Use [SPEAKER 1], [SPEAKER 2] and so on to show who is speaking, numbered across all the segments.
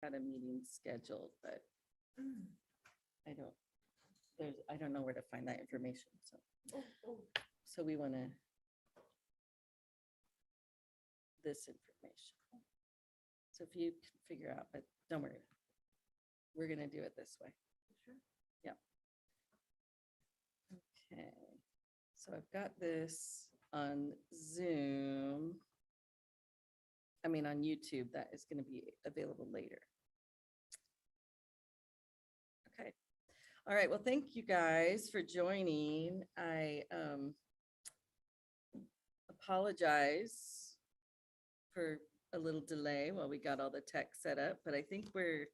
[SPEAKER 1] Got a meeting scheduled, but I don't know where to find that information, so we want to this information. So if you can figure out, but don't worry, we're going to do it this way.
[SPEAKER 2] Sure.
[SPEAKER 1] Yeah. Okay. So I've got this on Zoom. I mean, on YouTube, that is going to be available later. Okay. All right. Well, thank you guys for joining. I apologize for a little delay while we got all the tech set up, but I think we're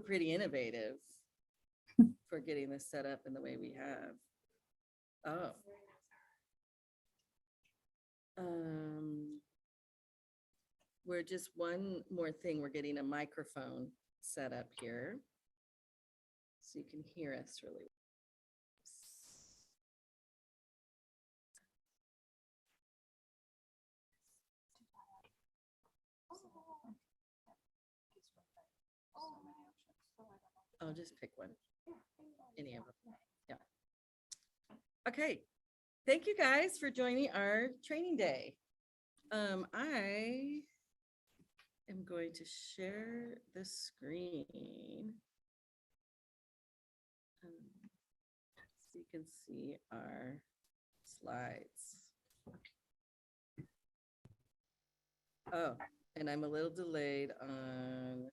[SPEAKER 1] pretty innovative for getting this set up in the way we have. Oh. We're just one more thing. We're getting a microphone set up here so you can hear us really well. I'll just pick one. Any of them. Yeah. Okay. Thank you guys for joining our training day. I am going to share the screen so you can see our slides. Oh, and I'm a little delayed on.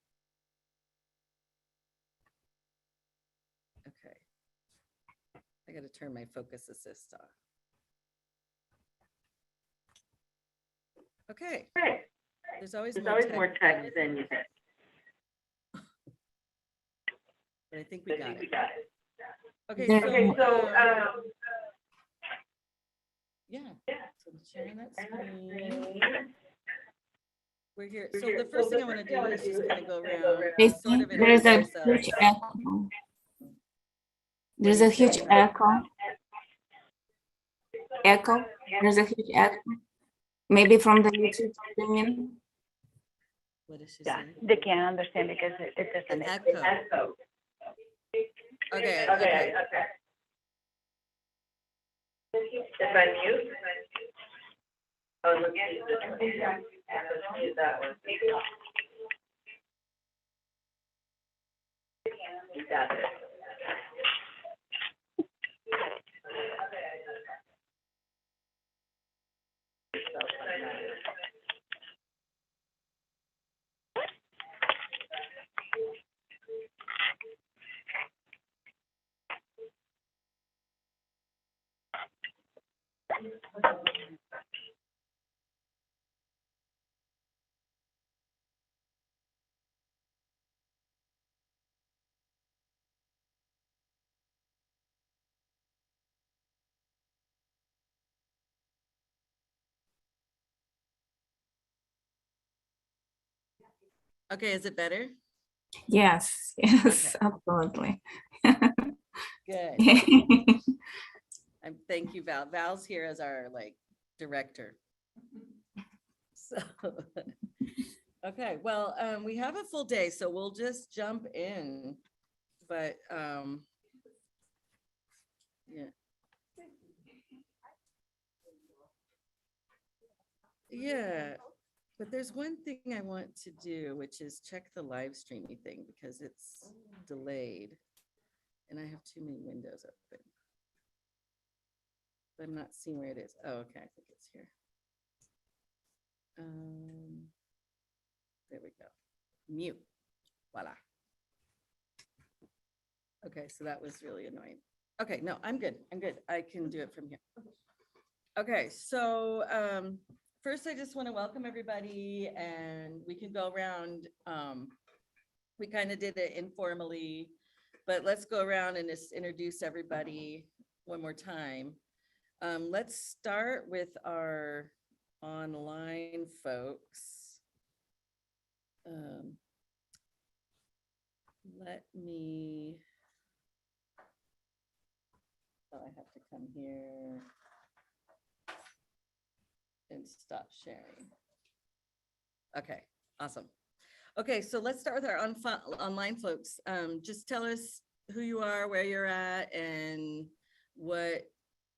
[SPEAKER 1] Okay. I got to turn my focus assist off. Okay. There's always more text than you think. But I think we got it. Okay, so yeah. So I'm sharing that screen. We're here. So the first thing I want to do is just kind of go around. Sort of
[SPEAKER 3] There's a huge echo. There's a huge echo. There's a huge echo. Maybe from the YouTube streaming.
[SPEAKER 1] What is she
[SPEAKER 2] Yeah,
[SPEAKER 1] saying?
[SPEAKER 2] they can't understand because it doesn't
[SPEAKER 1] Echo. Okay.
[SPEAKER 4] If I mute, oh, look at let's use that one. You got it.
[SPEAKER 1] Okay, is it better?
[SPEAKER 3] Yes,
[SPEAKER 1] Okay.
[SPEAKER 3] absolutely.
[SPEAKER 1] Good. Thank you, Val. Val's here as our director. So, okay, well, we have a full day, so we'll just jump in. But yeah. Yeah, but there's one thing I want to do, which is check the live streaming thing because it's delayed and I have too many windows open. But I'm not seeing where it is. Oh, okay, I think it's here. There we go. Mute. Voila. Okay, so that was really annoying. Okay, no, I'm good. I can do it from here. Okay, so first I just want to welcome everybody and we can go around. We kind of did it informally, but let's go around and just introduce everybody one more time. Let's start with our online folks. Let me, oh, I have to come here and stop sharing. Okay, Awesome. Okay, so let's start with our online folks. Just tell us who you are, where you're at, and what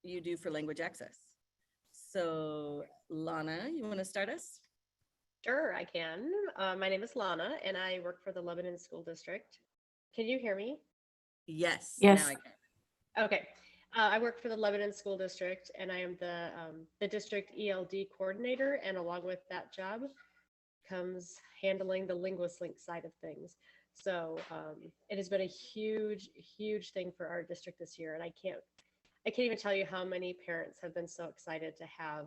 [SPEAKER 1] you do for language access. So Lana, you want to start us?
[SPEAKER 5] Sure, I can. My name is Lana, and I work for the Lebanon School District. Can you hear me?
[SPEAKER 1] Yes.
[SPEAKER 3] Yes.
[SPEAKER 1] Now I can.
[SPEAKER 5] Okay. I work for the Lebanon School District, and I am the district ELD coordinator. And along with that job comes handling the LinguistLink side of things. So it has been a huge, huge thing for our district this year, and I can't even tell you how many parents have been so excited to have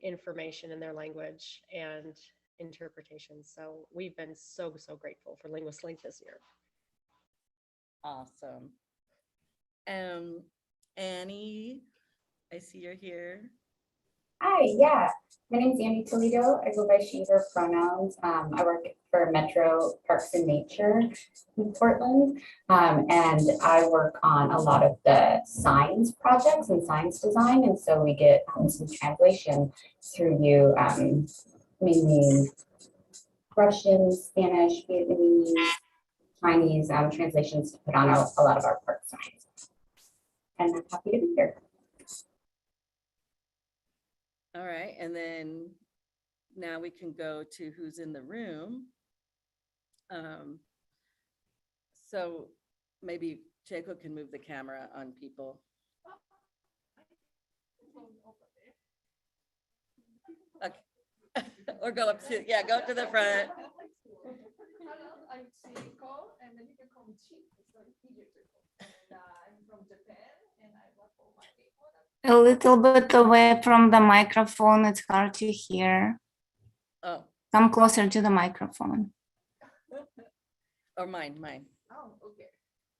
[SPEAKER 5] information in their language and interpretation. So we've been so grateful for LinguistLink this year.
[SPEAKER 1] Awesome. Annie, I see you're here.
[SPEAKER 6] Hi, yeah. My name's Annie Toledo. I go by she, her pronouns. I work for Metro Parks and Nature in Portland. And I work on a lot of the signs projects and signs design. And so we get some translation through you, mainly Russian, Spanish, Vietnamese, Chinese translations to put on a lot of our park signs. And I'm happy to be here.
[SPEAKER 1] All right, and then now we can go to who's in the room. So maybe Jacob can move the camera on people. Okay. Or go up to, yeah, go up to the front.
[SPEAKER 7] I'm Chico, and then you can call me Chi. It's like easier to call. And I'm from Japan, and I work for my
[SPEAKER 3] A little bit away from the microphone. It's hard to hear.
[SPEAKER 1] Oh,
[SPEAKER 3] Come closer to the microphone.
[SPEAKER 1] or mine.
[SPEAKER 7] Oh, okay.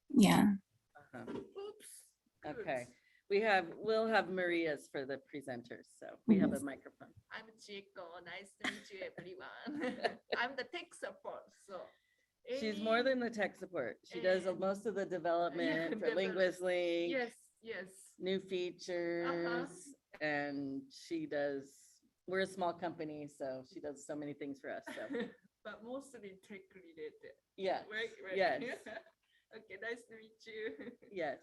[SPEAKER 3] Yeah.
[SPEAKER 1] Uh-huh.
[SPEAKER 7] Oops.
[SPEAKER 1] Okay, we'll have Maria's for the presenters, so we have a microphone.
[SPEAKER 7] I'm Chico. Nice to meet you, everyone. I'm the tech support. So
[SPEAKER 1] She's more than the tech support. She does most of the development for LinguistLink.
[SPEAKER 7] Yes.
[SPEAKER 1] New features, and we're a small company, so she does so many things for us, so.
[SPEAKER 7] But mostly tech related.
[SPEAKER 1] Yeah,
[SPEAKER 7] Right.
[SPEAKER 1] yes.
[SPEAKER 7] Okay, nice to meet you.
[SPEAKER 1] yes.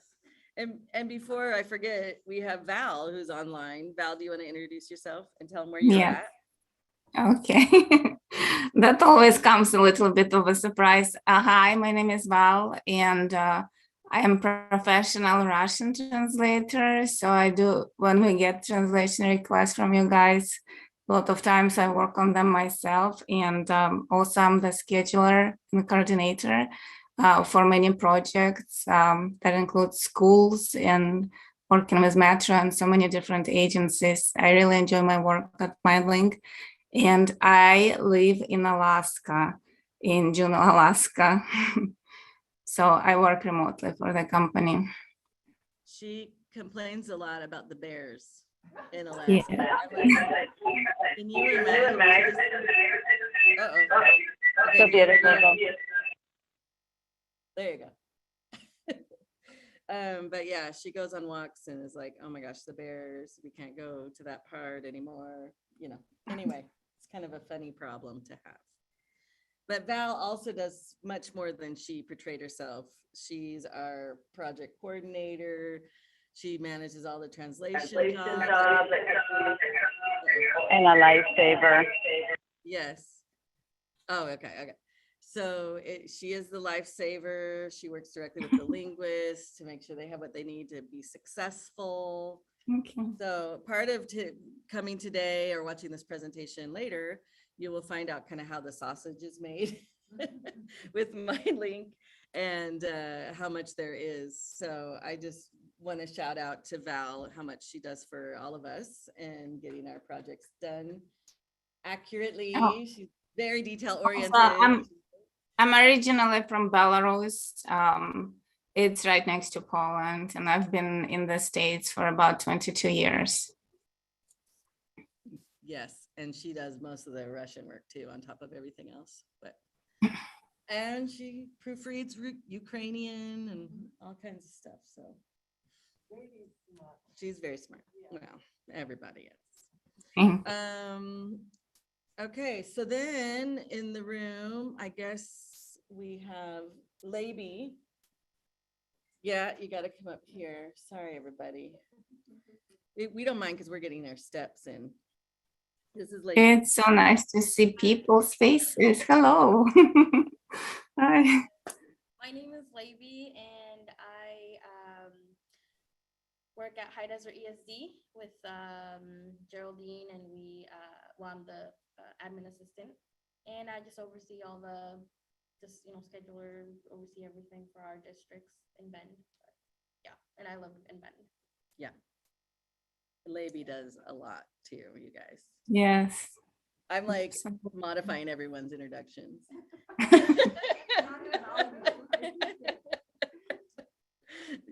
[SPEAKER 1] And before I forget, we have Val who's online. Val, do you want to introduce yourself and tell them where you're
[SPEAKER 3] Yeah.
[SPEAKER 1] at?
[SPEAKER 3] Okay. That always comes a little bit of a surprise. Hi, my name is Val, and I am professional Russian translator. So I do, when we get translation requests from you guys, a lot of times I work on them myself. And also I'm the scheduler and coordinator for many projects that include schools and working with Metro and so many different agencies. I really enjoy my work at MindLink. And I live in Alaska, in Juneau, Alaska. So I work remotely for the company.
[SPEAKER 1] She complains a lot about the bears in Alaska.
[SPEAKER 3] Yeah.
[SPEAKER 1] Can you imagine? Uh-oh.
[SPEAKER 2] So
[SPEAKER 1] Okay,
[SPEAKER 2] beautiful.
[SPEAKER 1] there you go. But yeah, she goes on walks and is like, oh my gosh, the bears, we can't go to that part anymore. Anyway, it's kind of a funny problem to have. But Val also does much more than she portrayed herself. She's our project coordinator. She manages all the translation jobs.
[SPEAKER 2] And a lifesaver.
[SPEAKER 1] Yes. Oh, okay. So she is the lifesaver. She works directly with the linguists to make sure they have what they need to be successful.
[SPEAKER 3] Okay.
[SPEAKER 1] So part of coming today or watching this presentation later, you will find out kind of how the sausage is made with MindLink and how much there is. So I just want to shout out to Val, how much she does for all of us and getting our projects done accurately.
[SPEAKER 3] Oh.
[SPEAKER 1] She's very detail oriented.
[SPEAKER 3] I'm originally from Belarus. It's right next to Poland, and I've been in the States for about 22 years.
[SPEAKER 1] Yes, and she does most of the Russian work too, on top of everything else. And she proofreads Ukrainian and all kinds of stuff. So she's very smart. Well, everybody is. Okay, so then in the room, I guess we have Laby. Yeah, you got to come up here. Sorry, everybody. We don't mind because we're getting our steps in. This is Laby.
[SPEAKER 3] It's so nice to see people's faces. Hello. Hi.
[SPEAKER 8] My name is Levy and I work at High Desert ESD with Geraldine and well, I'm the admin assistant and I just oversee all the, scheduler, oversee everything for our districts in Bend. Yeah, and I live in Bend.
[SPEAKER 1] Yeah. Laby does a lot too, you guys.
[SPEAKER 3] Yes.
[SPEAKER 1] I'm like modifying everyone's introductions.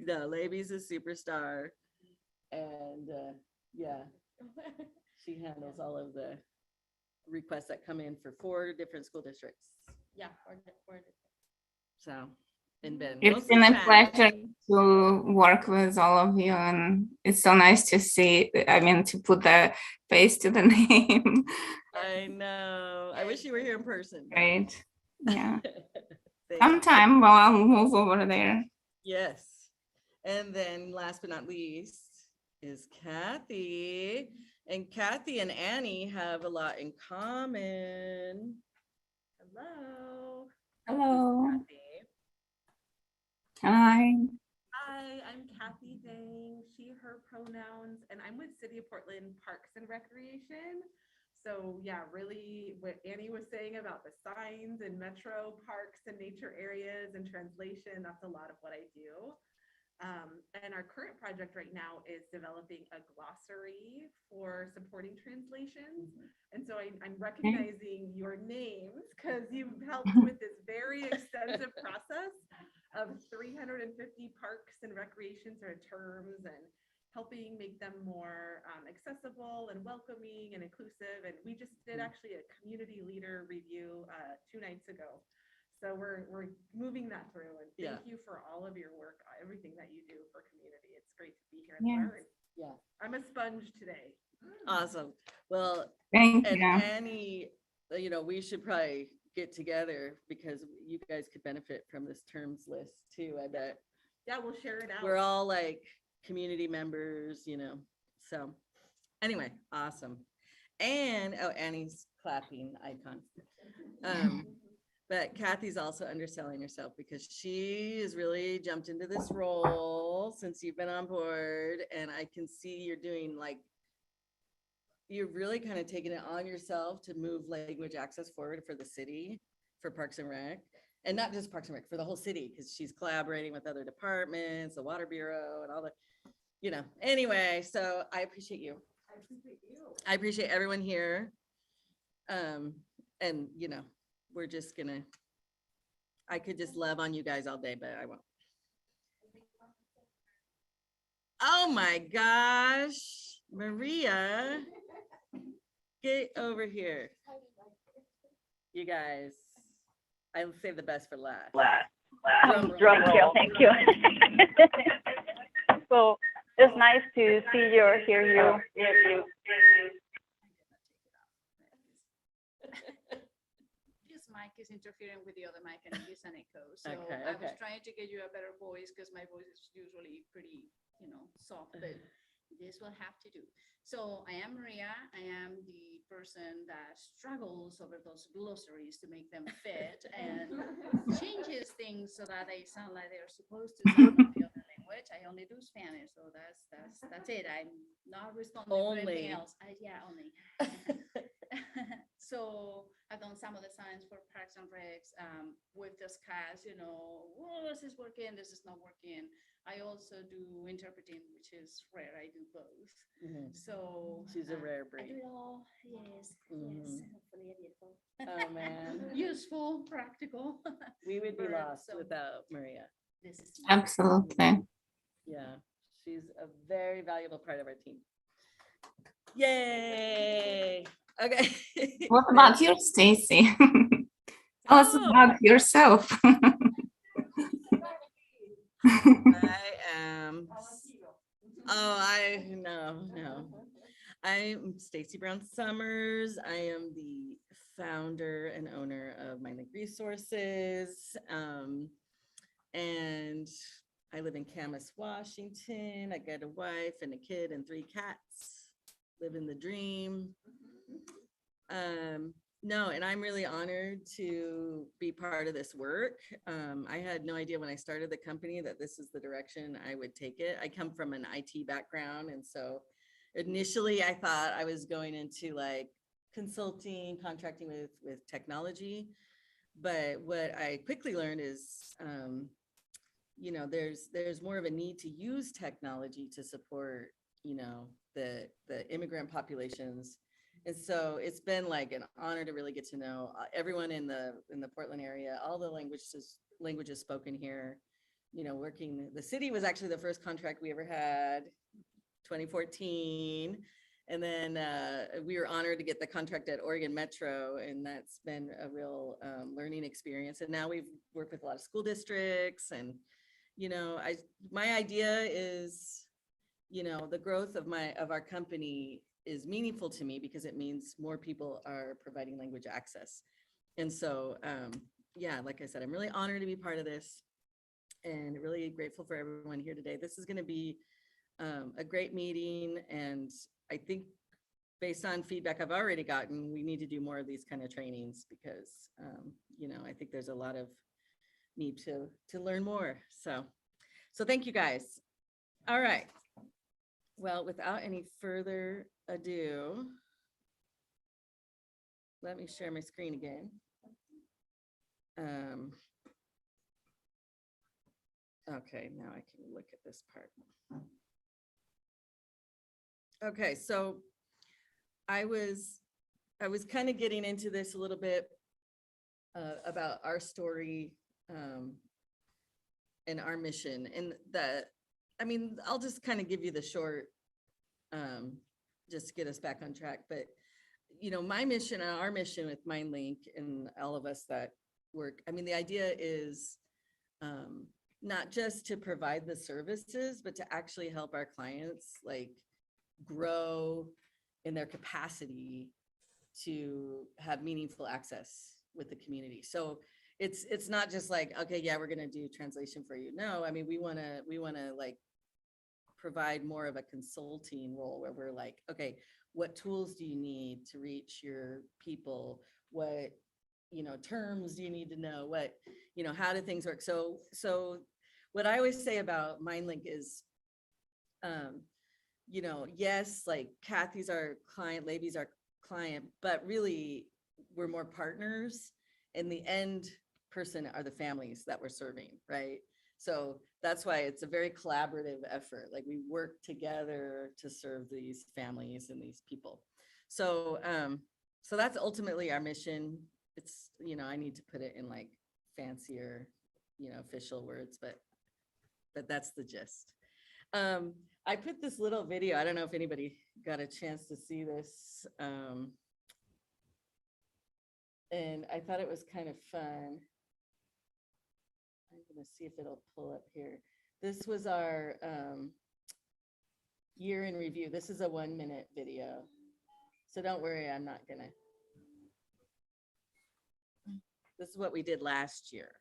[SPEAKER 1] No, Laby's a superstar. And yeah, she handles all of the requests that come in for 4 different school districts.
[SPEAKER 8] Yeah,
[SPEAKER 1] So, in Bend.
[SPEAKER 3] It's
[SPEAKER 1] mostly
[SPEAKER 3] been a
[SPEAKER 1] Spanish.
[SPEAKER 3] pleasure to work with all of you, and it's so nice to see, to put the face to the name.
[SPEAKER 1] I know. I wish you were here in person.
[SPEAKER 3] Great. Yeah.
[SPEAKER 1] Thank you.
[SPEAKER 3] Sometime I'll move over there.
[SPEAKER 1] Yes. And then last but not least is Kathy. And Kathy and Annie have a lot in common. Hello.
[SPEAKER 3] Hello.
[SPEAKER 1] This is Kathy.
[SPEAKER 3] Hi.
[SPEAKER 9] Hi, I'm Kathy Dang, she, her pronouns, and I'm with City of Portland Parks and Recreation. So yeah, really what Annie was saying about the signs and metro parks and nature areas and translation, that's a lot of what I do. And our current project right now is developing a glossary for supporting translations. And so I'm recognizing your names because you've helped with this very extensive process of 350 parks and recreation sort of terms and helping make them more accessible and welcoming and inclusive. And we just did actually a community leader review 2 nights ago. So we're moving that through, and thank you for all of your work, everything that you do for community. It's great to be here and learn.
[SPEAKER 1] Yeah.
[SPEAKER 9] I'm a sponge today.
[SPEAKER 1] Awesome. Well,
[SPEAKER 3] Thank
[SPEAKER 1] and
[SPEAKER 3] you.
[SPEAKER 1] Annie, we should probably get together because you guys could benefit from this terms list too, I bet.
[SPEAKER 9] Yeah, we'll share it out.
[SPEAKER 1] We're all like community members, so anyway, awesome. And Annie's clapping icon. But Kathy's also underselling herself because she has really jumped into this role since you've been on board. And I can see you're really kind of taking it on yourself to move language access forward for the city, for Parks and Rec. And not just Parks and Rec, for the whole city, because she's collaborating with other departments, the Water Bureau and all the, anyway, so I appreciate you.
[SPEAKER 9] I appreciate you.
[SPEAKER 1] I appreciate everyone here. And, we're just I could just love on you guys all day, but I won't. Oh my gosh, Maria, get over here. You guys, I'll save the best for last.
[SPEAKER 2] Drum kill, thank you. So it's nice to see you or hear you.
[SPEAKER 10] This mic is interfering with the other mic and it is an echo. So
[SPEAKER 1] Okay,
[SPEAKER 10] I was
[SPEAKER 1] okay.
[SPEAKER 10] trying to get you a better voice because my voice is usually pretty, soft, but this will have to do. So I am Maria. I am the person that struggles over those glossaries to make them fit and changes things so that they sound like they're supposed to sound in the other language. I only do Spanish, so that's it. I'm not responsible for anything else. Only. So I've done some of the signs for Parks and Recs. We've discussed, this is working, this is not working. I also do interpreting, which is rare. I do both.
[SPEAKER 1] Mhm.
[SPEAKER 8] So
[SPEAKER 1] She's a rare
[SPEAKER 8] I
[SPEAKER 1] breed.
[SPEAKER 8] do it all. Yes,
[SPEAKER 1] Mhm.
[SPEAKER 8] yes. Hopefully, beautiful.
[SPEAKER 1] Oh, man.
[SPEAKER 8] Useful, practical.
[SPEAKER 1] We would be
[SPEAKER 8] Bird,
[SPEAKER 1] lost
[SPEAKER 8] so
[SPEAKER 1] without Maria.
[SPEAKER 8] This is
[SPEAKER 3] Absolutely.
[SPEAKER 1] Yeah, she's a very valuable part of our team. Yay. Okay.
[SPEAKER 3] What about you, Stacy? Tell us about yourself.
[SPEAKER 1] I am. No. I'm Stacy Brown-Sommers. I am the founder and owner of MindLink Resources. And I live in Camas, Washington. I got a wife and a kid and 3 cats. Living the dream. No, and I'm really honored to be part of this work. I had no idea when I started the company that this is the direction I would take it. I come from an IT background, and so initially I thought I was going into like consulting, contracting with technology. But what I quickly learned is, you know, there's more of a need to use technology to support, you know, the immigrant populations. And so it's been like an honor to really get to know everyone in the Portland area, all the languages spoken here. You know, working, the city was actually the first contract we ever had, 2014. And then we were honored to get the contract at Oregon Metro, and that's been a real learning experience. And now we've worked with a lot of school districts, and you know, my idea is, you know, the growth of our company is meaningful to me because it means more people are providing language access. And so, yeah, like I said, I'm really honored to be part of this and really grateful for everyone here today. This is going to be a great meeting. And I think based on feedback I've already gotten, we need to do more of these kind of trainings because, you know, I think there's a lot of need to learn more. So thank you guys. All right. Well, without any further ado, let me share my screen again. Okay, now I can look at this part. Okay, so I was kind of getting into this a little bit about our story and our mission, and I mean, I'll just kind of give you the short, just to get us back on track. But, you know, my mission and our mission with MindLink and all of us that work, I mean, the idea is not just to provide the services, but to actually help our clients like grow in their capacity to have meaningful access with the community. So it's not just like, okay, yeah, we're going to do translation for you. No, I mean, we want to like provide more of a consulting role where we're like, okay, what tools do you need to reach your people? What, you know, terms do you need to know? What, you know, how do things work? So what I always say about MindLink is, you know, yes, like Kathy's our client, Levy's our client, but really we're more partners, and the end person are the families that we're serving, right? So that's why it's a very collaborative effort. Like we work together to serve these families and these people. So so that's ultimately our mission. It's, you know, I need to put it in like fancier, you know, official words, but that's the gist. I put this little video. I don't know if anybody got a chance to see this. And I thought it was kind of fun. I'm going to see if it'll pull up here. This was our year in review. This is a 1-minute video. So don't worry, I'm not going to. This is what we did last year.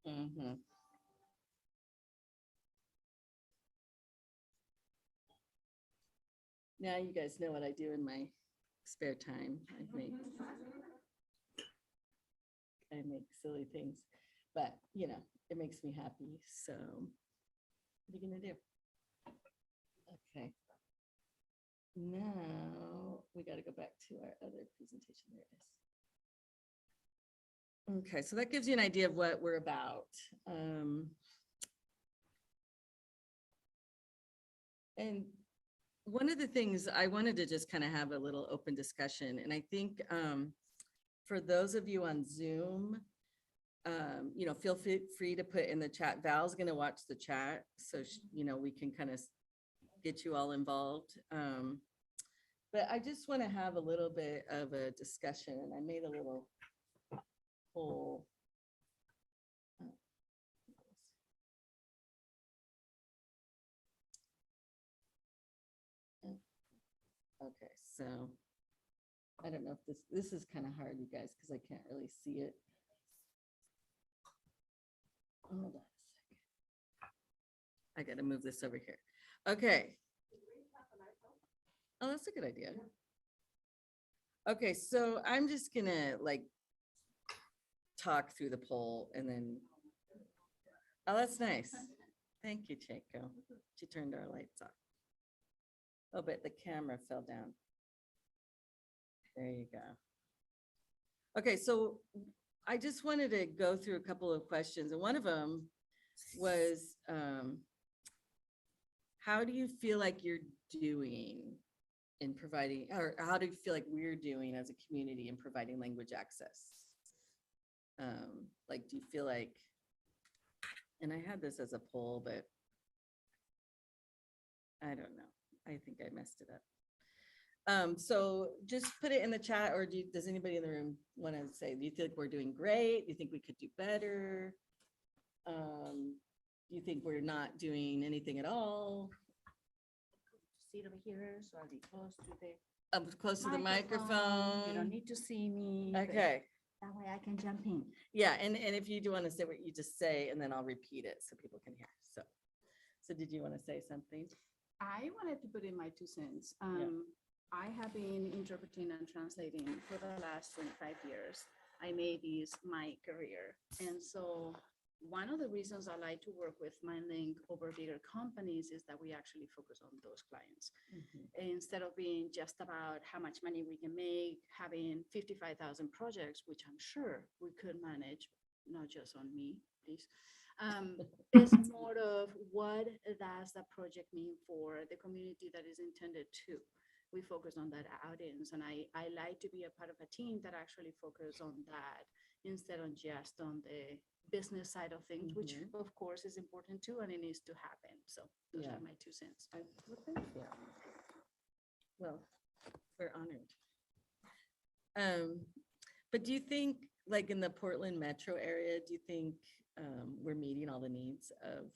[SPEAKER 1] Mm-hmm. Now you guys know what I do in my spare time. I make silly things, but you know, it makes me happy. So what are you gonna do? Okay. Now we got to go back to our other presentation. There it is. Okay, so that gives you an idea of what we're about. And one of the things I wanted to just kind of have a little open discussion, and I think for those of you on Zoom, feel free to put in the chat. Val's going to watch the chat, so we can kind of get you all involved. But I just want to have a little bit of a discussion, and I made a little poll. Okay, so I don't know if this is kind of hard, you guys, because I can't really see it. Hold on a second. I got to move this over here. Okay. Oh, that's a good idea. Okay, so I'm just gonna talk through the poll and then. Oh, that's nice. Thank you, Chico. She turned our lights off. Oh, but the camera fell down. There you go. Okay, so I just wanted to go through a couple of questions, and one of them was, how do you feel like you're doing in providing, or how do you feel like we're doing as a community in providing language access? Do you feel like, and I had this as a poll, but I don't know. I think I messed it up. So just put it in the chat, or does anybody in the room want to say, do you feel like we're doing great? Do you think we could do better? Do you think we're not doing anything at all?
[SPEAKER 10] Sit over here, so I'll be close to the
[SPEAKER 1] Close to the
[SPEAKER 10] You don't
[SPEAKER 1] microphone.
[SPEAKER 10] need to see me. but
[SPEAKER 1] Okay.
[SPEAKER 10] That way I can jump in.
[SPEAKER 1] Yeah, and if you do want to say what you just say, and then I'll repeat it so people can hear. So did you want to say something?
[SPEAKER 10] I wanted to put in my 2 cents. I have been interpreting and translating for the last 25 years. I made this my career. And so one of the reasons I like to work with MindLink over bigger companies is that we actually focus on those clients. Instead of being just about how much money we can make, having 55,000 projects, which I'm sure we could manage, not just on me, please. It's more of what does that project mean for the community that is intended to. We focus on that audience, and I like to be a part of a team that actually focus on that instead of just on the business side of things, which of course is important too, and it needs to happen. So those are my 2 cents.
[SPEAKER 1] Well, we're honored. But do you think, like in the Portland metro area, do you think we're meeting all the needs of?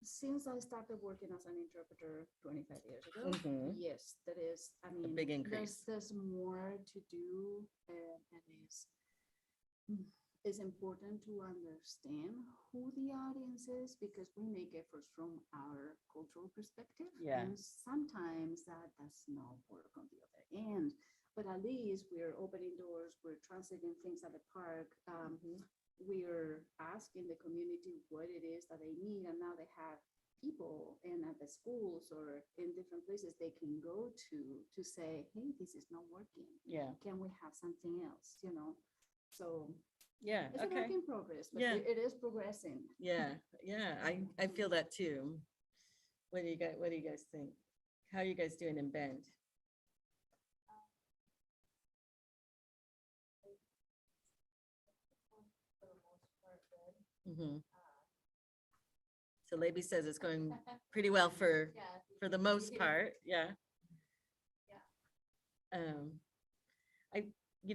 [SPEAKER 10] Since I started working as an interpreter 25 years ago, yes, that is, I mean,
[SPEAKER 1] big increase.
[SPEAKER 10] There's more to do, and it's important to understand who the audience is, because we make efforts from our cultural perspective.
[SPEAKER 1] Yeah.
[SPEAKER 10] And sometimes that does not work on the other end, but at least we're opening doors, we're translating things at the park. We're asking the community what it is that they need, and now they have people and at the schools or in different places they can go to say, hey, this is not working.
[SPEAKER 1] Yeah.
[SPEAKER 10] Can we have something else, So
[SPEAKER 1] Yeah.
[SPEAKER 10] it's a work in progress, but it is progressing.
[SPEAKER 1] Yeah. I feel that too. What do you guys think? How are you guys doing in Bend? So Labie says it's going pretty well for the most part. Yeah.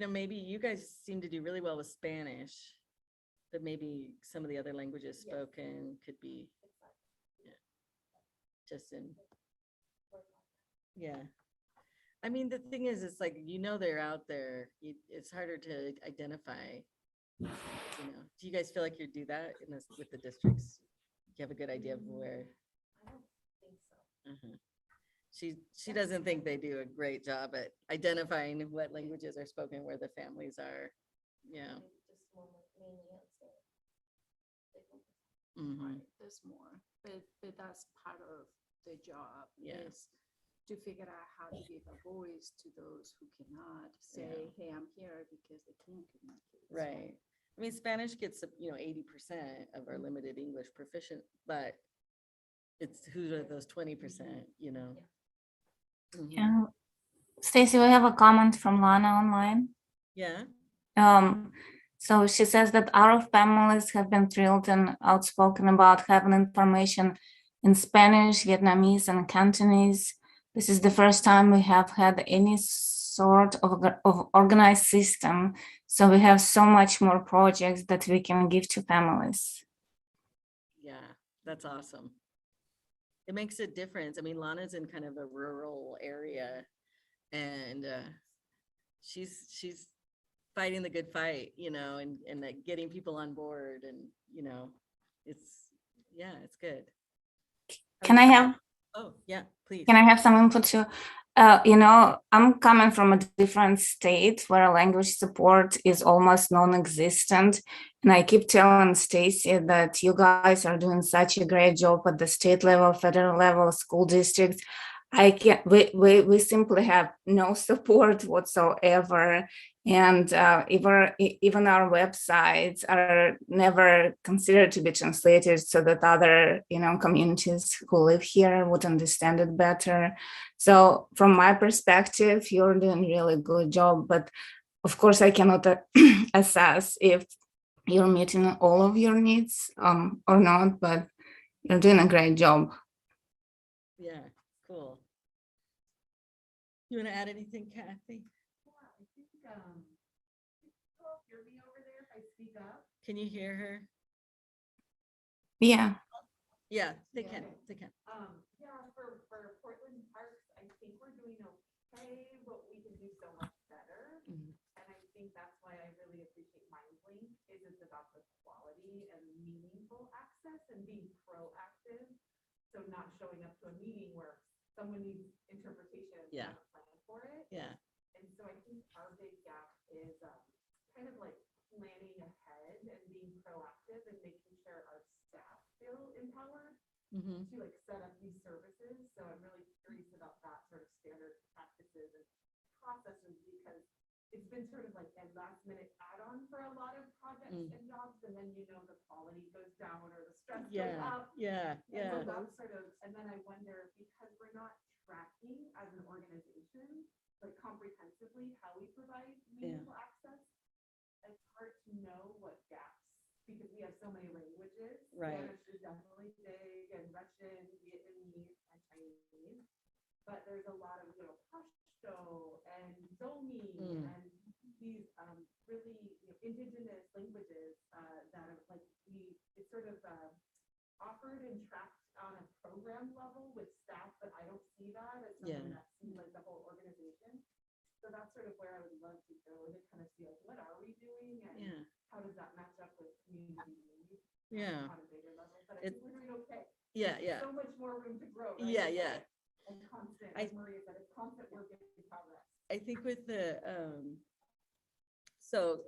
[SPEAKER 1] Maybe you guys seem to do really well with Spanish, but maybe some of the other languages spoken could be just in. Yeah. I mean, the thing is, it's like, they're out there. It's harder to identify. Do you guys feel like you do that with the districts? Do you have a good idea of where?
[SPEAKER 5] I don't think so.
[SPEAKER 1] She doesn't think they do a great job at identifying what languages are spoken where the families are. Yeah.
[SPEAKER 5] Just mainly answer.
[SPEAKER 10] Right, there's more, but that's part of the job. Is to figure out how to give a voice to those who cannot say, hey, I'm here, because they can't communicate.
[SPEAKER 1] Right. I mean, Spanish gets, 80% of our limited English proficient, but it's who are those 20%, Mhm.
[SPEAKER 3] Yeah. Stacy, we have a comment from Lana online.
[SPEAKER 1] Yeah,
[SPEAKER 3] So she says that our families have been thrilled and outspoken about having information in Spanish, Vietnamese, and Cantonese. This is the first time we have had any sort of organized system. So we have so much more projects that we can give to families.
[SPEAKER 1] yeah, that's awesome. It makes a difference. I mean, Lana's in kind of a rural area and she's fighting the good fight, and like getting people on board and, it's good.
[SPEAKER 3] Can I have
[SPEAKER 1] Oh, yeah, please.
[SPEAKER 3] Can I have some input too? I'm coming from a different state where language support is almost non-existent. And I keep telling Stacy that you guys are doing such a great job at the state level, federal level, school districts. We simply have no support whatsoever. And even our websites are never considered to be translated so that other, communities who live here would understand it better. So from my perspective, you're doing a really good job, but of course I cannot assess if you're meeting all of your needs or not, but you're doing a great job.
[SPEAKER 1] Yeah, cool. You want to add anything, Kathy?
[SPEAKER 9] Hear me over there if I speak up?
[SPEAKER 1] Can you hear her?
[SPEAKER 3] Yeah.
[SPEAKER 1] Yeah, they can.
[SPEAKER 9] Yeah, for Portland Parks, I think we're doing okay, but we can do so much better.
[SPEAKER 1] Mhm.
[SPEAKER 9] And I think that's why I really appreciate MindLink is it's about the quality and meaningful access and being proactive. So not showing up to a meeting where someone needs interpretation and
[SPEAKER 1] Yeah.
[SPEAKER 9] not a plan for it.
[SPEAKER 1] Yeah,
[SPEAKER 9] And so I think our big gap is kind of like planning ahead and being proactive and making sure our staff feel empowered
[SPEAKER 1] Mhm.
[SPEAKER 9] to like set up these services. So I'm really curious about that sort of standard practices and processes because it's been sort of like a last minute add-on for a lot of projects and jobs. And then, the quality goes down or the stress goes
[SPEAKER 1] yeah,
[SPEAKER 9] up.
[SPEAKER 1] yeah,
[SPEAKER 9] And
[SPEAKER 1] yeah.
[SPEAKER 9] so that's sort of, and then I wonder, because we're not tracking as an organization, like comprehensively how we provide meaningful access, it's hard to know what gaps, because we have so many languages.
[SPEAKER 1] Right.
[SPEAKER 9] Spanish is definitely big, and Russian, Vietnamese, and Chinese. But there's a lot of, Pashto and Zomi and these really indigenous languages that are like it's sort of offered and tracked on a program level with staff, but I don't see that as something that seems like the whole organization. So that's sort of where I would love to go to kind of see like what are we doing and how does that match up with community needs on a bigger level. But I think we're doing okay.
[SPEAKER 1] Yeah.
[SPEAKER 9] So much more room to grow. Right?
[SPEAKER 1] Yeah.
[SPEAKER 9] And constant, as Maria said, it's constant work in progress.
[SPEAKER 1] I think with the, so,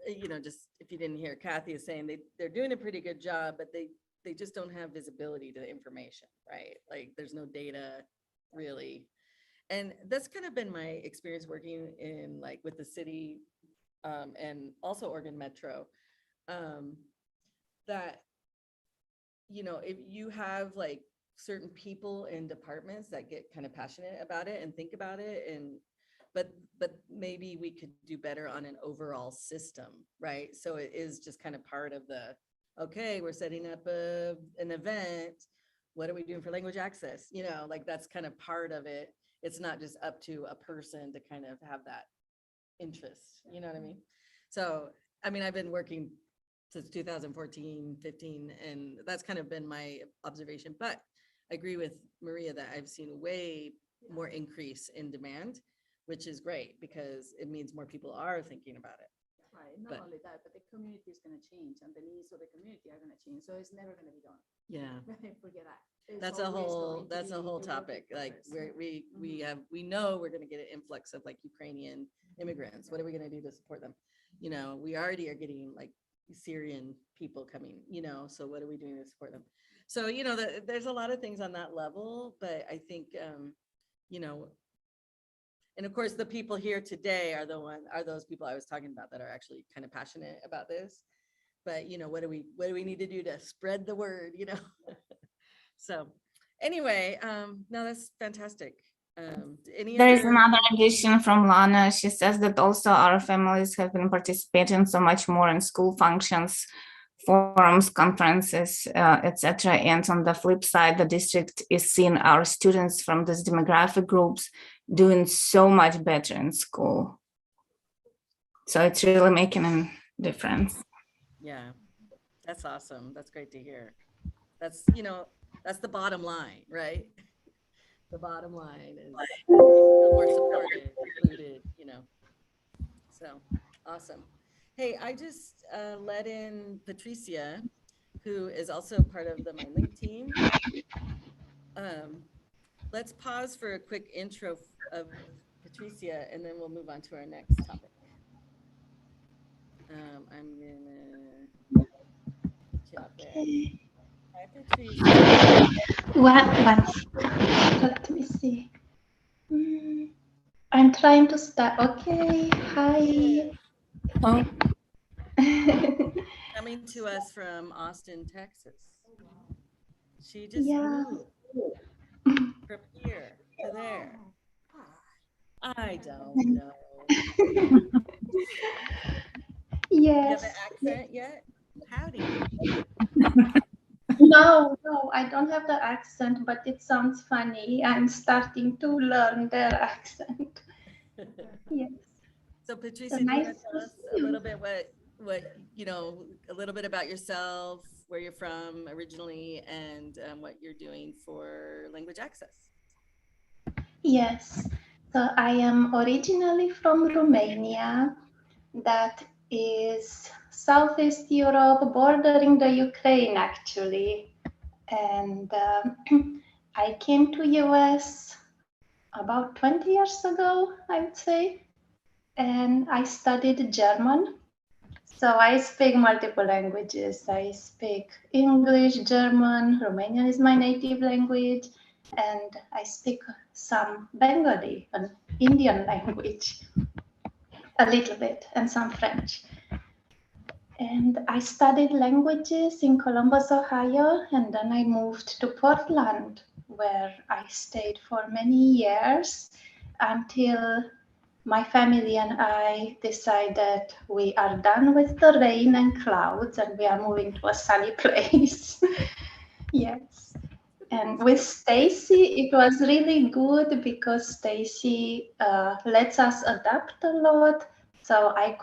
[SPEAKER 1] just if you didn't hear, Kathy is saying they're doing a pretty good job, but they just don't have visibility to the information, right? Like there's no data really. And that's kind of been my experience working in like with the city and also Oregon Metro. That, if you have like certain people in departments that get kind of passionate about it and think about it but maybe we could do better on an overall system, right? So it is just kind of part of okay, we're setting up an event. What are we doing for language access? Like that's kind of part of it. It's not just up to a person to kind of have that interest, you know what I mean? So, I mean, I've been working since 2014, 15, and that's kind of been my observation. But I agree with Maria that I've seen way more increase in demand, which is great because it means more people are thinking about it.
[SPEAKER 10] Right, not only that, but the community is going to change and the needs of the community are going to change. So it's never going to be done.
[SPEAKER 1] Yeah.
[SPEAKER 10] Forget that. It's
[SPEAKER 1] That's a
[SPEAKER 10] always
[SPEAKER 1] whole,
[SPEAKER 10] going to
[SPEAKER 1] that's a
[SPEAKER 10] be
[SPEAKER 1] whole
[SPEAKER 10] a work in
[SPEAKER 1] topic. Like
[SPEAKER 10] progress.
[SPEAKER 1] we know we're going to get an influx of like Ukrainian immigrants. What are we going to do to support them? We already are getting like Syrian people coming, so what are we doing to support them? So, there's a lot of things on that level, but I think, and of course the people here today are those people I was talking about that are actually kind of passionate about this. but you know, what do we need to do to spread the word, you know? So anyway, no, that's fantastic. Any
[SPEAKER 3] There is
[SPEAKER 1] other?
[SPEAKER 3] another addition from Lana. She says that also our families have been participating so much more in school functions, forums, conferences, etc. And on the flip side, the district is seeing our students from these demographic groups doing so much better in school. So it's really making a difference.
[SPEAKER 1] Yeah, that's awesome. That's great to hear. That's, you know, that's the bottom line, right? The bottom line is people feel more supported, included, you know. So awesome. Hey, I just let in Patricia, who is also part of the MyLink team. Let's pause for a quick intro of Patricia, and then we'll move on to our next topic. I'm gonna chat there. Hi, Patricia.
[SPEAKER 11] Let me see. I'm trying to start. Okay. Hi.
[SPEAKER 3] Oh,
[SPEAKER 1] Coming to us from Austin, Texas. She just
[SPEAKER 11] Yeah.
[SPEAKER 1] moved from here to there. I don't know. You have
[SPEAKER 11] Yes.
[SPEAKER 1] an accent yet? Howdy.
[SPEAKER 11] No, I don't have the accent, but it sounds funny. I'm starting to learn their accent. Yes.
[SPEAKER 1] So Patricia,
[SPEAKER 11] So
[SPEAKER 1] do you
[SPEAKER 11] nice
[SPEAKER 1] want to
[SPEAKER 11] to
[SPEAKER 1] tell us
[SPEAKER 11] see
[SPEAKER 1] a little
[SPEAKER 11] you.
[SPEAKER 1] bit what, you know, a little bit about yourself, where you're from originally, and what you're doing for Language Access?
[SPEAKER 11] Yes. So I am originally from Romania. That is Southeast Europe, bordering the Ukraine, actually. And I came to US about 20 years ago, I would say, and I studied German. So I speak multiple languages. I speak English, German, Romanian is my native language, and I speak some Bengali, an Indian language, a little bit, and some French. And I studied languages in Columbus, Ohio, and then I moved to Portland, where I stayed for many years until my family and I decided we are done with the rain and clouds and we are moving to a sunny place. Yes. And with Stacy, it was really good because Stacy lets us adapt a lot. So I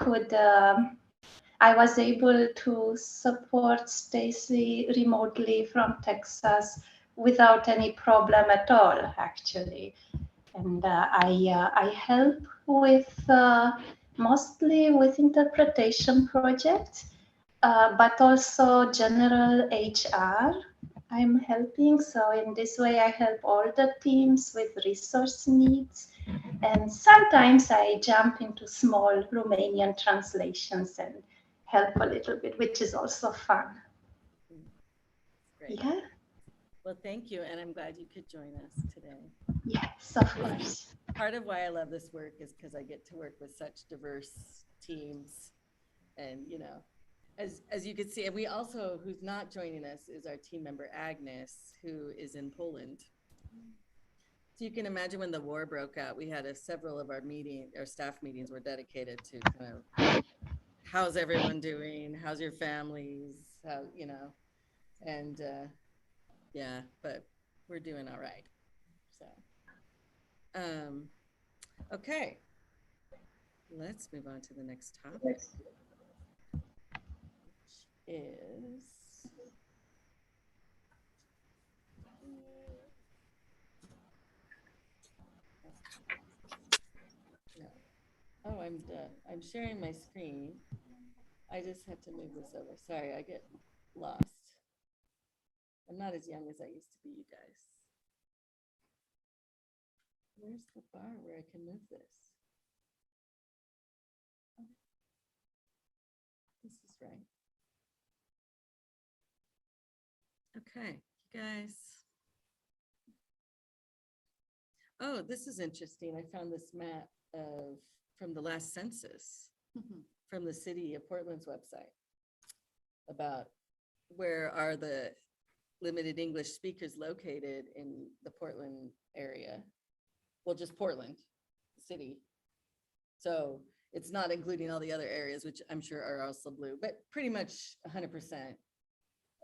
[SPEAKER 11] was able to support Stacy remotely from Texas without any problem at all, actually. And I help with mostly with interpretation projects, but also general HR. I'm helping. So in this way, I help all the teams with resource needs. And sometimes I jump into small Romanian translations and help a little bit, which is also fun.
[SPEAKER 1] Great.
[SPEAKER 11] Yeah.
[SPEAKER 1] Well, thank you, and I'm glad you could join us today.
[SPEAKER 11] Yes, of course.
[SPEAKER 1] Part of why I love this work is because I get to work with such diverse teams, and you know, as you can see, and we also, who's not joining us, is our team member Agnes, who is in Poland. So you can imagine when the war broke out, we had several of our staff meetings were dedicated to kind of how's everyone doing, how's your families, how, you know, and yeah, but we're doing all right. So, okay, let's move on to the next topic, which is no. Oh, I'm done. I'm sharing my screen. I just have to move this over. Sorry, I get lost. I'm not as young as I used to be, you guys. Where's the bar where I can move this? Oh, this is right. Okay, you guys. Oh, this is interesting. I found this map from the last census from the city of Portland's website. about where are the limited English speakers located in the Portland area. Well, just Portland city. So it's not including all the other areas, which I'm sure are also blue, but pretty much 100%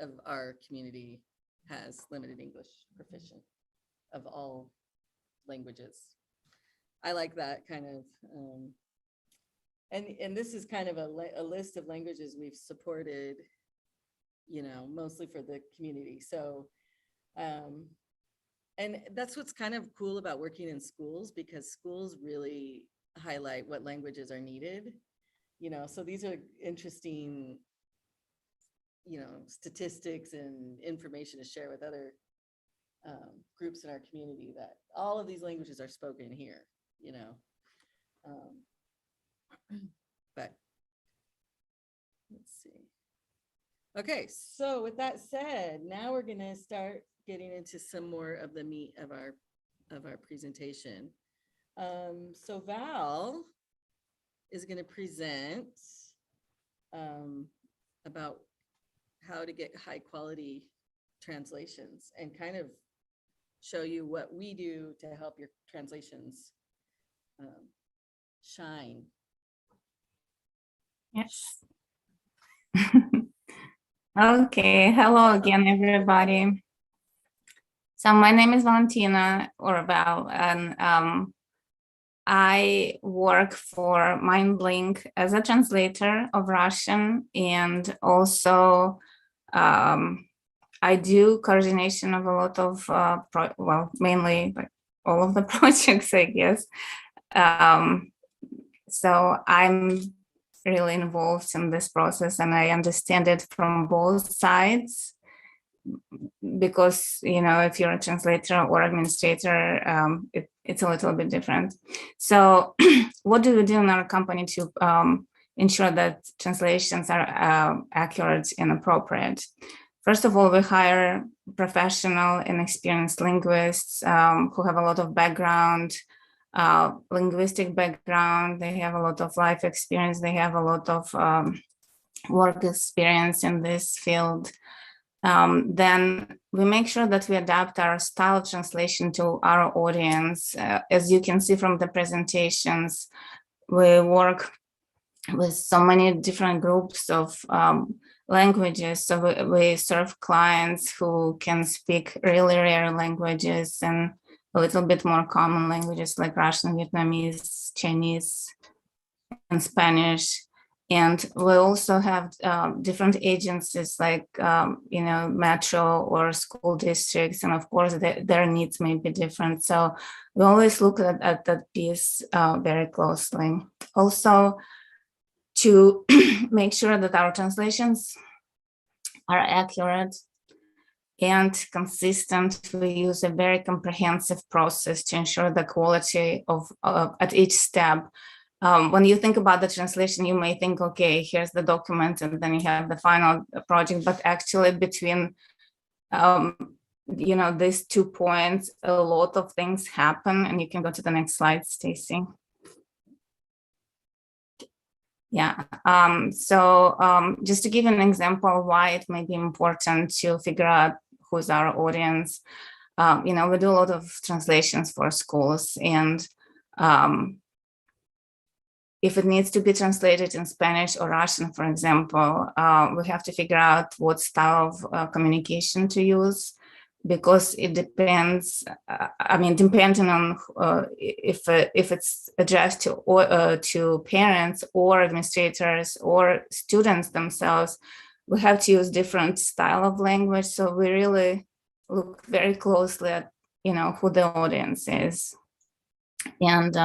[SPEAKER 1] of our community has limited English proficient of all languages. I like that kind of, and this is kind of a list of languages we've supported, you know, mostly for the community. So, and that's what's kind of cool about working in schools, because schools really highlight what languages are needed, you know, so these are interesting, you know, statistics and information to share with other groups in our community, that all of these languages are spoken here, you know. But let's see. Okay, so with that said, now we're gonna start getting into some more of the meat of our presentation. So Val is gonna present about how to get high quality translations and kind of show you what we do to help your translations shine.
[SPEAKER 3] Yes. Okay, hello again, everybody. So my name is Valentina, or Val, and I work for MindLink as a translator of Russian, and also I do coordination of a lot of, well, mainly like all of the projects, I guess. So I'm really involved in this process, and I understand it from both sides, because, you know, if you're a translator or administrator, it's a little bit different. So what do we do in our company to ensure that translations are accurate and appropriate? First of all, we hire professional and experienced linguists who have a lot of background, linguistic background. They have a lot of life experience. They have a lot of work experience in this field. Then we make sure that we adapt our style of translation to our audience. As you can see from the presentations, we work with so many different groups of languages. So we serve clients who can speak really rare languages and a little bit more common languages like Russian, Vietnamese, Chinese, and Spanish. And we also have different agencies like, you know, metro or school districts. And of course, their needs may be different. So we always look at that piece very closely. Also, to make sure that our translations are accurate and consistent, we use a very comprehensive process to ensure the quality of at each step. When you think about the translation, you may think, okay, here's the document, and then you have the final project. But actually, between you know, these 2 points, a lot of things happen. And you can go to the next slide, Stacy. Yeah. So just to give an example why it may be important to figure out who's our audience. You know, we do a lot of translations for schools, and if it needs to be translated in Spanish or Russian, for example, we have to figure out what style of communication to use, because it depends. I mean, depending on if it's addressed to parents or administrators or students themselves, we have to use different style of language. So we really look very closely at, you know, who the audience is. And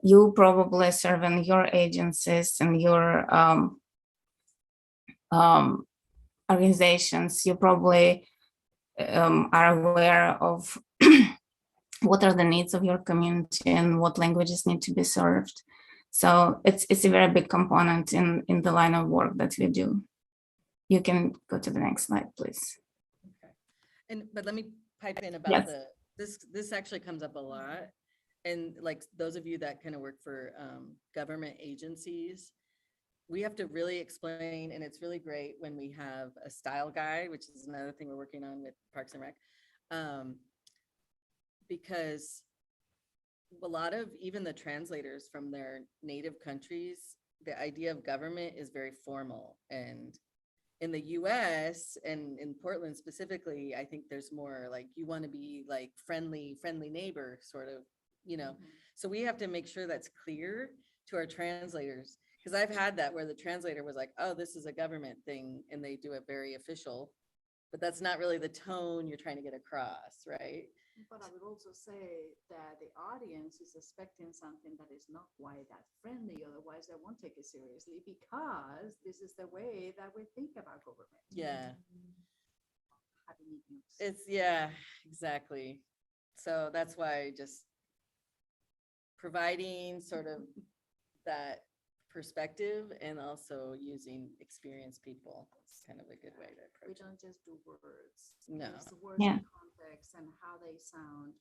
[SPEAKER 3] you probably serve in your agencies and your organizations, you probably are aware of what are the needs of your community and what languages need to be served. So it's a very big component in the line of work that we do. You can go to the next slide, please.
[SPEAKER 1] Okay. But let me pipe in about this actually comes up a lot. And like those of you that kind of work for government agencies, we have to really explain, and it's really great when we have a style guide, which is another thing we're working on with Parks and Rec. Because a lot of even the translators from their native countries, the idea of government is very formal. And in the US and in Portland specifically, I think there's more like you want to be like friendly neighbor sort of, so we have to make sure that's clear to our translators. Because I've had that where the translator was like, oh, this is a government thing, and they do it very official, but that's not really the tone you're trying to get across, right?
[SPEAKER 10] But I would also say that the audience is expecting something that is not quite that friendly, otherwise they won't take it seriously because this is the way that we think about government.
[SPEAKER 1] Yeah.
[SPEAKER 10] Having meetings.
[SPEAKER 1] Yeah, exactly. So that's why just providing sort of that perspective and also using experienced people. It's kind of a good way to
[SPEAKER 10] We
[SPEAKER 1] approach it.
[SPEAKER 10] don't just do words.
[SPEAKER 1] No.
[SPEAKER 10] There's words
[SPEAKER 3] Yeah.
[SPEAKER 10] and context and how they sound.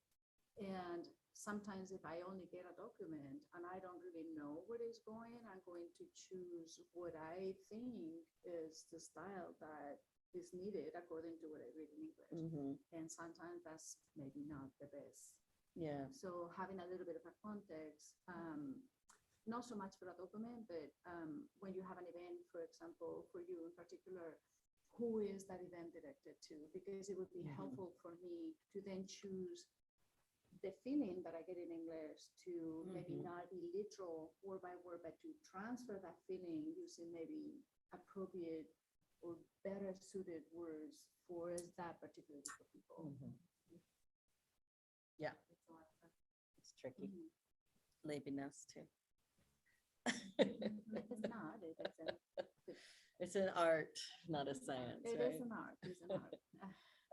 [SPEAKER 10] And sometimes if I only get a document and I don't really know where it's going, I'm going to choose what I think is the style that is needed according to what I read in English.
[SPEAKER 1] Mhm.
[SPEAKER 10] And sometimes that's maybe not the best.
[SPEAKER 1] Yeah.
[SPEAKER 10] So having a little bit of a context, not so much for a document, but when you have an event, for example, for you in particular, who is that event directed to? Because it would be helpful for me to then choose the feeling that I get in English to maybe not be literal word by word, but to transfer that feeling using maybe appropriate or better suited words for that particular group of people.
[SPEAKER 1] Yeah. It's tricky. Laziness too.
[SPEAKER 10] It's not.
[SPEAKER 1] It's an art, not a science,
[SPEAKER 10] It
[SPEAKER 1] right?
[SPEAKER 10] is an art. It's an art.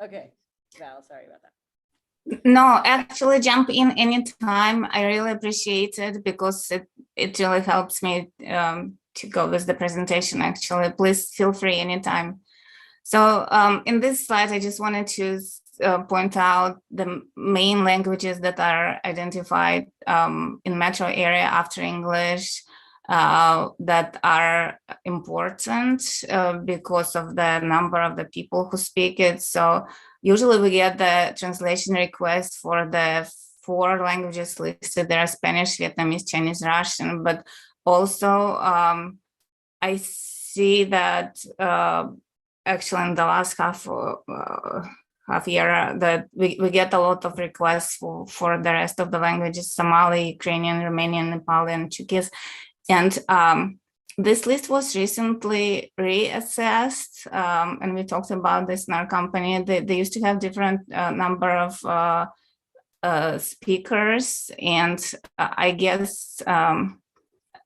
[SPEAKER 1] Okay, Val, sorry about that.
[SPEAKER 3] No, actually jump in anytime. I really appreciate it because it really helps me to go with the presentation, actually. Please feel free anytime. So in this slide, I just wanted to point out the main languages that are identified in metro area after English that are important because of the number of the people who speak it. So usually we get the translation request for the 4 languages listed. There are Spanish, Vietnamese, Chinese, Russian, but also I see that actually in the last half year that we get a lot of requests for the rest of the languages: Somali, Ukrainian, Romanian, Nepali, and Chukies. And this list was recently reassessed, and we talked about this in our company. They used to have different number of speakers, and I guess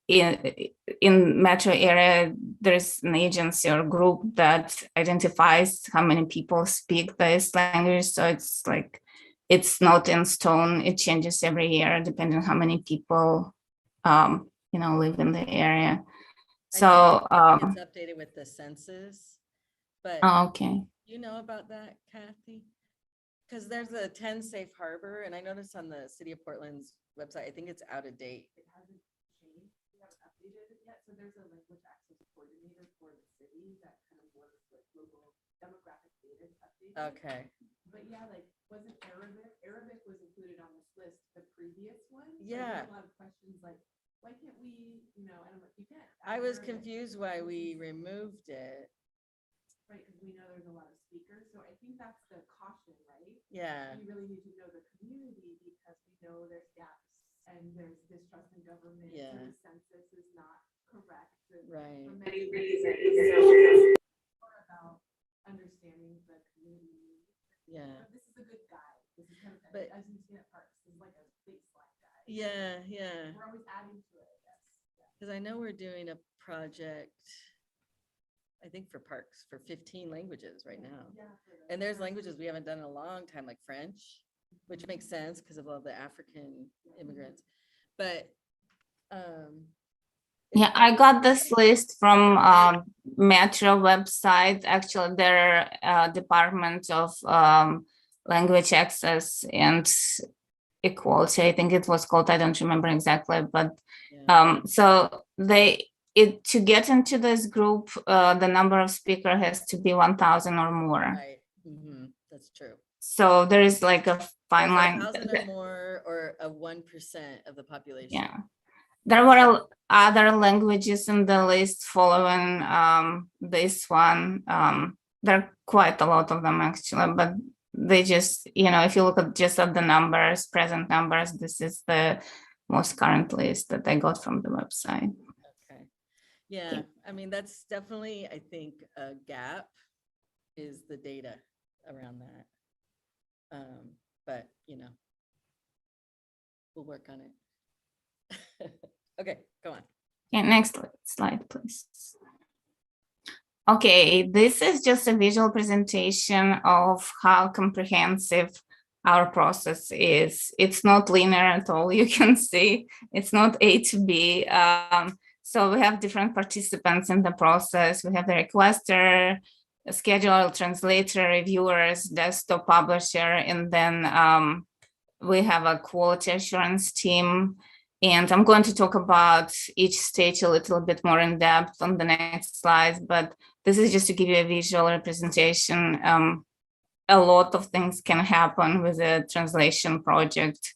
[SPEAKER 3] in metro area, there's an agency or group that identifies how many people speak this language. So it's like, it's not in stone. It changes every year depending on how many people, live in the area. So
[SPEAKER 1] It's updated with the census, but
[SPEAKER 3] okay.
[SPEAKER 1] you know about that, Kathy? Because there's a 10 safe harbor, and I noticed on the City of Portland's website, I think it's out of date.
[SPEAKER 9] It hasn't changed. We haven't updated it yet. So there's a language access coordinator for the city that kind of works with local demographic data to update it.
[SPEAKER 1] Okay.
[SPEAKER 9] But yeah, like, wasn't Arabic? Arabic was included on this list, the previous one. So
[SPEAKER 1] Yeah.
[SPEAKER 9] there's a lot of questions like, why can't we, and I'm like, you can't.
[SPEAKER 1] I
[SPEAKER 9] add
[SPEAKER 1] was
[SPEAKER 9] Arabic.
[SPEAKER 1] confused why we removed it.
[SPEAKER 9] Right, because we know there's a lot of speakers. So I think that's the caution, right?
[SPEAKER 1] Yeah.
[SPEAKER 9] We really need to know the community because we know there's gaps and there's distrust in government.
[SPEAKER 1] Yeah.
[SPEAKER 9] So the census is not correct. And
[SPEAKER 1] Right.
[SPEAKER 9] For many reasons. So more about understanding the community.
[SPEAKER 1] Yeah.
[SPEAKER 9] But this is a good guide. This is kind of,
[SPEAKER 1] But-
[SPEAKER 9] as you see at Parks, this is like a baseline guide.
[SPEAKER 1] Yeah, yeah.
[SPEAKER 9] We're always adding to it, I guess. Yeah.
[SPEAKER 1] Because I know we're doing a project, I think for parks, for 15 languages right now.
[SPEAKER 9] Yeah, for the-
[SPEAKER 1] And there's languages we haven't done in a long time, like French, which makes sense because of all the African immigrants. But
[SPEAKER 3] Yeah, I got this list from Metro website. Actually, their Department of Language Access and Equality, I think it was called. I don't remember exactly, but
[SPEAKER 1] yeah.
[SPEAKER 3] so to get into this group, the number of speaker has to be 1,000 or more.
[SPEAKER 1] Right. That's true.
[SPEAKER 3] So there is like a fine line.
[SPEAKER 1] 1,000 or more, or a 1% of the population.
[SPEAKER 3] Yeah. There were other languages in the list following this one. There are quite a lot of them actually, but they just, if you look at just at the numbers, present numbers, this is the most current list that I got from the website.
[SPEAKER 1] Okay. Yeah, I mean, that's definitely, I think, a gap is the data around that. But, we'll work on it. Okay, go on.
[SPEAKER 3] Okay, next slide, please. Okay, this is just a visual presentation of how comprehensive our process is. It's not linear at all, you can see. It's not A to B. So we have different participants in the process. We have the requester, scheduler, translator, reviewers, desktop publisher, and then we have a quality assurance team. And I'm going to talk about each stage a little bit more in depth on the next slides, but this is just to give you a visual representation. A lot of things can happen with a translation project.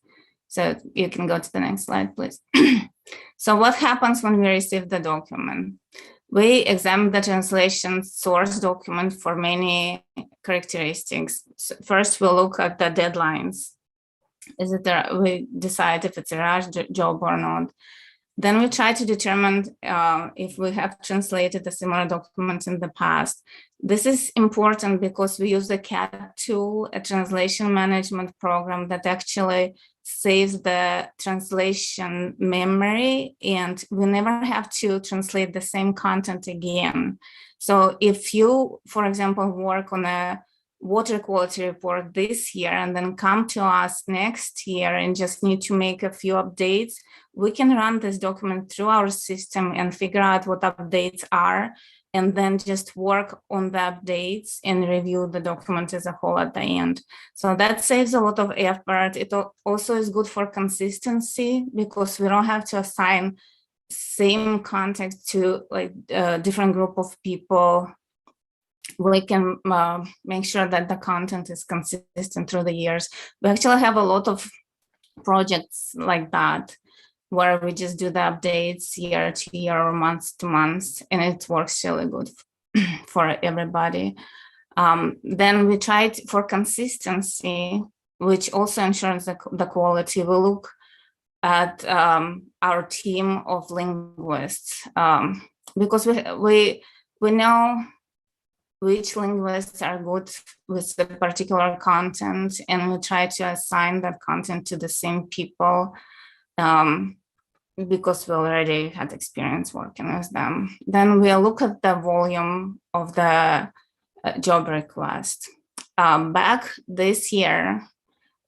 [SPEAKER 3] So you can go to the next slide, please. So what happens when we receive the document? We examine the translation source document for many characteristics. So first, we look at the deadlines. We decide if it's a rush job or not. Then we try to determine if we have translated a similar document in the past. This is important because we use the CAT tool, a translation management program that actually saves the translation memory, and we never have to translate the same content again. So if you, for example, work on a water quality report this year and then come to us next year and just need to make a few updates, we can run this document through our system and figure out what updates are, and then just work on the updates and review the document as a whole at the end. So that saves a lot of effort. It also is good for consistency because we don't have to assign same context to like a different group of people. We can make sure that the content is consistent through the years. We actually have a lot of projects like that, where we just do the updates year to year or month to month, and it works really good for everybody. Then we tried for consistency, which also ensures the quality. We look at our team of linguists because we know which linguists are good with the particular content, and we try to assign that content to the same people because we already had experience working with them. Then we look at the volume of the job request. Back this year,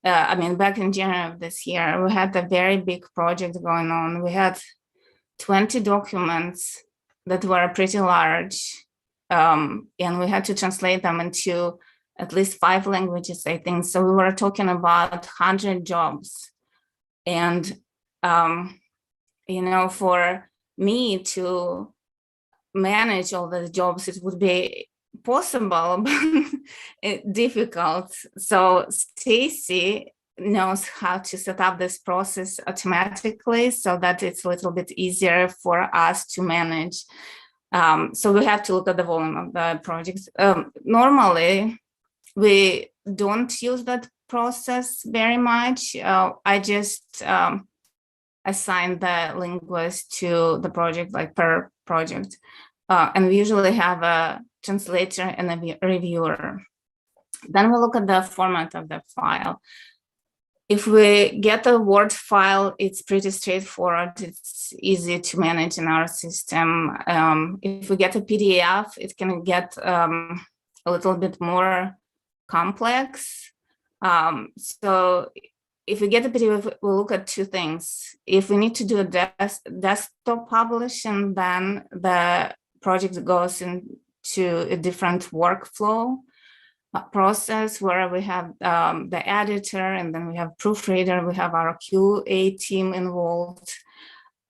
[SPEAKER 3] back in January of this year, we had a very big project going on. We had 20 documents that were pretty large, and we had to translate them into at least 5 languages, I think. So we were talking about 100 jobs. And, for me to manage all the jobs, it would be possible, but difficult. So Stacy knows how to set up this process automatically so that it's a little bit easier for us to manage. So we have to look at the volume of the projects. Normally, we don't use that process very much. I just assign the linguist to the project, like per project. And we usually have a translator and a reviewer. Then we look at the format of the file. If we get a Word file, it's pretty straightforward. It's easy to manage in our system. If we get a PDF, it can get a little bit more complex. So if we get a PDF, we'll look at 2 things. If we need to do a desktop publishing, then the project goes into a different workflow process where we have the editor, and then we have proofreader, we have our QA team involved.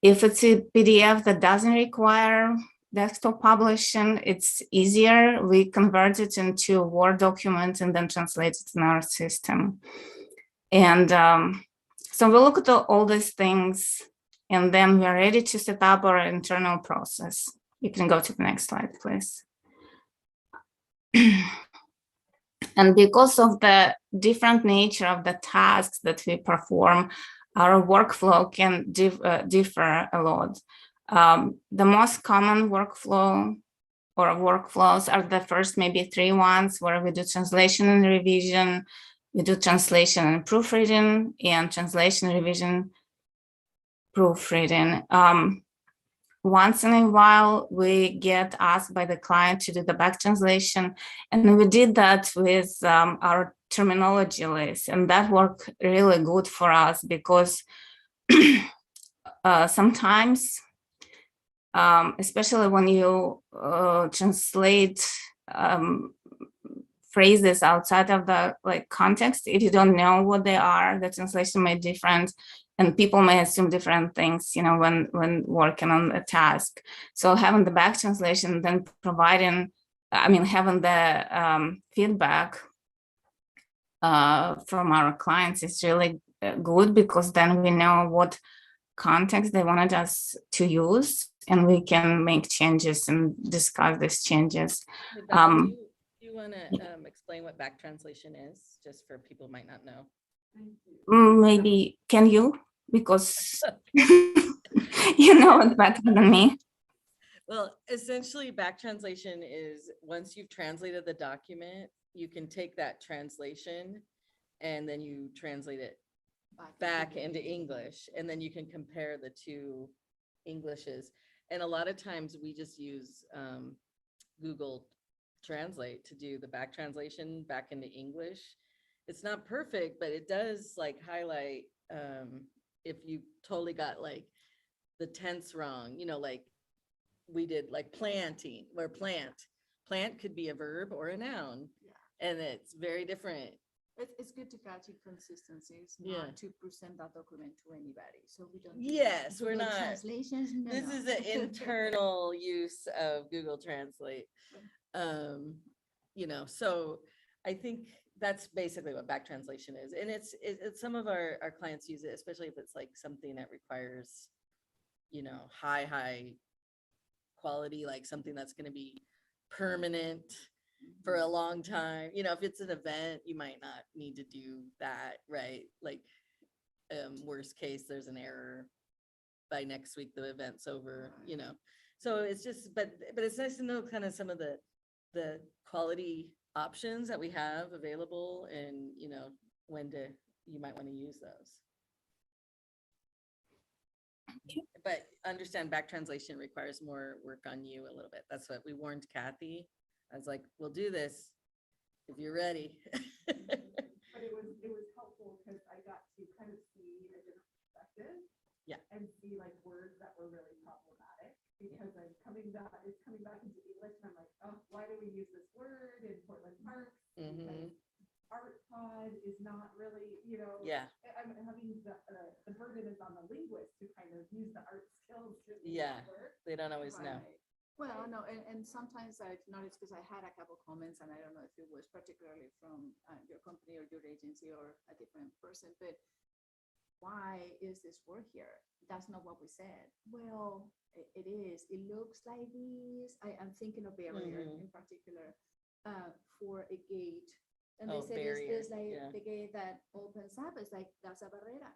[SPEAKER 3] If it's a PDF that doesn't require desktop publishing, it's easier. We convert it into a Word document and then translate it in our system. And so we look at all these things, and then we're ready to set up our internal process. You can go to the next slide, please. And because of the different nature of the tasks that we perform, our workflow can differ a lot. The most common workflow or workflows are the first maybe 3 ones where we do translation and revision, we do translation and proofreading, and translation, revision, proofreading. Once in a while, we get asked by the client to do the back translation, and we did that with our terminology list, and that worked really good for us because sometimes, especially when you translate phrases outside of the context, if you don't know what they are, the translation may be different. And people may assume different things, when working on a task. So having the back translation, then having the feedback from our clients is really good, because then we know what context they wanted us to use, and we can make changes and discuss these changes.
[SPEAKER 1] Do you want to explain what back translation is, just for people who might not know?
[SPEAKER 3] Maybe, can you? Because you know it better than me.
[SPEAKER 1] Well, essentially, back translation is once you've translated the document, you can take that translation and then you translate it back into English, and then you can compare the two Englishes. And a lot of times we just use Google Translate to do the back translation back into English. It's not perfect, but it does highlight if you totally got the tense wrong, we did planting, where plant could be a verb or a noun. Yeah. And it's very different.
[SPEAKER 10] It's good to catch inconsistencies,
[SPEAKER 1] Yeah.
[SPEAKER 10] not to present that document to anybody. So we don't.
[SPEAKER 1] Yes, we're
[SPEAKER 10] Google
[SPEAKER 1] not.
[SPEAKER 10] Translations. No,
[SPEAKER 1] This is an internal use of Google Translate. So I think that's basically what back translation is. And it's some of our clients use it, especially if it's something that requires, high quality, something that's going to be permanent for a long time. If it's an event, you might not need to do that, right? Worst case, there's an error. By next week, the event's over, So it's just, but it's nice to know kind of some of the quality options that we have available, and when you might want to use those. Okay. But understand, back translation requires more work on you a little bit. That's what we warned Kathy. I was like, we'll do this if you're ready.
[SPEAKER 9] But it was helpful because I got to kind of see a different perspective.
[SPEAKER 1] Yeah.
[SPEAKER 9] And see words that were really problematic, because it's coming back into English, and I'm like, oh, why do we use this word in Portland Parks?
[SPEAKER 1] Mm-hmm.
[SPEAKER 9] Art pod is not really,
[SPEAKER 1] Yeah.
[SPEAKER 9] I'm having the burden is on the linguist to kind of use the art skills.
[SPEAKER 1] Yeah, they don't always know.
[SPEAKER 10] Well, no, and sometimes I've noticed, because I had a couple comments, and I don't know if it was particularly from your company or your agency or a different person, but why is this word here? That's not what we said. Well, it is. It looks like this. I'm thinking of barrier in particular for a gate. And they said it's the gate that opens up. It's that's a barrera.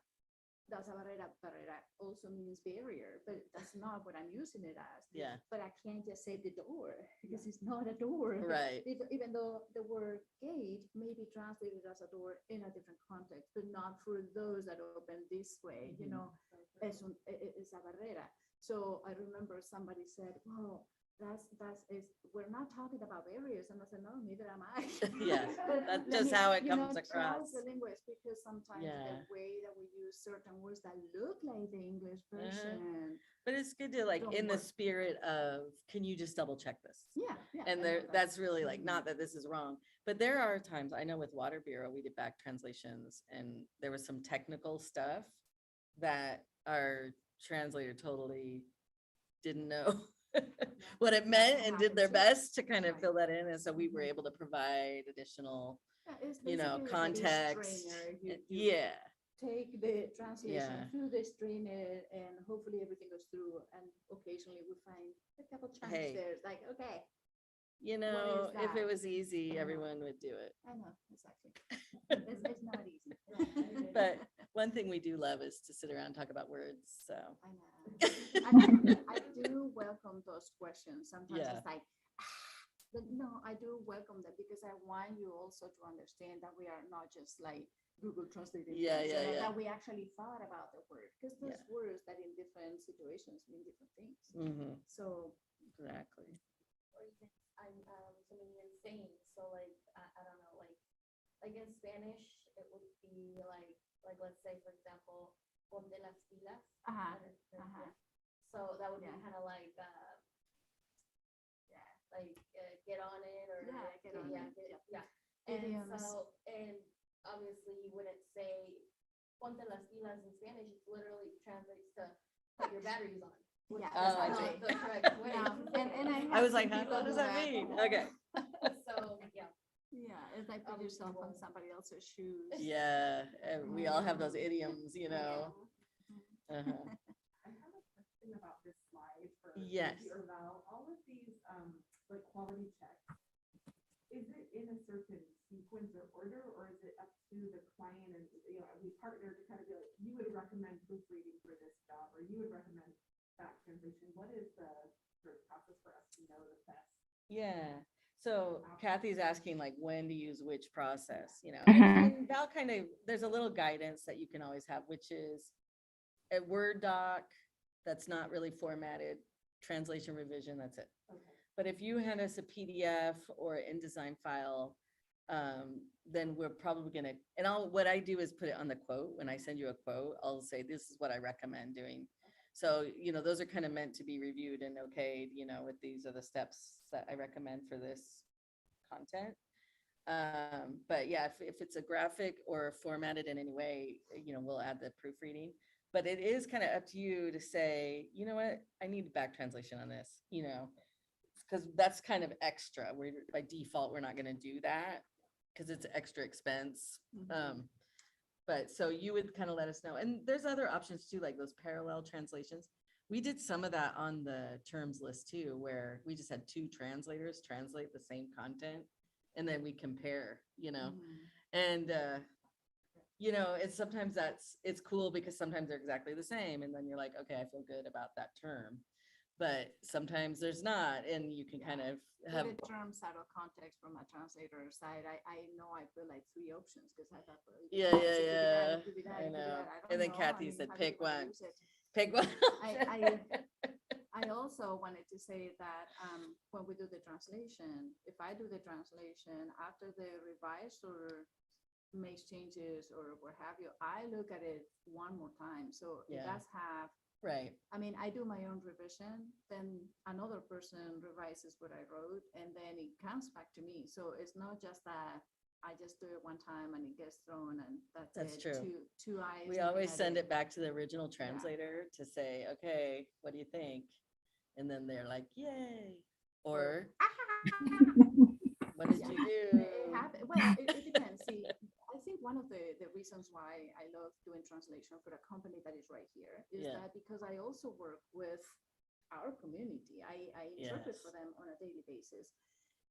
[SPEAKER 10] That's a barrera. Barrera also means barrier, but that's not what I'm using it as.
[SPEAKER 1] Yeah.
[SPEAKER 10] But I can't just say the door, because it's not a door.
[SPEAKER 1] Right.
[SPEAKER 10] Even though the word gate may be translated as a door in a different context, but not for those that open this way, it's a barrera. So I remember somebody said, well, we're not talking about barriers. And I said, no, neither am I.
[SPEAKER 1] Yeah, that's just how it comes across.
[SPEAKER 10] The linguist, because sometimes the way that we use certain words that look like the English version.
[SPEAKER 1] But it's good to in the spirit of, can you just double check this?
[SPEAKER 10] Yeah.
[SPEAKER 1] And that's really not that this is wrong, but there are times, I know with Water Bureau, we did back translations, and there was some technical stuff that our translator totally didn't know what it meant and did their best to kind of fill that in. And so we were able to provide additional, context. Yeah.
[SPEAKER 7] Take the translation
[SPEAKER 1] Yeah.
[SPEAKER 7] through the strainer and hopefully everything goes through and occasionally we find a couple chunks
[SPEAKER 1] Hey.
[SPEAKER 7] there. It's like, okay,
[SPEAKER 1] If it
[SPEAKER 7] that?
[SPEAKER 1] was easy, everyone would do it.
[SPEAKER 7] I know, exactly. It's not easy.
[SPEAKER 1] But one thing we do love is to sit around and talk about words. So
[SPEAKER 7] I know. I do welcome those questions. Sometimes
[SPEAKER 1] Yeah.
[SPEAKER 7] it's like, but no, I do welcome them because I want you also to understand that we are not just like Google translating.
[SPEAKER 1] Yeah,
[SPEAKER 7] things,
[SPEAKER 1] yeah,
[SPEAKER 7] and
[SPEAKER 1] yeah.
[SPEAKER 7] That we actually thought about the word because there's words that in different situations mean different things. So
[SPEAKER 1] exactly.
[SPEAKER 8] Or even I'm something insane. So like I don't know, like in Spanish it would be like let's say for example, ponte las pilas. So that would be kind of like get on it or
[SPEAKER 7] get on it.
[SPEAKER 8] yeah.
[SPEAKER 7] Idioms.
[SPEAKER 8] And obviously you wouldn't say ponte las pilas in Spanish. It literally translates to put your batteries on.
[SPEAKER 7] Yeah,
[SPEAKER 1] Oh, I
[SPEAKER 8] That's
[SPEAKER 1] see.
[SPEAKER 8] not the correct way.
[SPEAKER 1] I was like, huh, what does that mean? Okay.
[SPEAKER 8] So yeah.
[SPEAKER 7] Yeah, it's like put yourself on somebody else's shoes.
[SPEAKER 1] Yeah, we all have those idioms, Uh-huh.
[SPEAKER 9] I have a question about this slide for
[SPEAKER 1] Yes.
[SPEAKER 9] Vicky or Val. All of these like quality checks, is it in a certain sequence or order, or is it up to the client and we partner to kind of be like, you would recommend proofreading for this job, or you would recommend back translation? What is the sort of process for us to know the best?
[SPEAKER 1] Yeah. So Kathy's asking like when to use which process,
[SPEAKER 3] Mhm.
[SPEAKER 1] and Val there's a little guidance that you can always have, which is a Word doc that's not really formatted, translation revision, that's it.
[SPEAKER 9] Okay.
[SPEAKER 1] But if you hand us a PDF or an InDesign file, then we're probably gonna, what I do is put it on the quote. When I send you a quote, I'll say, this is what I recommend doing. So, those are kind of meant to be reviewed and okayed, with these are the steps that I recommend for this content. But yeah, if it's a graphic or formatted in any way, we'll add the proofreading. But it is kind of up to you to say, you know what, I need back translation on this, because that's kind of extra. By default, we're not going to do that because it's extra expense. But so you would kind of let us know. And there's other options too, like those parallel translations. We did some of that on the terms list too, where we just had two translators translate the same content and then we compare, and it's sometimes it's cool because sometimes they're exactly the same. And then you're like, okay, I feel good about that term. But sometimes there's not, and you can kind of have
[SPEAKER 7] the terms out of context from a translator side. I know I put like 3 options because I thought, well,
[SPEAKER 1] yeah. I know. And then Kathy said, pick one. Pick one.
[SPEAKER 7] I also wanted to say that when we do the translation, if I do the translation after the revise or makes changes or what have you, I look at it one more time. So it does have.
[SPEAKER 1] Right.
[SPEAKER 7] I mean, I do my own revision, then another person revises what I wrote, and then it comes back to me. So it's not just that I just do it one time and it gets thrown and
[SPEAKER 1] That's
[SPEAKER 7] it.
[SPEAKER 1] true.
[SPEAKER 7] Two eyes.
[SPEAKER 1] We always send it back to the original translator to say, okay, what do you think? And then they're like, yay. Or what did you do?
[SPEAKER 7] Well, it depends. See, I think one of the reasons why I love doing translation for a company that is right here is that because I also work with our community. I interpret for them on a daily basis.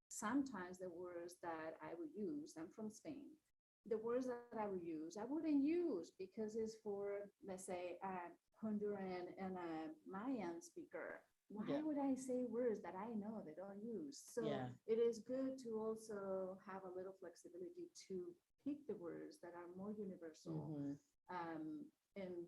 [SPEAKER 7] Sometimes the words that I would use, I'm from Spain. The words that I would use, I wouldn't use because it's for, let's say, a Honduran and a Mayan speaker. Why would I say words that I know they don't use? So it is good to also have a little flexibility to pick the words that are more universal. And,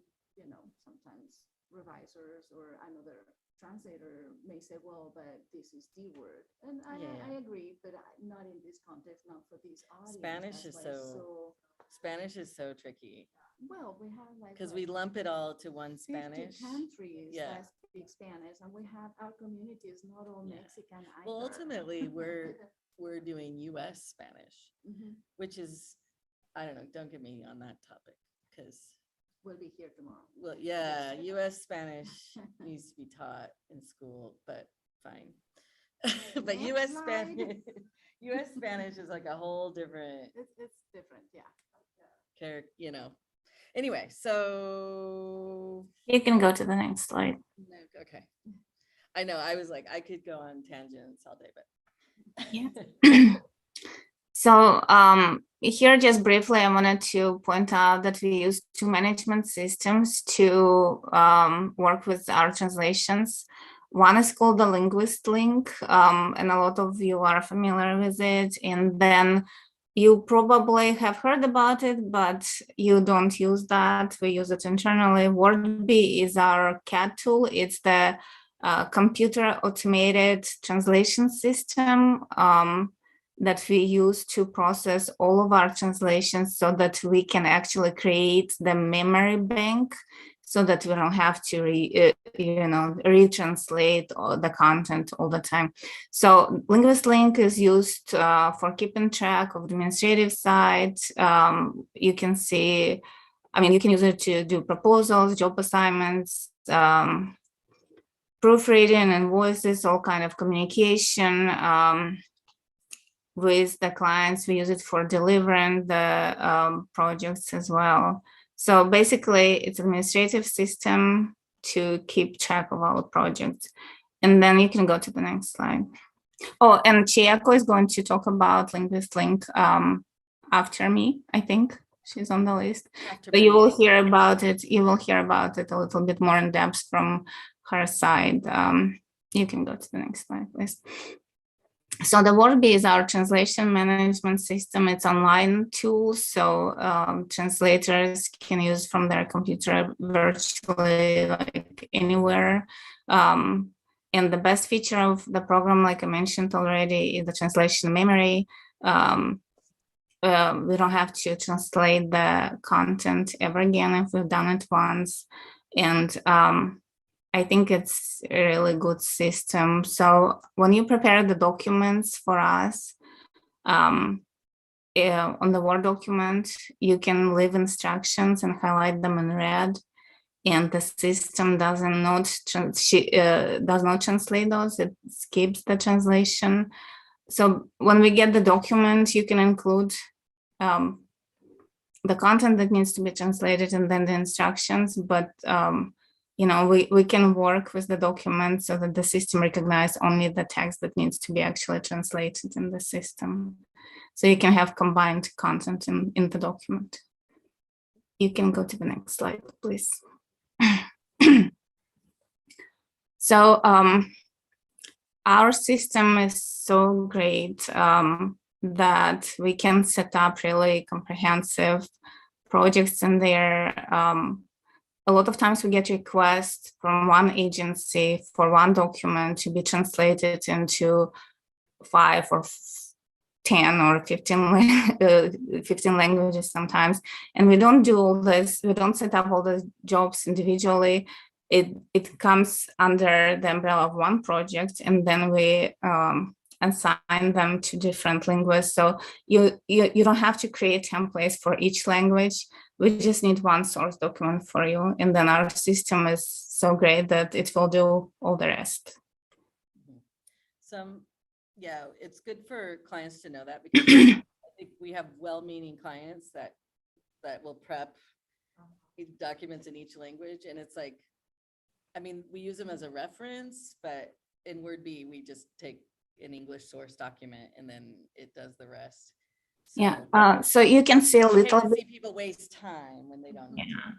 [SPEAKER 7] sometimes revisers or another translator may say, well, but this is the word. And I agree, but not in this context, not for this audience.
[SPEAKER 1] Spanish is so tricky.
[SPEAKER 7] Well, we have like
[SPEAKER 1] because we lump it all to one
[SPEAKER 7] 50
[SPEAKER 1] Spanish.
[SPEAKER 7] countries that speak Spanish, and we have our communities, not all Mexican either.
[SPEAKER 1] Well, ultimately, we're doing U.S. Spanish, which is, I don't know. Don't get me on that topic because
[SPEAKER 7] will be here tomorrow.
[SPEAKER 1] Well, yeah, US Spanish needs to be taught in school, but fine. But US Spanish, US Spanish is like a whole different
[SPEAKER 7] It's different, yeah.
[SPEAKER 1] character, you know. Anyway, so
[SPEAKER 3] You can go to the next slide.
[SPEAKER 1] okay. I know, I was like, I could go on tangents all day, but
[SPEAKER 3] Yeah. So here, just briefly, I wanted to point out that we use two management systems to work with our translations. One is called the Linguist Link, and a lot of you are familiar with it. And then you probably have heard about it, but you don't use that. We use it internally. WordBee is our CAT tool. It's the computer automated translation system that we use to process all of our translations so that we can actually create the memory bank so that we don't have to retranslate the content all the time. So Linguist Link is used for keeping track of the administrative side. You can see, I mean, you can use it to do proposals, job assignments, proofreading, invoices, all kind of communication with the clients. We use it for delivering the projects as well. So basically, it's an administrative system to keep track of our projects. And then you can go to the next slide. Oh, and Chieko is going to talk about Linguist Link after me, I think. She's on the list. So you will hear about it. You will hear about it a little bit more in depth from her side. You can go to the next slide, please. So the WordBee is our translation management system. It's online tool, so translators can use from their computer virtually, like anywhere. And the best feature of the program, like I mentioned already, is the translation memory. We don't have to translate the content ever again if we've done it once. And I think it's a really good system. So when you prepare the documents for us on the Word document, you can leave instructions and highlight them in red. And the system does not translate those, it skips the translation. So when we get the document, you can include the content that needs to be translated and then the instructions, but we can work with the document so that the system recognizes only the text that needs to be actually translated in the system. So you can have combined content in the document. You can go to the next slide, please. So our system is so great that we can set up really comprehensive projects in there. A lot of times we get requests from one agency for one document to be translated into 5 or 10 or 15 languages sometimes. And we don't do all this, we don't set up all the jobs individually. It comes under the umbrella of one project, and then we assign them to different linguists. So you don't have to create templates for each language. We just need one source document for you. And then our system is so great that it will do all the rest.
[SPEAKER 1] Yeah, it's good for clients to know that, because I think we have well-meaning clients that will prep documents in each language. And it's like, I mean, we use them as a reference, but in WordBee, we just take an English source document and then it does the rest. So,
[SPEAKER 3] yeah, so you can see a little bit.
[SPEAKER 1] See people waste time when they don't.
[SPEAKER 3] Yeah.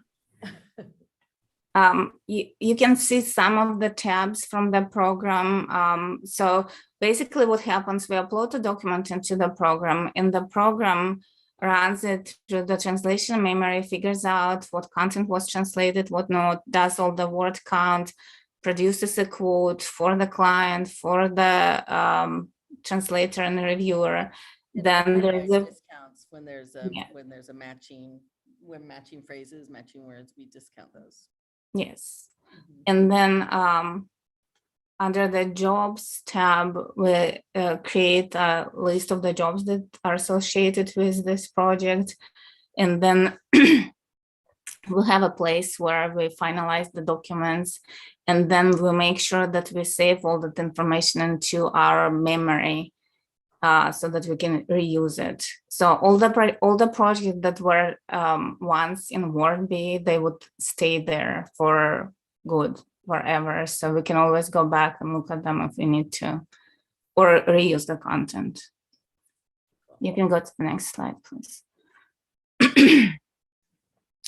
[SPEAKER 3] You can see some of the tabs from the program. So basically what happens, we upload a document into the program, and the program runs it through the translation memory, figures out what content was translated, what not, does all the word count, produces a quote for the client, for the translator and the reviewer.
[SPEAKER 1] And
[SPEAKER 3] then there's
[SPEAKER 1] discounts when there's a matching phrases, matching words, we discount those.
[SPEAKER 3] Yes. And then under the jobs tab, we create a list of the jobs that are associated with this project. And then we have a place where we finalize the documents, and then we make sure that we save all that information into our memory so that we can reuse it. So all the projects that were once in WordBee, they would stay there for good forever. So we can always go back and look at them if we need to, or reuse the content. You can go to the next slide, please.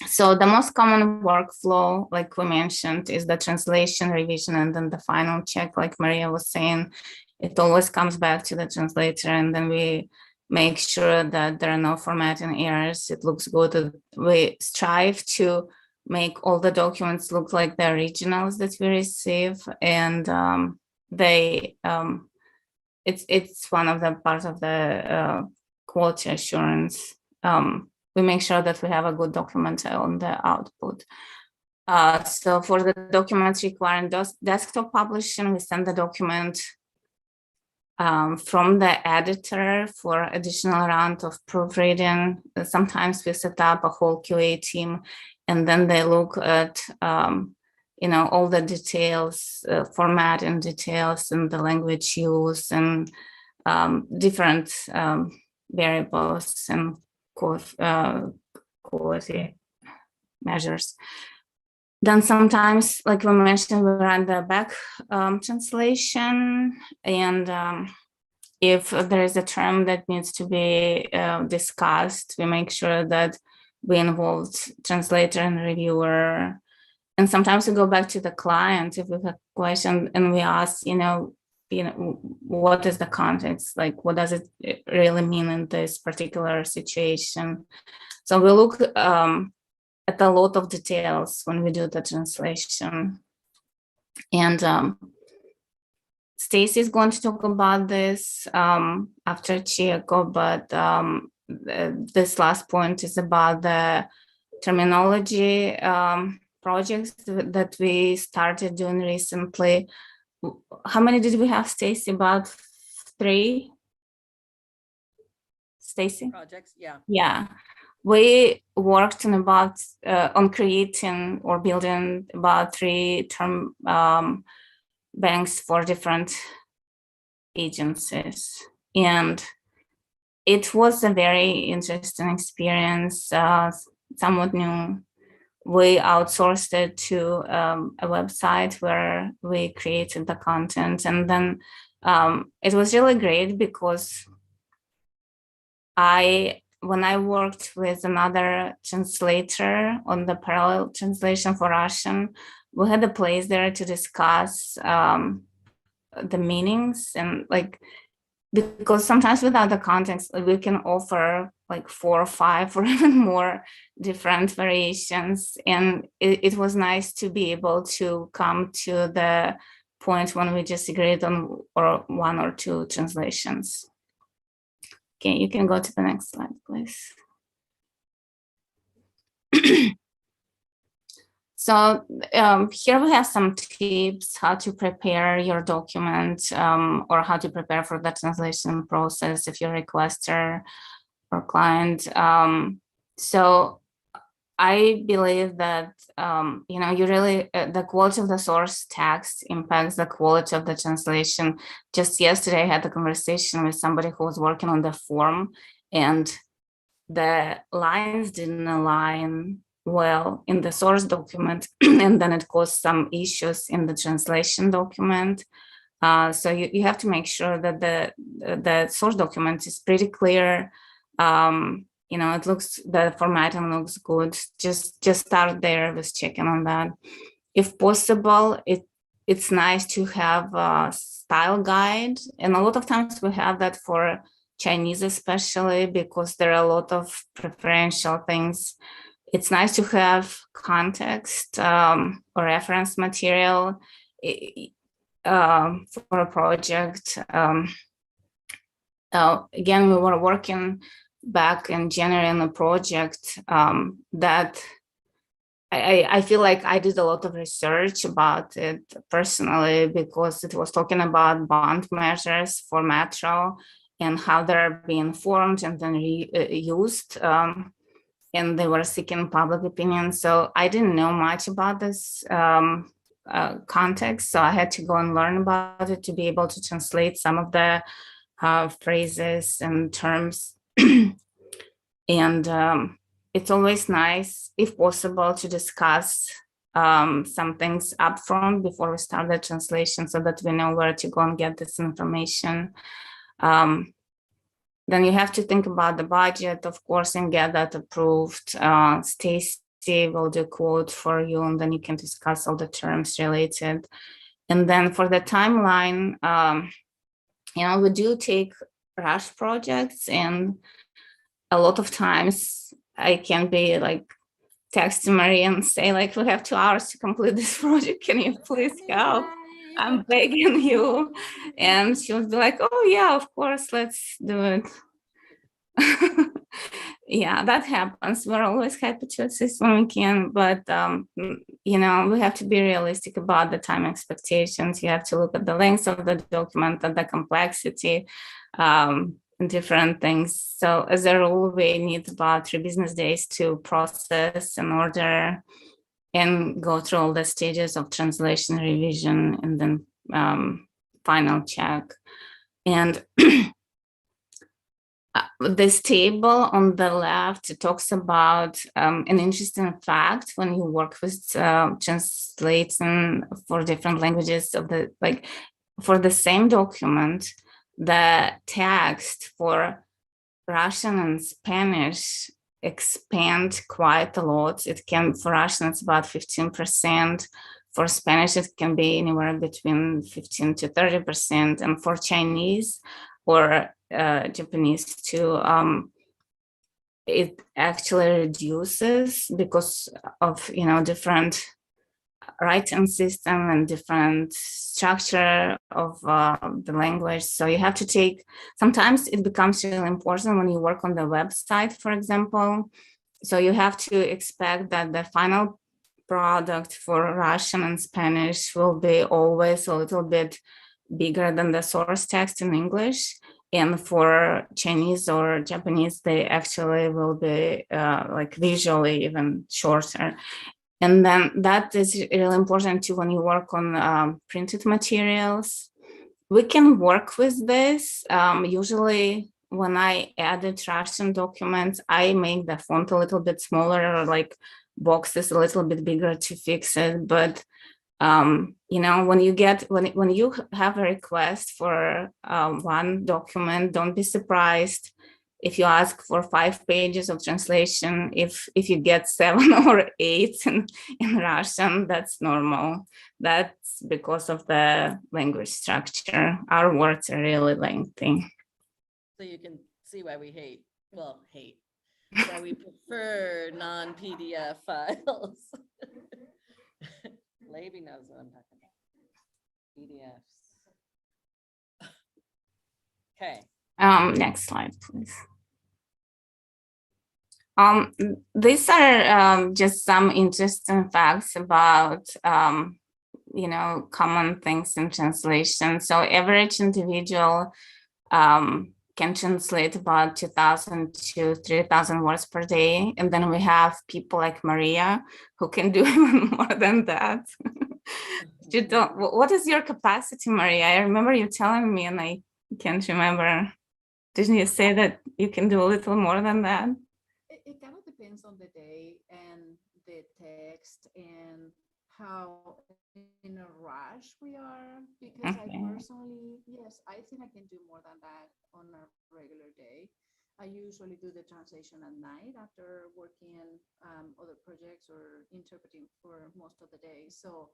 [SPEAKER 3] So the most common workflow, like we mentioned, is the translation, revision, and then the final check, like Maria was saying. It always comes back to the translator, and then we make sure that there are no formatting errors. It looks good. We strive to make all the documents look like the originals that we receive, and it's one of the parts of the quality assurance. We make sure that we have a good document on the output. So for the documents requiring desktop publishing, we send the document from the editor for additional round of proofreading. Sometimes we set up a whole QA team, and then they look at all the details, format and details, and the language use, and different variables and quality measures. Then sometimes, like we mentioned, we run the back translation, and if there is a term that needs to be discussed, we make sure that we involved translator and reviewer. And sometimes we go back to the client if we have a question, and we ask, what is the context? Like, what does it really mean in this particular situation? So we look at a lot of details when we do the translation. And Stacy is going to talk about this after Chieko, but this last point is about the terminology projects that we started doing recently. How many did we have, Stacy? About 3? Stacy?
[SPEAKER 1] Projects, yeah.
[SPEAKER 3] Yeah. We worked on creating or building about 3 term banks for different agencies. And it was a very interesting experience, somewhat new. We outsourced it to a website where we created the content. And then it was really great because when I worked with another translator on the parallel translation for Russian, we had a place there to discuss the meanings, and because sometimes without the context, we can offer like 4 or 5 or even more different variations. And it was nice to be able to come to the point when we just agreed on 1 or 2 translations. Okay, you can go to the next slide, please. So here we have some tips how to prepare your document or how to prepare for the translation process if you're a requester or client. So I believe that, you really, the quality of the source text impacts the quality of the translation. Just yesterday, I had a conversation with somebody who was working on the form, and the lines didn't align well in the source document, and then it caused some issues in the translation document. So you have to make sure that the source document is pretty clear. The formatting looks good. Just start there with checking on that. If possible, it's nice to have a style guide, and a lot of times we have that for Chinese especially, because there are a lot of preferential things. It's nice to have context or reference material for a project. Again, we were working back in January on a project that I feel like I did a lot of research about it personally, because it was talking about bond measures for Metro and how they're being formed and then used. and they were seeking public opinion. So I didn't know much about this context. So I had to go and learn about it to be able to translate some of the phrases and terms. And it's always nice, if possible, to discuss some things upfront before we start the translation so that we know where to go and get this information. Then you have to think about the budget, of course, and get that approved. Stacy will do quote for you, and then you can discuss all the terms related. And then for the timeline, we do take rush projects, and a lot of times I can be like, text Maria and say like, we have 2 hours to complete this project. Can you please help? I'm begging you. And she would be like, oh yeah, of course, let's do it. Yeah, that happens. We're always happy to assist when we can, but we have to be realistic about the time expectations. You have to look at the length of the document and the complexity, and different things. So as a rule, we need about 3 business days to process and order and go through all the stages of translation, revision, and then final check. And this table on the left talks about an interesting fact when you work with translating for different languages for the same document, the text for Russian and Spanish expand quite a lot. It can, for Russian, it's about 15%. For Spanish, it can be anywhere between 15 to 30%. And for Chinese or Japanese too, it actually reduces because of different writing system and different structure of the language. So you have to take, sometimes it becomes really important when you work on the website, for example. So you have to expect that the final product for Russian and Spanish will be always a little bit bigger than the source text in English. And for Chinese or Japanese, they actually will be visually even shorter. And then that is really important too when you work on printed materials. We can work with this. Usually when I edit Russian documents, I make the font a little bit smaller or like boxes a little bit bigger to fix it. But when you have a request for one document, don't be surprised if you ask for 5 pages of translation. If you get 7 or 8 in Russian, that's normal. That's because of the language structure. Our words are really lengthy.
[SPEAKER 1] So you can see why we why we prefer non-PDF files. Lady knows what I'm talking about. PDFs. Okay.
[SPEAKER 3] Next slide, please. These are just some interesting facts about, common things in translation. So average individual can translate about 2,000 to 3,000 words per day. And then we have people like Maria who can do even more than that. What is your capacity, Maria? I remember you telling me and I can't remember. Didn't you say that you can do a little more than that?
[SPEAKER 7] It kind of depends on the day and the text and how in a rush we are, because
[SPEAKER 3] Okay.
[SPEAKER 7] I personally, yes, I think I can do more than that on a regular day. I usually do the translation at night after working on other projects or interpreting for most of the day. So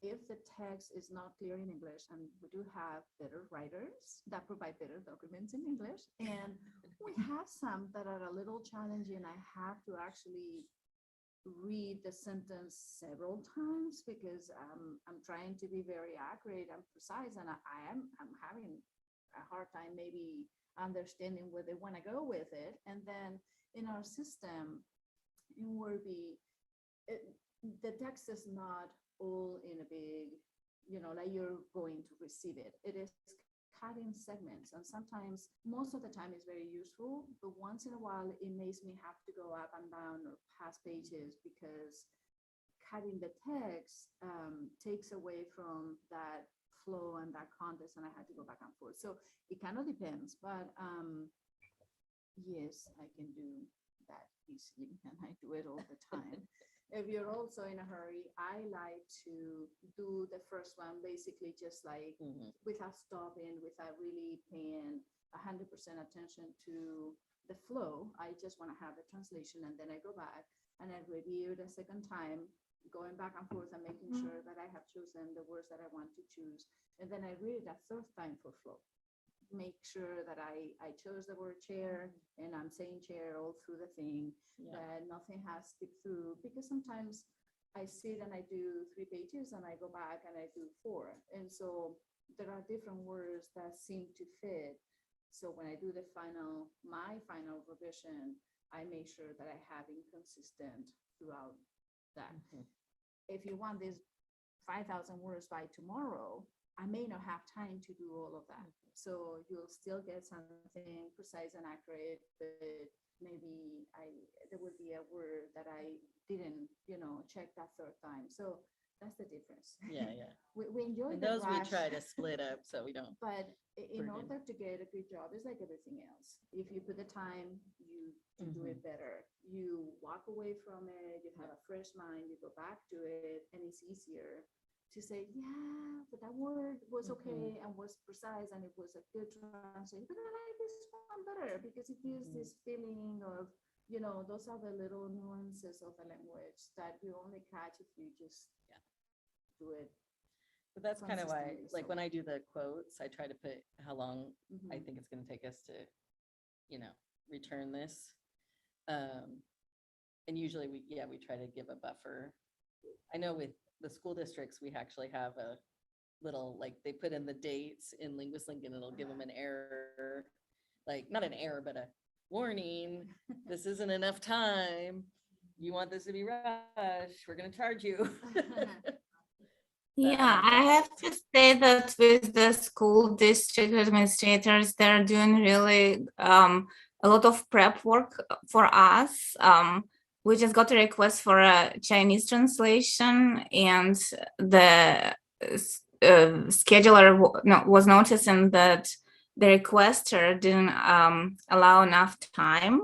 [SPEAKER 7] if the text is not clear in English, and we do have better writers that provide better documents in English, and we have some that are a little challenging. I have to actually read the sentence several times because I'm trying to be very accurate and precise, and I'm having a hard time maybe understanding where they want to go with it. And then in our system in Wordby, the text is not all in a big, like you're going to receive it. It is cutting segments. And sometimes, most of the time it's very useful, but once in a while it makes me have to go up and down or past pages because cutting the text takes away from that flow and that context, and I had to go back and forth. So it kind of depends, but yes, I can do that easily, and I do it all the time. If you're also in a hurry, I like to do the first one basically just like without stopping, without really paying 100% attention to the flow. I just want to have the translation, and then I go back and I review it a second time, going back and forth and making sure that I have chosen the words that I want to choose. And then I read it a third time for flow. Make sure that I chose the word chair and I'm saying chair all through the thing, that nothing has skipped through, because sometimes I sit and I do 3 pages and I go back and I do 4. And so there are different words that seem to fit. So when I do my final revision, I make sure that I have inconsistent throughout that. If you want this 5,000 words by tomorrow, I may not have time to do all of that. So you'll still get something precise and accurate, but maybe there would be a word that I didn't, check that third time. So that's the difference.
[SPEAKER 1] Yeah.
[SPEAKER 7] We enjoy
[SPEAKER 1] And
[SPEAKER 7] the
[SPEAKER 1] those we
[SPEAKER 7] rush,
[SPEAKER 1] try to split up so we don't.
[SPEAKER 7] but in
[SPEAKER 1] burden.
[SPEAKER 7] order to get a good job, it's like everything else. If you put the time, you do it better. You walk away from it, you have a fresh mind, you go back to it, and it's easier to say, yeah, but that word was okay and was precise and it was a good translation, but I like this one better because it gives this feeling of, those are the little nuances of the language that you only catch if you just do it.
[SPEAKER 1] But that's kind of why,
[SPEAKER 7] consistently,
[SPEAKER 1] like
[SPEAKER 7] so.
[SPEAKER 1] when I do the quotes, I try to put how long I think it's going to take us to, return this. And usually we try to give a buffer. I know with the school districts, we actually have a little, like they put in the dates in LinguistLink and it'll give them an error, like not an error, but a warning. This isn't enough time. You want this to be rushed. We're going to charge you.
[SPEAKER 3] Yeah, I have to say that with the school district administrators, they're doing really a lot of prep work for us. We just got a request for a Chinese translation, and the scheduler was noticing that the requester didn't allow enough time,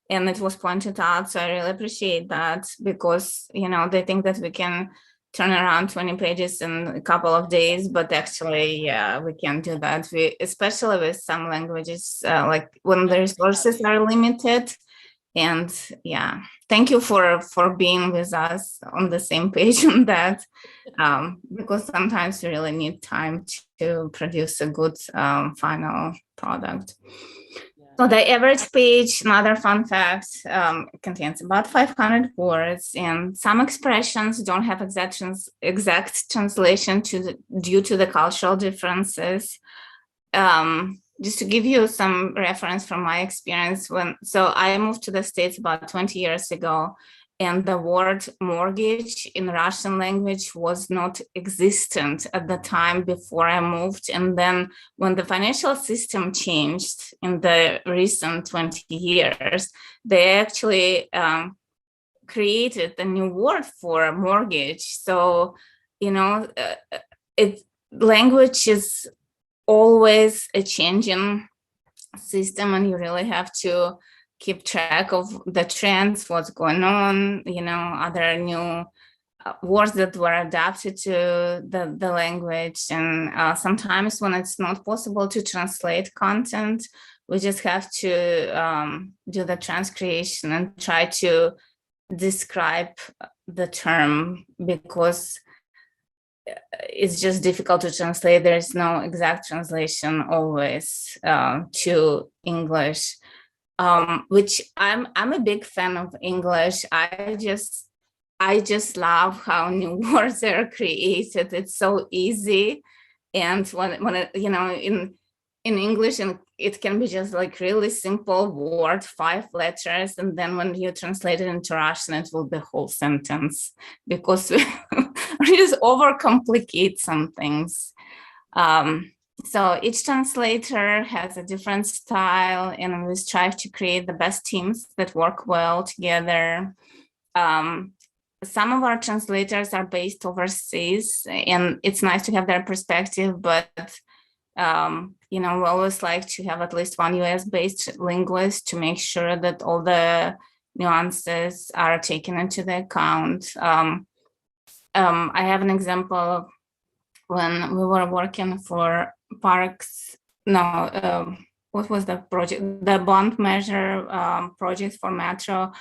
[SPEAKER 3] and it was pointed out. So I really appreciate that, because they think that we can turn around 20 pages in a couple of days, but actually, we can't do that. Especially with some languages, like when the resources are limited. And thank you for being with us on the same page on that, because sometimes you really need time to produce a good final product. So the average page, another fun fact, contains about 500 words, and some expressions don't have exact translation due to the cultural differences. Just to give you some reference from my experience, so I moved to the States about 20 years ago, and the word mortgage in Russian language was not existent at the time before I moved. And then when the financial system changed in the recent 20 years, they actually created a new word for mortgage. So, language is always a changing system, and you really have to keep track of the trends, what's going on, other new words that were adapted to the language. And sometimes when it's not possible to translate content, we just have to do the transcreation and try to describe the term, because it's just difficult to translate. There's no exact translation always to English, which I'm a big fan of English. I just love how new words are created. It's so easy, and when it, in English, and it can be just like really simple word, 5 letters, and then when you translate it into Russian, it will be a whole sentence, because we just overcomplicate some things. So each translator has a different style, and we strive to create the best teams that work well together. Some of our translators are based overseas, and it's nice to have their perspective, but we always like to have at least one US-based linguist to make sure that all the nuances are taken into the account. I have an example when we were working for parks. What was the project? The bond measure project for Metro.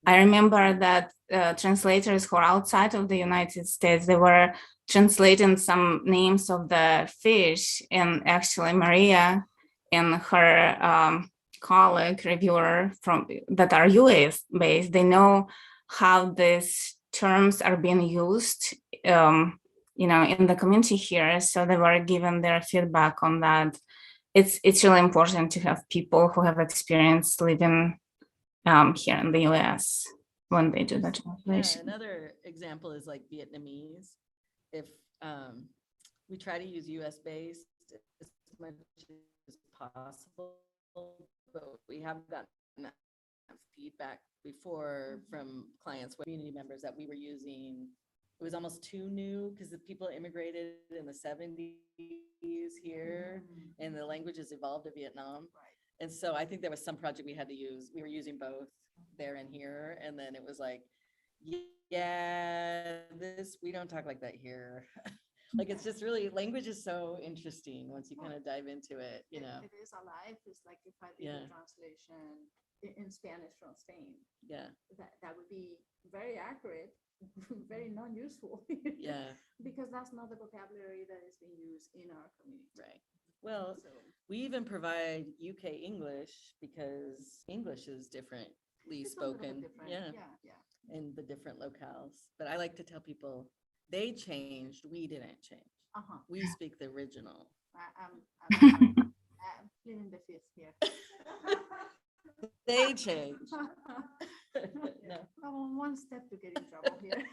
[SPEAKER 3] I remember that translators who are outside of the United States, they were translating some names of the fish, and actually Maria and her colleague reviewer that are US based, they know how these terms are being used in the community here. So they were given their feedback on that. It's really important to have people who have experience living here in the US when they do the translation.
[SPEAKER 1] Yeah, another example is like Vietnamese. If we try to use US based as much as possible, but we have gotten feedback before from clients, community members, that we were using. It was almost too new because the people immigrated in the 70s here, and the languages evolved to Vietnam. And so I think there was some project we had to use. We were using both there and here, and then it was like, yeah, we don't talk like that here. Like, it's just really, language is so interesting once you kind of dive into it,
[SPEAKER 7] It is alive. It's like if I did a translation in Spanish from Spain.
[SPEAKER 1] Yeah.
[SPEAKER 7] That would be very accurate, very non-useful.
[SPEAKER 1] Yeah.
[SPEAKER 7] Because that's not the vocabulary that is being used in our community.
[SPEAKER 1] Right. Well, we even provide UK English because English is differently spoken. Yeah. In the different locales. But I like to tell people they changed, we didn't change. We speak the original.
[SPEAKER 7] I'm pleading the fifth here.
[SPEAKER 1] They changed. No.
[SPEAKER 7] I'm one step to get in trouble here.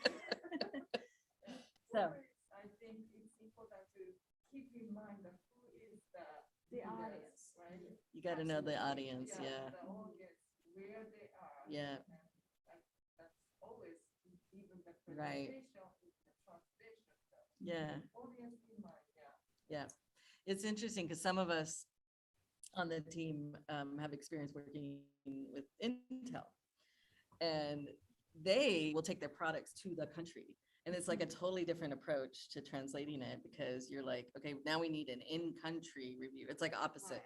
[SPEAKER 1] So
[SPEAKER 9] I think it's important to keep in mind that who is
[SPEAKER 7] the audience,
[SPEAKER 9] right?
[SPEAKER 1] you got to know the audience. Yeah.
[SPEAKER 9] The audience, where they are.
[SPEAKER 1] Yeah.
[SPEAKER 9] That's always even the
[SPEAKER 1] Right.
[SPEAKER 9] the translation.
[SPEAKER 1] Yeah.
[SPEAKER 9] Audience in mind,
[SPEAKER 1] Yeah. It's interesting because some of us on the team have experience working with Intel, and they will take their products to the country. And it's like a totally different approach to translating it, because you're like, okay, now we need an in-country review. It's like opposite.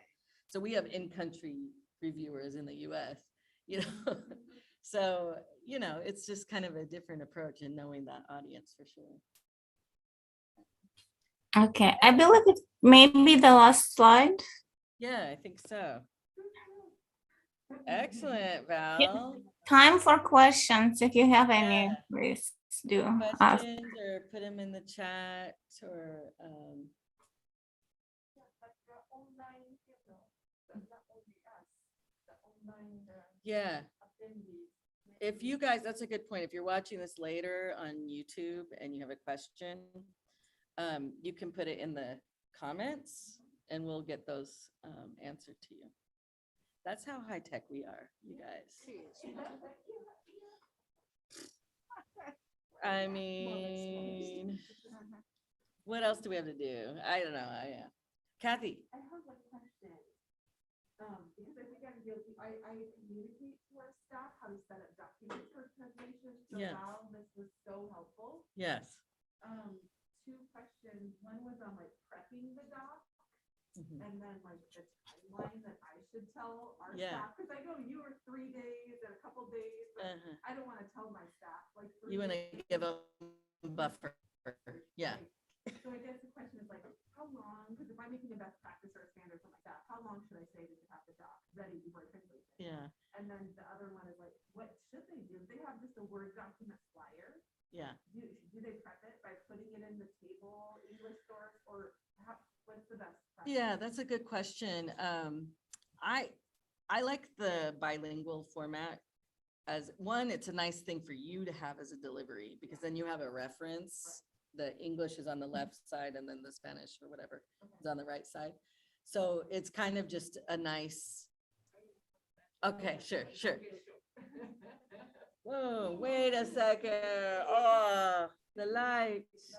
[SPEAKER 1] So we have in-country reviewers in the US, So, it's just kind of a different approach in knowing that audience for sure.
[SPEAKER 3] Okay, I believe it may be the last slide.
[SPEAKER 1] Yeah, I think so. Excellent, Val.
[SPEAKER 3] Time for questions. If you have any, please do ask.
[SPEAKER 1] Questions, or put them in the chat, or yeah. If you guys, that's a good point. If you're watching this later on YouTube and you have a question, you can put it in the comments and we'll get those answered to you. That's how high tech we are, you guys. I mean, what else do we have to do? I don't know. Kathy.
[SPEAKER 9] I have a question. Because I think I'm guilty. I communicate to our staff how to set up documents for translation. So now this was so helpful.
[SPEAKER 1] Yes.
[SPEAKER 9] Two questions. One was on prepping the doc, and then the timeline that I should tell our staff, because I know you were 3 days and a couple days, but I don't want to tell my staff 3 days.
[SPEAKER 1] You want to give a buffer. Yeah.
[SPEAKER 9] So I guess the question is how long, because if I'm making a best practice or a standard for my staff, how long should I say that you have the doc ready before I translate it?
[SPEAKER 1] Yeah.
[SPEAKER 9] And then the other one is what should they do? If they have just a Word document flyer,
[SPEAKER 1] yeah.
[SPEAKER 9] Do they prep it by putting it in the table English source, or what's the best practice?
[SPEAKER 1] Yeah, that's a good question. I like the bilingual format. As one, it's a nice thing for you to have as a delivery, because then you have a reference the English is on the left side and then the Spanish or whatever is on the right side. So it's kind of just a nice, okay, sure. Whoa, wait a second. Oh, the lights.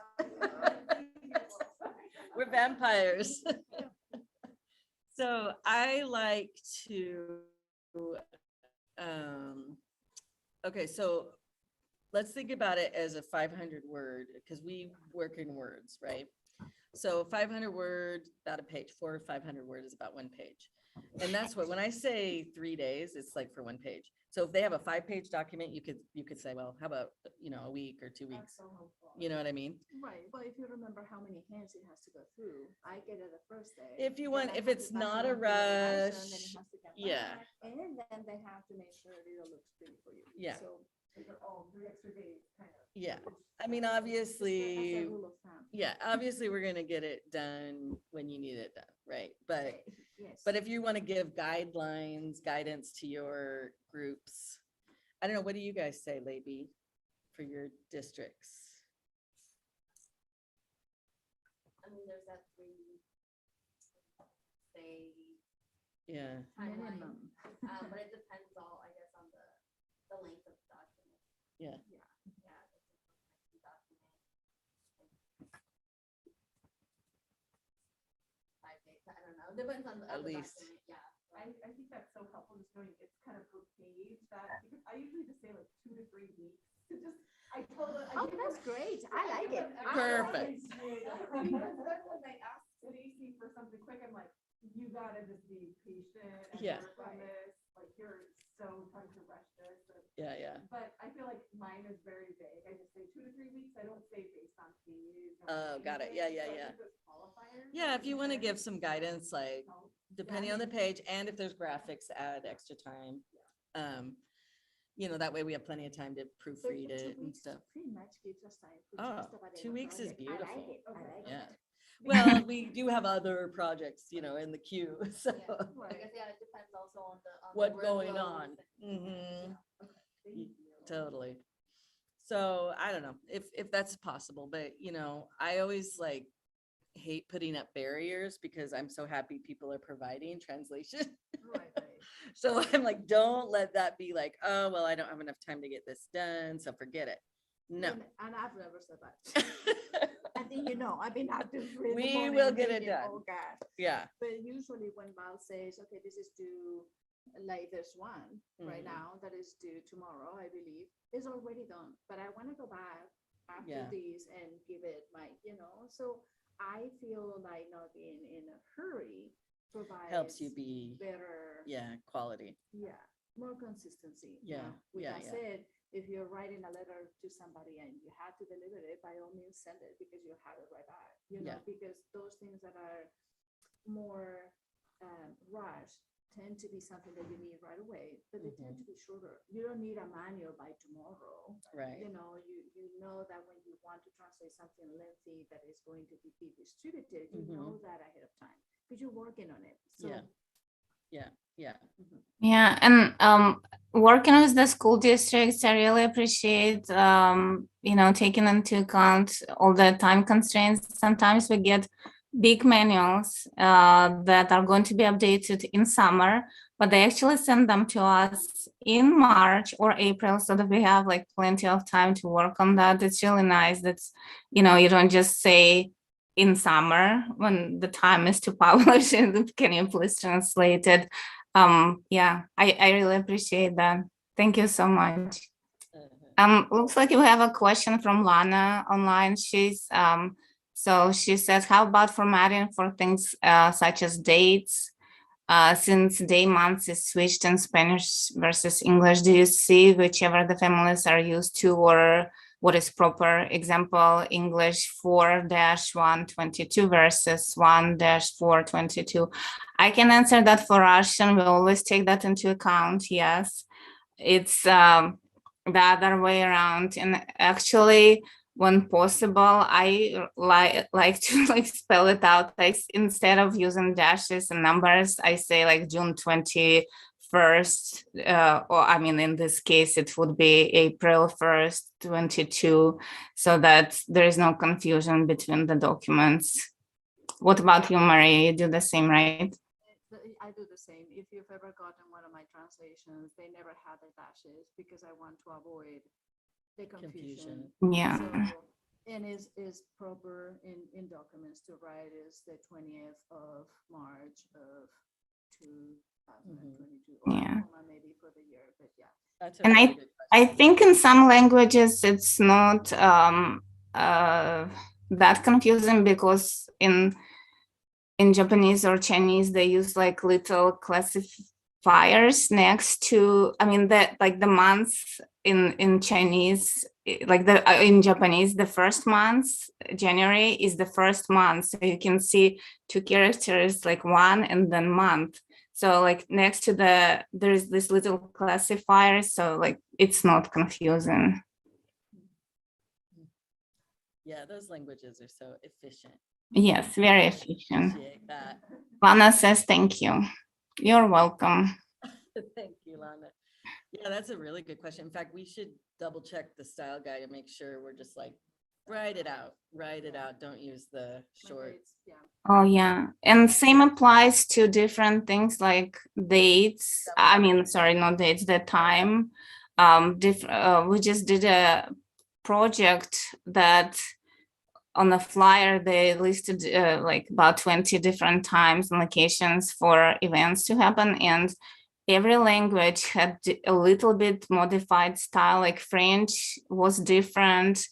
[SPEAKER 1] We're vampires. So I like to, okay, so let's think about it as a 500 word, because we work in words, right? So 500 word, about a page, 400 or 500 word is about 1 page. And that's what, when I say 3 days, it's like for 1 page. So if they have a 5-page document, you could say, well, how about, a week or 2 weeks? You know what I mean?
[SPEAKER 7] Right, but if you remember how many hands it has to go through, I get it the first day.
[SPEAKER 1] If you
[SPEAKER 7] then
[SPEAKER 1] want,
[SPEAKER 7] I
[SPEAKER 1] if
[SPEAKER 7] have
[SPEAKER 1] it's
[SPEAKER 7] to pass
[SPEAKER 1] not
[SPEAKER 7] it
[SPEAKER 1] a
[SPEAKER 7] on to the revision,
[SPEAKER 1] rush,
[SPEAKER 7] then it has to come
[SPEAKER 1] yeah.
[SPEAKER 7] back, and then they have to make sure it all looks pretty for you.
[SPEAKER 1] Yeah.
[SPEAKER 7] So, the extra day kind of.
[SPEAKER 1] Yeah, I mean,
[SPEAKER 7] As a
[SPEAKER 1] obviously,
[SPEAKER 7] rule of thumb.
[SPEAKER 1] yeah, obviously, we're gonna get it done when you need it done, right? But
[SPEAKER 7] Yes.
[SPEAKER 1] if you want to give guidance to your groups, I don't know, what do you guys say, Leiby, for your districts?
[SPEAKER 8] I mean, there's that 3-day
[SPEAKER 1] Yeah,
[SPEAKER 8] timeline,
[SPEAKER 7] Minimum.
[SPEAKER 8] but it depends all, I guess, on the length of the document.
[SPEAKER 1] yeah,
[SPEAKER 8] Yeah. The document. 5 days, I don't know, depends on the
[SPEAKER 1] At
[SPEAKER 8] on the
[SPEAKER 1] least.
[SPEAKER 8] document, yeah.
[SPEAKER 9] I think that's so helpful, just knowing it's kind of per page that, because I usually just say like 2 to 3 weeks. To just, I totally.
[SPEAKER 7] Oh, that's great. I like it.
[SPEAKER 1] Perfect.
[SPEAKER 9] Because then when they ask Stacy for something quick, I'm like, you gotta just be patient and
[SPEAKER 1] Yeah.
[SPEAKER 9] work on this. Like, you're so trying to rush this.
[SPEAKER 1] yeah.
[SPEAKER 9] But I feel like mine is very vague. I just say 2 to 3 weeks. I don't say based on page.
[SPEAKER 1] Oh, got it.
[SPEAKER 9] anything.
[SPEAKER 1] Yeah,
[SPEAKER 9] So I
[SPEAKER 1] yeah.
[SPEAKER 9] think those qualifiers
[SPEAKER 1] Yeah,
[SPEAKER 9] are
[SPEAKER 1] if you want to
[SPEAKER 9] very
[SPEAKER 1] give some guidance, like,
[SPEAKER 9] helpful.
[SPEAKER 1] depending on the page, and if there's graphics, add extra time. That way we have plenty of time to
[SPEAKER 7] So
[SPEAKER 1] proofread
[SPEAKER 7] 2
[SPEAKER 1] it and
[SPEAKER 7] weeks
[SPEAKER 1] stuff.
[SPEAKER 7] pretty much gives us time to
[SPEAKER 1] Oh,
[SPEAKER 7] just about
[SPEAKER 1] 2
[SPEAKER 7] any
[SPEAKER 1] weeks is
[SPEAKER 7] project. I
[SPEAKER 1] beautiful.
[SPEAKER 7] like it. I like
[SPEAKER 1] Yeah.
[SPEAKER 7] it.
[SPEAKER 1] Well, we do have other projects, in the queue, so
[SPEAKER 8] Yeah, I guess, yeah, it depends also on the
[SPEAKER 1] what's going
[SPEAKER 8] workload
[SPEAKER 1] on.
[SPEAKER 8] and-
[SPEAKER 1] Mhm. Totally. So I don't know if that's possible, but I always hate putting up barriers because I'm so happy people are providing translation.
[SPEAKER 7] Right.
[SPEAKER 1] So I'm like, don't let that be like, oh, well, I don't have enough time to get this done, so forget it. No.
[SPEAKER 7] And I've never said that. I think I've been out to read the
[SPEAKER 1] We
[SPEAKER 7] morning
[SPEAKER 1] will
[SPEAKER 7] and
[SPEAKER 1] get it
[SPEAKER 7] thinking,
[SPEAKER 1] done.
[SPEAKER 7] Oh, God.
[SPEAKER 1] Yeah.
[SPEAKER 7] But usually when Val says, okay, this is due, like there's one right
[SPEAKER 1] Mhm.
[SPEAKER 7] now that is due tomorrow, I believe, is already done. But I want to go back after
[SPEAKER 1] Yeah.
[SPEAKER 7] this and give it my, so I feel like not being in a hurry provides.
[SPEAKER 1] Helps you be,
[SPEAKER 7] better.
[SPEAKER 1] yeah, quality.
[SPEAKER 7] Yeah, more consistency.
[SPEAKER 1] Yeah,
[SPEAKER 7] Now, with
[SPEAKER 1] yeah,
[SPEAKER 7] that
[SPEAKER 1] yeah.
[SPEAKER 7] said, if you're writing a letter to somebody and you have to deliver it, by all means send it because you have it right back.
[SPEAKER 1] Yeah.
[SPEAKER 7] Because those things that are more rushed tend to be something that you need right away, but they tend to be shorter. You don't need a manual by tomorrow.
[SPEAKER 1] Right.
[SPEAKER 7] You know that when you want to translate something lengthy that is going to be distributed, you know that ahead of time because you're working on it. So
[SPEAKER 1] Yeah.
[SPEAKER 3] Yeah, and working with the school districts, I really appreciate taking into account all the time constraints. Sometimes we get big manuals that are going to be updated in summer, but they actually send them to us in March or April so that we have plenty of time to work on that. It's really nice that you don't just say in summer when the time is to publish it, can you please translate it? Yeah, I really appreciate that. Thank you so much. Looks like you have a question from Lana online. So she says, how about formatting for things such as dates? Since day months is switched in Spanish versus English, do you see whichever the families are used to or what is proper? Example, English 4-122 versus 1-422. I can answer that for Russian. We always take that into account. Yes, it's the other way around. And actually, when possible, I like to spell it out. Instead of using dashes and numbers, I say June 21st 1st, or I mean, in this case, it would be April 1st, 22, so that there is no confusion between the documents. What about you, Maria? You do the same, right?
[SPEAKER 7] I do the same. If you've ever gotten one of my translations, they never had the dashes because I want to avoid the confusion.
[SPEAKER 3] Yeah.
[SPEAKER 7] So, and is proper in documents to write is the 20th of March of 2022. Or
[SPEAKER 3] Yeah.
[SPEAKER 7] maybe for the year, but yeah.
[SPEAKER 1] That's a
[SPEAKER 3] And
[SPEAKER 1] really good
[SPEAKER 3] I
[SPEAKER 1] question.
[SPEAKER 3] think in some languages it's not that confusing, because in Japanese or Chinese they use like little classifiers next to, I mean, that like the months in Chinese, like in Japanese, the first month, January, is the first month, so you can see 2 characters like 1 and then month. So like next to there's this little classifier, so like it's not confusing.
[SPEAKER 1] Yeah, those languages are so efficient.
[SPEAKER 3] Yes, very efficient.
[SPEAKER 1] Appreciate that.
[SPEAKER 3] Lana says thank you. You're welcome.
[SPEAKER 1] Thank you, Lana. Yeah, that's a really good question. In fact, we should double check the style guide and make sure we're just like, write it out. Don't use the short.
[SPEAKER 7] Yeah.
[SPEAKER 3] Oh yeah, and same applies to different things like dates. I mean, sorry, not dates, the time. We just did a project that on the flyer they listed like about 20 different times and locations for events to happen, and every language had a little bit modified style. Like French was different.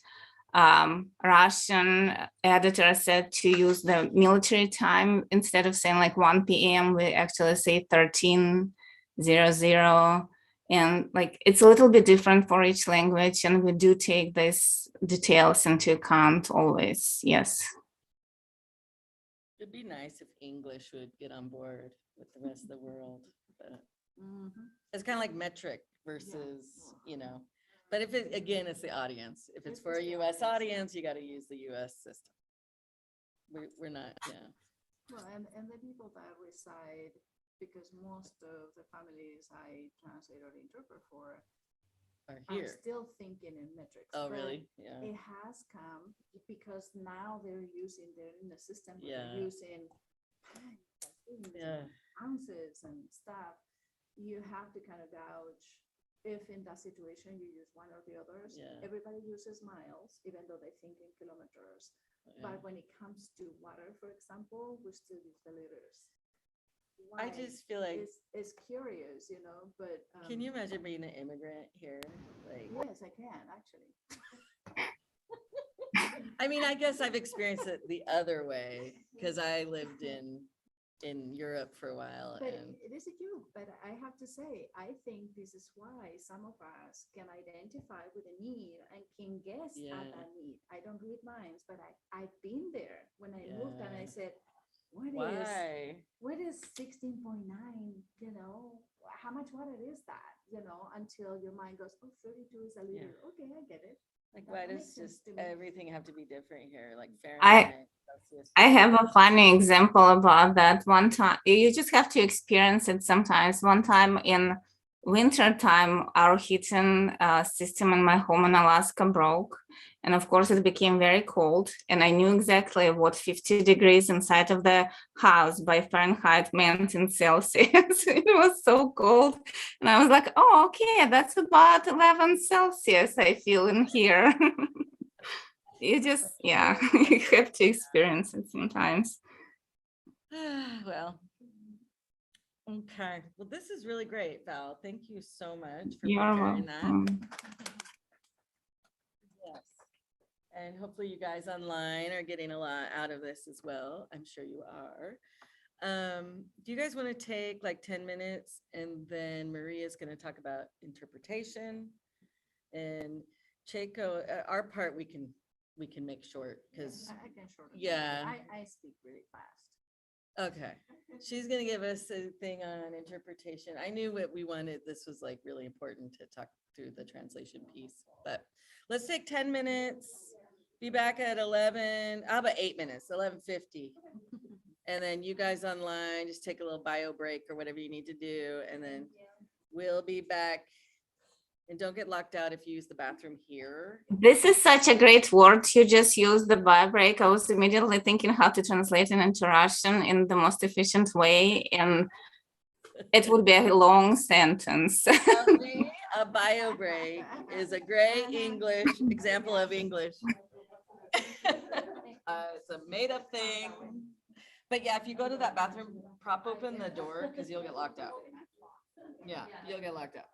[SPEAKER 3] Russian editor said to use the military time. Instead of saying like 1 p.m., we actually say 13:00. And like it's a little bit different for each language, and we do take these details into account always. Yes.
[SPEAKER 1] It'd be nice if English would get on board with the rest of the world, but it's kind of like metric versus, but if it, again, it's the audience. If it's for a US audience, you got to use the US system. We're not, yeah.
[SPEAKER 7] Well, and the people that reside, because most of the families I translate or interpret for
[SPEAKER 1] Are
[SPEAKER 7] I'm
[SPEAKER 1] here.
[SPEAKER 7] still thinking in metrics.
[SPEAKER 1] Oh,
[SPEAKER 7] but
[SPEAKER 1] really? Yeah.
[SPEAKER 7] It has come because now they're in the system,
[SPEAKER 1] Yeah.
[SPEAKER 7] they're using pints and things
[SPEAKER 1] Yeah.
[SPEAKER 7] and ounces and stuff. You have to kind of gauge if in that situation you use one or the others.
[SPEAKER 1] Yeah.
[SPEAKER 7] Everybody uses miles, even though they think in kilometers. But when it comes to water, for example, we still use the liters.
[SPEAKER 1] I
[SPEAKER 7] Why?
[SPEAKER 1] just feel like,
[SPEAKER 7] It's curious, but.
[SPEAKER 1] can you imagine being an immigrant here? Like,
[SPEAKER 7] Yes, I can, actually.
[SPEAKER 1] I mean, I guess I've experienced it the other way because I lived in Europe for a while.
[SPEAKER 7] But
[SPEAKER 1] And
[SPEAKER 7] it is a joke, but I have to say, I think this is why some of us can identify with a need and can guess
[SPEAKER 1] Yeah.
[SPEAKER 7] at that need. I don't read minds, but I've been there when I moved and I
[SPEAKER 1] Yeah.
[SPEAKER 7] said,
[SPEAKER 1] why?
[SPEAKER 7] what is 16.9, how much water is that, until your mind goes, oh, 32 is a liter. Okay, I get it.
[SPEAKER 1] Like,
[SPEAKER 7] That
[SPEAKER 1] why
[SPEAKER 7] makes
[SPEAKER 1] does
[SPEAKER 7] sense
[SPEAKER 1] just
[SPEAKER 7] to me.
[SPEAKER 1] everything have to be different here? Like Fahrenheit, Celsius.
[SPEAKER 3] I have a funny example about that. One time, you just have to experience it sometimes. One time in winter time, our heating system in my home in Alaska broke. And of course, it became very cold. And I knew exactly what 50 degrees inside of the house by Fahrenheit meant in Celsius. It was so cold. And I was like, oh, okay, that's about 11 Celsius I feel in here. You just, yeah, you have to experience it sometimes.
[SPEAKER 1] Well, okay. Well, this is really great, Val. Thank you so much for
[SPEAKER 3] You're
[SPEAKER 1] preparing that.
[SPEAKER 3] welcome.
[SPEAKER 1] Yes. And hopefully you guys online are getting a lot out of this as well. I'm sure you are. Do you guys want to take like 10 minutes and then Maria's going to talk about interpretation, and Checo, our part we can make short because
[SPEAKER 7] I can shorten it.
[SPEAKER 1] yeah.
[SPEAKER 7] I speak really fast.
[SPEAKER 1] Okay. She's going to give us a thing on interpretation. I knew what we wanted. This was like really important to talk through the translation piece, but let's take 10 minutes, be back at 11, how about 8 minutes, 11:50. And then you guys online, just take a little bio break or whatever you need to do. And then We'll be back. And don't get locked out if you use the bathroom here.
[SPEAKER 3] This is such a great word you just used, the bar break. I was immediately thinking how to translate it into Russian in the most efficient way, and it would be a long sentence.
[SPEAKER 1] A bio break is a great English example of English. It's a made up thing. But yeah, if you go to that bathroom, prop open the door because you'll get locked out. Yeah, you'll get locked out.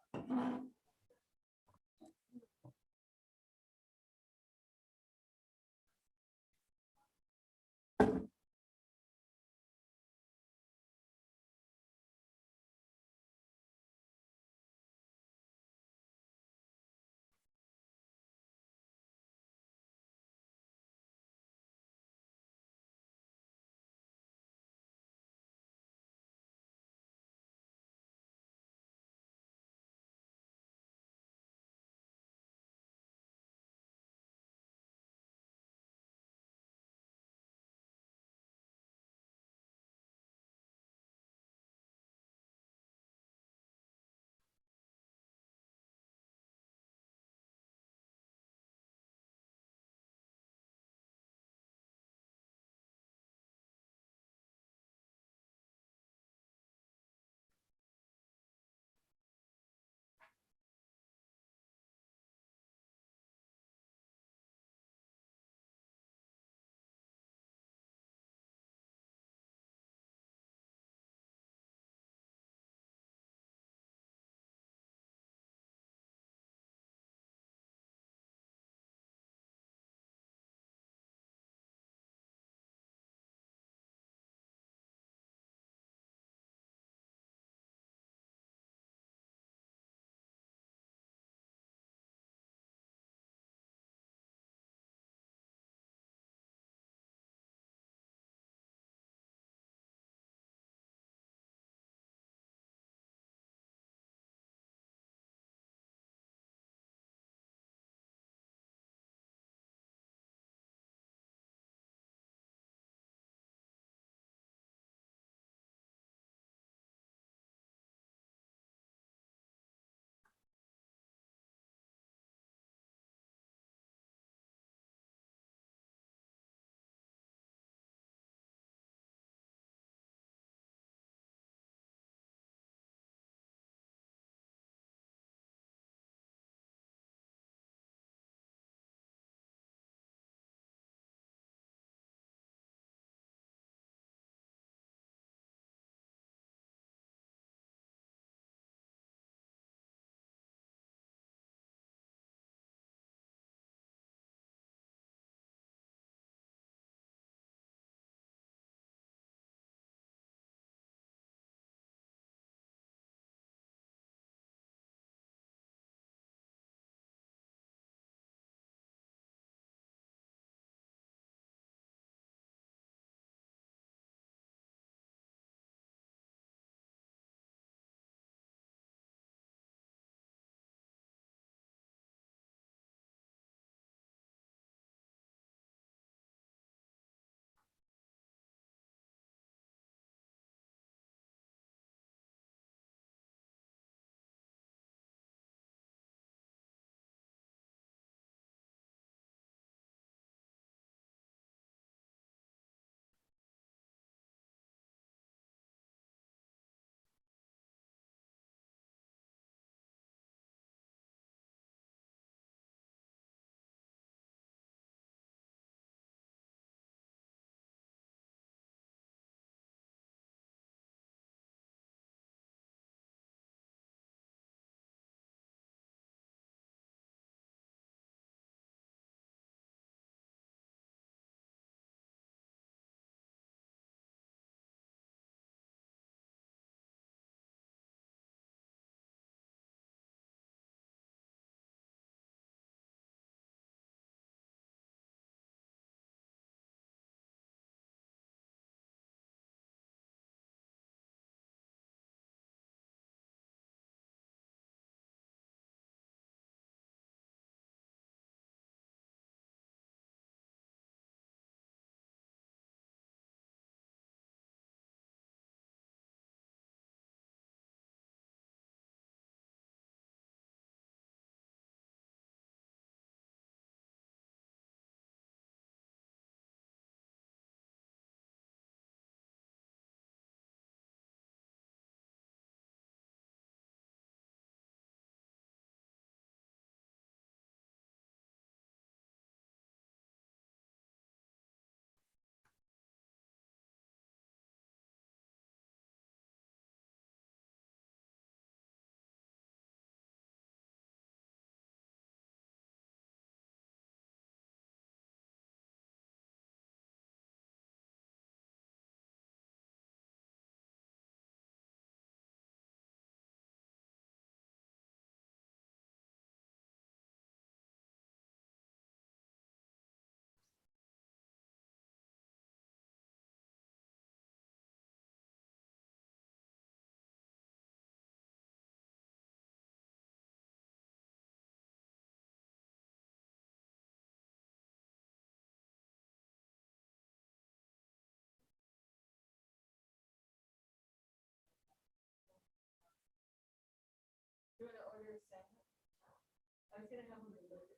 [SPEAKER 1] I was gonna have them delivered.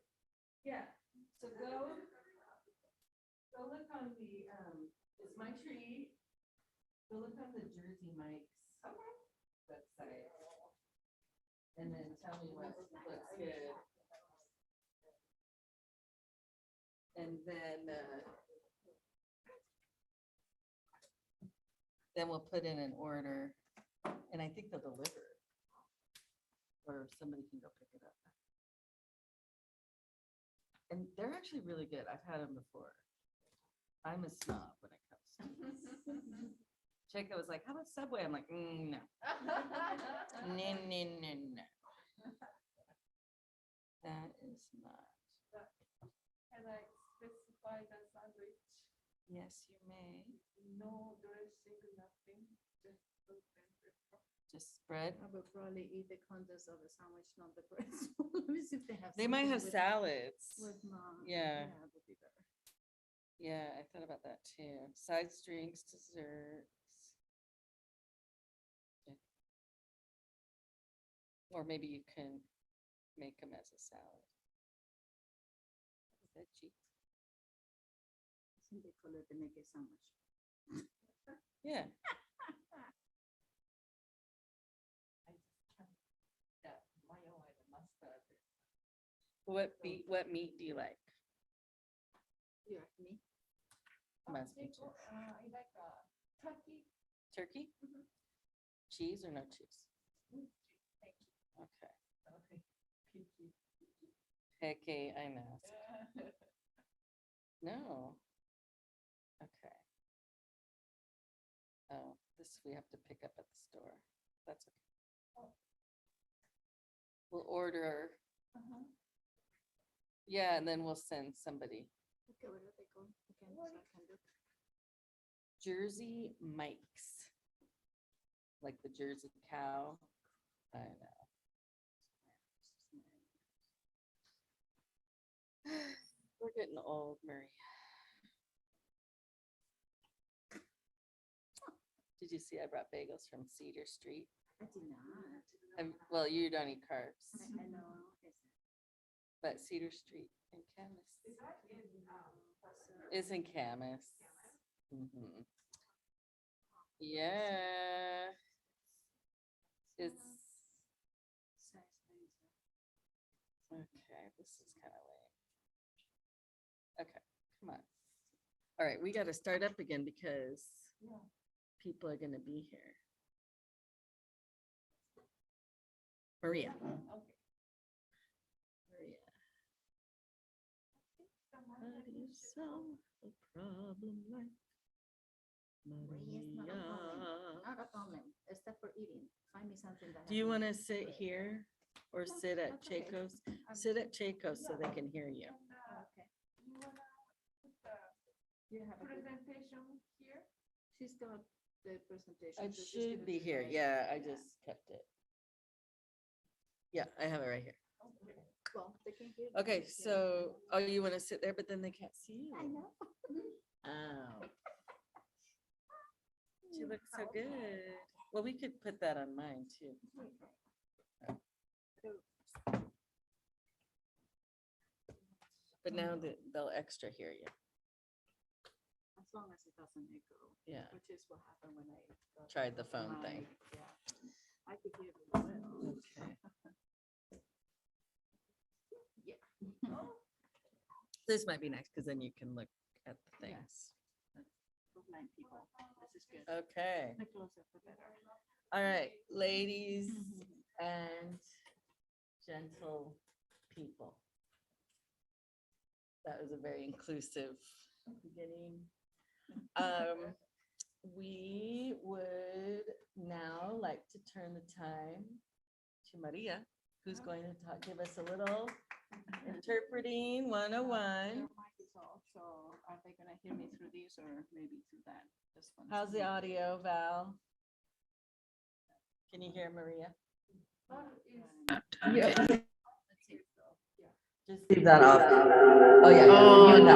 [SPEAKER 1] Yeah, so go look on the, it's my tree. Go look on the Jersey Mike's website. And then tell me what looks good. And then we'll put in an order, and I think they'll deliver it. Or somebody can go pick it up. And they're actually really good. I've had them before. I'm a snob when it comes to this. Jacob was like, how about Subway? I'm like, no. No. That is not.
[SPEAKER 9] Can I specify the sandwich?
[SPEAKER 1] Yes, you may.
[SPEAKER 9] No dressing, nothing, just fruit and pepper.
[SPEAKER 1] Just spread.
[SPEAKER 7] I would probably eat the contents of the sandwich, not the bread. So let me see if they have.
[SPEAKER 1] They might have
[SPEAKER 7] something
[SPEAKER 1] salads.
[SPEAKER 7] With
[SPEAKER 1] Yeah.
[SPEAKER 7] that would be better.
[SPEAKER 1] Yeah, I thought about that too. Sides, drinks, desserts. Yeah. Or maybe you can make them as a salad. Veggie.
[SPEAKER 7] I think they call it the naked sandwich.
[SPEAKER 1] Yeah. What meat do you like?
[SPEAKER 7] You like me?
[SPEAKER 1] Must be too.
[SPEAKER 9] I like turkey.
[SPEAKER 1] Turkey? Cheese or no cheese?
[SPEAKER 9] Thank you.
[SPEAKER 1] Okay.
[SPEAKER 9] Okay.
[SPEAKER 1] Picky, I know. No. Okay. Oh, this we have to pick up at the store. That's okay. We'll order. Yeah, and then we'll send somebody.
[SPEAKER 7] Okay, what are they called? Again, so I can look.
[SPEAKER 1] Jersey Mike's. Like the Jersey cow. I know. We're getting old, Maria. Did you see I brought bagels from Cedar Street?
[SPEAKER 7] I did not.
[SPEAKER 1] Well, you don't eat carbs,
[SPEAKER 7] I know.
[SPEAKER 1] but Cedar Street in Camas. Is in Camas. Mhm. Yeah. It's okay. This is kind of lame. Okay, come on. All right, we got to start up again because people are going to be here. Maria. Maria. How do you solve a problem like
[SPEAKER 7] Maria's not a
[SPEAKER 1] Maria?
[SPEAKER 7] problem. Not a problem, except for eating. Find me something that.
[SPEAKER 1] Do you want to sit here or sit at
[SPEAKER 7] that's okay.
[SPEAKER 1] Chaco's? Sit at Chaco's so they can hear you.
[SPEAKER 7] Okay.
[SPEAKER 9] You wanna put the
[SPEAKER 7] You have a good.
[SPEAKER 9] presentation here?
[SPEAKER 7] She's got the presentation.
[SPEAKER 1] It
[SPEAKER 7] so she's
[SPEAKER 1] should
[SPEAKER 7] gonna
[SPEAKER 1] be
[SPEAKER 7] do
[SPEAKER 1] here.
[SPEAKER 7] that.
[SPEAKER 1] Yeah, I just kept it. Yeah, I have it right here.
[SPEAKER 7] Well, they can hear.
[SPEAKER 1] Okay,
[SPEAKER 7] me, yeah.
[SPEAKER 1] so, oh, you want to sit there, but then they can't see you.
[SPEAKER 7] I know.
[SPEAKER 1] Oh. She looks so good. Well, we could put that on mine too. But now they'll extra hear you.
[SPEAKER 7] As long as it doesn't echo.
[SPEAKER 1] Yeah.
[SPEAKER 7] Which is what happened when I. got
[SPEAKER 1] Tried the phone
[SPEAKER 7] my-
[SPEAKER 1] thing.
[SPEAKER 7] Yeah. I could hear it well.
[SPEAKER 1] Okay.
[SPEAKER 7] Yeah.
[SPEAKER 1] This might be nice because then you can look at the things.
[SPEAKER 7] For blind people. This is good.
[SPEAKER 1] Okay.
[SPEAKER 7] The closer the better.
[SPEAKER 1] All right, ladies and gentle people. That was a very inclusive beginning. We would now like to turn the time to Maria, who's going to give us a little interpreting 101.
[SPEAKER 7] Their mic is off, so are they gonna hear me through this or maybe through that? This one.
[SPEAKER 1] How's the audio, Val? Can you hear Maria? Just leave that off. Oh, yeah.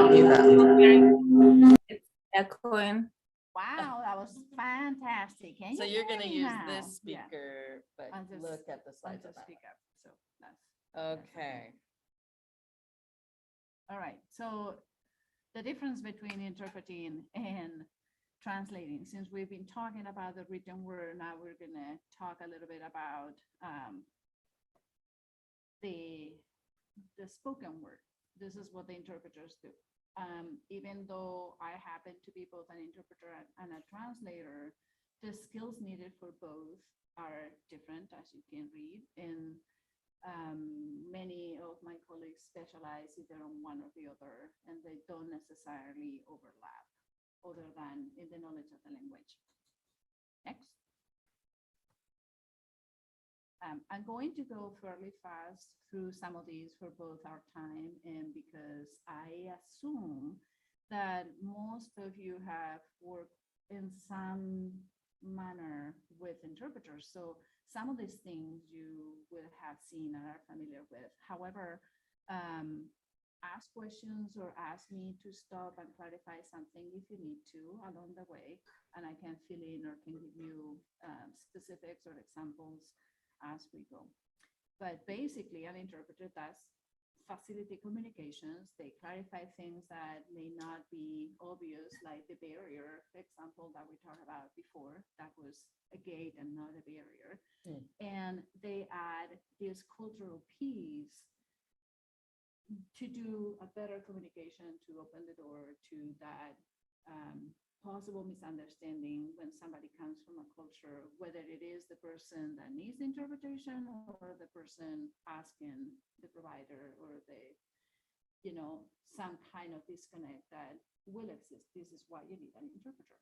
[SPEAKER 1] Mute that.
[SPEAKER 3] It's echoing.
[SPEAKER 7] Wow, that was fantastic. Can you
[SPEAKER 1] So you're
[SPEAKER 7] hear
[SPEAKER 1] gonna
[SPEAKER 7] me
[SPEAKER 1] use
[SPEAKER 7] now?
[SPEAKER 1] this
[SPEAKER 7] Yeah,
[SPEAKER 1] speaker, but
[SPEAKER 7] on this-
[SPEAKER 1] look at the
[SPEAKER 7] on
[SPEAKER 1] slides
[SPEAKER 7] the
[SPEAKER 1] of that.
[SPEAKER 7] speaker, so that's.
[SPEAKER 1] Okay,
[SPEAKER 7] All right, so the difference between interpreting and translating, since we've been talking about the written word, now we're gonna talk a little bit about the spoken word. This is what the interpreters do. Even though I happen to be both an interpreter and a translator, the skills needed for both are different, as you can read. And many of my colleagues specialize either on one or the other, and they don't necessarily overlap, other than in the knowledge of the language. Next. I'm going to go fairly fast through some of these for both our time and because I assume that most of you have worked in some manner with interpreters. So some of these things you will have seen and are familiar with. However, ask questions or ask me to stop and clarify something if you need to along the way, and I can fill in or can give you specifics or examples as we go. But basically, an interpreter does facilitate communications. They clarify things that may not be obvious, like the barrier example that we talked about before. That was a gate and not a barrier. And they add this cultural piece to do a better communication, to open the door to that possible misunderstanding when somebody comes from a culture, whether it is the person that needs the interpretation or the person asking the provider, or the, some kind of disconnect that will exist. This is why you need an interpreter.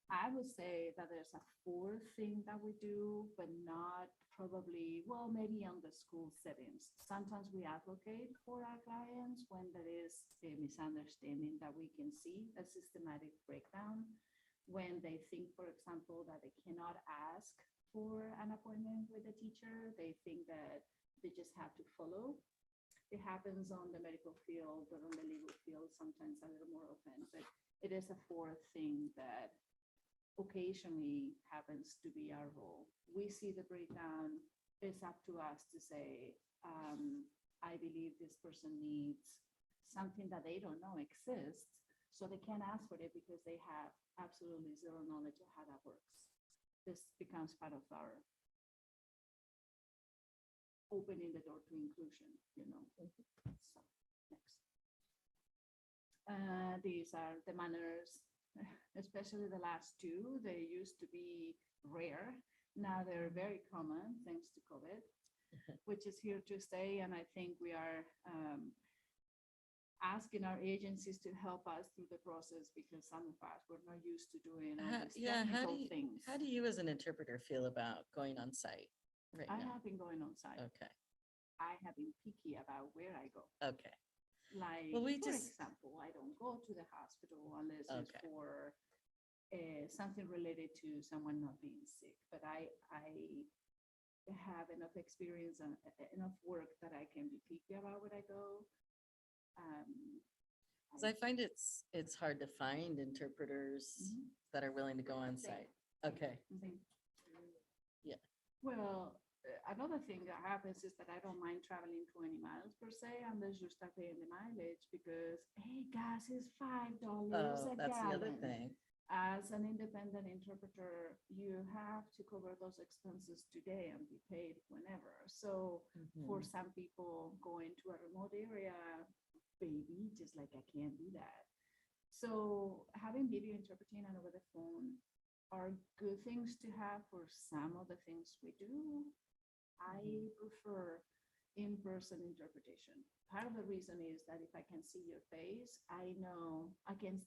[SPEAKER 7] I would say that there's a fourth thing that we do, but not probably, well, maybe on the school settings. Sometimes we advocate for our clients when there is a misunderstanding that we can see a systematic breakdown, when they think, for example, that they cannot ask for an appointment with a teacher. They think that they just have to follow. It happens on the medical field, but on the legal field, sometimes a little more often. But it is a fourth thing that occasionally happens to be our role. We see the breakdown. It's up to us to say, I believe this person needs something that they don't know exists, so they can't ask for it because they have absolutely zero knowledge of how that works. This becomes part of our opening the door to inclusion, So, next. These are the manners, especially the last two. They used to be rare. Now they're very common thanks to COVID, which is here to stay. And I think we are asking our agencies to help us through the process, because some of us were not used to doing all these technical things.
[SPEAKER 1] How do you as an interpreter feel about going on site right
[SPEAKER 7] I
[SPEAKER 1] now?
[SPEAKER 7] have been going on site.
[SPEAKER 1] Okay,
[SPEAKER 7] I have been picky about where I go.
[SPEAKER 1] okay.
[SPEAKER 7] Like,
[SPEAKER 1] Well,
[SPEAKER 7] for example, I don't go to the hospital unless it's
[SPEAKER 1] Okay.
[SPEAKER 7] for something related to someone not being sick. But I have enough experience and enough work that I can be picky about where I go.
[SPEAKER 1] Because I find it's hard to find interpreters that are willing to go on site. Okay, Yeah.
[SPEAKER 7] Well, another thing that happens is that I don't mind traveling 20 miles per se, unless you start paying the mileage, because, hey, gas is $5 a
[SPEAKER 1] that's the other
[SPEAKER 7] gallon.
[SPEAKER 1] thing.
[SPEAKER 7] As an independent interpreter, you have to cover those expenses today and be paid whenever. So for some people going to a remote area, baby, just like I can't do that. So having video interpreting and over the phone are good things to have for some of the things we do. I prefer in-person interpretation. Part of the reason is that if I can see your face, I know I can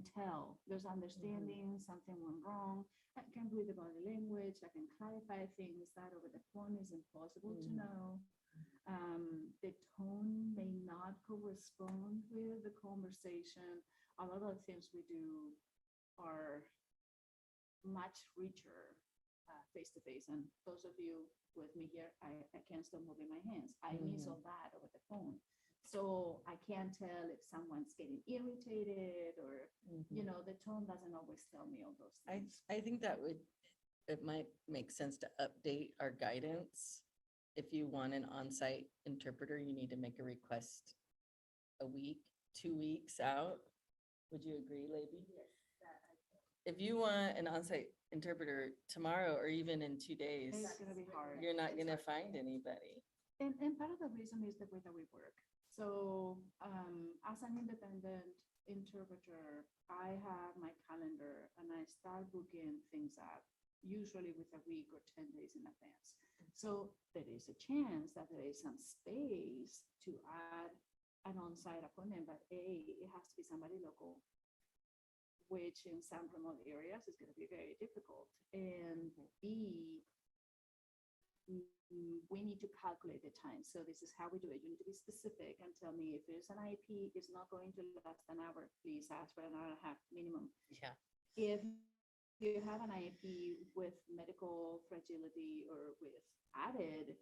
[SPEAKER 7] tell there's understanding, something went wrong. I can read the body language. I can clarify things that over the phone is impossible to know. The tone may not correspond with the conversation. A lot of the things we do are much richer face-to-face. And those of you with me here, I can't stop moving my hands. I miss all that over the phone. So I can't tell if someone's getting irritated or, the tone doesn't always tell me all those things.
[SPEAKER 1] I think it might make sense to update our guidance. If you want an on-site interpreter, you need to make a request a week, 2 weeks out. Would you agree, Lady? If you want an on-site interpreter tomorrow or even in 2 days,
[SPEAKER 7] It's gonna be hard.
[SPEAKER 1] you're not gonna find anybody.
[SPEAKER 7] And part of the reason is the way that we work. So, as an independent interpreter, I have my calendar and I start booking things up, usually with a week or 10 days in advance. So there is a chance that there is some space to add an on-site appointment, but A, it has to be somebody local, which in some remote areas is gonna be very difficult. And B, we need to calculate the time. So this is how we do it. You need to be specific and tell me if there's an IP, it's not going to last an hour, please ask for an hour and a half minimum.
[SPEAKER 1] Yeah.
[SPEAKER 7] If you have an IP with medical fragility or with added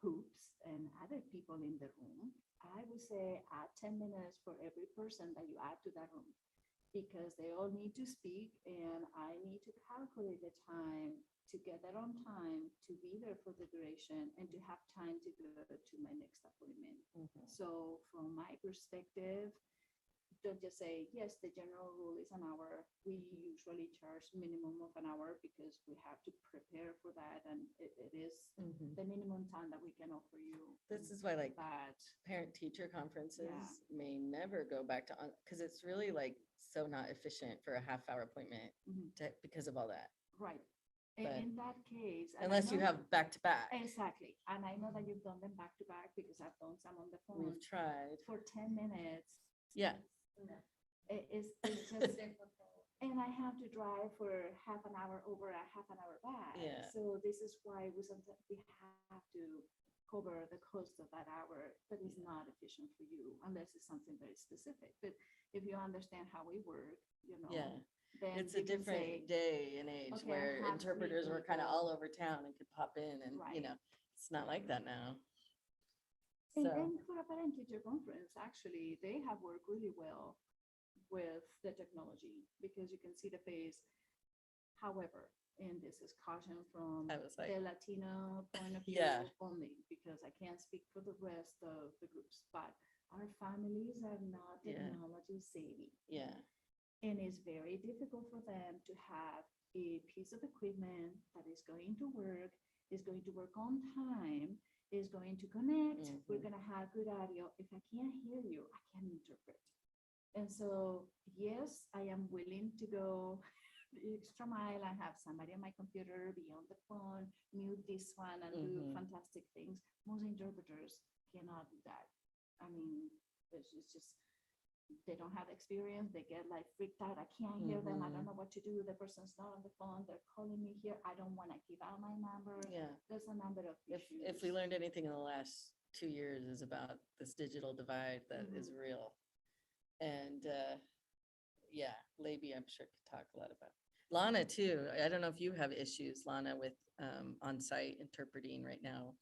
[SPEAKER 7] hoops and other people in the room, I would say add 10 minutes for every person that you add to that room, because they all need to speak and I need to calculate the time to get there on time, to be there for the duration and to have time to go to my next appointment. So from my perspective, don't just say, yes, the general rule is an hour. We usually charge minimum of an hour because we have to prepare for that. And it is the minimum time that we can offer you.
[SPEAKER 1] This is why like
[SPEAKER 7] But
[SPEAKER 1] parent-teacher conferences may never go back to, because it's really like so not efficient for a half-hour appointment because of all that.
[SPEAKER 7] right.
[SPEAKER 1] But
[SPEAKER 7] In that case. and I
[SPEAKER 1] unless you
[SPEAKER 7] know-
[SPEAKER 1] have back-to-back,
[SPEAKER 7] Exactly. And I know that you've done them back to back because I've done some on the phone
[SPEAKER 1] we've tried.
[SPEAKER 7] for 10 minutes.
[SPEAKER 1] Yeah.
[SPEAKER 7] It's just, and I have to drive for half an hour over a half an hour back.
[SPEAKER 1] Yeah.
[SPEAKER 7] So this is why we sometimes we have to cover the cost of that hour, but it's not efficient for you unless it's something very specific. But if you understand how we work,
[SPEAKER 1] Yeah.
[SPEAKER 7] then
[SPEAKER 1] It's a
[SPEAKER 7] you can
[SPEAKER 1] different
[SPEAKER 7] say,
[SPEAKER 1] day and age
[SPEAKER 7] okay, I
[SPEAKER 1] where
[SPEAKER 7] have to meet
[SPEAKER 1] interpreters were kind of
[SPEAKER 7] people.
[SPEAKER 1] all over town and could pop in and, you
[SPEAKER 7] Right.
[SPEAKER 1] know, it's not like that now.
[SPEAKER 7] And,
[SPEAKER 1] So,
[SPEAKER 7] and for a parent teacher conference, actually, they have worked really well with the technology because you can see the face. However, and this is caution from
[SPEAKER 1] I was like,
[SPEAKER 7] the Latino point of view
[SPEAKER 1] Yeah.
[SPEAKER 7] only, because I can't speak for the rest of the groups, but our families are not
[SPEAKER 1] Yeah.
[SPEAKER 7] technology savvy.
[SPEAKER 1] yeah,
[SPEAKER 7] And it's very difficult for them to have a piece of equipment that is going to work, is going to work on time, is going to connect, we're gonna have good audio. If I can't hear you, I can interpret. And so, yes, I am willing to go the extra mile and have somebody on my computer, be on the phone, mute this one and do fantastic things. Most interpreters cannot do that. I mean, it's just, they don't have experience. They get like freaked out. I can't hear them. I don't know what to do. The person's not on the phone. They're calling me here. I don't want to give out my number.
[SPEAKER 1] yeah.
[SPEAKER 7] There's a number of issues.
[SPEAKER 1] If we learned anything in the last 2 years is about this digital divide that is real. And yeah, Labi, I'm sure could talk a lot about. Lana too. I don't know if you have issues, Lana, with on-site interpreting right now.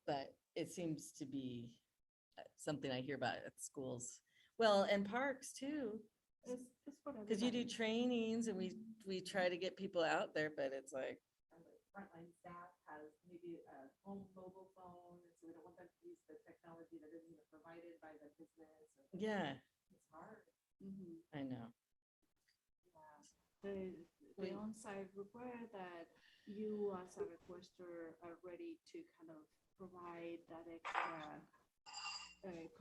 [SPEAKER 1] But it seems to be something I hear about at schools. Well, and parks too.
[SPEAKER 7] It's for
[SPEAKER 1] Because you do
[SPEAKER 7] everybody.
[SPEAKER 1] trainings and we try to get people out there, but it's like,
[SPEAKER 9] Frontline staff has maybe a home mobile phone, and so we don't want them to use the technology that isn't provided by the business.
[SPEAKER 1] yeah,
[SPEAKER 9] It's hard.
[SPEAKER 1] I know.
[SPEAKER 7] The
[SPEAKER 1] We-
[SPEAKER 7] on-site require that you as a requester are ready to kind of provide that extra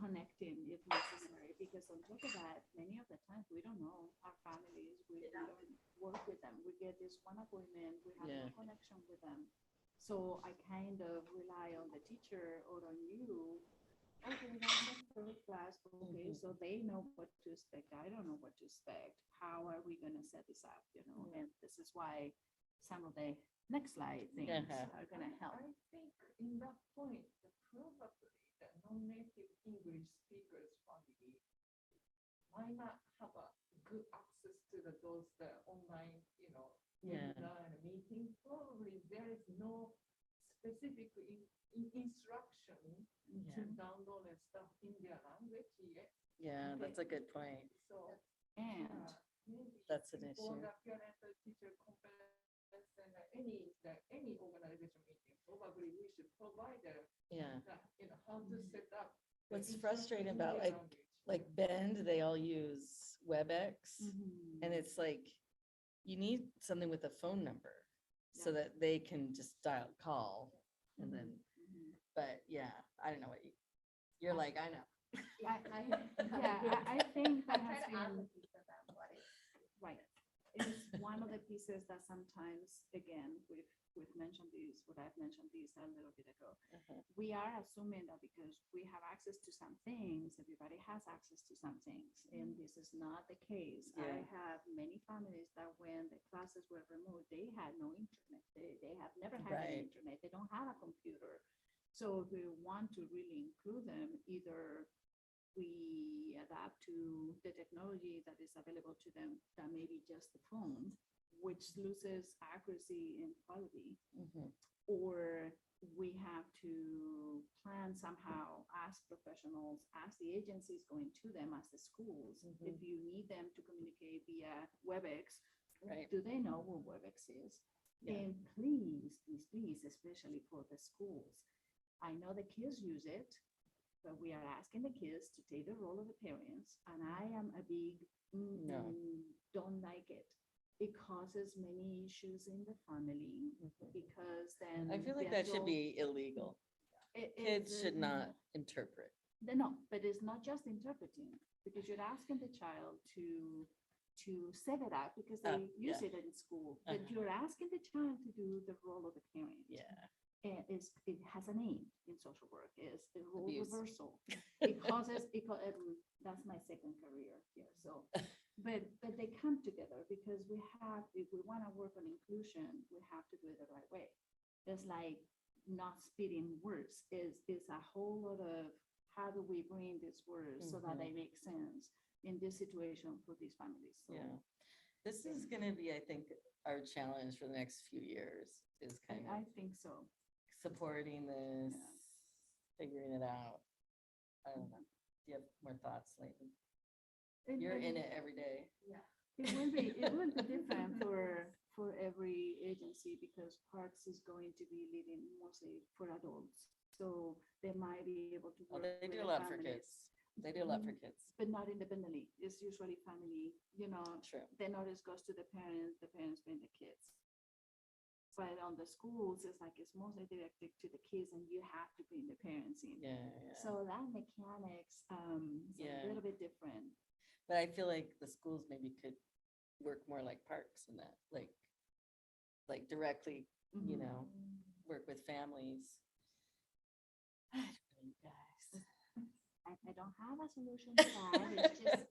[SPEAKER 7] connecting if necessary, because on top of that, many of the times we don't know our families, we don't work with them. We get this one appointment, we have
[SPEAKER 1] Yeah.
[SPEAKER 7] no connection with them. So I kind of rely on the teacher or on you. Okay, that's the first class. Okay, so they know what to expect. I don't know what to expect. How are we gonna set this up, And this is why some of the next slide things are gonna help.
[SPEAKER 9] I think in that point, probably the non-native English speakers family might not have a good access to those online,
[SPEAKER 1] Yeah.
[SPEAKER 9] webinar and meeting. Probably there is no specific instruction to download and stuff in their language yet.
[SPEAKER 1] Yeah, that's a good point.
[SPEAKER 9] So
[SPEAKER 7] And
[SPEAKER 9] maybe
[SPEAKER 1] That's an
[SPEAKER 9] before
[SPEAKER 1] issue.
[SPEAKER 9] the parent-teacher conference and any organization meeting, probably we should provide
[SPEAKER 1] Yeah,
[SPEAKER 9] how to set up
[SPEAKER 1] what's frustrating about like Bend, they all use WebEx. And it's like, you need something with a phone number so that they can just call and then, but yeah, I don't know what you're like, I know.
[SPEAKER 7] I think that has been, right. It's one of the pieces that sometimes, again, we've mentioned this, what I've mentioned this a little bit ago. We are assuming that because we have access to some things, everybody has access to some things, and this is not the case.
[SPEAKER 1] Yeah.
[SPEAKER 7] I have many families that when the classes were remote, they had no internet. They have never had
[SPEAKER 1] Right.
[SPEAKER 7] internet. They don't have a computer. So if we want to really include them, either we adapt to the technology that is available to them, that may be just the phone, which loses accuracy and quality, or we have to plan somehow as professionals, as the agencies going to them, as the schools, if you need them to communicate via WebEx,
[SPEAKER 1] Right.
[SPEAKER 7] do they know what WebEx is?
[SPEAKER 1] Yeah.
[SPEAKER 7] And please, please, please, especially for the schools, I know the kids use it, but we are asking the kids to take the role of the parents, and I am a big, don't like it. It causes many issues in the family, because then.
[SPEAKER 1] I feel like
[SPEAKER 7] the
[SPEAKER 1] that should
[SPEAKER 7] adult-
[SPEAKER 1] be illegal. Kids should not interpret.
[SPEAKER 7] No, but it's not just interpreting, because you're asking the child to set it up, because they use
[SPEAKER 1] yeah.
[SPEAKER 7] it in school, but you're asking the child to do the role of the parent.
[SPEAKER 1] Yeah.
[SPEAKER 7] And it has a name in social work, is the role
[SPEAKER 1] Abuse.
[SPEAKER 7] reversal. It causes, that's my second career here, so. But they come together, because we have, if we want to work on inclusion, we have to do it the right way. It's like not spitting words, is a whole lot of, how do we bring these words so that they make sense in this situation for these families? So,
[SPEAKER 1] Yeah. This is gonna be, I think, our challenge for the next few years, is kind
[SPEAKER 7] I
[SPEAKER 1] of
[SPEAKER 7] think so.
[SPEAKER 1] supporting this, figuring it out. I don't know. Do you have more thoughts, Leighton? You're in it every day.
[SPEAKER 7] It will be different for every agency, because Parks is going to be leading mostly for adults. So they might be able to
[SPEAKER 1] Well,
[SPEAKER 7] work
[SPEAKER 1] they
[SPEAKER 7] with
[SPEAKER 1] do a
[SPEAKER 7] the
[SPEAKER 1] lot for
[SPEAKER 7] families.
[SPEAKER 1] kids. They do a lot for kids.
[SPEAKER 7] But not independently. It's usually family,
[SPEAKER 1] True.
[SPEAKER 7] the notice goes to the parents bring the kids. But on the schools, it's like, it's mostly directed to the kids, and you have to bring the parents in.
[SPEAKER 1] Yeah.
[SPEAKER 7] So that mechanics, is a little bit different.
[SPEAKER 1] But I feel like the schools maybe could work more like parks in that, like directly, work with families. I don't know, you guys.
[SPEAKER 7] I don't have a solution to that. It's just,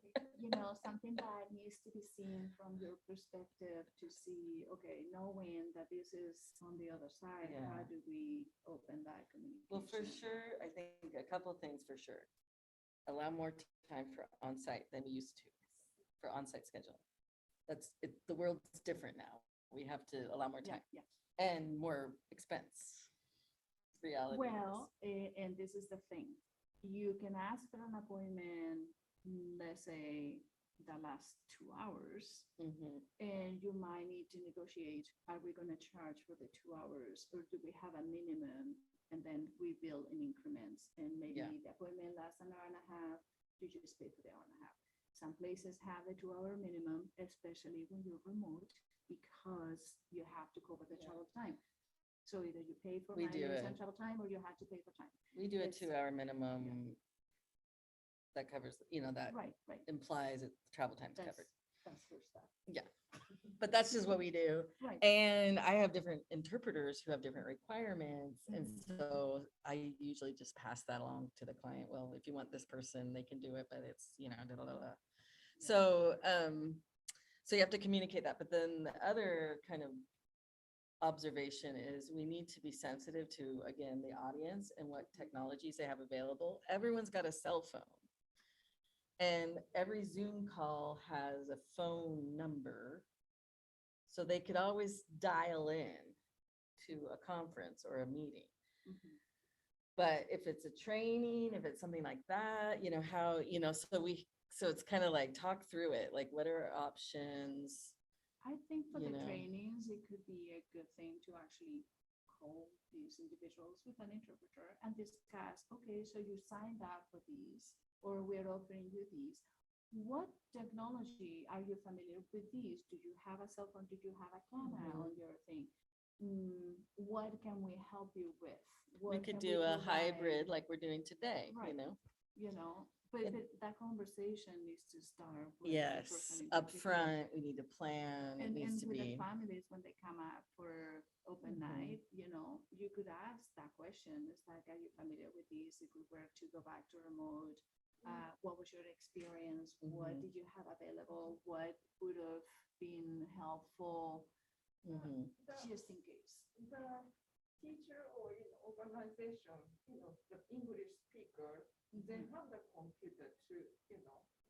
[SPEAKER 7] something that needs to be seen from your perspective, to see, okay, knowing that this is on the other side, how do we open that communication?
[SPEAKER 1] Well, for sure, I think a couple of things for sure. Allow more time for on-site than we used to, for on-site scheduling. That's it. The world's different now. We have to allow more time and more expense. Reality.
[SPEAKER 7] Well, and this is the thing. You can ask for an appointment, let's say, the last 2 hours, and you might need to negotiate, are we going to charge for the 2 hours, or do we have a minimum, and then we bill in increments, and maybe the appointment lasts an hour and a half, you just pay for the hour and a half. Some places have a 2-hour minimum, especially when you're remote, because you have to cover the travel time. So either you pay for mileage and travel time, or you have to pay for time.
[SPEAKER 1] We do a 2-hour minimum. That covers, that
[SPEAKER 7] Right.
[SPEAKER 1] implies that travel time's covered.
[SPEAKER 7] That's for stuff.
[SPEAKER 1] Yeah, but that's just what we do.
[SPEAKER 7] Right.
[SPEAKER 1] And I have different interpreters who have different requirements. And so I usually just pass that along to the client. Well, if you want this person, they can do it, but it's, da, da, da, da. So, so you have to communicate that. But then the other kind of observation is we need to be sensitive to, again, the audience and what technologies they have available. Everyone's got a cell phone. And every Zoom call has a phone number. So they could always dial in to a conference or a meeting. But if it's a training, if it's something like that, how, so it's kind of like talk through it, like what are our options?
[SPEAKER 7] I think for the trainings, it could be a good thing to actually call these individuals with an interpreter and discuss, okay, so you signed up for these, or we're offering you these. What technology are you familiar with these? Do you have a cell phone? Do you have a camera on your thing? What can we help you with?
[SPEAKER 1] We
[SPEAKER 7] What
[SPEAKER 1] could
[SPEAKER 7] can
[SPEAKER 1] do a
[SPEAKER 7] provide?
[SPEAKER 1] hybrid like we're doing today,
[SPEAKER 7] Right.
[SPEAKER 1] you know?
[SPEAKER 7] But
[SPEAKER 1] And-
[SPEAKER 7] that conversation needs to start with the
[SPEAKER 1] Yes,
[SPEAKER 7] person in
[SPEAKER 1] up
[SPEAKER 7] particular.
[SPEAKER 1] front, we need to plan. It
[SPEAKER 7] And
[SPEAKER 1] needs to
[SPEAKER 7] with the
[SPEAKER 1] be,
[SPEAKER 7] families, when they come up for open
[SPEAKER 1] Mhm.
[SPEAKER 7] night, you could ask that question. It's like, are you familiar with these? If we were to go back to remote, what was your experience? What
[SPEAKER 1] Mhm.
[SPEAKER 7] did you have available? What would have been helpful?
[SPEAKER 1] Mhm.
[SPEAKER 7] Just in case.
[SPEAKER 9] The teacher or organization, the English speaker, they have the computer to,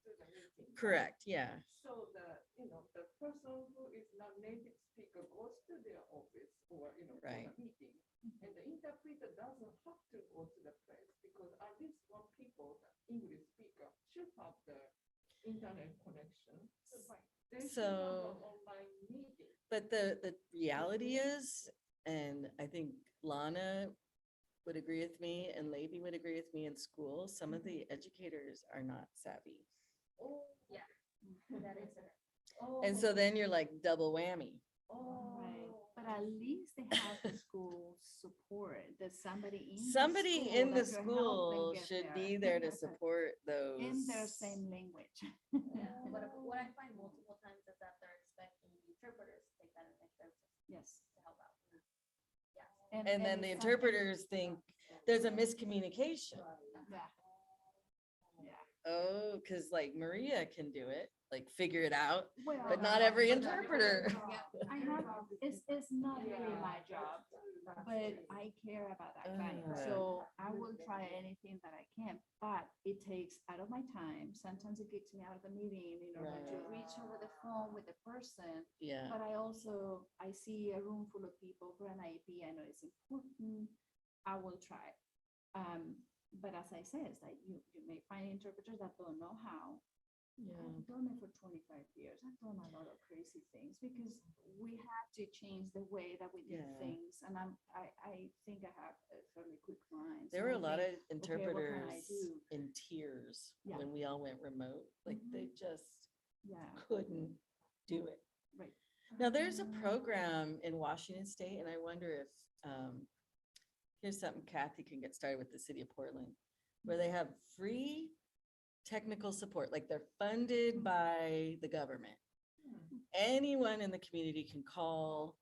[SPEAKER 9] do the meeting.
[SPEAKER 1] Correct, yeah.
[SPEAKER 9] So the person who is not native speaker goes to their office or, for
[SPEAKER 1] Right.
[SPEAKER 9] a meeting. And the interpreter doesn't have to go to the place because at least one people, the English speaker, should have the internet connection. They should have
[SPEAKER 1] So-
[SPEAKER 9] an online meeting.
[SPEAKER 1] But the reality is, and I think Lana would agree with me and Levi would agree with me, in school, some of the educators are not savvy.
[SPEAKER 8] Yeah, that is it.
[SPEAKER 1] And so then you're like double whammy.
[SPEAKER 7] Right, but at least they have the school support. There's somebody in
[SPEAKER 1] Somebody
[SPEAKER 7] school
[SPEAKER 1] in the
[SPEAKER 7] that could help them
[SPEAKER 1] school
[SPEAKER 7] get
[SPEAKER 1] should
[SPEAKER 7] there.
[SPEAKER 1] be there to support those.
[SPEAKER 7] In their same language.
[SPEAKER 8] Yeah, what I find multiple times is that they're expecting the interpreters to take that initiative
[SPEAKER 7] Yes.
[SPEAKER 8] to help out. Yeah.
[SPEAKER 1] And then the
[SPEAKER 7] it's
[SPEAKER 1] interpreters think there's a miscommunication.
[SPEAKER 7] something- Yeah. Yeah.
[SPEAKER 1] Oh, because like Maria can do it, like figure it out,
[SPEAKER 7] Well,
[SPEAKER 1] but not every interpreter.
[SPEAKER 7] I have, it's not really my job, but I care about that client. So I will try anything that I can, but it takes out of my time. Sometimes it kicks me out of the meeting in order to
[SPEAKER 1] Right.
[SPEAKER 7] reach over the phone with the person.
[SPEAKER 1] Yeah,
[SPEAKER 7] But I see a room full of people for an IEP. I know it's important. I will try. But as I said, it's like you may find interpreters that don't know how.
[SPEAKER 1] yeah.
[SPEAKER 7] I've done it for 25 years. I've done a lot of crazy things because we have to change the way that we do
[SPEAKER 1] Yeah.
[SPEAKER 7] things. And I think I have a fairly quick mind.
[SPEAKER 1] There
[SPEAKER 7] So
[SPEAKER 1] were
[SPEAKER 7] I
[SPEAKER 1] a lot of
[SPEAKER 7] think, okay, what can I
[SPEAKER 1] interpreters
[SPEAKER 7] do?
[SPEAKER 1] in tears
[SPEAKER 7] Yeah.
[SPEAKER 1] when we all went remote, like they just
[SPEAKER 7] Yeah,
[SPEAKER 1] couldn't do it.
[SPEAKER 7] right.
[SPEAKER 1] Now, there's a program in Washington State, and I wonder if, here's something Kathy can get started with the city of Portland, where they have free technical support, like they're funded by the government. Anyone in the community can call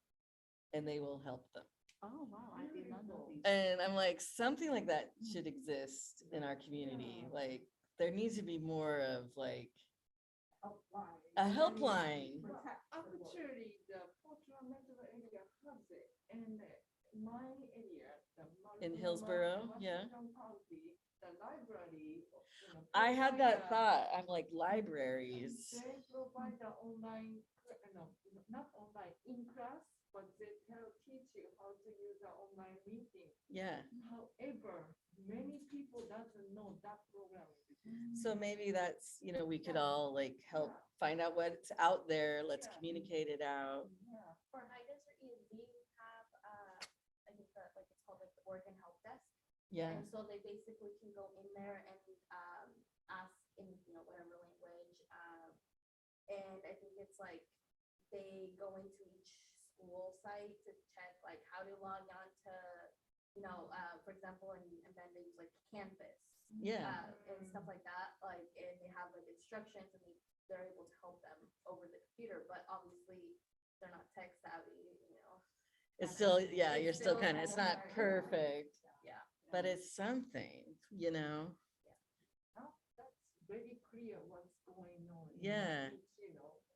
[SPEAKER 1] and they will help them.
[SPEAKER 7] Oh, wow. I did not know these.
[SPEAKER 1] And I'm like, something like that should exist in our community. Like, there needs to be more of like a helpline.
[SPEAKER 9] Actually, the Portland metro area has it, and my area,
[SPEAKER 1] In Hillsborough, yeah.
[SPEAKER 9] Washington County, the library.
[SPEAKER 1] I had
[SPEAKER 9] provide
[SPEAKER 1] that
[SPEAKER 9] a-
[SPEAKER 1] thought. I'm like, libraries.
[SPEAKER 9] They provide the online, not online, in class, but they teach you how to use the online meeting.
[SPEAKER 1] Yeah.
[SPEAKER 9] However, many people doesn't know that program.
[SPEAKER 1] So maybe that's, we could all like help find out what's out there. Let's communicate it out.
[SPEAKER 9] Yeah.
[SPEAKER 8] For High Desert ESD, we have, I think that, like, it's called like the Oregon Help Desk.
[SPEAKER 1] Yeah.
[SPEAKER 8] And so they basically can go in there and ask in, whatever language. And I think it's like they go into each school site to check like how to log on to, for example, and then they use like Canvas.
[SPEAKER 1] Yeah.
[SPEAKER 8] And stuff like that, like, and they have like instructions and they're able to help them over the computer, but obviously they're not tech savvy,
[SPEAKER 1] It's still, yeah,
[SPEAKER 8] It's
[SPEAKER 1] you're still
[SPEAKER 8] still
[SPEAKER 1] kind of, it's
[SPEAKER 8] kinda
[SPEAKER 1] not
[SPEAKER 8] hard.
[SPEAKER 1] perfect,
[SPEAKER 8] Yeah.
[SPEAKER 1] but it's something,
[SPEAKER 9] Now, that's very clear what's going on.
[SPEAKER 1] Yeah.
[SPEAKER 9] Each,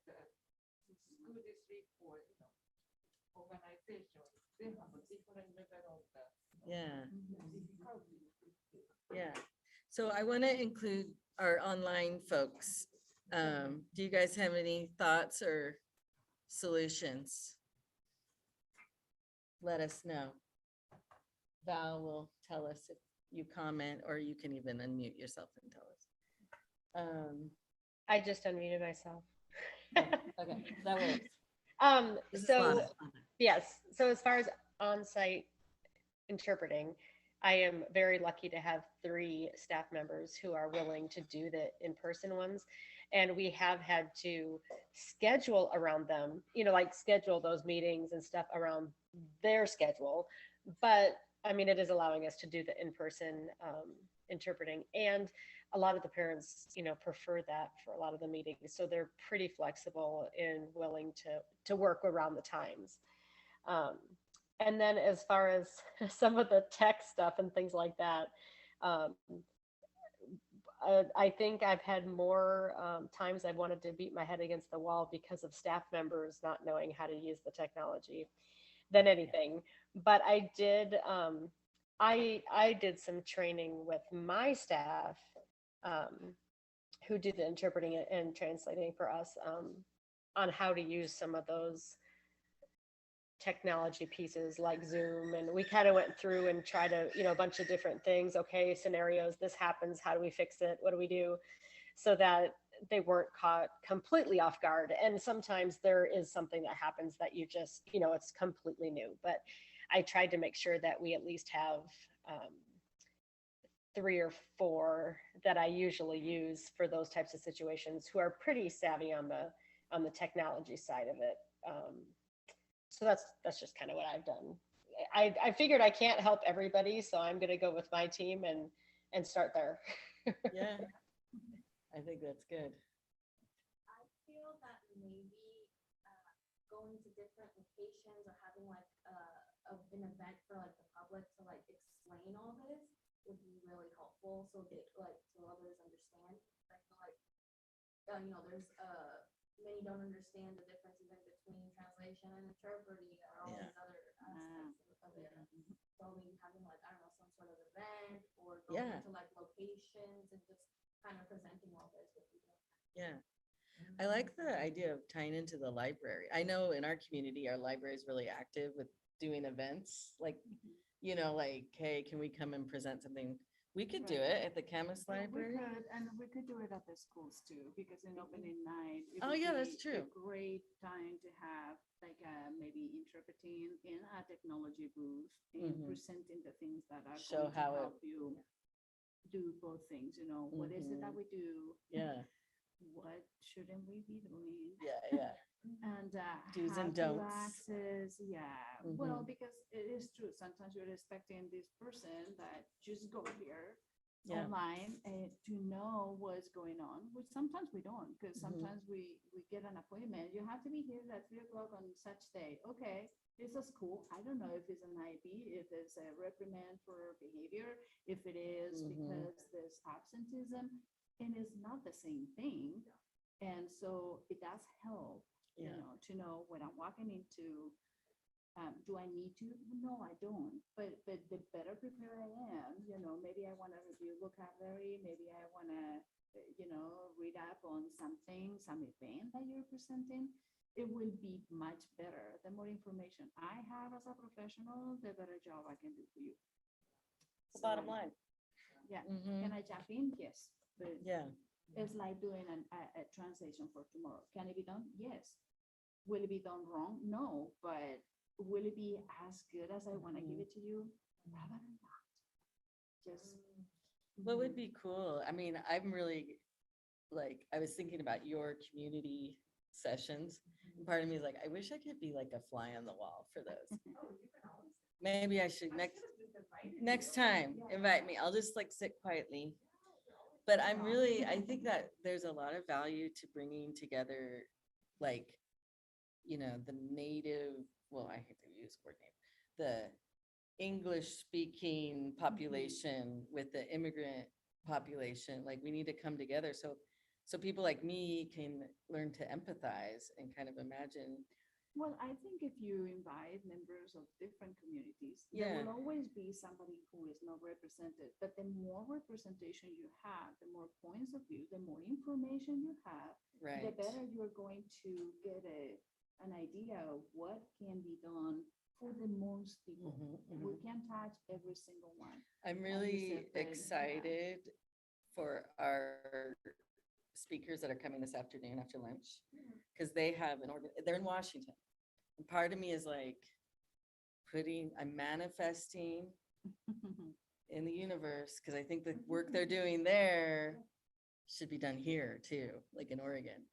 [SPEAKER 9] the school district or, organization, they have a different level of the
[SPEAKER 1] Yeah.
[SPEAKER 9] difficulty.
[SPEAKER 1] Yeah. So I want to include our online folks. Do you guys have any thoughts or solutions? Let us know. Val will tell us if you comment, or you can even unmute yourself and tell us.
[SPEAKER 5] I just unmuted myself.
[SPEAKER 1] Okay, that works. This is
[SPEAKER 5] So
[SPEAKER 1] Lana.
[SPEAKER 5] yes, so as far as on-site interpreting. I am very lucky to have 3 staff members who are willing to do the in-person ones. And we have had to schedule around them, like schedule those meetings and stuff around their schedule. But I mean, it is allowing us to do the in-person interpreting. And a lot of the parents, prefer that for a lot of the meetings. So they're pretty flexible and willing to work around the times. And then as far as some of the tech stuff and things like that, I think I've had more times I've wanted to beat my head against the wall because of staff members not knowing how to use the technology than anything. But I did, I did some training with my staff who did the interpreting and translating for us on how to use some of those technology pieces like Zoom. And we kind of went through and tried to, a bunch of different things. Okay, scenarios, this happens, how do we fix it? What do we do? So that they weren't caught completely off guard. And sometimes there is something that happens that you just, it's completely new. But I tried to make sure that we at least have 3 or 4 that I usually use for those types of situations who are pretty savvy on the technology side of it. So that's just kind of what I've done. I figured I can't help everybody, so I'm going to go with my team and start there.
[SPEAKER 1] Yeah, I think that's good.
[SPEAKER 8] I feel that maybe going to different locations or having like an event for like the public to like explain all this would be really helpful, so that like so others understand. I feel like there's many don't understand the difference even between translation and interpreting or all these other aspects of it. So maybe having like, I don't know, some sort of event or going to like locations and just kind of presenting all this with people.
[SPEAKER 1] Yeah. I like the idea of tying into the library. I know in our community, our library is really active with doing events like, like, hey, can we come and present something? We could do it at the Camas Library.
[SPEAKER 7] We could, and we could do it at the schools too, because in opening night. It
[SPEAKER 1] Oh,
[SPEAKER 7] would
[SPEAKER 1] yeah, that's
[SPEAKER 7] be
[SPEAKER 1] true.
[SPEAKER 7] A great time to have like maybe interpreting in a technology booth and presenting the things that are
[SPEAKER 1] Show
[SPEAKER 7] going to
[SPEAKER 1] how
[SPEAKER 7] help you do both things. What is it that we do?
[SPEAKER 1] Yeah.
[SPEAKER 7] What shouldn't we be doing?
[SPEAKER 1] Yeah.
[SPEAKER 7] And
[SPEAKER 1] Do's
[SPEAKER 7] how
[SPEAKER 1] and
[SPEAKER 7] to
[SPEAKER 1] don'ts.
[SPEAKER 7] access, well, because it is true, sometimes you're expecting this person that just go here online to know what's going on, which sometimes we don't, because sometimes we get an appointment, you have to be here at 3:00 on such day. Okay, it's a school, I don't know if it's an IB, if it's a reprimand for behavior, if it is because there's absenteeism, and it's not the same thing. And so it does help, to know when I'm walking into, do I need to? No, I don't. But the better prepared I am, maybe I want to review vocabulary, maybe I want to, read up on something, some event that you're presenting. It will be much better. The more information I have as a professional, the better job I can do for you.
[SPEAKER 1] The bottom line.
[SPEAKER 7] Yeah. Can I jump in? Yes. But
[SPEAKER 1] Yeah.
[SPEAKER 7] it's like doing a translation for tomorrow. Can it be done? Yes. Will it be done wrong? No. But will it be as good as I want to give it to you? Probably not. Just.
[SPEAKER 1] What would be cool? I mean, I'm really I was thinking about your community sessions. And part of me is like, I wish I could be like a fly on the wall for those. Maybe I should next time invite me. I'll just sit quietly. But I think that there's a lot of value to bringing together the native, well, I hate to use the word name, the English speaking population with the immigrant population. We need to come together so people like me can learn to empathize and kind of imagine.
[SPEAKER 7] Well, I think if you invite members of different communities, there will always be somebody who is not represented. But the more representation you have, the more points of view, the more information you have, the better you're going to get an idea of what can be done for the most people. We can't touch every single one.
[SPEAKER 1] I'm really excited for our speakers that are coming this afternoon after lunch, because they have they're in Washington. And part of me is I'm manifesting in the universe, because I think the work they're doing there should be done here too, like in Oregon.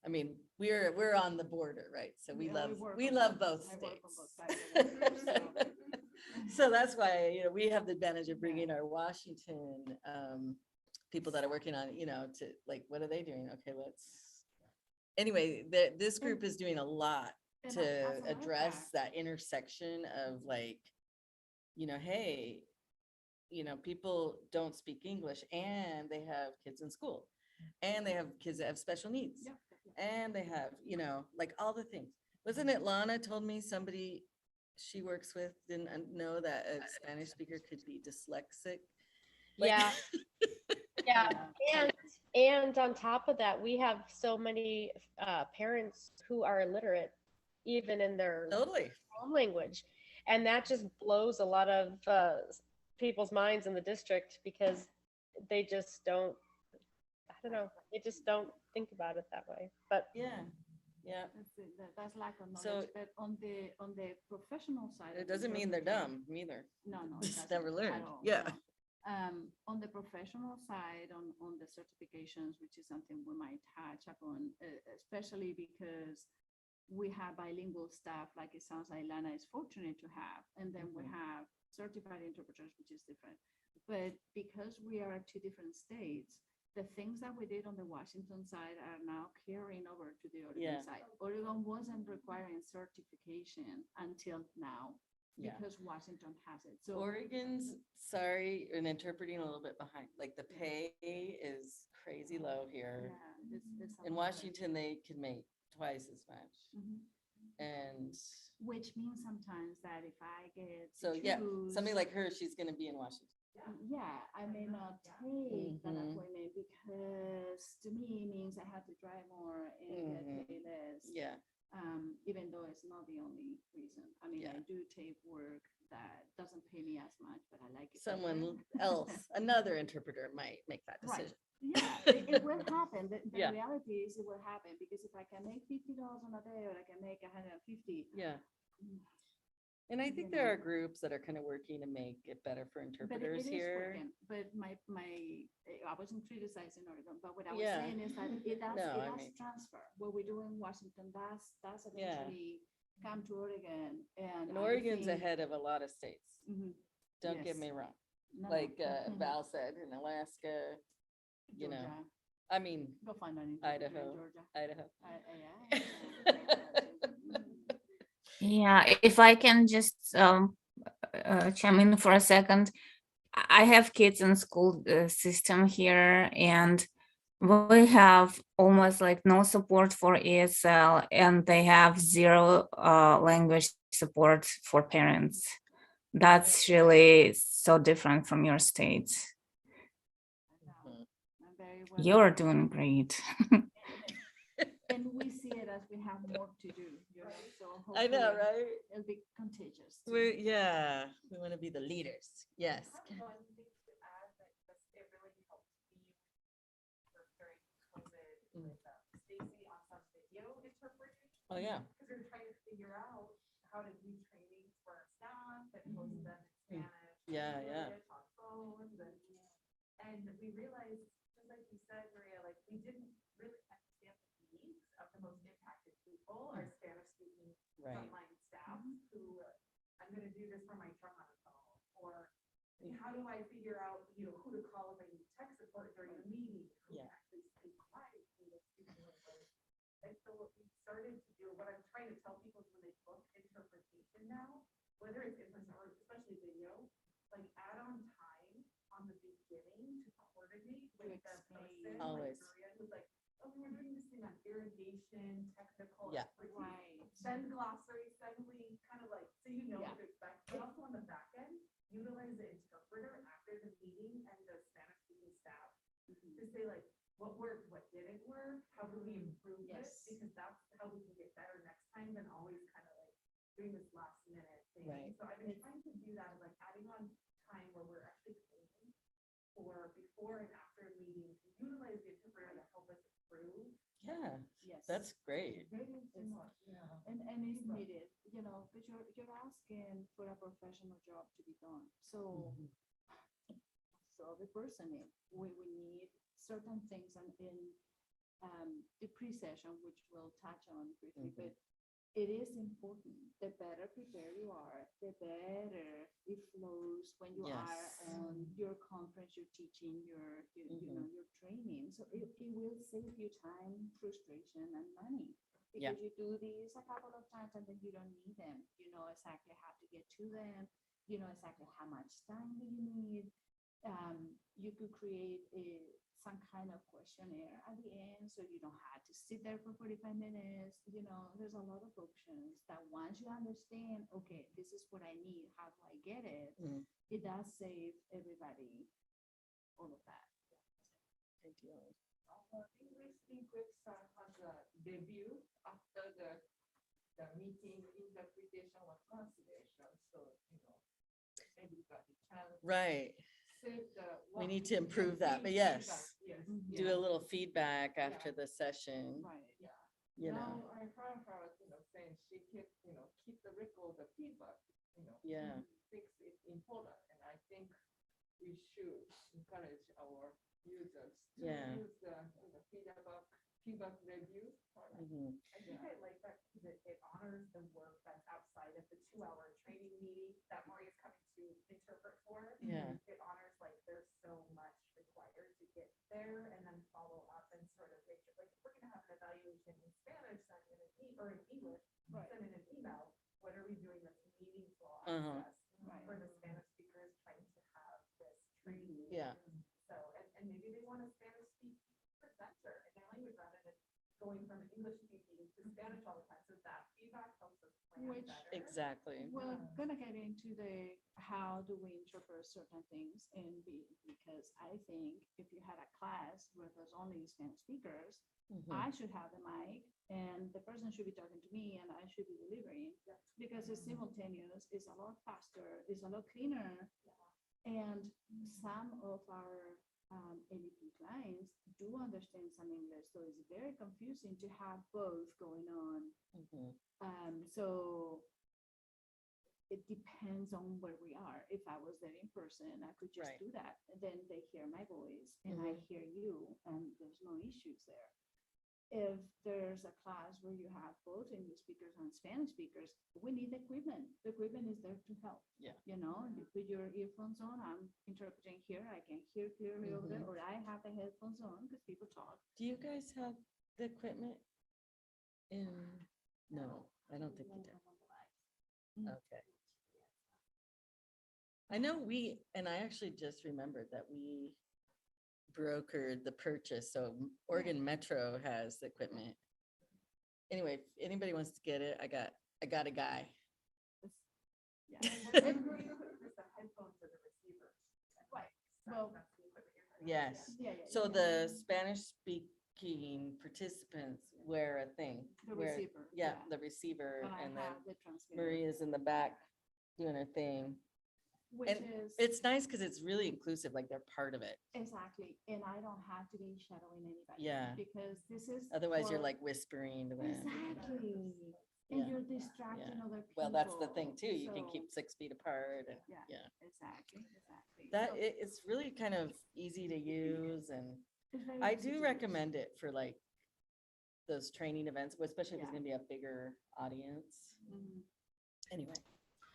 [SPEAKER 1] I mean, we're on the border, right? So we
[SPEAKER 7] Yeah,
[SPEAKER 1] love
[SPEAKER 7] work on
[SPEAKER 1] both
[SPEAKER 7] I work on
[SPEAKER 1] states.
[SPEAKER 7] both sides of the border, so.
[SPEAKER 1] So that's why, we have the advantage of bringing our Washington people that are working on, to like, what are they doing? Okay, anyway, this group is doing a lot
[SPEAKER 7] And
[SPEAKER 1] to
[SPEAKER 7] as a matter of
[SPEAKER 1] address
[SPEAKER 7] fact-
[SPEAKER 1] that intersection of like, hey, people don't speak English and they have kids in school and they have kids that have special needs
[SPEAKER 7] Yeah.
[SPEAKER 1] and they have, like all the things. Wasn't it Lana told me somebody she works with didn't know that a Spanish speaker could be dyslexic? Like-
[SPEAKER 5] Yeah. Yeah, and on top of that, we have so many parents who are illiterate, even in their
[SPEAKER 1] Totally.
[SPEAKER 5] home language, and that just blows a lot of people's minds in the district because they just don't. I don't know. They just don't think about it that way. But
[SPEAKER 1] Yeah.
[SPEAKER 7] That's lack of
[SPEAKER 1] So-
[SPEAKER 7] knowledge, but on the professional side.
[SPEAKER 1] It
[SPEAKER 7] of the
[SPEAKER 1] doesn't mean they're
[SPEAKER 7] interpretation-
[SPEAKER 1] dumb either.
[SPEAKER 7] No, it
[SPEAKER 1] Just
[SPEAKER 7] doesn't
[SPEAKER 1] never
[SPEAKER 7] at
[SPEAKER 1] learned.
[SPEAKER 7] all,
[SPEAKER 1] Yeah.
[SPEAKER 7] no. On the professional side, on the certifications, which is something we might touch upon, especially because we have bilingual staff, like it sounds like Lana is fortunate to have, and then we have certified interpreters, which is different. But because we are two different states, the things that we did on the Washington side are now carrying over to the Oregon
[SPEAKER 1] Yeah.
[SPEAKER 7] side. Oregon wasn't requiring certification until now
[SPEAKER 1] Yeah.
[SPEAKER 7] because Washington has it. So
[SPEAKER 1] Oregon's, sorry, and interpreting a little bit behind, like the pay is crazy low here.
[SPEAKER 7] yeah, it's a
[SPEAKER 1] In
[SPEAKER 7] lot.
[SPEAKER 1] Washington, they could make twice as much.
[SPEAKER 7] Mhm.
[SPEAKER 1] And
[SPEAKER 7] Which means sometimes that if I get to
[SPEAKER 1] so, yeah,
[SPEAKER 7] choose-
[SPEAKER 1] somebody like her, she's gonna be in Washington.
[SPEAKER 7] Yeah, I may not take that
[SPEAKER 1] Mhm.
[SPEAKER 7] appointment because to me it means I have to drive more and get paid less.
[SPEAKER 1] Yeah,
[SPEAKER 7] Even though it's not the only reason. I mean,
[SPEAKER 1] Yeah.
[SPEAKER 7] I do take work that doesn't pay me as much, but I like it.
[SPEAKER 1] someone
[SPEAKER 7] better.
[SPEAKER 1] else, another interpreter might make that
[SPEAKER 7] Right.
[SPEAKER 1] decision.
[SPEAKER 7] Yeah, it will happen. The
[SPEAKER 1] Yeah.
[SPEAKER 7] reality is it will happen because if I can make $50 on a day or I can make 150.
[SPEAKER 1] Yeah. And I think there are groups that are kind of working to make it better for
[SPEAKER 7] But
[SPEAKER 1] interpreters
[SPEAKER 7] it is
[SPEAKER 1] here.
[SPEAKER 7] working. But I wasn't criticizing Oregon, but what I was
[SPEAKER 1] Yeah.
[SPEAKER 7] saying is that it does,
[SPEAKER 1] No, I
[SPEAKER 7] it does
[SPEAKER 1] mean-
[SPEAKER 7] transfer. What we do in Washington, that's
[SPEAKER 1] Yeah.
[SPEAKER 7] eventually come to Oregon and.
[SPEAKER 1] And
[SPEAKER 7] I
[SPEAKER 1] Oregon's
[SPEAKER 7] think-
[SPEAKER 1] ahead of a lot of states.
[SPEAKER 7] Mhm.
[SPEAKER 1] Don't get
[SPEAKER 7] Yes.
[SPEAKER 1] me wrong.
[SPEAKER 7] No,
[SPEAKER 1] Like
[SPEAKER 7] mhm.
[SPEAKER 1] Val said, in Alaska, you know,
[SPEAKER 7] Georgia.
[SPEAKER 1] I mean,
[SPEAKER 7] Go find an interpreter in
[SPEAKER 1] Idaho,
[SPEAKER 7] Georgia.
[SPEAKER 1] Idaho.
[SPEAKER 3] Yeah, if I can just chime in for a second. I have kids in school system here, and we have almost like no support for ESL, and they have zero language support for parents. That's really so different from your states.
[SPEAKER 1] Mhm.
[SPEAKER 7] I'm very well
[SPEAKER 3] You're
[SPEAKER 7] aware.
[SPEAKER 3] doing great.
[SPEAKER 7] And we see it as we have more to do, so.
[SPEAKER 1] I know,
[SPEAKER 7] hopefully
[SPEAKER 1] right?
[SPEAKER 7] It'll be contagious. too.
[SPEAKER 1] We want to be the leaders. Yes. Oh, yeah.
[SPEAKER 9] Because we were trying to figure out how to do trainings for our staff and post them in Spanish.
[SPEAKER 1] Yeah, yeah.
[SPEAKER 9] English, on phones and we realized, just like you said, Maria, like we didn't really understand the needs of the most impacted people, our Spanish speaking
[SPEAKER 1] Right.
[SPEAKER 9] frontline staff who I'm gonna do this for my truck on the phone, or how do I figure out, who to call if I need tech support during a meeting? Who
[SPEAKER 1] Yeah.
[SPEAKER 9] can actually speak my native speaking language? And so what we started to do, what I'm trying to tell people is when they book interpretation now, whether it's in person or especially video, like add on time on the beginning to coordinate with the person.
[SPEAKER 1] Always.
[SPEAKER 9] Like Maria, who's like, oh, we're doing this thing on irrigation, technical.
[SPEAKER 1] Yeah.
[SPEAKER 9] expertise.
[SPEAKER 7] Right.
[SPEAKER 9] Send glossary, send link, kind of like, so you know
[SPEAKER 7] Yeah.
[SPEAKER 9] what to expect. But also on the back end, utilize the interpreter after the meeting and the Spanish speaking staff to say like, what worked, what didn't work, how do we improve
[SPEAKER 7] Yes.
[SPEAKER 9] this? Because that's how we can get better next time than always kind of like doing this last minute thing.
[SPEAKER 1] Right.
[SPEAKER 9] So I've been trying to do that, like adding on time where we're actually training for before and after a meeting to utilize the interpreter to help us improve
[SPEAKER 1] Yeah,
[SPEAKER 7] Yes.
[SPEAKER 1] that's great.
[SPEAKER 7] And it's needed, you know, because you're asking for a professional job to be done. So,
[SPEAKER 1] Mhm.
[SPEAKER 7] so the person, we need certain things and in the pre-session, which we'll touch on briefly,
[SPEAKER 1] Mhm.
[SPEAKER 7] but it is important. The better prepared you are, the better it flows when you are
[SPEAKER 1] Yes.
[SPEAKER 7] on your conference, you're teaching, you know, your training. So it will save you time, frustration, and money.
[SPEAKER 1] Yeah.
[SPEAKER 7] Because you do these a couple of times and then you don't need them. You know exactly how to get to them. You know exactly how much time do you need. You could create some kind of questionnaire at the end, so you don't have to sit there for 45 minutes. You know, there's a lot of options that once you understand, okay, this is what I need, how do I get it?
[SPEAKER 1] Mm.
[SPEAKER 7] It does save everybody all of that.
[SPEAKER 1] Ideally.
[SPEAKER 9] English linguists has a review after the meeting, interpretation or translation, so, you know, everybody can
[SPEAKER 1] Right.
[SPEAKER 9] save the.
[SPEAKER 1] We need to improve that, but yes,
[SPEAKER 9] Yes.
[SPEAKER 1] do a little feedback after the session,
[SPEAKER 7] Right.
[SPEAKER 9] Yeah.
[SPEAKER 1] you know.
[SPEAKER 9] Now I heard her, you know, saying she keep, you know, keep the record of feedback, you know.
[SPEAKER 1] Yeah.
[SPEAKER 9] Thinks it's important, and I think we should encourage our users to
[SPEAKER 1] Yeah.
[SPEAKER 9] use the, you know, feedback review.
[SPEAKER 1] Mhm.
[SPEAKER 12] I think I like that because it honors the work that's outside of the 2-hour training meeting that Maria's coming to interpret for.
[SPEAKER 1] Yeah.
[SPEAKER 12] It honors like there's so much required to get there and then follow up and sort of make sure, like, if we're gonna have an evaluation in Spanish, send in or in English,
[SPEAKER 7] Right.
[SPEAKER 12] send in an email, what are we doing that's meaningful
[SPEAKER 1] Uh-huh.
[SPEAKER 12] access
[SPEAKER 7] Right.
[SPEAKER 12] for the Spanish speakers trying to have this training?
[SPEAKER 1] Yeah.
[SPEAKER 12] So, and maybe they want a Spanish speaking presenter in their language rather than going from English speaking to Spanish all the time. So that feedback helps us plan
[SPEAKER 7] Which-
[SPEAKER 12] better.
[SPEAKER 1] Exactly.
[SPEAKER 7] We're gonna get into the how do we interpret certain things because I think if you had a class where there's only Spanish speakers,
[SPEAKER 1] Mhm.
[SPEAKER 7] I should have the mic and the person should be talking to me and I should be delivering because it's simultaneous, it's a lot faster, it's a lot cleaner. And some of our ADP clients do understand some English, so it's very confusing to have both going on.
[SPEAKER 1] Mhm.
[SPEAKER 7] So it depends on where we are. If I was there in person, I could just
[SPEAKER 1] Right.
[SPEAKER 7] do that. And then they hear my voice and I hear you and there's no issues there. If there's a class where you have both English speakers and Spanish speakers, we need equipment. The equipment is there to help.
[SPEAKER 1] Yeah.
[SPEAKER 7] You know, you put your earphones on, I'm interpreting here, I can hear clearly over there, or I have the headphones on because people talk.
[SPEAKER 1] Do you guys have the equipment in? No, I don't think you do. Okay. I know and I actually just remembered that we brokered the purchase, so Oregon Metro has the equipment. Anyway, if anybody wants to get it, I got a guy.
[SPEAKER 7] Yeah.
[SPEAKER 12] There's the headphones or the receivers.
[SPEAKER 7] Right. Well,
[SPEAKER 12] That's the equipment you're talking
[SPEAKER 1] Yes.
[SPEAKER 7] Yeah.
[SPEAKER 1] So the Spanish speaking participants wear a thing.
[SPEAKER 7] The
[SPEAKER 1] where-
[SPEAKER 7] receiver,
[SPEAKER 1] Yeah,
[SPEAKER 7] yeah.
[SPEAKER 1] the receiver,
[SPEAKER 7] And I
[SPEAKER 1] and then
[SPEAKER 7] have the transmitter.
[SPEAKER 1] Maria's in the back doing her thing.
[SPEAKER 7] Which
[SPEAKER 1] And
[SPEAKER 7] is.
[SPEAKER 1] it's nice because it's really inclusive, like they're part of it.
[SPEAKER 7] Exactly, and I don't have to be shadowing anybody.
[SPEAKER 1] Yeah.
[SPEAKER 7] Because this is.
[SPEAKER 1] Otherwise, you're
[SPEAKER 7] for-
[SPEAKER 1] like whispering to them.
[SPEAKER 7] Exactly,
[SPEAKER 1] Yeah,
[SPEAKER 7] and you're distracting
[SPEAKER 1] yeah.
[SPEAKER 7] other people.
[SPEAKER 1] Well, that's the thing too. You can
[SPEAKER 7] so-
[SPEAKER 1] keep 6 feet apart and,
[SPEAKER 7] Yeah,
[SPEAKER 1] yeah.
[SPEAKER 7] exactly.
[SPEAKER 1] That,
[SPEAKER 7] So
[SPEAKER 1] it's really kind of easy to use, and
[SPEAKER 7] it's very
[SPEAKER 1] I
[SPEAKER 7] easy to
[SPEAKER 1] do
[SPEAKER 7] use.
[SPEAKER 1] recommend it for like those training events, especially if it's
[SPEAKER 7] Yeah.
[SPEAKER 1] gonna be a bigger audience.
[SPEAKER 7] Mhm.
[SPEAKER 1] Anyway,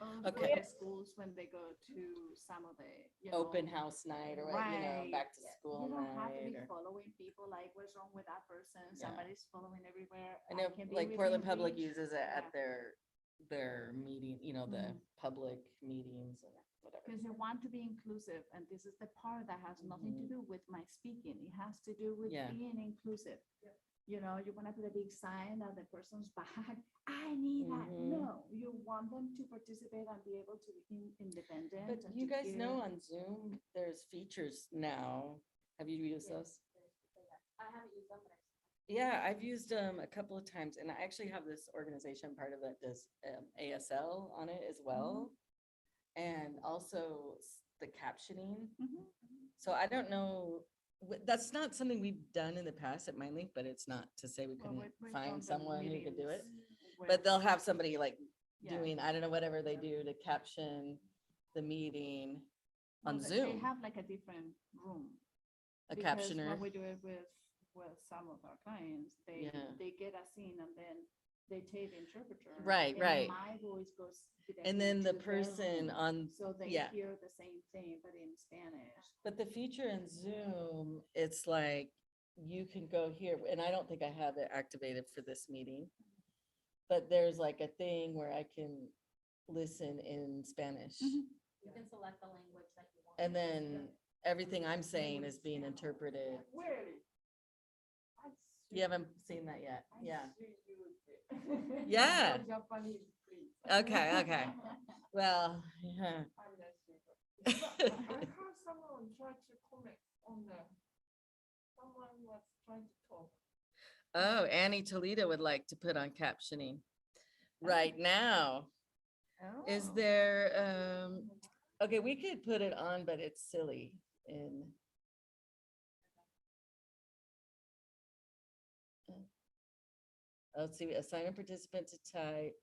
[SPEAKER 7] Or
[SPEAKER 1] Okay.
[SPEAKER 7] for the schools when they go to some of the, you know.
[SPEAKER 1] open house night or, what, you know,
[SPEAKER 7] Right.
[SPEAKER 1] back to school
[SPEAKER 7] You don't have to
[SPEAKER 1] night
[SPEAKER 7] be
[SPEAKER 1] or.
[SPEAKER 7] following people like, what's wrong with that person? Somebody's following everywhere.
[SPEAKER 1] I know,
[SPEAKER 7] can be
[SPEAKER 1] like
[SPEAKER 7] within
[SPEAKER 1] Portland Public
[SPEAKER 7] reach.
[SPEAKER 1] uses it
[SPEAKER 7] Yeah.
[SPEAKER 1] at their meeting, you know, the
[SPEAKER 7] Mhm.
[SPEAKER 1] public meetings or whatever.
[SPEAKER 7] Because you want to be inclusive, and this is the part that has nothing to do with my speaking. It has to do with
[SPEAKER 1] Yeah.
[SPEAKER 7] being inclusive. You know, you want to put a big sign at the person's back. I need that.
[SPEAKER 1] Mhm.
[SPEAKER 7] No, you want them to participate and be able to be independent.
[SPEAKER 1] But
[SPEAKER 7] and
[SPEAKER 1] you
[SPEAKER 7] to
[SPEAKER 1] guys know
[SPEAKER 7] hear.
[SPEAKER 1] on Zoom, there's features now. Have you used those?
[SPEAKER 8] I haven't used them, but
[SPEAKER 1] Yeah, I've used them a couple of times, and I actually have this organization, part of that does ASL on it as well. And also the captioning.
[SPEAKER 7] Mhm.
[SPEAKER 1] So I don't know That's not something we've done in the past at MindLink, but it's not to say we couldn't find someone who could do it. But they'll have somebody like doing, I don't know, whatever they do to caption the meeting on
[SPEAKER 7] They
[SPEAKER 1] Zoom,
[SPEAKER 7] have like a different room.
[SPEAKER 1] a
[SPEAKER 7] Because
[SPEAKER 1] captioner.
[SPEAKER 7] when we do it with some of our clients,
[SPEAKER 1] Yeah.
[SPEAKER 7] they get us in and then they take the interpreter.
[SPEAKER 1] Right,
[SPEAKER 7] and
[SPEAKER 1] right.
[SPEAKER 7] My voice goes.
[SPEAKER 1] And then the
[SPEAKER 7] directly to their
[SPEAKER 1] person
[SPEAKER 7] room,
[SPEAKER 1] on,
[SPEAKER 7] So they
[SPEAKER 1] yeah.
[SPEAKER 7] hear the same thing, but in Spanish.
[SPEAKER 1] But the feature in Zoom, it's like, you can go here, and I don't think I have it activated for this meeting. But there's like a thing where I can listen in Spanish.
[SPEAKER 8] You can select the language that you want.
[SPEAKER 1] And then everything I'm saying is being interpreted. You haven't seen that yet? Yeah. Yeah. Okay, okay. Well, yeah.
[SPEAKER 12] I heard someone try to comment on the, someone was trying to talk.
[SPEAKER 1] Oh, Annie Toledo would like to put on captioning right now. Is there, okay, we could put it on, but it's silly in. Let's see, assign a participant to type.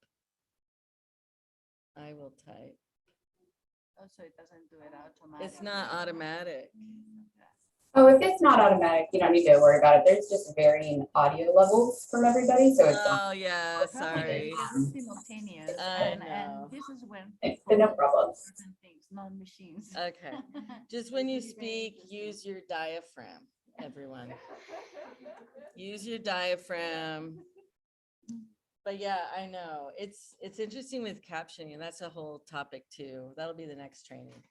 [SPEAKER 1] I will type.
[SPEAKER 7] Oh, so it doesn't do it automatically.
[SPEAKER 1] It's not automatic.
[SPEAKER 6] Oh, if it's not automatic, you don't need to worry about it. There's just varying audio levels from everybody, so it's.
[SPEAKER 1] Oh, yeah,
[SPEAKER 7] Probably
[SPEAKER 1] sorry.
[SPEAKER 7] because it's simultaneous,
[SPEAKER 1] I
[SPEAKER 7] and
[SPEAKER 1] know.
[SPEAKER 7] this is when.
[SPEAKER 6] No
[SPEAKER 7] people
[SPEAKER 6] problem.
[SPEAKER 7] do certain Things, non-machines.
[SPEAKER 1] Okay, just when you speak, use your diaphragm, everyone. Use your diaphragm. But yeah, I know. It's interesting with captioning, and that's a whole topic too. That'll be the next training.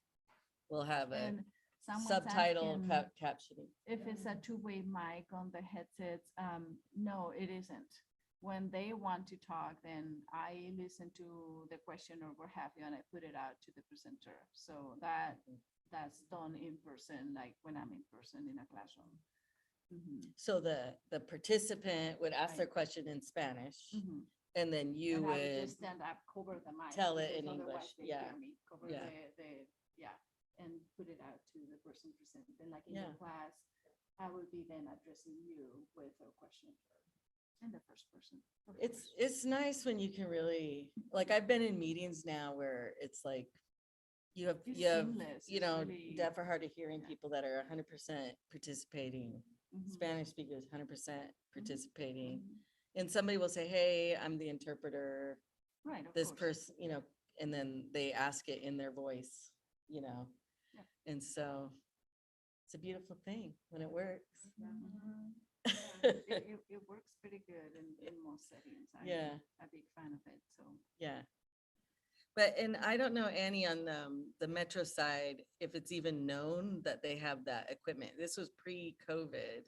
[SPEAKER 1] We'll have a
[SPEAKER 7] And someone's
[SPEAKER 1] subtitle
[SPEAKER 7] asking
[SPEAKER 1] captioning.
[SPEAKER 7] If it's a two-way mic on the headsets, no, it isn't. When they want to talk, then I listen to the question or what have you, and I put it out to the presenter. So that's done in person, like when I'm in person in a classroom.
[SPEAKER 1] So the participant would ask their question in Spanish, and then you
[SPEAKER 7] And I
[SPEAKER 1] would
[SPEAKER 7] just stand up, cover the mic.
[SPEAKER 1] tell it
[SPEAKER 7] because
[SPEAKER 1] in
[SPEAKER 7] otherwise
[SPEAKER 1] English.
[SPEAKER 7] they
[SPEAKER 1] Yeah.
[SPEAKER 7] hear me. Cover
[SPEAKER 1] Yeah.
[SPEAKER 7] and put it out to the person presenting. And like in
[SPEAKER 1] Yeah.
[SPEAKER 7] the class, I will be then addressing you with a question in the first person. of course.
[SPEAKER 1] It's nice when you can really, like, I've been in meetings now where it's like you have
[SPEAKER 7] It's
[SPEAKER 1] you have
[SPEAKER 7] seamless.
[SPEAKER 1] you
[SPEAKER 7] It's
[SPEAKER 1] know
[SPEAKER 7] really-
[SPEAKER 1] deaf or hard of hearing people that are 100% participating,
[SPEAKER 7] Mhm.
[SPEAKER 1] Spanish speakers 100% participating,
[SPEAKER 7] Mhm.
[SPEAKER 1] and somebody will say, "Hey, I'm the interpreter."
[SPEAKER 7] Right, of
[SPEAKER 1] This
[SPEAKER 7] course.
[SPEAKER 1] person, and then they ask it in their voice,
[SPEAKER 7] Yeah.
[SPEAKER 1] and so it's a beautiful thing when it works.
[SPEAKER 7] Mhm. Yeah, it works pretty good in most settings. I'm
[SPEAKER 1] Yeah.
[SPEAKER 7] a big fan of it, so.
[SPEAKER 1] Yeah. But, and I don't know, Annie, on the Metro side, if it's even known that they have that equipment. This was pre-COVID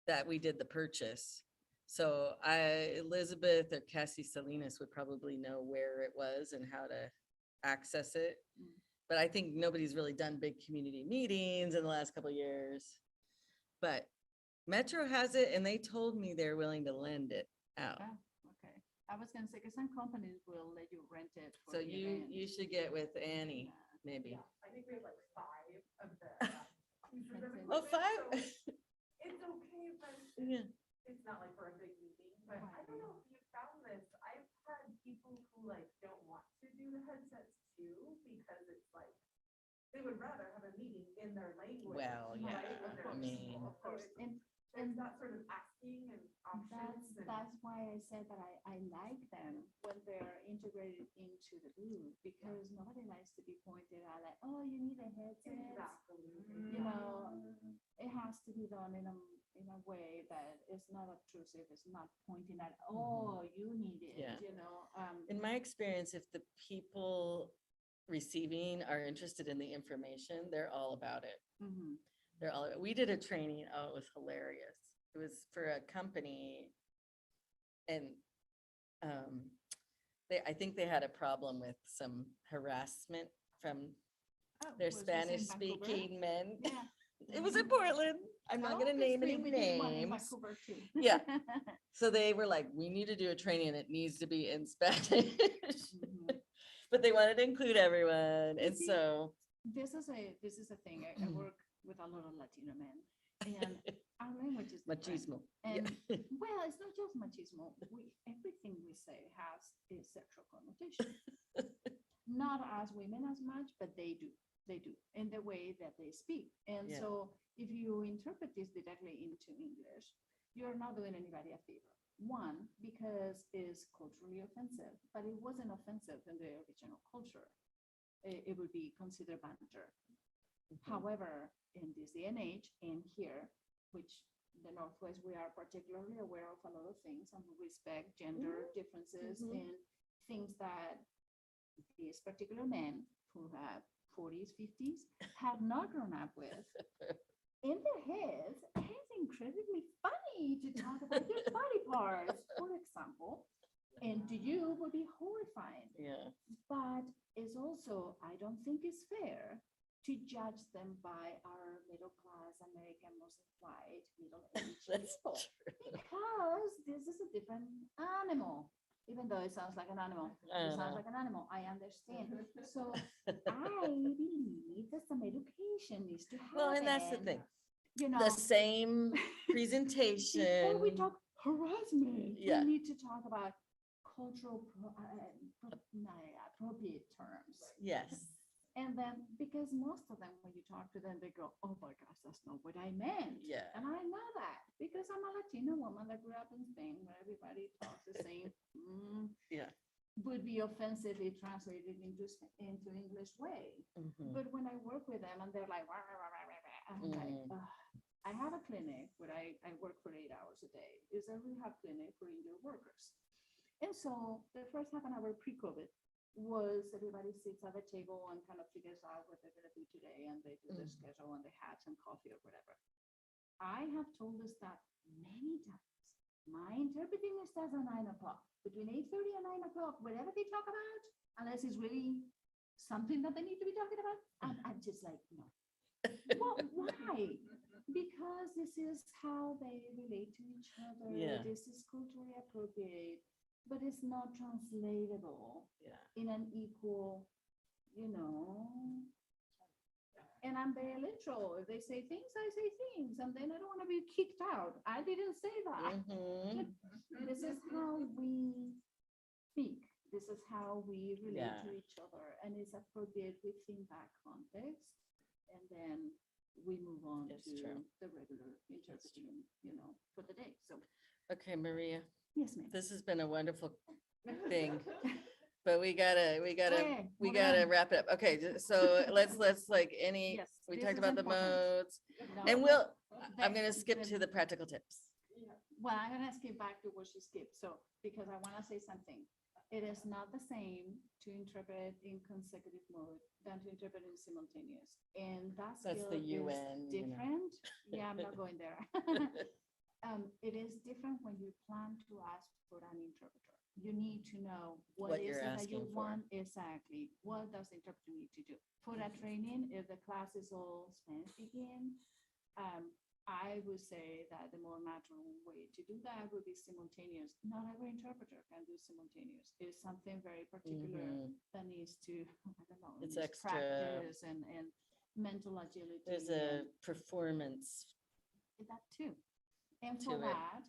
[SPEAKER 1] that we did the purchase. So Elizabeth or Cassie Salinas would probably know where it was and how to access it.
[SPEAKER 7] Mm.
[SPEAKER 1] But I think nobody's really done big community meetings in the last couple of years. But Metro has it, and they told me they're willing to lend it out.
[SPEAKER 7] Ah, okay. I was gonna say, because some companies will let you rent it. for
[SPEAKER 1] So
[SPEAKER 7] the
[SPEAKER 1] you
[SPEAKER 7] event.
[SPEAKER 1] should get with Annie, maybe.
[SPEAKER 12] I think we have like 5 of the. pieces of
[SPEAKER 1] Oh,
[SPEAKER 12] equipment,
[SPEAKER 1] 5?
[SPEAKER 12] so It's okay, but
[SPEAKER 1] Yeah.
[SPEAKER 12] it's not like for a big meeting, but I don't know if you found this. I've had people who like don't want to do the headsets too, because it's like, they would rather have a meeting in their language.
[SPEAKER 1] Well, yeah,
[SPEAKER 12] right, when they're
[SPEAKER 1] I mean-
[SPEAKER 12] listening.
[SPEAKER 7] Of course,
[SPEAKER 12] So
[SPEAKER 7] and
[SPEAKER 12] there's that sort of asking and options. and-
[SPEAKER 7] that's why I said that I like them when they're integrated into the booth, because nobody likes to be pointed out like, oh, you need a headset.
[SPEAKER 12] Exactly.
[SPEAKER 7] You know, it has to be done in a way that is not obtrusive, it's not pointing at, oh, you need it,
[SPEAKER 1] Yeah.
[SPEAKER 7] you know.
[SPEAKER 1] In my experience, if the people receiving are interested in the information, they're all about it.
[SPEAKER 7] Mhm.
[SPEAKER 1] We did a training. Oh, it was hilarious. It was for a company, and I think they had a problem with some harassment from
[SPEAKER 7] Oh,
[SPEAKER 1] their
[SPEAKER 7] was this in
[SPEAKER 1] Spanish
[SPEAKER 7] Vancouver?
[SPEAKER 1] speaking men.
[SPEAKER 7] Yeah.
[SPEAKER 1] It was in Portland. I'm not
[SPEAKER 7] Oh,
[SPEAKER 1] gonna
[SPEAKER 7] because
[SPEAKER 1] name any
[SPEAKER 7] we did one in
[SPEAKER 1] names.
[SPEAKER 7] Vancouver too.
[SPEAKER 1] Yeah. So they were like, we need to do a training and it needs to be in Spanish.
[SPEAKER 7] Mhm.
[SPEAKER 1] But they wanted to include everyone. And
[SPEAKER 7] see,
[SPEAKER 1] so,
[SPEAKER 7] This is a thing. I work with a lot of Latino men. And our language is different.
[SPEAKER 1] Machismo.
[SPEAKER 7] And
[SPEAKER 1] Yeah.
[SPEAKER 7] well, it's not just machismo. Everything we say has a sexual connotation. Not as women as much, but they do. They do in the way that they speak. And
[SPEAKER 1] Yeah.
[SPEAKER 7] so if you interpret this directly into English, you're not doing anybody a favor. One, because it's culturally offensive, but it wasn't offensive in the original culture. It would be considered banter. However, in this day and age, and here, which the Northwest, we are particularly aware of a lot of things and we respect gender differences and things that these particular men who have 40s, 50s have not grown up with. In their heads, it's incredibly funny to talk about their body parts, for example, and to you would be horrifying.
[SPEAKER 1] Yeah.
[SPEAKER 7] But it's also, I don't think it's fair to judge them by our middle class American, mostly white, middle-aged
[SPEAKER 1] That's
[SPEAKER 7] people. Because this is a different animal. Even though it sounds like an animal,
[SPEAKER 1] I
[SPEAKER 7] it sounds
[SPEAKER 1] know.
[SPEAKER 7] like an animal, I understand. So I believe that some education needs to happen.
[SPEAKER 1] Well, and that's the thing.
[SPEAKER 7] You know,
[SPEAKER 1] The same presentation.
[SPEAKER 7] before we talk harassment,
[SPEAKER 1] Yeah.
[SPEAKER 7] we need to talk about cultural appropriate terms.
[SPEAKER 1] Yes.
[SPEAKER 7] And then, because most of them, when you talk to them, they go, oh my gosh, that's not what I meant.
[SPEAKER 1] Yeah.
[SPEAKER 7] And I know that because I'm a Latina woman that grew up in Spain where everybody talks the same.
[SPEAKER 1] Yeah.
[SPEAKER 7] Would be offensively translated into English way.
[SPEAKER 1] Mhm.
[SPEAKER 7] But when I work with them and they're like, rah, rah, rah, rah, rah, rah, I'm like, "Ugh." I have a clinic where I work for 8 hours a day. It's a rehab clinic for injured workers. And so the first half an hour pre-COVID was everybody sits at the table and kind of figures out what they're going to do today, and they do their schedule and they have some coffee or whatever. I have told the staff many times, my interpreting starts at 9 o'clock. Between 8:30 and 9 o'clock, whatever they talk about, unless it's really something that they need to be talking about, I'm just like, no. Well, why? Because this is how they relate to each other.
[SPEAKER 1] Yeah.
[SPEAKER 7] This is culturally appropriate, but it's not translatable
[SPEAKER 1] Yeah.
[SPEAKER 7] in an equal, you know. And I'm very literal. If they say things, I say things, and then I don't want to be kicked out. I didn't say that.
[SPEAKER 1] Mhm.
[SPEAKER 7] This is how we speak. This is how we relate
[SPEAKER 1] Yeah.
[SPEAKER 7] to each other, and it's appropriate within that context. And then we move on
[SPEAKER 1] That's
[SPEAKER 7] to
[SPEAKER 1] true.
[SPEAKER 7] the regular interpreting, you know, for the day. So,
[SPEAKER 1] Okay, Maria,
[SPEAKER 7] yes, ma'am.
[SPEAKER 1] this has been a wonderful thing, but we gotta
[SPEAKER 7] Okay, moving
[SPEAKER 1] gotta
[SPEAKER 7] on.
[SPEAKER 1] wrap it up. Okay, so let's like any,
[SPEAKER 7] Yes,
[SPEAKER 1] we
[SPEAKER 7] this
[SPEAKER 1] talked
[SPEAKER 7] is
[SPEAKER 1] about the
[SPEAKER 7] important.
[SPEAKER 1] modes.
[SPEAKER 7] No,
[SPEAKER 1] And I'm
[SPEAKER 7] the-
[SPEAKER 1] gonna skip
[SPEAKER 7] the-
[SPEAKER 1] to the practical tips.
[SPEAKER 7] Well, I'm gonna skip back to what she skipped, so, because I wanna say something. It is not the same to interpret in consecutive mode than to interpret in simultaneous. And that
[SPEAKER 1] That's
[SPEAKER 7] skill
[SPEAKER 1] the
[SPEAKER 7] is
[SPEAKER 1] UN, you know.
[SPEAKER 7] different. Yeah, I'm not going there. It is different when you plan to ask for an interpreter. You need to know
[SPEAKER 1] What
[SPEAKER 7] what is
[SPEAKER 1] you're
[SPEAKER 7] it that you
[SPEAKER 1] asking for.
[SPEAKER 7] want exactly. What does the interpreter need to do? For that training, if the class is all Spanish speaking, I would say that the more natural way to do that would be simultaneous. Not every interpreter can do simultaneous. It's something very particular that needs to, I don't know,
[SPEAKER 1] It's
[SPEAKER 7] needs
[SPEAKER 1] extra.
[SPEAKER 7] practice and mental agility.
[SPEAKER 1] There's a performance.
[SPEAKER 7] That too. And
[SPEAKER 1] to
[SPEAKER 7] for
[SPEAKER 1] it.
[SPEAKER 7] that,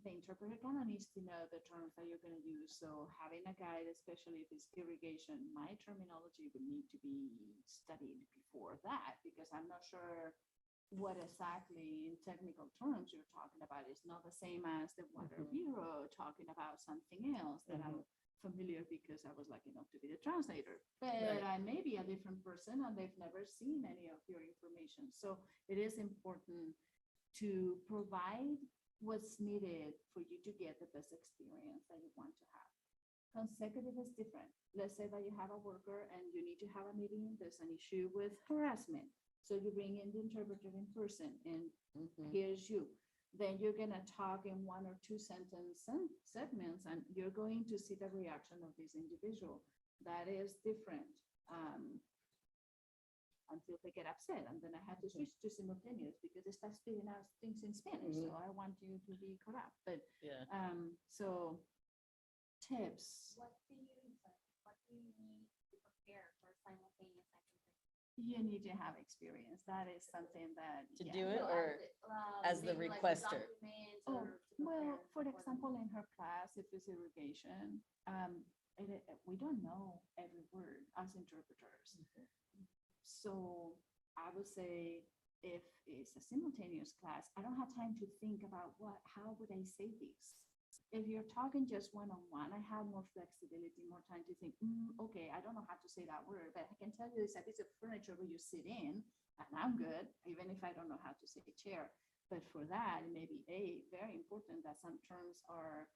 [SPEAKER 7] the interpreter kind of needs to know the terms that you're going to use. So having a guide, especially if it's irrigation, my terminology would need to be studied before that, because I'm not sure what exactly in technical terms you're talking about. It's not the same as the Water Bureau talking about something else that I'm familiar because I was lucky enough to be the translator. But
[SPEAKER 1] Right.
[SPEAKER 7] I may be a different person and they've never seen any of your information. So it is important to provide what's needed for you to get the best experience that you want to have. Consecutive is different. Let's say that you have a worker and you need to have a meeting, there's an issue with harassment. So you bring in the interpreter in person and here's you. Then you're gonna talk in 1 or 2 sentence segments and you're going to see the reaction of this individual. That is different. Until they get upset, and then I had to switch to simultaneous because they start spitting out things in Spanish. So I want you to be correct. But
[SPEAKER 1] Yeah.
[SPEAKER 7] so tips.
[SPEAKER 8] What do you need to prepare for simultaneous
[SPEAKER 7] you need to have experience. That is something that.
[SPEAKER 1] To
[SPEAKER 7] yeah.
[SPEAKER 1] do it or as the requester?
[SPEAKER 7] Oh, well, for example, in her class, if it's irrigation, we don't know every word as interpreters. So I would say if it's a simultaneous class, I don't have time to think about how would I say this? If you're talking just one-on-one, I have more flexibility, more time to think, okay, I don't know how to say that word, but I can tell you it's a piece of furniture where you sit in, and I'm good, even if I don't know how to say chair. But for that, it may be very important that some terms are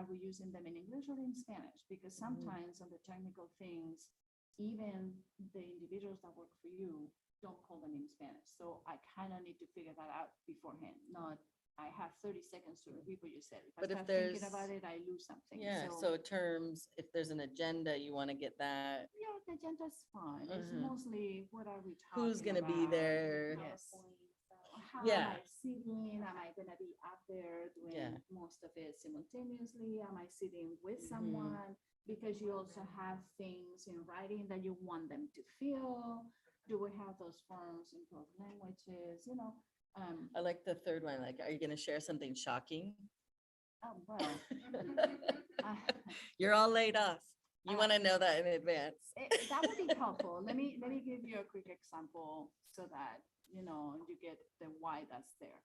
[SPEAKER 7] we using them in English or in Spanish? Because sometimes on the technical things, even the individuals that work for you don't call them in Spanish. So I kind of need to figure that out beforehand, not I have 30 seconds to repeat what you said. If I
[SPEAKER 1] But if
[SPEAKER 7] start thinking
[SPEAKER 1] there's-
[SPEAKER 7] about it, I lose something.
[SPEAKER 1] Yeah, so terms, if there's an agenda, you want to get that.
[SPEAKER 7] Yeah, the agenda's fine. It's
[SPEAKER 1] Mhm.
[SPEAKER 7] mostly what are we talking
[SPEAKER 1] Who's gonna be
[SPEAKER 7] about?
[SPEAKER 1] there?
[SPEAKER 7] Yes. How
[SPEAKER 1] Yeah.
[SPEAKER 7] am I sitting? Am I gonna be up there doing
[SPEAKER 1] Yeah.
[SPEAKER 7] most of it simultaneously? Am I sitting with
[SPEAKER 1] Mhm.
[SPEAKER 7] someone? Because you also have things in writing that you want them to feel. Do we have those forms in both languages?
[SPEAKER 1] I like the third one, like, are you gonna share something shocking?
[SPEAKER 7] Oh, well. uh,
[SPEAKER 1] You're all laid off. You want to know that in advance.
[SPEAKER 7] That would be helpful. Let me give you a quick example so that, you get the why that's there.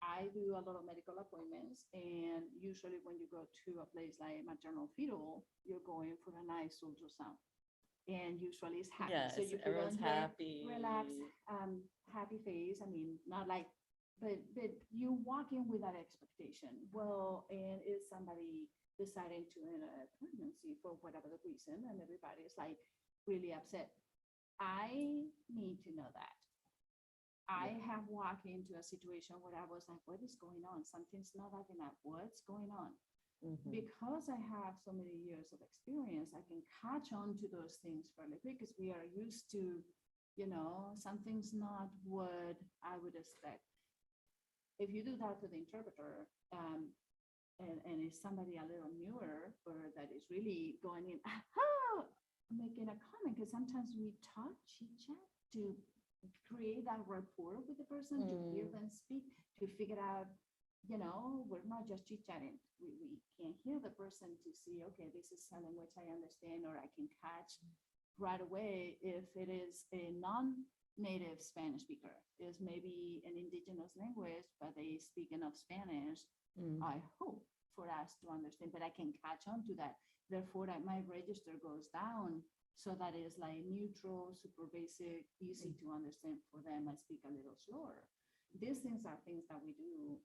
[SPEAKER 7] I do a lot of medical appointments, and usually when you go to a place like maternal fetal, you're going for a nice ultrasound. And usually it's happy.
[SPEAKER 1] Yes,
[SPEAKER 7] So you put
[SPEAKER 1] everyone's
[SPEAKER 7] on there,
[SPEAKER 1] happy.
[SPEAKER 7] relax, happy face. I mean, not like, but you walk in with that expectation. Well, and is somebody deciding to end a pregnancy for whatever the reason, and everybody is like really upset. I need to know that. I have walked into a situation where I was like, what is going on? Something's not adding up. What's going on?
[SPEAKER 1] Mhm.
[SPEAKER 7] Because I have so many years of experience, I can catch on to those things fairly quick because we are used to, something's not what I would expect. If you do that to the interpreter, and it's somebody a little newer or that is really going in, making a comment, because sometimes we talk chit chat to create that rapport with the person, to hear them speak, to figure out, we're not just chit chatting. We can hear the person to see, okay, this is a language I understand, or I can catch right away if it is a non-native Spanish speaker, is maybe an indigenous language, but they speak enough Spanish, I hope, for us to understand, but I can catch on to that. Therefore, my register goes down so that it's like neutral, super basic, easy to understand for them. I speak a little slower. These things are things that we do.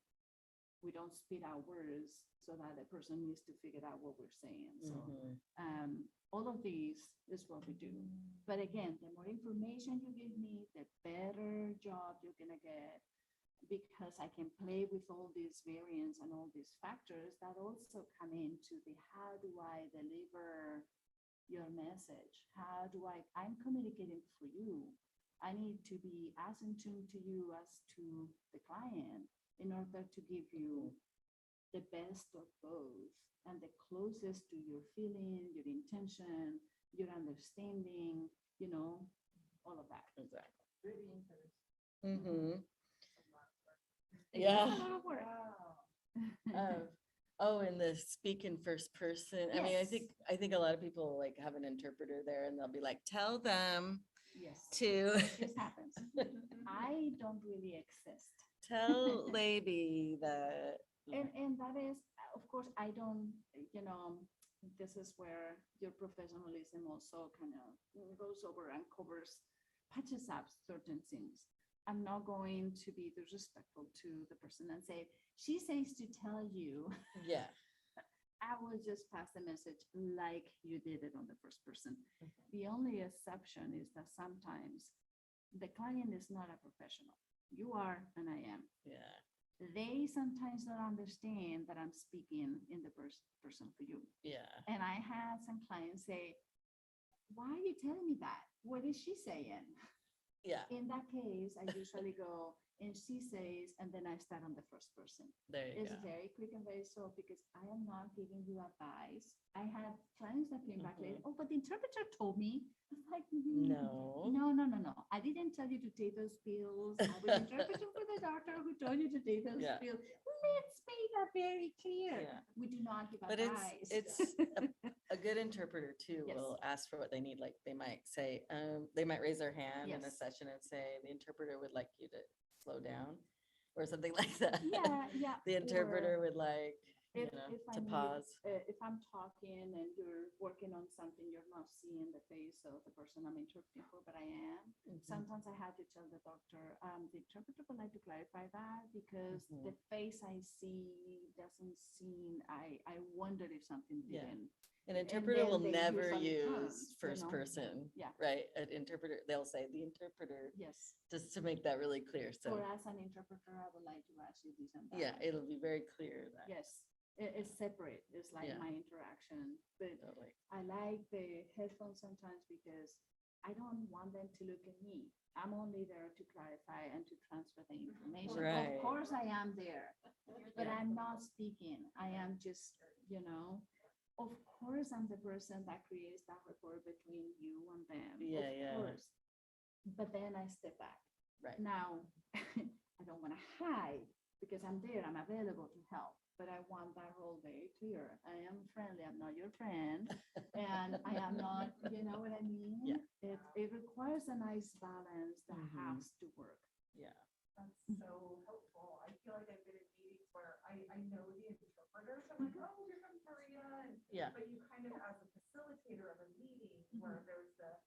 [SPEAKER 7] We don't spit out words so that the person needs to figure out what we're saying. So all of these is what we do. But again, the more information you give me, the better job you're gonna get, because I can play with all these variants and all these factors that also come into the how do I deliver your message? How do I'm communicating for you. I need to be as in tune to you as to the client in order to give you the best of both and the closest to your feeling, your intention, your understanding, all of that.
[SPEAKER 1] Exactly.
[SPEAKER 7] Really interesting.
[SPEAKER 1] Mm-hmm.
[SPEAKER 7] It's
[SPEAKER 1] Yeah.
[SPEAKER 7] a lot of work.
[SPEAKER 1] And the speak in first person. I mean,
[SPEAKER 7] Yes.
[SPEAKER 1] I think a lot of people like have an interpreter there, and they'll be like, tell them
[SPEAKER 7] Yes.
[SPEAKER 1] to
[SPEAKER 7] This happens. I don't really exist.
[SPEAKER 1] tell lady that.
[SPEAKER 7] And that is, of course, I don't, this is where your professionalism also kind of goes over and patches up certain things. I'm not going to be disrespectful to the person and say, she says to tell you.
[SPEAKER 1] Yeah.
[SPEAKER 7] I will just pass the message like you did it on the first person. The only exception is that sometimes the client is not a professional. You are, and I am.
[SPEAKER 1] Yeah.
[SPEAKER 7] They sometimes don't understand that I'm speaking in the first person for you.
[SPEAKER 1] Yeah.
[SPEAKER 7] And I had some clients say, why are you telling me that? What is she saying?
[SPEAKER 1] Yeah.
[SPEAKER 7] In that case, I usually go, And she says, and then I start on the first person.
[SPEAKER 1] There you
[SPEAKER 7] It's
[SPEAKER 1] go.
[SPEAKER 7] very quick and very short because I am not giving you advice. I had clients that came back later, oh, but the interpreter told me. It's like,
[SPEAKER 1] No.
[SPEAKER 7] no. I didn't tell you to take those pills. I was interpreting for the doctor who told you to take those
[SPEAKER 1] Yeah.
[SPEAKER 7] pills. Let's make that very clear.
[SPEAKER 1] Yeah.
[SPEAKER 7] We do not give
[SPEAKER 1] But
[SPEAKER 7] advice.
[SPEAKER 1] it's a good interpreter too
[SPEAKER 7] Yes.
[SPEAKER 1] will ask for what they need. Like they might say, they might raise their hand in a
[SPEAKER 7] Yes.
[SPEAKER 1] session and say, the interpreter would like you to slow down or something like that.
[SPEAKER 7] Yeah.
[SPEAKER 1] The interpreter
[SPEAKER 7] or
[SPEAKER 1] would like, you
[SPEAKER 7] if,
[SPEAKER 1] know,
[SPEAKER 7] if I
[SPEAKER 1] to
[SPEAKER 7] need-
[SPEAKER 1] pause.
[SPEAKER 7] if I'm talking and you're working on something, you're not seeing the face of the person I'm interpreting for, but I am.
[SPEAKER 1] Mhm.
[SPEAKER 7] Sometimes I have to tell the doctor, the interpreter would like to clarify that because
[SPEAKER 1] Mhm.
[SPEAKER 7] the face I see doesn't seem, I wondered if something
[SPEAKER 1] Yeah.
[SPEAKER 7] didn't.
[SPEAKER 1] An
[SPEAKER 7] and
[SPEAKER 1] interpreter
[SPEAKER 7] then
[SPEAKER 1] will
[SPEAKER 7] they
[SPEAKER 1] never
[SPEAKER 7] usually
[SPEAKER 1] use
[SPEAKER 7] turn,
[SPEAKER 1] first
[SPEAKER 7] you know?
[SPEAKER 1] person,
[SPEAKER 7] Yeah.
[SPEAKER 1] right? An interpreter, they'll say the interpreter,
[SPEAKER 7] Yes.
[SPEAKER 1] just to make that really clear.
[SPEAKER 7] Or
[SPEAKER 1] So,
[SPEAKER 7] as an interpreter, I would like to ask you this and that.
[SPEAKER 1] yeah, it'll be very clear that.
[SPEAKER 7] Yes, it's separate. It's like
[SPEAKER 1] Yeah.
[SPEAKER 7] my interaction, but
[SPEAKER 1] Totally.
[SPEAKER 7] I like the headphones sometimes because I don't want them to look at me. I'm only there to clarify and to transfer the information.
[SPEAKER 1] Right.
[SPEAKER 7] Of course, I am there, but I'm not speaking. I am just, of course, I'm the person that creates that rapport between you and them.
[SPEAKER 1] Yeah,
[SPEAKER 7] Of
[SPEAKER 1] yeah.
[SPEAKER 7] course. But then I step back.
[SPEAKER 1] Right.
[SPEAKER 7] Now, I don't want to hide because I'm there, I'm available to help, but I want that role very clear. I am friendly, I'm not your friend, and I am not, you know what I mean?
[SPEAKER 1] Yeah.
[SPEAKER 7] It requires a nice balance that
[SPEAKER 1] Mhm.
[SPEAKER 7] has to work.
[SPEAKER 1] Yeah.
[SPEAKER 12] That's so helpful. I feel like I've been in meetings where I know the interpreters. I'm like, oh, here comes Maria. And,
[SPEAKER 1] Yeah.
[SPEAKER 12] But you kind of, as a facilitator of a meeting where there's the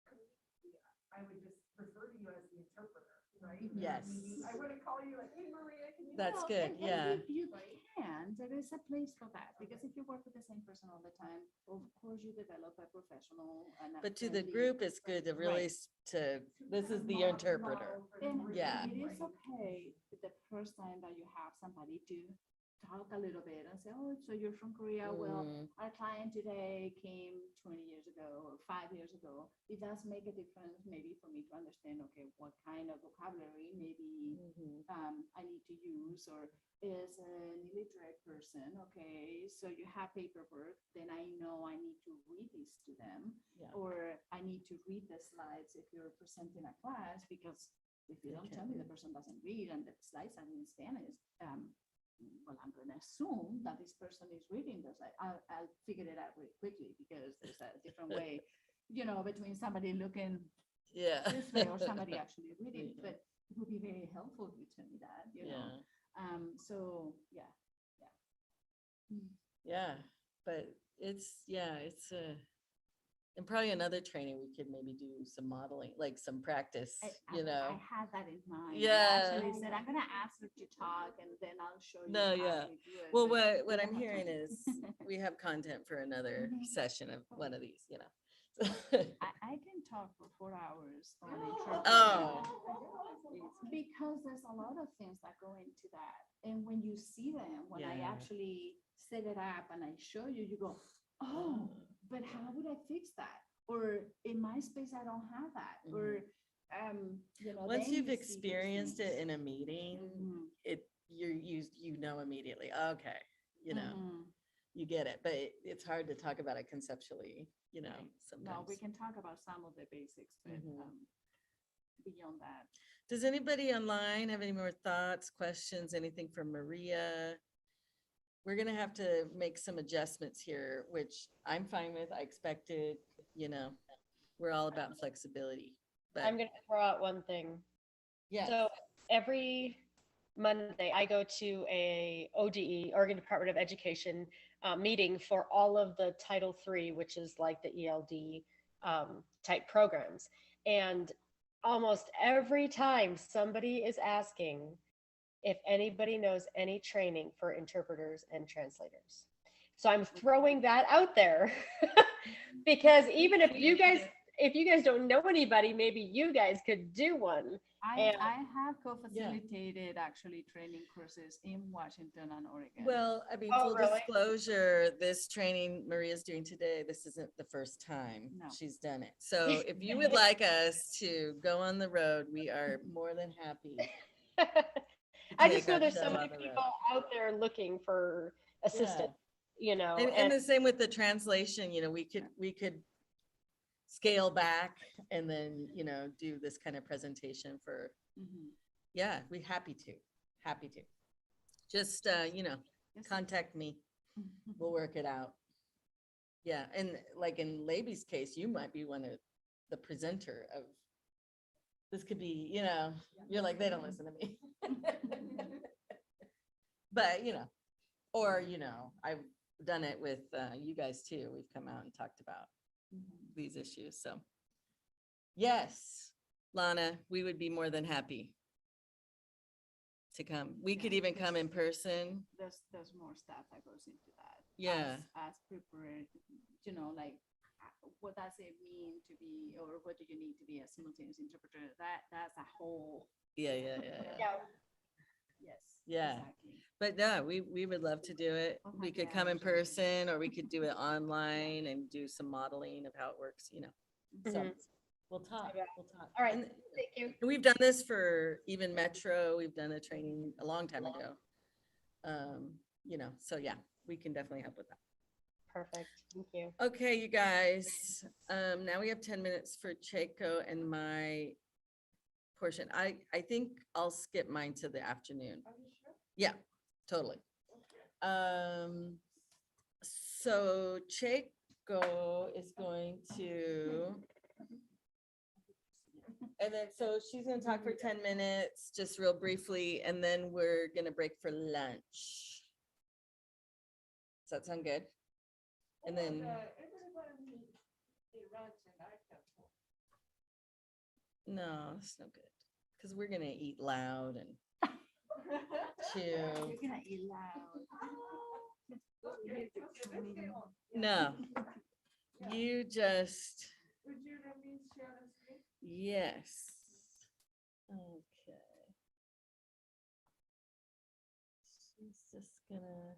[SPEAKER 12] community, I would just refer to you as the interpreter, right? In
[SPEAKER 1] Yes.
[SPEAKER 12] that meeting, I wouldn't call you like, hey, Maria, can you?
[SPEAKER 1] That's
[SPEAKER 7] Well,
[SPEAKER 1] good,
[SPEAKER 7] and
[SPEAKER 1] yeah.
[SPEAKER 7] You can, there is a place for that, because if you work with the same person all the time, of course you develop a professional and a
[SPEAKER 1] But to the
[SPEAKER 7] friendly-
[SPEAKER 1] group, it's good to really, this is the interpreter.
[SPEAKER 7] And
[SPEAKER 1] Yeah.
[SPEAKER 7] it is okay the first time that you have somebody to talk a little bit and say, oh, so you're from Korea. Well,
[SPEAKER 1] Mm.
[SPEAKER 7] our client today came 20 years ago or 5 years ago. It does make a difference maybe for me to understand, okay, what kind of vocabulary maybe
[SPEAKER 1] Mhm.
[SPEAKER 7] I need to use, or is an illiterate person, okay, so you have paperwork, then I know I need to read this to them,
[SPEAKER 1] Yeah.
[SPEAKER 7] or I need to read the slides if you're presenting a class, because if you don't tell me the person doesn't read and the slides are in Spanish, well, I'm going to assume that this person is reading this. I'll figure it out really quickly because there's a different way, between somebody looking
[SPEAKER 1] Yeah.
[SPEAKER 7] this way or somebody actually reading.
[SPEAKER 1] Yeah.
[SPEAKER 7] But it would be very helpful if you tell me that,
[SPEAKER 1] Yeah.
[SPEAKER 7] So yeah.
[SPEAKER 1] Yeah, but it's and probably another training, we could maybe do some modeling, like some practice,
[SPEAKER 7] I
[SPEAKER 1] know?
[SPEAKER 7] had that in mind.
[SPEAKER 1] Yeah.
[SPEAKER 7] I actually said, I'm gonna ask her to talk and then I'll show you.
[SPEAKER 1] No,
[SPEAKER 7] how
[SPEAKER 1] yeah.
[SPEAKER 7] we do it,
[SPEAKER 1] Well,
[SPEAKER 7] but
[SPEAKER 1] what
[SPEAKER 7] we
[SPEAKER 1] I'm
[SPEAKER 7] don't have
[SPEAKER 1] hearing
[SPEAKER 7] time.
[SPEAKER 1] is we have content for another
[SPEAKER 7] Mhm.
[SPEAKER 1] session of one of these,
[SPEAKER 7] I can talk for 4 hours on interpreting.
[SPEAKER 1] Oh.
[SPEAKER 7] Because there's a lot of things that go into that. And when you see them, when I
[SPEAKER 1] Yeah.
[SPEAKER 7] actually set it up and I show you, you go, oh, but how would I fix that? Or in my space, I don't have that. Or,
[SPEAKER 1] Once
[SPEAKER 7] then
[SPEAKER 1] you've
[SPEAKER 7] you see those
[SPEAKER 1] experienced it
[SPEAKER 7] things.
[SPEAKER 1] in a meeting,
[SPEAKER 7] Mhm.
[SPEAKER 1] you know immediately, okay,
[SPEAKER 7] Mhm.
[SPEAKER 1] you get it, but it's hard to talk about it conceptually,
[SPEAKER 7] Right. No,
[SPEAKER 1] sometimes.
[SPEAKER 7] we can talk about some of the basics, but
[SPEAKER 1] Mhm.
[SPEAKER 7] beyond that.
[SPEAKER 1] Does anybody online have any more thoughts, questions, anything from Maria? We're gonna have to make some adjustments here, which I'm fine with. I expected, we're all about flexibility, but
[SPEAKER 5] I'm going to throw out one thing.
[SPEAKER 1] yeah.
[SPEAKER 5] So every Monday, I go to a ODE, Oregon Department of Education, meeting for all of the Title III, which is like the ELD type programs. And almost every time somebody is asking if anybody knows any training for interpreters and translators. So I'm throwing that out there because even if you guys don't know anybody, maybe you guys could do one.
[SPEAKER 7] I have co-facilitated actually training courses in Washington and Oregon.
[SPEAKER 1] Well, I mean,
[SPEAKER 5] Oh,
[SPEAKER 1] full
[SPEAKER 5] really?
[SPEAKER 1] disclosure, this training Maria's doing today, this isn't the first time
[SPEAKER 7] No.
[SPEAKER 1] she's done it. So if you would like us to go on the road, we are more than happy
[SPEAKER 5] I
[SPEAKER 1] take
[SPEAKER 5] just know
[SPEAKER 1] our
[SPEAKER 5] there's
[SPEAKER 1] show
[SPEAKER 5] so
[SPEAKER 1] on
[SPEAKER 5] many
[SPEAKER 1] the road.
[SPEAKER 5] people out there looking for assistance, you know.
[SPEAKER 1] And the same with the translation, you know, we could scale back and then, you know, do this kind of presentation for, yeah, we happy to. Just, you know, contact me. We'll work it out. Yeah, and like in Laby's case, you might be one of the presenter of, this could be, you know, you're like, they don't listen to me. But, you know, or, you know, I've done it with you guys too. We've come out and talked about these issues. So yes, Lana, we would be more than happy to come. We could even come in person.
[SPEAKER 7] There's more stuff that goes into that.
[SPEAKER 1] Yeah.
[SPEAKER 7] As prepared, you know, like what does it mean to be, or what do you need to be a simultaneous interpreter? That's a whole.
[SPEAKER 1] Yeah.
[SPEAKER 7] Yes.
[SPEAKER 1] Yeah.
[SPEAKER 7] Exactly.
[SPEAKER 1] But no, we would love to do it. We could come in person, or we could do it online and do some modeling of how it works, you know. So we'll talk.
[SPEAKER 5] All right.
[SPEAKER 1] And
[SPEAKER 5] Thank you.
[SPEAKER 1] we've done this for even Metro. We've done a training a long time ago. You know, so yeah, we can definitely help with that.
[SPEAKER 5] Perfect. Thank you.
[SPEAKER 1] Okay, you guys, now we have 10 minutes for Checo and my portion. I think I'll skip mine to the afternoon. Yeah, totally. So Checo is going to, and then so she's gonna talk for 10 minutes, just real briefly, and then we're gonna break for lunch. Does that sound good? And then. No, it's no good, because we're gonna eat loud and chill.
[SPEAKER 7] You're gonna eat loud.
[SPEAKER 1] No, you just. Yes. Okay. She's just gonna.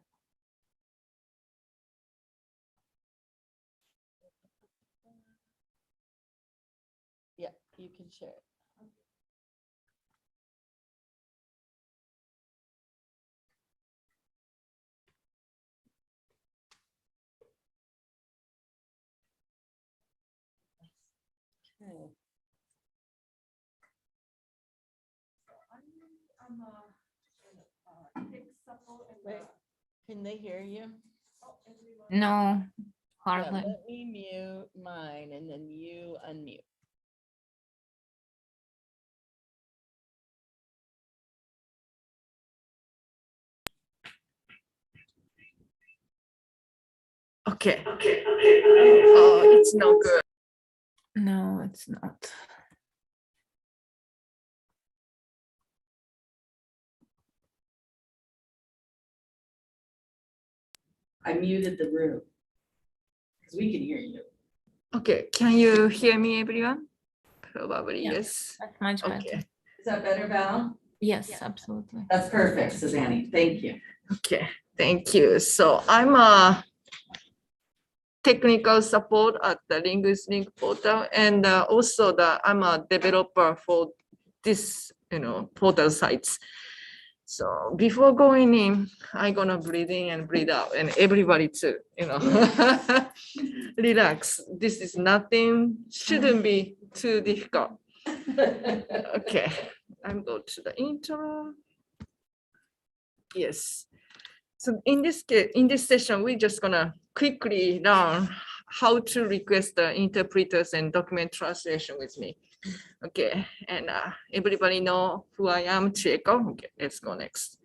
[SPEAKER 1] Yeah, you can share it. Okay. Wait, can they hear you?
[SPEAKER 3] No,
[SPEAKER 1] Yeah,
[SPEAKER 3] hardly.
[SPEAKER 1] let me mute mine and then you unmute. Okay. Oh, it's no good.
[SPEAKER 3] No, it's not.
[SPEAKER 1] I muted the room because we can hear you. Okay, can you hear me, everyone? Probably,
[SPEAKER 3] Yeah.
[SPEAKER 1] yes.
[SPEAKER 3] That's much better.
[SPEAKER 1] Okay. Is that better, Val?
[SPEAKER 3] Yes, absolutely.
[SPEAKER 1] That's perfect, Suzanne. Thank you. Okay, thank you. So I'm a technical support at the Linguist portal, and also I'm a developer for this, you know, portal sites. So before going in, I'm gonna breathe in and breathe out, and everybody too, you know. Relax. This is nothing, shouldn't be too difficult. Okay, I'm going to the intro. Yes. So in this case, in this session, we're just gonna quickly learn how to request the interpreters and document translation with me. Okay, and everybody know who I am, Checo. Okay, let's go next.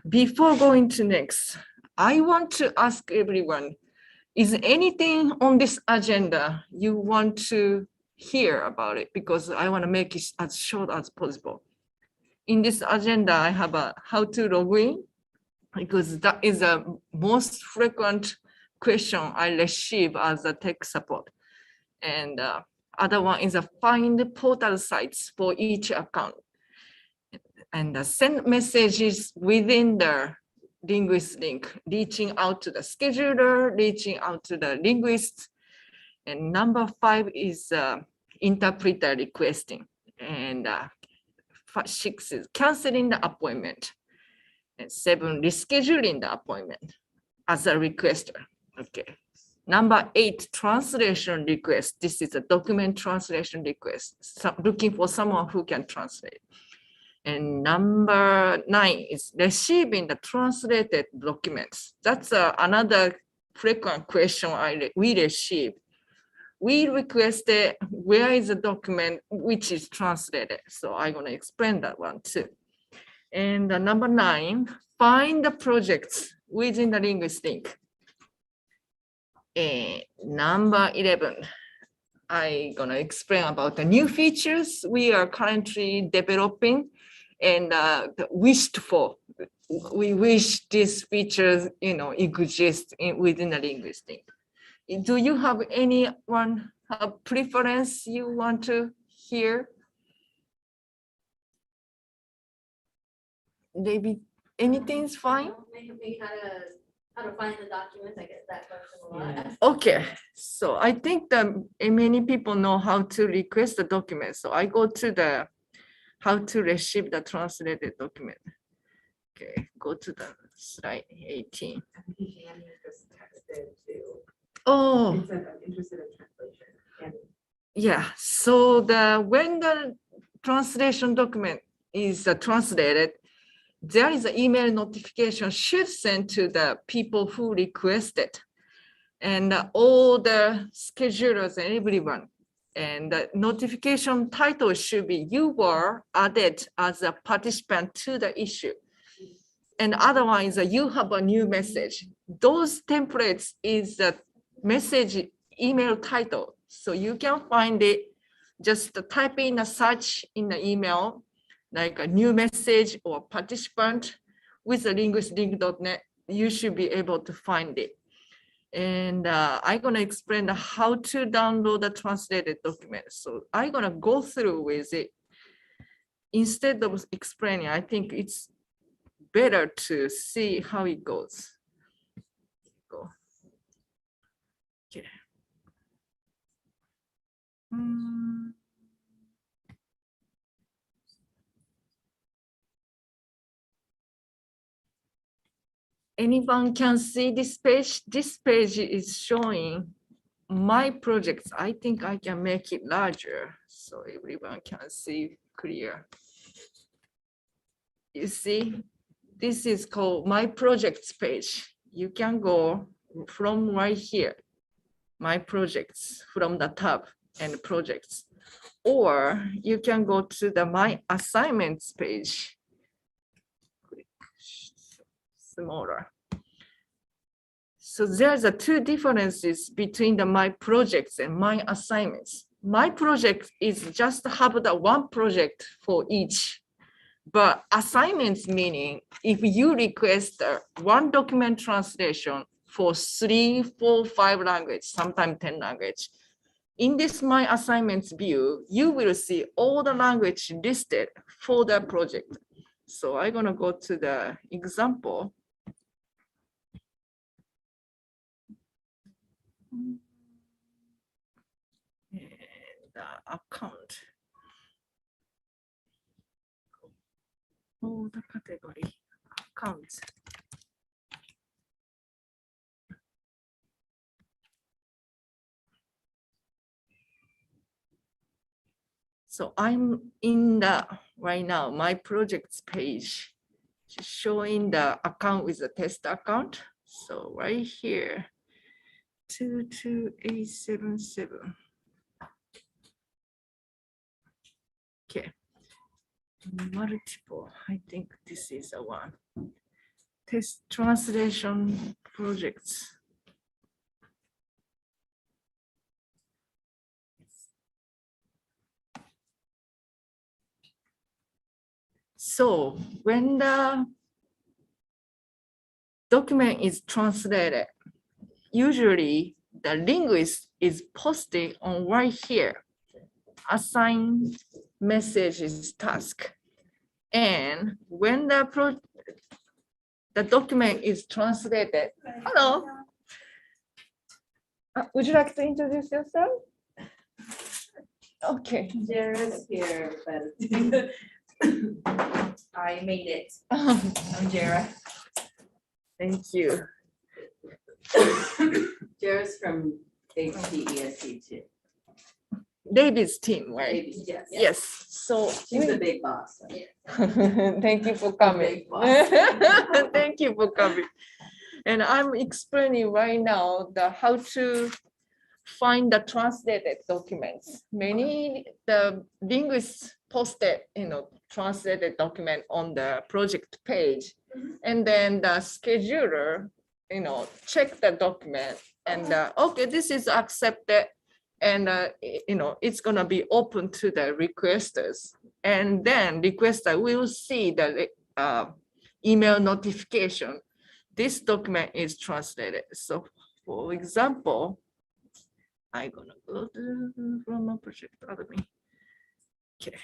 [SPEAKER 1] Before going to next, I want to ask everyone, is anything on this agenda you want to hear about it? Because I want to make it as short as possible. In this agenda, I have a how to log in, because that is the most frequent question I receive as a tech support. And other one is a find portal sites for each account. And send messages within the linguist link, reaching out to the scheduler, reaching out to the linguist. And number 5 is interpreter requesting. And
[SPEAKER 13] 6 is canceling the appointment. And 7, rescheduling the appointment as a requester. Okay. Number 8, translation request. This is a document translation request. Looking for someone who can translate. And number 9 is receiving the translated documents. That's another frequent question we receive. We requested where is the document which is translated. So I'm going to explain that one too. And number 9, find the projects within the LinguistLink. And number 11, I'm going to explain about the new features we are currently developing and wished for. We wish these features, exist within the LinguistLink. Do you have anyone have preference you want to hear? Maybe anything's fine?
[SPEAKER 8] Maybe how to find the documents, I get that question a lot.
[SPEAKER 13] Okay, so I think that many people know how to request the document. So I go to the how to receive the translated document. Okay, go to the slide 18. Oh.
[SPEAKER 12] It said, I'm interested in translation.
[SPEAKER 13] Yeah, so when the translation document is translated, there is an email notification should send to the people who requested and all the schedulers and everyone. And the notification title should be you were added as a participant to the issue. And otherwise you have a new message. Those templates is the message email title. So you can find it, just type in a search in the email, like a new message or participant with the linguistlink.net, you should be able to find it. And I'm gonna explain how to download the translated document. So I'm gonna go through with it. Instead of explaining, I think it's better to see how it goes. Go. Okay. Anyone can see this page? This page is showing my projects. I think I can make it larger so everyone can see clear. You see, this is called my projects page. You can go from right here, my projects, from the tab and projects, or you can go to the my assignments page. Smaller. So there's a two differences between the my projects and my assignments. My project is just have the one project for each, but assignments meaning if you request one document translation for 3, 4, 5 language, sometimes 10 language. In this my assignments view, you will see all the language listed for the project. So I'm gonna go to the example. And the account. Oh, the category accounts. So I'm in the right now my projects page, showing the account with the test account. So right here. 22877. Okay. Multiple. I think this is the one. Test translation projects. So when the document is translated, usually the linguist is posting on right here, assign messages task. And when the document is translated, hello. Would you like to introduce yourself? Okay.
[SPEAKER 4] Jared's here, but I made it. I'm Jara.
[SPEAKER 13] Thank you.
[SPEAKER 1] Jara's from HPESC too.
[SPEAKER 13] David's team, right?
[SPEAKER 1] Maybe, yes.
[SPEAKER 13] Yes, so.
[SPEAKER 1] She's the big boss.
[SPEAKER 13] Thank you for coming.
[SPEAKER 1] big boss.
[SPEAKER 13] Thank you for coming. And I'm explaining right now the how to find the translated documents. Many the linguists posted, translated document on the project page, and then the scheduler, check the document and okay, this is accepted, and it's gonna be open to the requesters, and then requester will see the email notification. This document is translated. So, for example, I'm gonna go to from a project admin. Okay.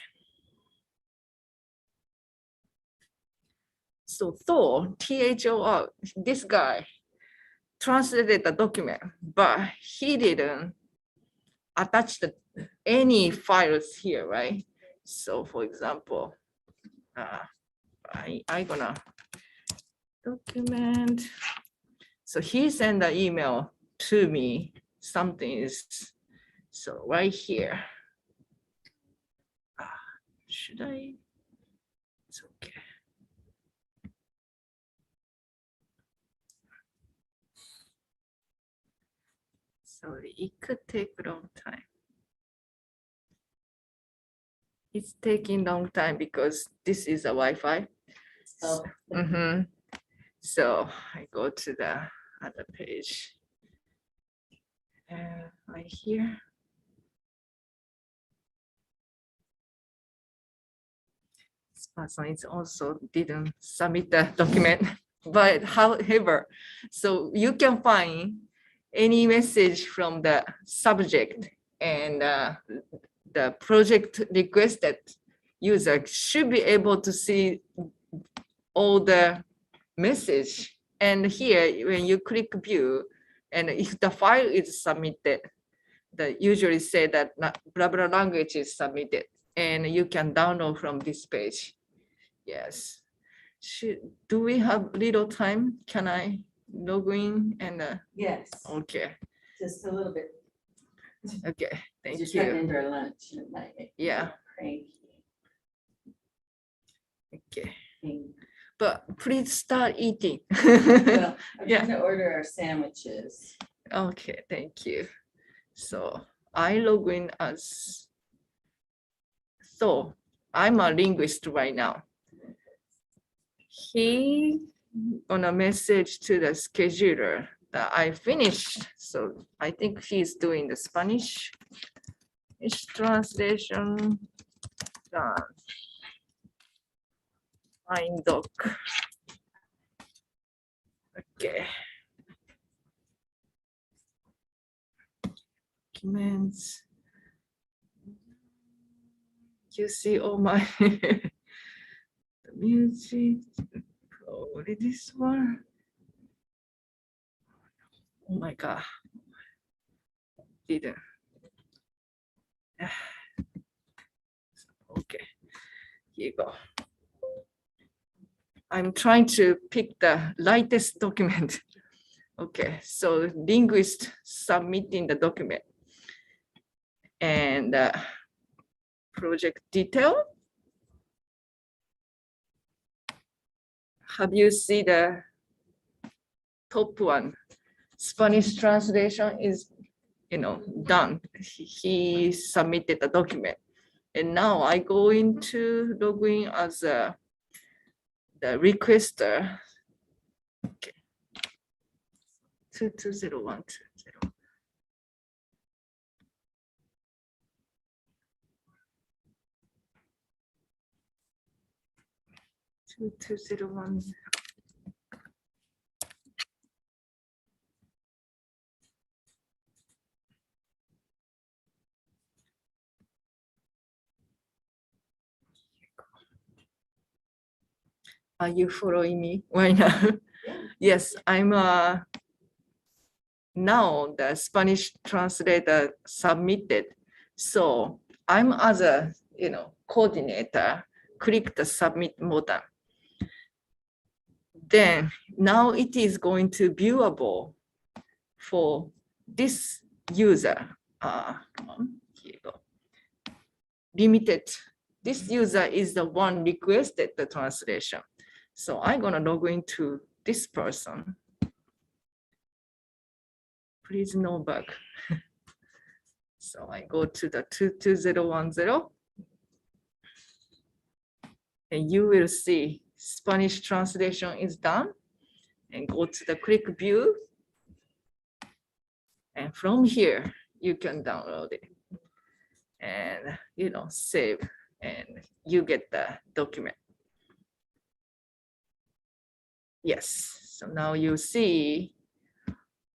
[SPEAKER 13] So Thor, THOR, this guy translated the document, but he didn't attach any files here, right? So for example, I gonna document. So he sent the email to me. Something is, so right here. Should I? It's okay. So it could take a long time. It's taking long time because this is a Wi-Fi.
[SPEAKER 1] Oh.
[SPEAKER 13] So I go to the other page. Right here. This person is also didn't submit the document, but however, so you can find any message from the subject, and the project requested user should be able to see all the message. And here, when you click view, and if the file is submitted, they usually say that blah blah language is submitted, and you can download from this page. Yes. Do we have little time? Can I log in and?
[SPEAKER 1] Yes,
[SPEAKER 13] Okay.
[SPEAKER 1] just a little bit.
[SPEAKER 13] Okay. Thank
[SPEAKER 1] Just
[SPEAKER 13] you.
[SPEAKER 1] cutting into our lunch. And it might make me
[SPEAKER 13] Yeah.
[SPEAKER 1] cranky.
[SPEAKER 13] Okay.
[SPEAKER 1] Well,
[SPEAKER 13] But please start eating.
[SPEAKER 1] I'm
[SPEAKER 13] Yeah.
[SPEAKER 1] trying to order our sandwiches.
[SPEAKER 13] Okay, thank you. So I log in as, so I'm a linguist right now. He gonna message to the scheduler that I finished. So I think he's doing the Spanish translation done. Fine doc. Okay. Documents. You see all my the music. Probably this one. Oh my God. Didn't. Okay. Here you go. I'm trying to pick the lightest document. Okay, so linguist submitting the document. And project detail. Have you seen the top one? Spanish translation is, done. He submitted the document. And now I go into log in as the requester. Okay. 220120. Are you following me right now? Yes, I'm now the Spanish translator submitted. So I'm as a coordinator click the submit button. Then now it is going to viewable for this user. Here you go. Limited. This user is the one requested the translation. So I'm gonna log into this person. Please no bug. So I go to the 22010. And you will see Spanish translation is done. And go to the click view. And from here, you can download it. And save, and you get the document. Yes, so now you see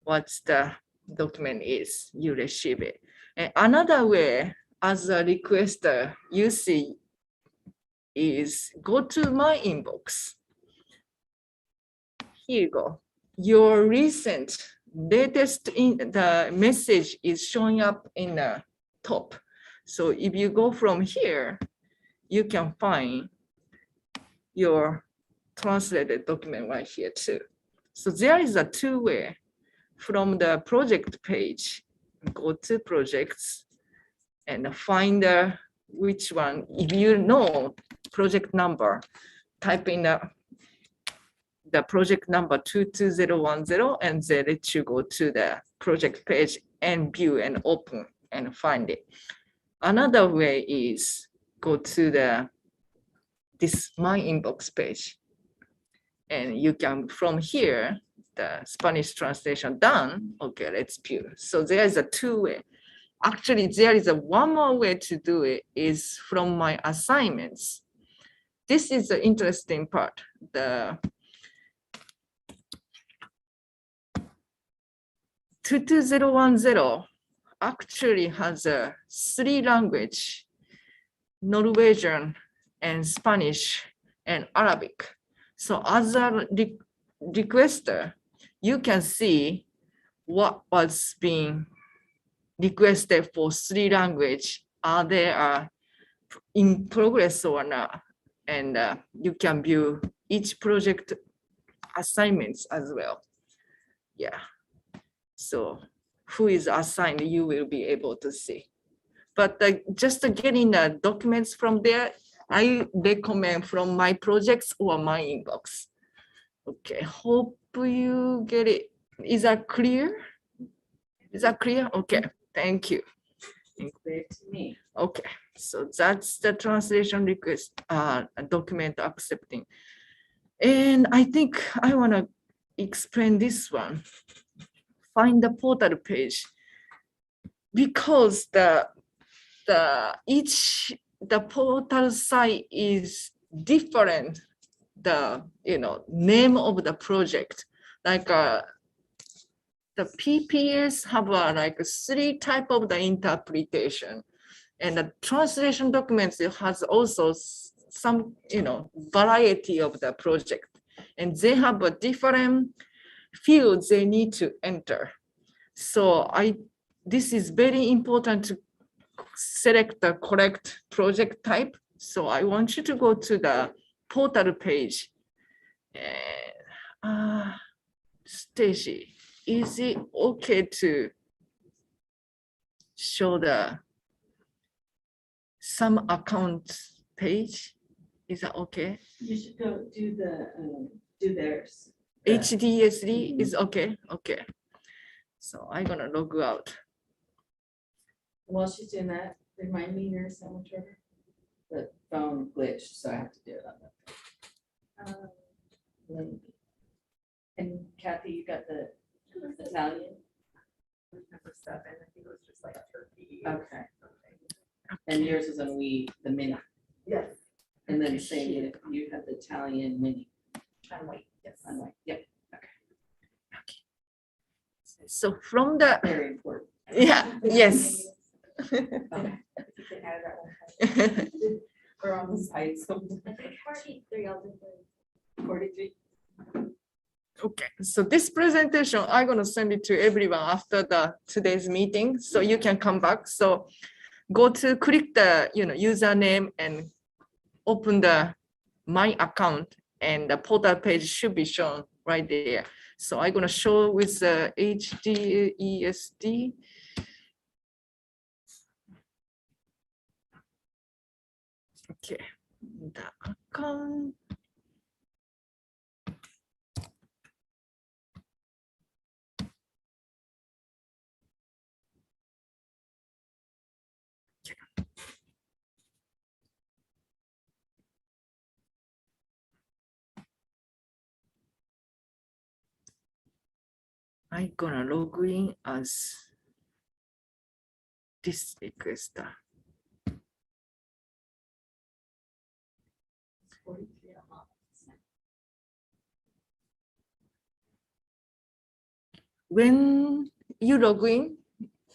[SPEAKER 13] what the document is, you receive it. And another way, as a requester, you see is go to my inbox. Here you go. Your recent latest in the message is showing up in the top. So if you go from here, you can find your translated document right here too. So there is a two-way. From the project page, go to projects and find which one. If you know project number, type in the project number 22010, and they let you go to the project page and view and open and find it. Another way is go to this my inbox page, and you can from here the Spanish translation done. Okay, let's view. So there is a two-way. Actually, there is a one more way to do it is from my assignments. This is the interesting part. The 22010 actually has a 3 language, Norwegian and Spanish and Arabic. So as a requester, you can see what was being requested for 3 language. Are they in progress or not? And you can view each project assignments as well. Yeah. So who is assigned, you will be able to see. But just getting the documents from there, I recommend from my projects or my inbox. Okay, hope you get it. Is that clear? Is that clear? Okay, thank you.
[SPEAKER 1] Clear to me.
[SPEAKER 13] Okay, so that's the translation request, document accepting. And I think I want to explain this one. Find the portal page, because the portal site is different. The name of the project, like the PPS have like 3 type of the interpretation, and the translation documents has also some variety of the project, and they have a different fields they need to enter. So this is very important to select the correct project type. So I want you to go to the portal page. Stacy, is it okay to show some account page? Is that okay?
[SPEAKER 1] You should go do theirs.
[SPEAKER 13] HDSD is okay. Okay. So I'm gonna log out.
[SPEAKER 1] While she's doing that, remind me your sandwich order. The phone glitched, so I have to do it on that. And Kathy, you got the Italian?
[SPEAKER 9] Number 7, I think it was just like turkey.
[SPEAKER 1] Okay. And yours is on the mini.
[SPEAKER 9] Yes.
[SPEAKER 1] And then same, you had the Italian mini.
[SPEAKER 9] On white, yes.
[SPEAKER 1] On white, yep.
[SPEAKER 13] So from the
[SPEAKER 1] Very important.
[SPEAKER 13] yeah, yes.
[SPEAKER 1] We're on the side, so.
[SPEAKER 8] 43, I'll do the
[SPEAKER 1] 43.
[SPEAKER 13] Okay, so this presentation, I'm gonna send it to everyone after today's meeting, so you can come back. So go to click the username and open the my account and the portal page should be shown right there. So I'm gonna show with the HDESD. Okay, the account. I'm gonna log in as this requester. When you log in,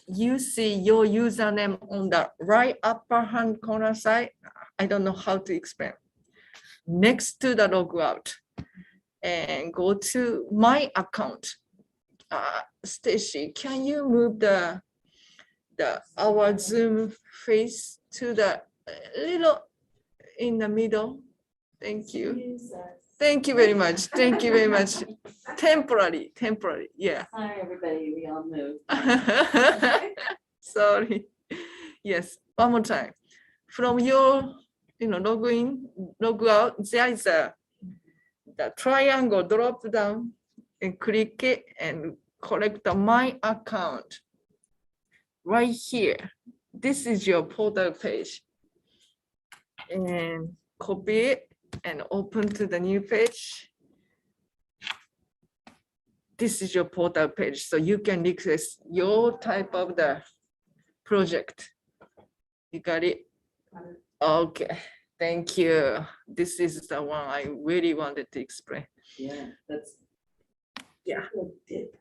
[SPEAKER 13] you see your username on the right upper hand corner side. I don't know how to explain. Next to the logout, and go to my account. Stacy, can you move the our Zoom face to the little in the middle? Thank you. Thank you very much. Thank you very much. Temporary, yeah.
[SPEAKER 1] Sorry, everybody, we all moved.
[SPEAKER 13] Sorry. Yes, one more time. From your, log in, log out, there is the triangle drop down and click it and collect my account right here. This is your portal page. And copy it and open to the new page. This is your portal page, so you can request your type of the project. You got it? Okay, thank you. This is the one I really wanted to explain.
[SPEAKER 1] Yeah, that's.
[SPEAKER 13] Yeah.
[SPEAKER 1] Dip.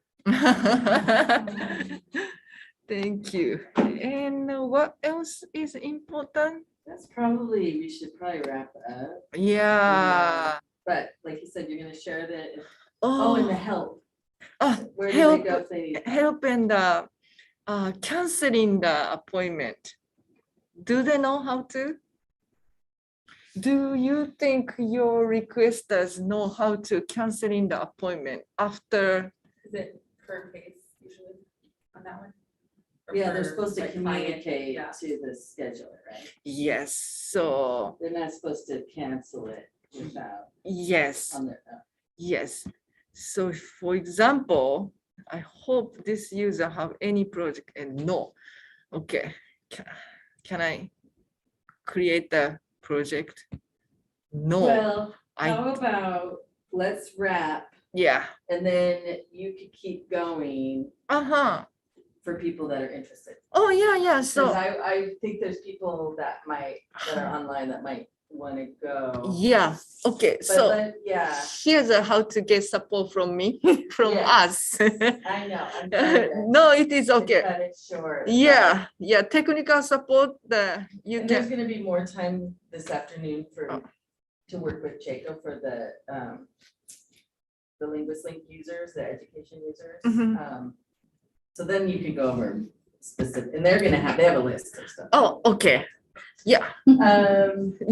[SPEAKER 13] Thank you. And what else is important?
[SPEAKER 1] That's probably, we should probably wrap up.
[SPEAKER 13] Yeah.
[SPEAKER 1] But like you said, you're gonna share the,
[SPEAKER 13] Oh,
[SPEAKER 1] and the help. Where do
[SPEAKER 13] help,
[SPEAKER 1] they go if they need
[SPEAKER 13] help and canceling the appointment. Do they know how to? Do you think your requesters know how to canceling the appointment after?
[SPEAKER 4] Is it per case usually on that one? Or
[SPEAKER 1] Yeah, they're
[SPEAKER 4] per,
[SPEAKER 1] supposed to
[SPEAKER 4] like, client?
[SPEAKER 1] communicate
[SPEAKER 4] Yeah.
[SPEAKER 1] to the scheduler, right?
[SPEAKER 13] Yes, so
[SPEAKER 1] They're not supposed to cancel it without
[SPEAKER 13] yes,
[SPEAKER 1] on their own.
[SPEAKER 13] yes. So for example, I hope this user have any project and no. Okay, can I create the project? No.
[SPEAKER 1] Well,
[SPEAKER 13] I
[SPEAKER 1] how about, let's wrap,
[SPEAKER 13] yeah.
[SPEAKER 1] and then you could keep going
[SPEAKER 13] Uh-huh.
[SPEAKER 1] for people that are interested.
[SPEAKER 13] Oh yeah, yeah.
[SPEAKER 1] Because
[SPEAKER 13] So
[SPEAKER 1] I think there's people that are online that might want to go.
[SPEAKER 13] yeah, okay.
[SPEAKER 1] But
[SPEAKER 13] So
[SPEAKER 1] then, yeah,
[SPEAKER 13] here's how to get support from me, from
[SPEAKER 1] Yeah.
[SPEAKER 13] us.
[SPEAKER 1] I know. I'm trying to
[SPEAKER 13] No, it is okay.
[SPEAKER 1] cut it short.
[SPEAKER 13] Yeah, yeah. Technical support. You
[SPEAKER 1] And there's
[SPEAKER 13] can.
[SPEAKER 1] gonna be more time this afternoon to work with Jacob for the Linguist Link users, the education users.
[SPEAKER 13] Mhm.
[SPEAKER 1] So then you can go over specific, and they have a list of stuff.
[SPEAKER 13] Oh, okay. Yeah.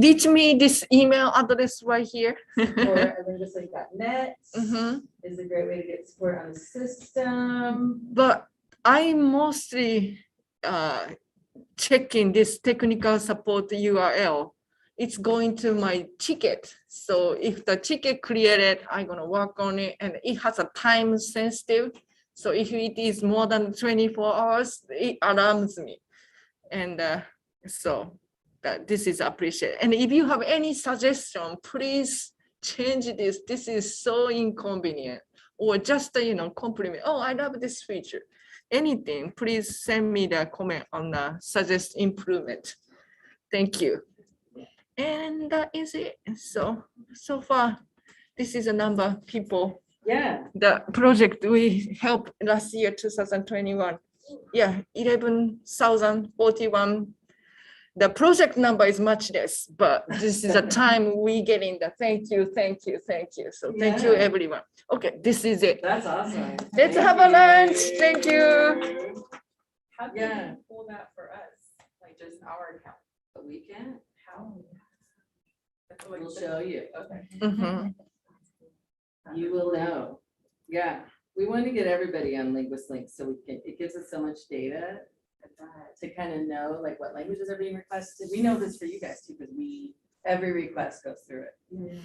[SPEAKER 13] Reach me this email address right here.
[SPEAKER 1] Or linguistlink.net
[SPEAKER 13] Mhm.
[SPEAKER 1] is a great way to get support on the system.
[SPEAKER 13] But I mostly checking this technical support URL. It's going to my ticket. So if the ticket created, I'm gonna work on it, and it has a time sensitive. So if it is more than 24 hours, it alarms me. And so this is appreciated. And if you have any suggestion, please change this. This is so inconvenient. Or just, compliment. Oh, I love this feature. Anything, please send me the comment on the suggest improvement. Thank you. And that is it. So far, this is a number of people.
[SPEAKER 1] Yeah.
[SPEAKER 13] The project we helped last year, 2021. Yeah, 11,041. The project number is much less, but this is a time we get in the thank you. So thank you,
[SPEAKER 1] Yeah.
[SPEAKER 13] everyone. Okay, this is it.
[SPEAKER 1] That's awesome.
[SPEAKER 13] Let's have a lunch. Thank you.
[SPEAKER 4] How can
[SPEAKER 1] Yeah.
[SPEAKER 4] you pull that for us? Like just our account?
[SPEAKER 1] But we can, how? We'll show you, okay.
[SPEAKER 13] Mhm.
[SPEAKER 1] You will know. Yeah, we want to get everybody on LinguistLink so we can, it gives us so much data to kind of know like what languages are being requested. We know this for you guys too, because every request goes through it.
[SPEAKER 13] Mhm.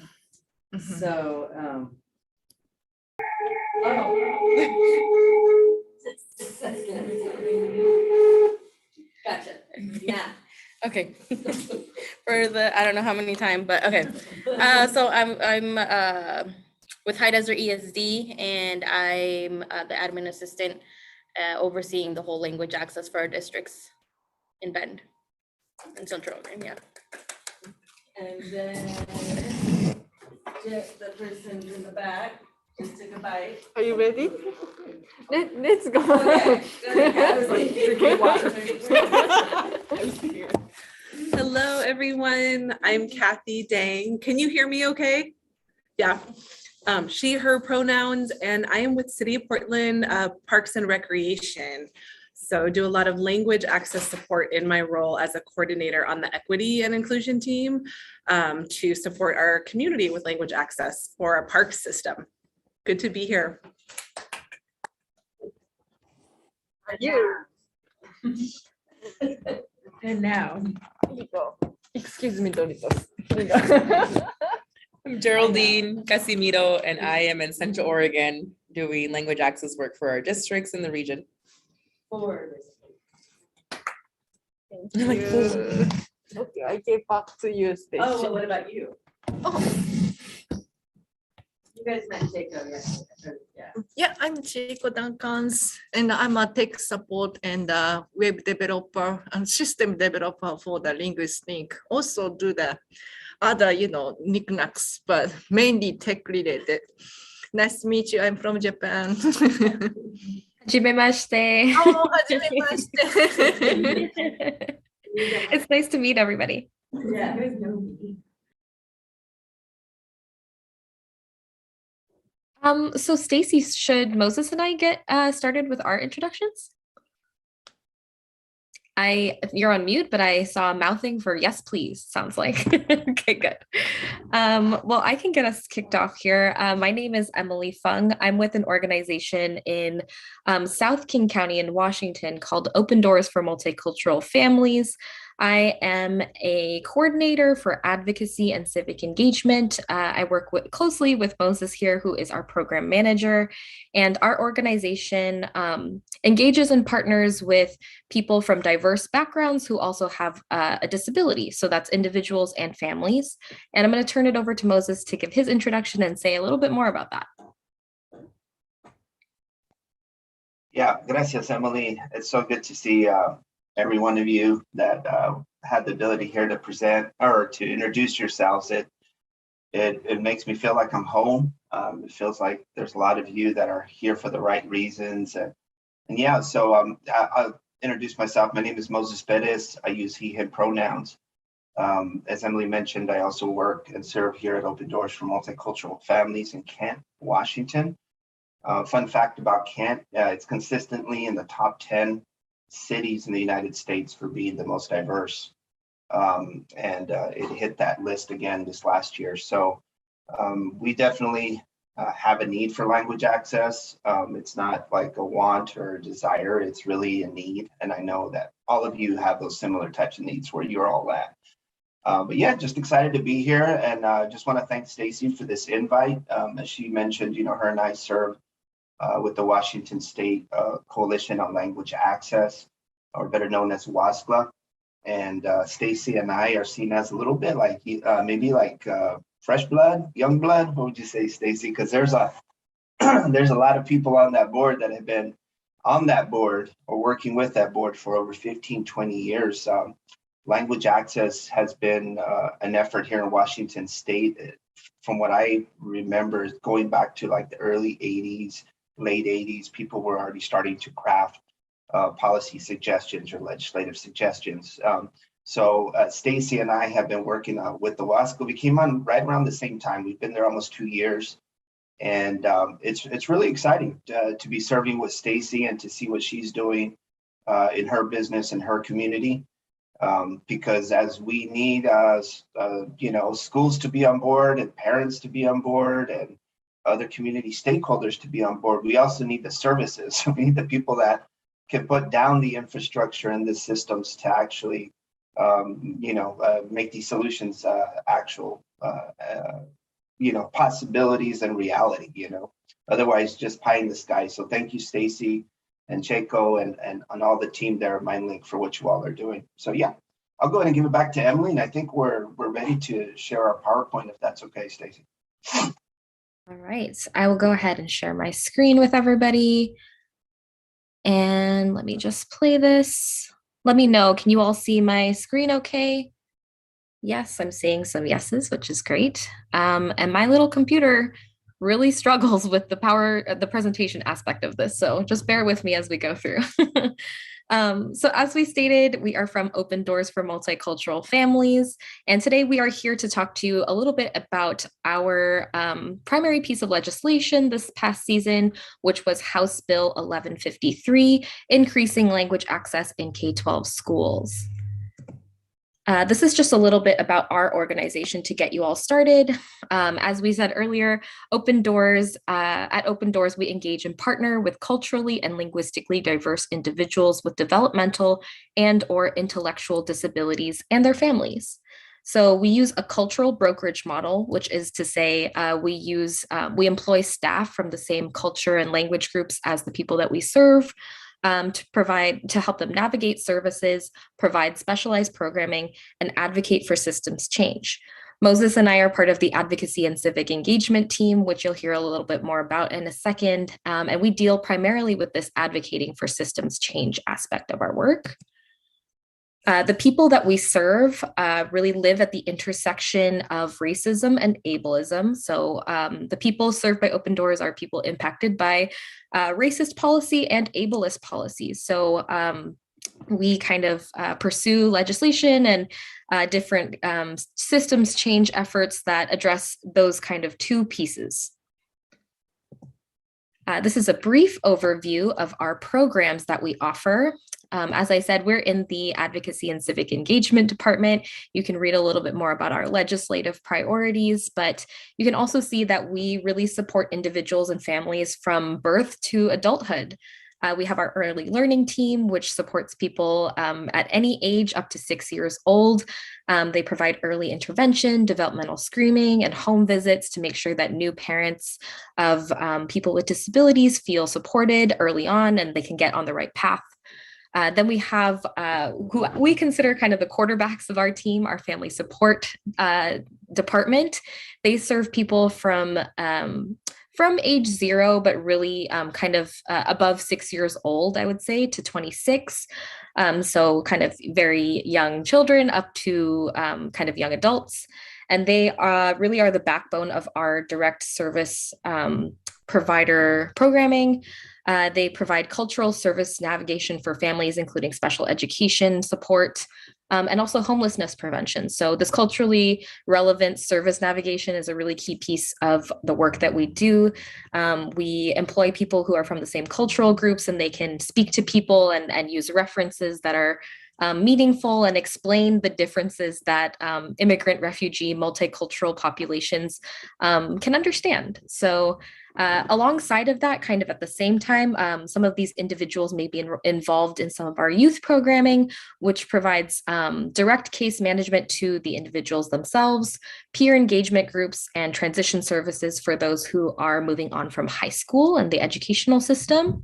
[SPEAKER 1] So, Gotcha.
[SPEAKER 8] Yeah. Okay. For the, I don't know how many time, but okay. So I'm with High Desert ESD, and I'm the admin assistant overseeing the whole language access for our districts in Bend and Central Oregon. Yeah.
[SPEAKER 1] And then the person in the back just took a bite.
[SPEAKER 13] Are you ready? Let's go.
[SPEAKER 1] Okay.
[SPEAKER 9] Hello, everyone. I'm Kathy Dang. Can you hear me okay? Yeah. She, her pronouns, and I am with City of Portland Parks and Recreation. So do a lot of language access support in my role as a coordinator on the equity and inclusion team to support our community with language access for our park system. Good to be here.
[SPEAKER 13] You.
[SPEAKER 9] And now,
[SPEAKER 13] Excuse me, Doritos. Here you go.
[SPEAKER 14] I'm Geraldine Casimiro, and I am in Central Oregon doing language access work for our districts in the region.
[SPEAKER 13] Thank you. Okay, I give back to you, Stacy.
[SPEAKER 1] Oh, well, what about you? You guys met Jacob, yeah.
[SPEAKER 13] Yeah, I'm Chico Duncans, and I'm a tech support and web developer and system developer for the LinguistLink. Also do the other, knickknacks, but mainly tech related. Nice to meet you. I'm from Japan.
[SPEAKER 15] Hajimemashite.
[SPEAKER 13] Oh, hajimemashite.
[SPEAKER 15] It's nice to meet everybody.
[SPEAKER 1] Yeah.
[SPEAKER 15] So Stacy, should Moses and I get started with our introductions? You're on mute, but I saw mouthing for yes, please, sounds like. Okay, good. Well, I can get us kicked off here. My name is Emily Fung. I'm with an organization in South King County in Washington called Open Doors for Multicultural Families. I am a coordinator for advocacy and civic engagement. I work closely with Moses here, who is our program manager, and our organization engages and partners with people from diverse backgrounds who also have a disability. So that's individuals and families. And I'm going to turn it over to Moses to give his introduction and say a little bit more about that.
[SPEAKER 16] Yeah, gracias, Emily. It's so good to see every one of you that had the ability here to present or to introduce yourselves. It makes me feel like I'm home. It feels like there's a lot of you that are here for the right reasons. And yeah, so I'll introduce myself. My name is Moses Perez. I use he, him pronouns. As Emily mentioned, I also work and serve here at Open Doors for Multicultural Families in Kent, Washington. Fun fact about Kent, it's consistently in the top 10 cities in the United States for being the most diverse. It hit that list again this last year. So we definitely have a need for language access. It's not like a want or a desire, it's really a need. And I know that all of you have those similar types of needs where you're all at. But yeah, just excited to be here, and just want to thank Stacy for this invite. As she mentioned, her and I serve with the Washington State Coalition on Language Access, or better known as WASCLA. And Stacy and I are seen as a little bit like maybe like fresh blood, young blood. What would you say, Stacy? Because there's a there's a lot of people on that board that have been on that board or working with that board for over 15, 20 years. Language access has been an effort here in Washington State. From what I remember, going back to like the early 80s, late 80s, people were already starting to craft policy suggestions or legislative suggestions. So Stacy and I have been working with the WASCO. We came on right around the same time. We've been there almost 2 years. And it's really exciting to be serving with Stacy and to see what she's doing in her business and her community. Because as we need, schools to be on board and parents to be on board and other community stakeholders to be on board, we also need the services. We need the people that can put down the infrastructure and the systems to actually, make these solutions actual, possibilities and reality, otherwise just pie in the sky. So thank you, Stacy and Checo and all the team there at MindLink for what you all are doing. So yeah, I'll go ahead and give it back to Emily. And I think we're ready to share our PowerPoint if that's okay, Stacy.
[SPEAKER 15] All right, I will go ahead and share my screen with everybody. And let me just play this. Let me know, can you all see my screen okay? Yes, I'm seeing some yeses, which is great. And my little computer really struggles with the presentation aspect of this. So just bear with me as we go through. So as we stated, we are from Open Doors for Multicultural Families. And today we are here to talk to you a little bit about our primary piece of legislation this past season, which was House Bill 1153, Increasing Language Access in K-12 Schools. This is just a little bit about our organization to get you all started. As we said earlier, Open Doors, at Open Doors, we engage and partner with culturally and linguistically diverse individuals with developmental and/or intellectual disabilities and their families. So we use a cultural brokerage model, which is to say we employ staff from the same culture and language groups as the people that we serve. To help them navigate services, provide specialized programming, and advocate for systems change. Moses and I are part of the advocacy and civic engagement team, which you'll hear a little bit more about in a second. And we deal primarily with this advocating for systems change aspect of our work. The people that we serve really live at the intersection of racism and ableism. So the people served by Open Doors are people impacted by racist policy and ableist policies. So we kind of pursue legislation and different systems change efforts that address those kind of two pieces. This is a brief overview of our programs that we offer. As I said, we're in the Advocacy and Civic Engagement Department. You can read a little bit more about our legislative priorities, but you can also see that we really support individuals and families from birth to adulthood. We have our early learning team, which supports people at any age up to 6 years old. They provide early intervention, developmental screening, and home visits to make sure that new parents of people with disabilities feel supported early on and they can get on the right path. Then we have who we consider kind of the quarterbacks of our team, our family support department. They serve people from age 0, but really kind of above 6 years old, I would say, to 26. So kind of very young children up to kind of young adults. And they really are the backbone of our direct service provider programming. They provide cultural service navigation for families, including special education support, and also homelessness prevention. So this culturally relevant service navigation is a really key piece of the work that we do. We employ people who are from the same cultural groups, and they can speak to people and use references that are meaningful and explain the differences that immigrant, refugee, multicultural populations can understand. So alongside of that, kind of at the same time, some of these individuals may be involved in some of our youth programming, which provides direct case management to the individuals themselves, peer engagement groups, and transition services for those who are moving on from high school and the educational system.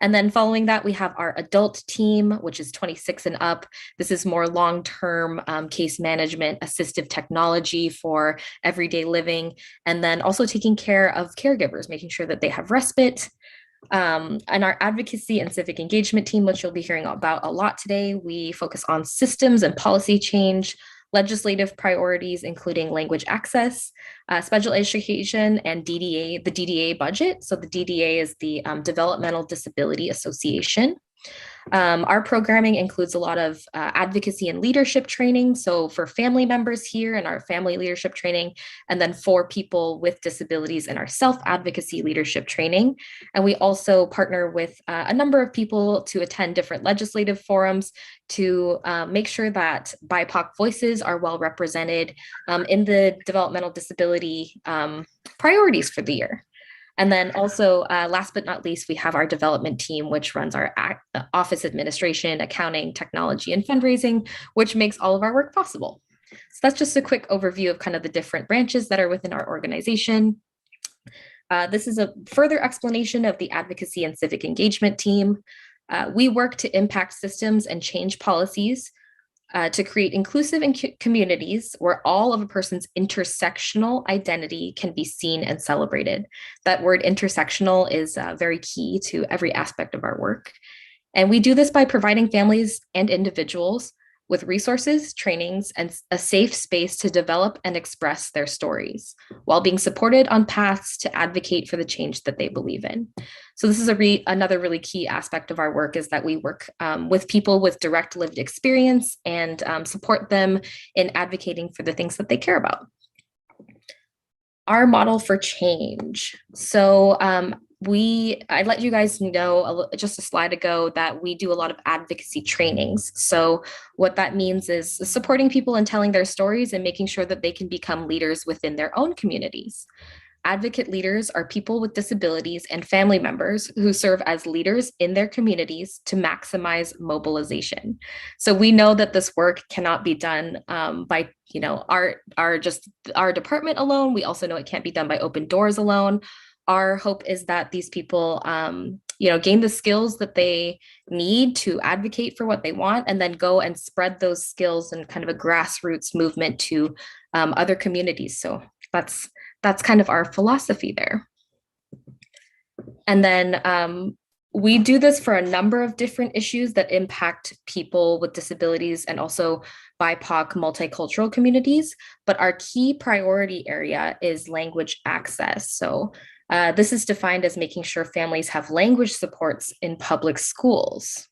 [SPEAKER 15] And then following that, we have our adult team, which is 26 and up. This is more long-term case management, assistive technology for everyday living, and then also taking care of caregivers, making sure that they have respite. And our advocacy and civic engagement team, which you'll be hearing about a lot today, we focus on systems and policy change, legislative priorities, including language access, special education, and DDA, the DDA budget. So the DDA is the Developmental Disability Association. Our programming includes a lot of advocacy and leadership training. So for family members here in our family leadership training, and then for people with disabilities in our self-advocacy leadership training. And we also partner with a number of people to attend different legislative forums to make sure that BIPOC voices are well represented in the developmental disability priorities for the year. And then also, last but not least, we have our development team, which runs our office administration, accounting, technology, and fundraising, which makes all of our work possible. So that's just a quick overview of kind of the different branches that are within our organization. This is a further explanation of the advocacy and civic engagement team. We work to impact systems and change policies to create inclusive communities where all of a person's intersectional identity can be seen and celebrated. That word intersectional is very key to every aspect of our work. And we do this by providing families and individuals with resources, trainings, and a safe space to develop and express their stories while being supported on paths to advocate for the change that they believe in. So this is another really key aspect of our work, is that we work with people with direct lived experience and support them in advocating for the things that they care about. Our model for change. So I let you guys know just a slide ago that we do a lot of advocacy trainings. So what that means is supporting people in telling their stories and making sure that they can become leaders within their own communities. Advocate leaders are people with disabilities and family members who serve as leaders in their communities to maximize mobilization. So we know that this work cannot be done by our department alone. We also know it can't be done by Open Doors alone. Our hope is that these people gain the skills that they need to advocate for what they want, and then go and spread those skills in kind of a grassroots movement to other communities. So that's kind of our philosophy there. And then we do this for a number of different issues that impact people with disabilities and also BIPOC multicultural communities. But our key priority area is language access. So this is defined as making sure families have language supports in public schools.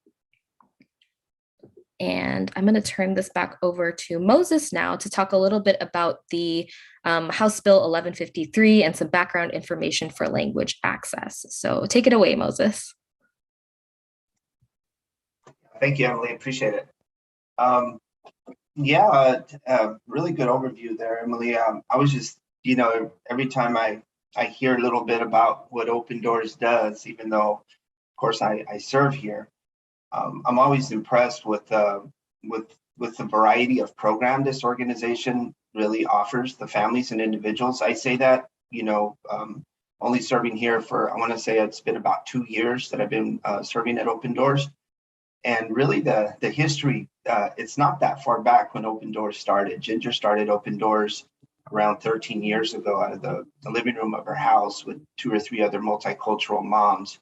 [SPEAKER 15] And I'm going to turn this back over to Moses now to talk a little bit about the House Bill 1153 and some background information for language access. So take it away, Moses.
[SPEAKER 16] Thank you, Emily. Appreciate it. Really good overview there, Emily. I was just, every time I hear a little bit about what Open Doors does, even though, of course, I serve here, I'm always impressed with the variety of program this organization really offers the families and individuals. I say that, only serving here for, I want to say it's been about 2 years that I've been serving at Open Doors. And really the history, it's not that far back when Open Doors started. Ginger started Open Doors around 13 years ago out of the living room of her house with 2 or 3 other multicultural moms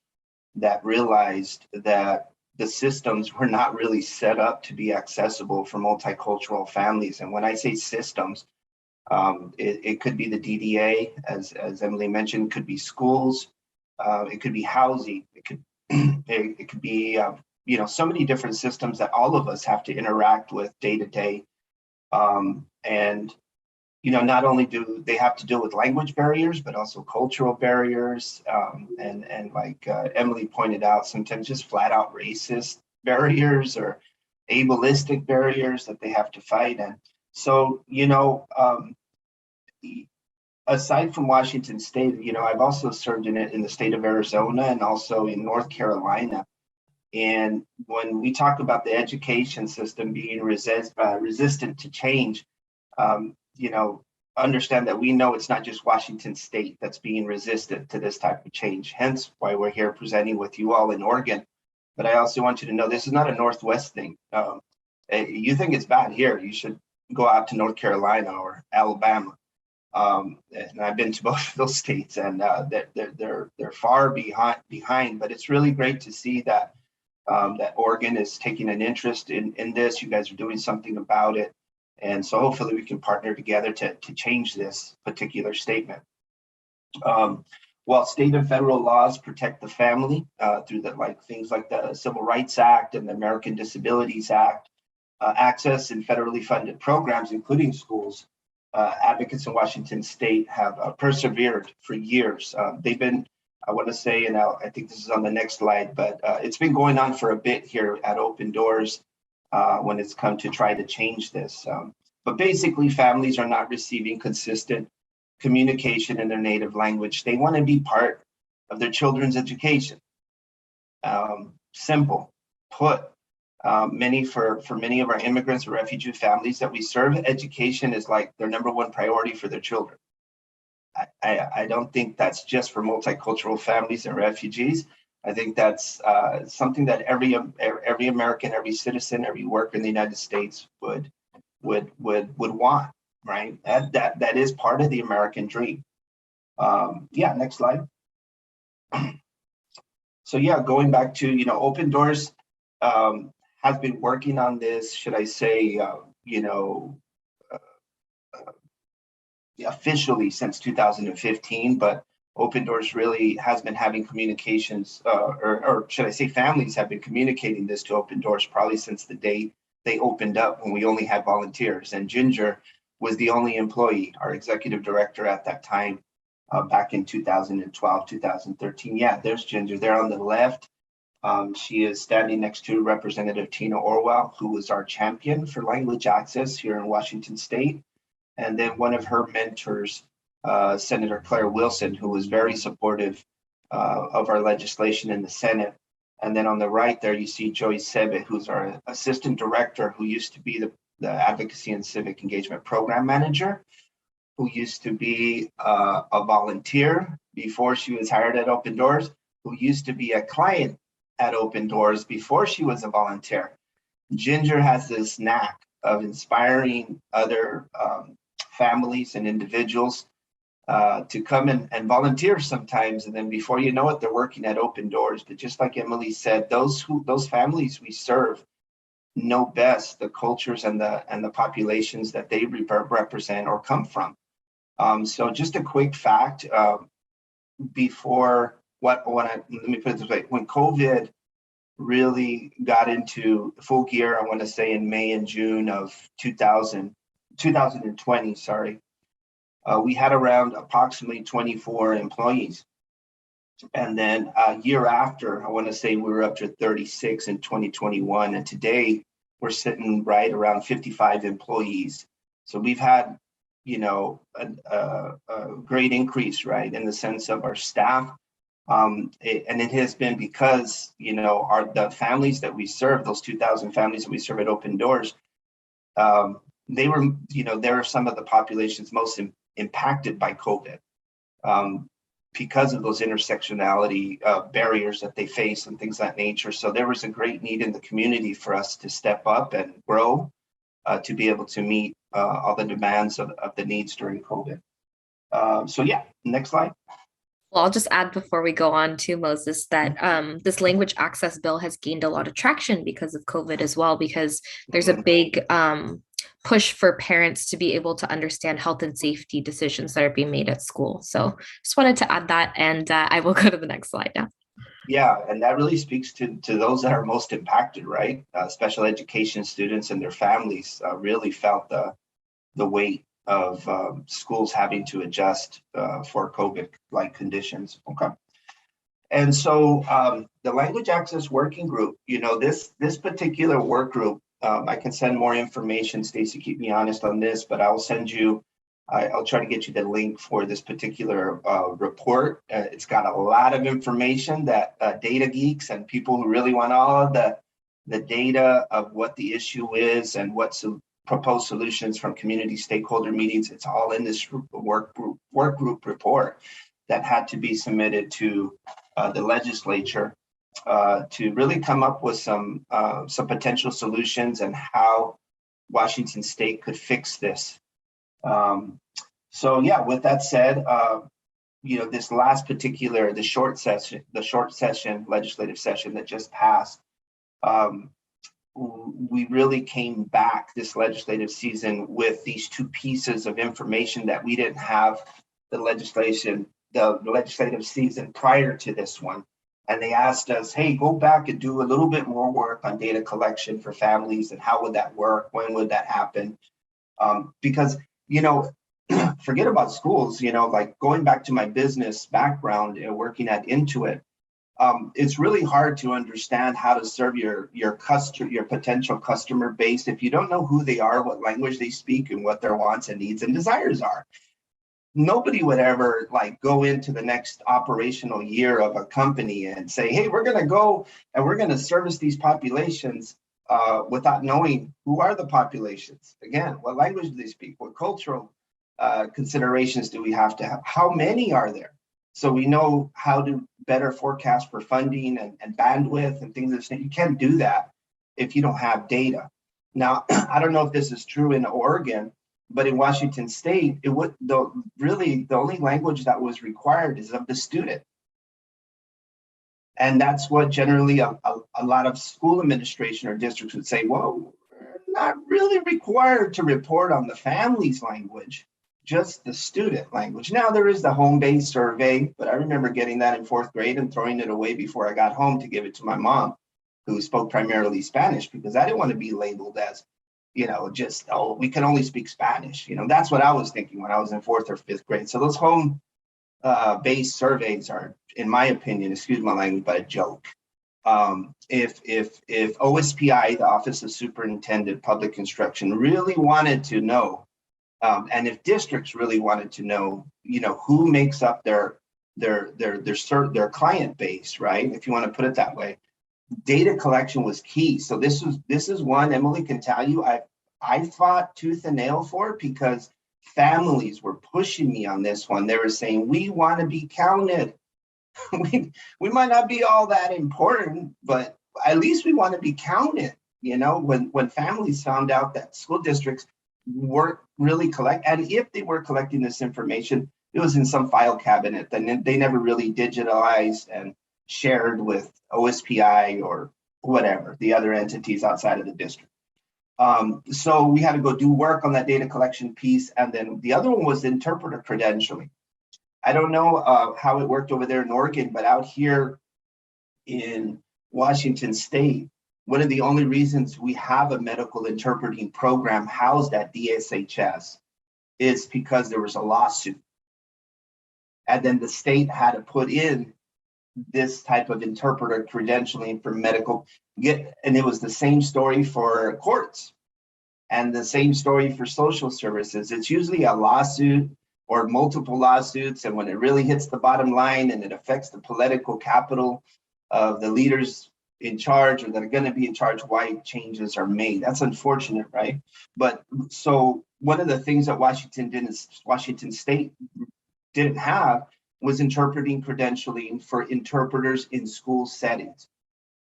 [SPEAKER 16] that realized that the systems were not really set up to be accessible for multicultural families. And when I say systems, it could be the DDA, as Emily mentioned, could be schools, it could be housing, it could be so many different systems that all of us have to interact with day to day. And not only do they have to deal with language barriers, but also cultural barriers, and like Emily pointed out, sometimes just flat out racist barriers or ableistic barriers that they have to fight. And so, aside from Washington State, I've also served in the state of Arizona and also in North Carolina. And when we talk about the education system being resistant to change, understand that we know it's not just Washington State that's being resistant to this type of change, hence why we're here presenting with you all in Oregon. But I also want you to know this is not a Northwest thing. You think it's bad here, you should go out to North Carolina or Alabama. And I've been to both of those states, and they're far behind, but it's really great to see that that Oregon is taking an interest in this. You guys are doing something about it. And so hopefully we can partner together to change this particular statement. while state and federal laws protect the family through things like the Civil Rights Act and the American Disabilities Act, access and federally funded programs, including schools, advocates in Washington State have persevered for years. They've been, I want to say, and I think this is on the next slide, but it's been going on for a bit here at Open Doors when it's come to try to change this. But basically, families are not receiving consistent communication in their native language. They want to be part of their children's education. Simple put. Many of our immigrants or refugee families that we serve, education is like their number one priority for their children. I don't think that's just for multicultural families and refugees. I think that's something that every American, every citizen, every worker in the United States would want, right? That is part of the American dream. Yeah, next slide. So yeah, going back to, Open Doors has been working on this, should I say, officially since 2015, but Open Doors really has been having communications, or should I say families have been communicating this to Open Doors probably since the day they opened up when we only had volunteers. And Ginger was the only employee, our executive director at that time, back in 2012, 2013. Yeah, there's Ginger there on the left. She is standing next to Representative Tina Orwell, who was our champion for language access here in Washington State. And then one of her mentors, Senator Claire Wilson, who was very supportive of our legislation in the Senate. And then on the right there, you see Joyce Sebe, who's our assistant director, who used to be the Advocacy and Civic Engagement Program Manager, who used to be a volunteer before she was hired at Open Doors, who used to be a client at Open Doors before she was a volunteer. Ginger has this knack of inspiring other families and individuals to come and volunteer sometimes, and then before you know it, they're working at Open Doors. But just like Emily said, those families we serve know best the cultures and the populations that they represent or come from. So just a quick fact, let me put it this way, when COVID really got into full gear, I want to say in May and June of 2020, we had around approximately 24 employees. And then a year after, I want to say we were up to 36 in 2021. And today we're sitting right around 55 employees. So we've had, a great increase, right, in the sense of our staff. And it has been because, the families that we serve, those 2,000 families that we serve at Open Doors, they're some of the populations most impacted by COVID because of those intersectionality barriers that they face and things of that nature. So there was a great need in the community for us to step up and grow to be able to meet all the demands of the needs during COVID. So yeah, next slide.
[SPEAKER 15] Well, I'll just add before we go on to Moses that this language access bill has gained a lot of traction because of COVID as well, because there's a big push for parents to be able to understand health and safety decisions that are being made at school. So just wanted to add that, and I will go to the next slide now.
[SPEAKER 16] Yeah, and that really speaks to those that are most impacted, right? Special education students and their families really felt the weight of schools having to adjust for COVID-like conditions. Okay. And so the Language Access Working Group, this particular work group, I can send more information, Stacy, keep me honest on this, but I'll try to get you the link for this particular report. It's got a lot of information that data geeks and people who really want all of the data of what the issue is and what's proposed solutions from community stakeholder meetings. It's all in this work group report that had to be submitted to the legislature to really come up with some potential solutions and how Washington State could fix this. So yeah, with that said, this last particular, the short session legislative session that just passed, we really came back this legislative season with these two pieces of information that we didn't have the legislation the legislative season prior to this one. And they asked us, hey, go back and do a little bit more work on data collection for families and how would that work? When would that happen? Because, you know, forget about schools, you know, like going back to my business background and working at Intuit, it's really hard to understand how to serve your potential customer base if you don't know who they are, what language they speak, and what their wants and needs and desires are. Nobody would ever like go into the next operational year of a company and say, hey, we're going to go and we're going to service these populations without knowing who are the populations. Again, what language do they speak? What cultural considerations do we have to have? How many are there? So we know how to better forecast for funding and bandwidth and things of this nature. You can't do that if you don't have data. Now, I don't know if this is true in Oregon, but in Washington State, it would really the only language that was required is of the student. And that's what generally a lot of school administration or districts would say, well, we're not really required to report on the family's language, just the student language. Now there is the home-based survey, but I remember getting that in 4th grade and throwing it away before I got home to give it to my mom, who spoke primarily Spanish, because I didn't want to be labeled as, you know, just, oh, we can only speak Spanish. You know, that's what I was thinking when I was in 4th or 5th grade. So those home-based surveys are, in my opinion, excuse my language, but a joke. If OSPI, the Office of Superintendent Public Instruction, really wanted to know, and if districts really wanted to know, you know, who makes up their client base, right? If you want to put it that way, data collection was key. So this is one Emily can tell you I fought tooth and nail for it because families were pushing me on this one. They were saying, we want to be counted. we might not be all that important, but at least we want to be counted. You know, when families found out that school districts weren't really and if they were collecting this information, it was in some file cabinet, then they never really digitalized and shared with OSPI or whatever, the other entities outside of the district. So we had to go do work on that data collection piece. And then the other one was interpreter credentialing. I don't know how it worked over there in Oregon, but out here in Washington State, one of the only reasons we have a medical interpreting program housed at DSHS is because there was a lawsuit. And then the state had to put in this type of interpreter credentialing for medical, and it was the same story for courts and the same story for social services. It's usually a lawsuit or multiple lawsuits, and when it really hits the bottom line and it affects the political capital of the leaders in charge or that are going to be in charge, why changes are made. That's unfortunate, right? But so one of the things that Washington State didn't have was interpreting credentialing for interpreters in school settings.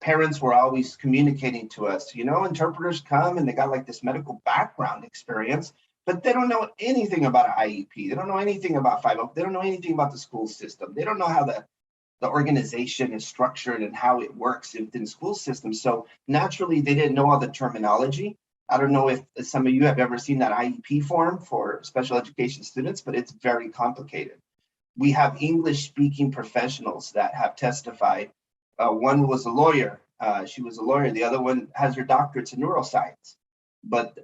[SPEAKER 16] Parents were always communicating to us, you know, interpreters come and they got like this medical background experience, but they don't know anything about an IEP. They don't know anything about 5.0. They don't know anything about the school system. They don't know how the organization is structured and how it works within school systems. So naturally, they didn't know all the terminology. I don't know if some of you have ever seen that IEP form for special education students, but it's very complicated. We have English-speaking professionals that have testified. One was a lawyer. She was a lawyer. The other one has her doctorates in neuroscience. But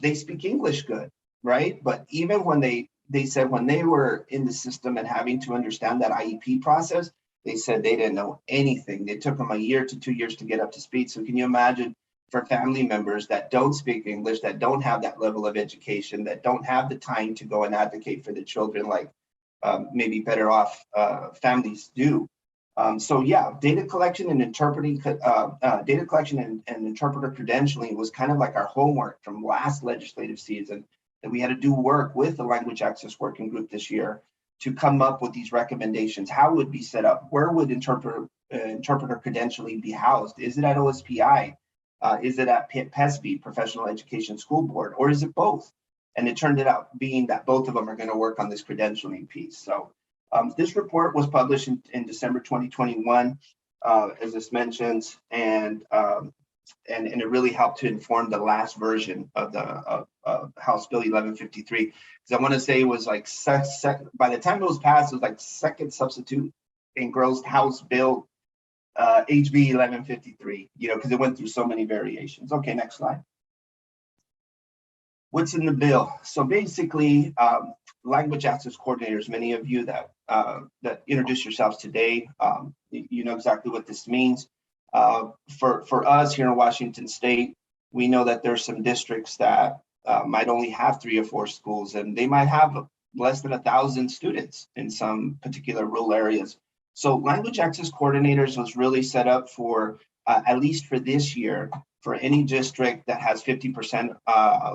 [SPEAKER 16] they speak English good, right? But even when they said when they were in the system and having to understand that IEP process, they said they didn't know anything. It took them a year to 2 years to get up to speed. So can you imagine for family members that don't speak English, that don't have that level of education, that don't have the time to go and advocate for the children like maybe better off families do. So yeah, data collection and interpreting, data collection and interpreter credentialing was kind of like our homework from last legislative season that we had to do work with the Language Access Working Group this year to come up with these recommendations. How would be set up? Where would interpreter credentialing be housed? Is it at OSPI? Is it at PESB, Professional Education School Board, or is it both? And it turned out being that both of them are going to work on this credentialing piece. So this report was published in December 2021, as this mentions, and and it really helped to inform the last version of the House Bill 1153. Because I want to say it was like by the time it was passed, it was like second substitute engrossed House Bill HB 1153. You know, because it went through so many variations. Okay, next slide. What's in the bill? So basically, language access coordinators, many of you that introduce yourselves today, you know exactly what this means. For us here in Washington State, we know that there's some districts that might only have 3 or 4 schools, and they might have less than 1,000 students in some particular rural areas. So language access coordinators was really set up for, at least for this year, for any district that has 50%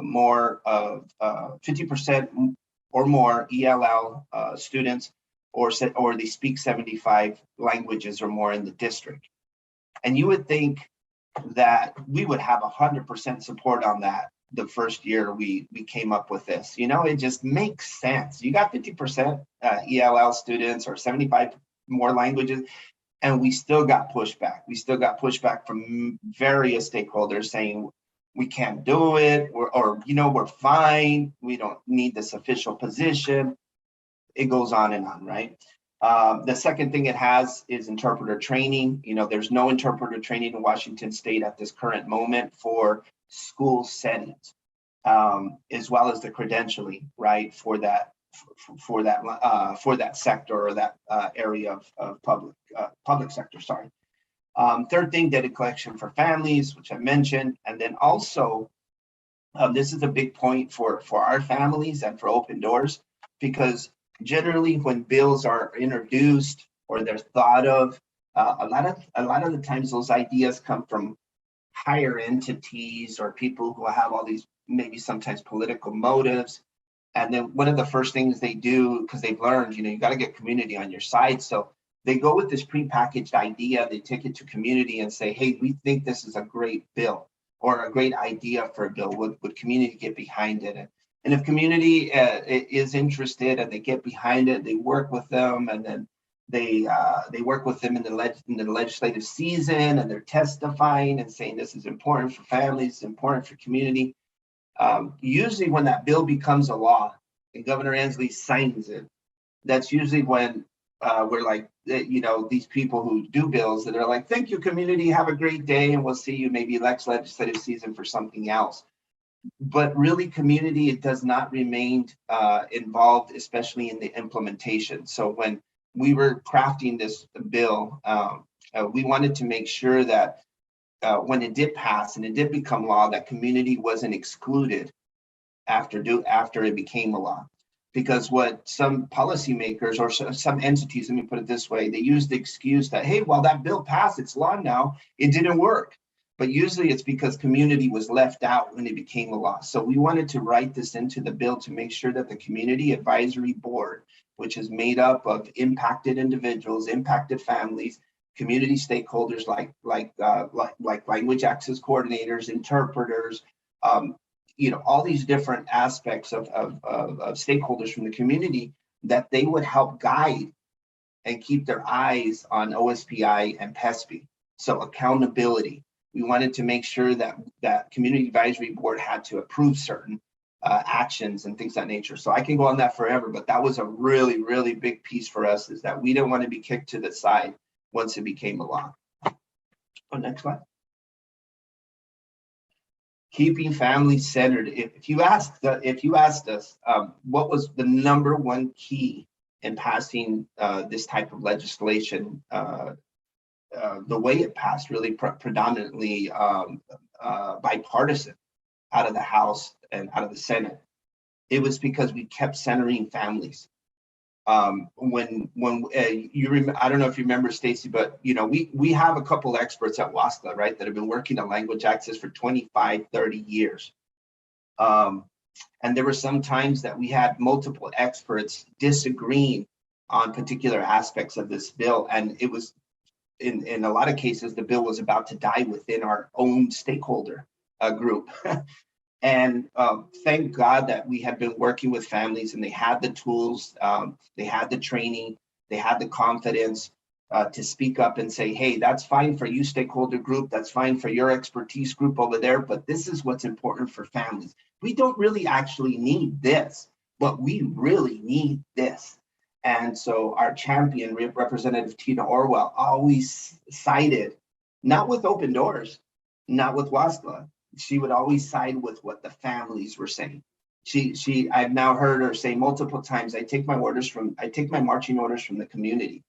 [SPEAKER 16] more of 50% or more ELL students, or they speak 75 languages or more in the district. And you would think that we would have 100% support on that the first year we came up with this. You know, it just makes sense. You got 50% ELL students or 75 more languages, and we still got pushback. We still got pushback from various stakeholders saying we can't do it, or you know, we're fine. We don't need this official position. It goes on and on, right? The second thing it has is interpreter training. You know, there's no interpreter training in Washington State at this current moment for school settings, as well as the credentialing, right, for that sector or that area of public sector. Sorry. Third thing, data collection for families, which I mentioned, and then also this is a big point for our families and for Open Doors, because generally when bills are introduced or they're thought of, a lot of the times those ideas come from higher entities or people who have all these maybe sometimes political motives. And then one of the first things they do, because they've learned, you know, you got to get community on your side. So they go with this prepackaged idea, they take it to community and say, hey, we think this is a great bill or a great idea for a bill. Would community get behind it? And if community is interested and they get behind it, they work with them, and then they work with them in the legislative season, and they're testifying and saying this is important for families, it's important for community. Usually when that bill becomes a law and Governor Inslee signs it, that's usually when we're like, you know, these people who do bills that are like, thank you, community, have a great day, and we'll see you maybe next legislative season for something else. But really, community, it does not remain involved, especially in the implementation. So when we were crafting this bill, we wanted to make sure that when it did pass and it did become law, that community wasn't excluded after it became a law. Because what some policymakers or some entities, let me put it this way, they use the excuse that, hey, well, that bill passed, it's law now, it didn't work. But usually it's because community was left out when it became a law. So we wanted to write this into the bill to make sure that the Community Advisory Board, which is made up of impacted individuals, impacted families, community stakeholders like language access coordinators, interpreters, you know, all these different aspects of stakeholders from the community, that they would help guide and keep their eyes on OSPI and PESP. So accountability. We wanted to make sure that Community Advisory Board had to approve certain actions and things of that nature. So I can go on that forever, but that was a really, really big piece for us, is that we didn't want to be kicked to the side once it became a law. Oh, next slide. Keeping families centered. If you asked us what was the #1 key in passing this type of legislation, the way it passed really predominantly bipartisan out of the House and out of the Senate, it was because we kept centering families. When you remember, I don't know if you remember, Stacy, but you know, we have a couple experts at WASCA, right, that have been working on language access for 25, 30 years. And there were some times that we had multiple experts disagreeing on particular aspects of this bill, and it was in a lot of cases the bill was about to die within our own stakeholder group. And thank God that we had been working with families, and they had the tools, they had the training, they had the confidence to speak up and say, hey, that's fine for you stakeholder group, that's fine for your expertise group over there, but this is what's important for families. We don't really actually need this, but we really need this. And so our champion, Representative Tina Orwell, always sided, not with Open Doors, not with WASCLA. She would always side with what the families were saying. I've now heard her say multiple times, I take my marching orders from the community.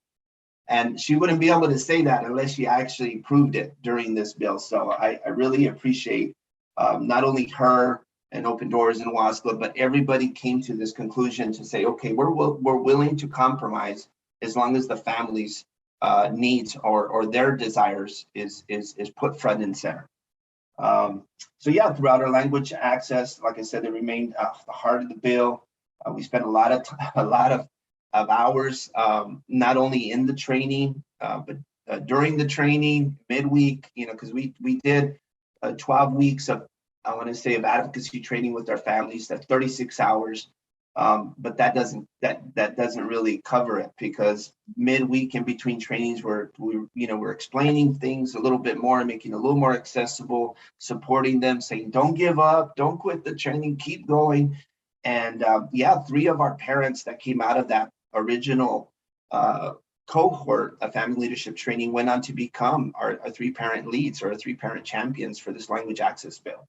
[SPEAKER 16] And she wouldn't be able to say that unless she actually proved it during this bill. So I really appreciate not only her and Open Doors and WASCLA, but everybody came to this conclusion to say, okay, we're willing to compromise as long as the family's needs or their desires is put front and center. So yeah, throughout our language access, like I said, it remained the heart of the bill. We spent a lot of hours, not only in the training, but during the training, midweek, because we did 12 weeks of, I want to say, of advocacy training with our families. That's 36 hours. But that doesn't really cover it, because midweek in between trainings we're explaining things a little bit more and making it a little more accessible, supporting them, saying don't give up, don't quit the training, keep going. And 3 of our parents that came out of that original cohort of family leadership training went on to become our 3 parent leads, or 3 parent champions for this language access bill.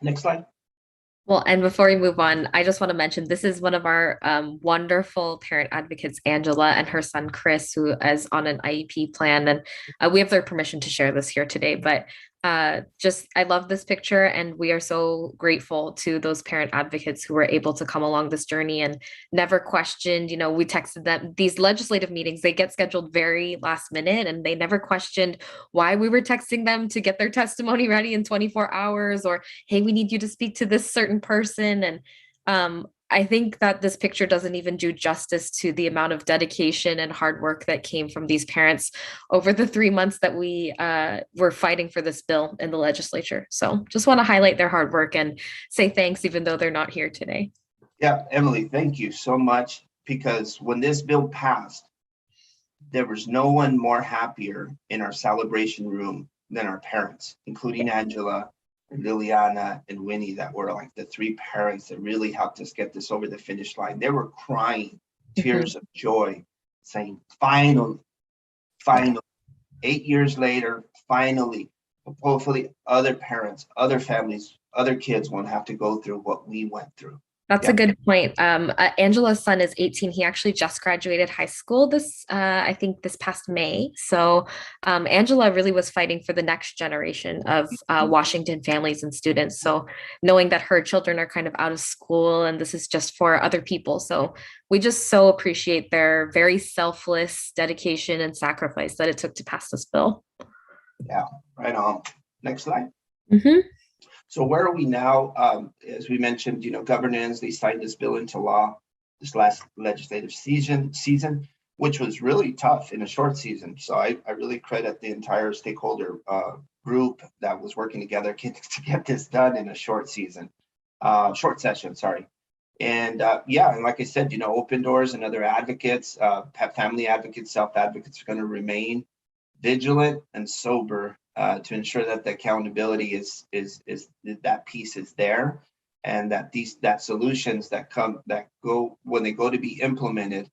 [SPEAKER 16] Next slide.
[SPEAKER 15] Well, and before we move on, I just want to mention this is one of our wonderful parent advocates, Angela, and her son, Chris, who is on an IEP plan. And we have their permission to share this here today. But I love this picture, and we are so grateful to those parent advocates who were able to come along this journey and never questioned. We texted them. These legislative meetings, they get scheduled very last minute, and they never questioned why we were texting them to get their testimony ready in 24 hours, or, hey, we need you to speak to this certain person. And I think that this picture doesn't even do justice to the amount of dedication and hard work that came from these parents over the 3 months that we were fighting for this bill in the legislature. So just want to highlight their hard work and say thanks, even though they're not here today.
[SPEAKER 16] Yeah, Emily, thank you so much, because when this bill passed, there was no one more happier in our celebration room than our parents, including Angela, Liliana, and Winnie, that were like the 3 parents that really helped us get this over the finish line. They were crying tears of joy, saying, finally, 8 years later, finally, hopefully other parents, other families, other kids won't have to go through what we went through.
[SPEAKER 15] That's a good point. Angela's son is 18. He actually just graduated high school I think this past May. So Angela really was fighting for the next generation of Washington families and students. So knowing that her children are kind of out of school and this is just for other people. So we just so appreciate their very selfless dedication and sacrifice that it took to pass this bill.
[SPEAKER 16] Yeah, right on. Next slide.
[SPEAKER 15] Mm-hmm.
[SPEAKER 16] So where are we now? As we mentioned, governors, they signed this bill into law this last legislative season, which was really tough in a short season. So I really credit the entire stakeholder group that was working together to get this done in a short session, sorry. And and like I said, Open Doors and other advocates, family advocates, self-advocates are going to remain vigilant and sober to ensure that the accountability is that piece is there, and that solutions that go when they go to be implemented,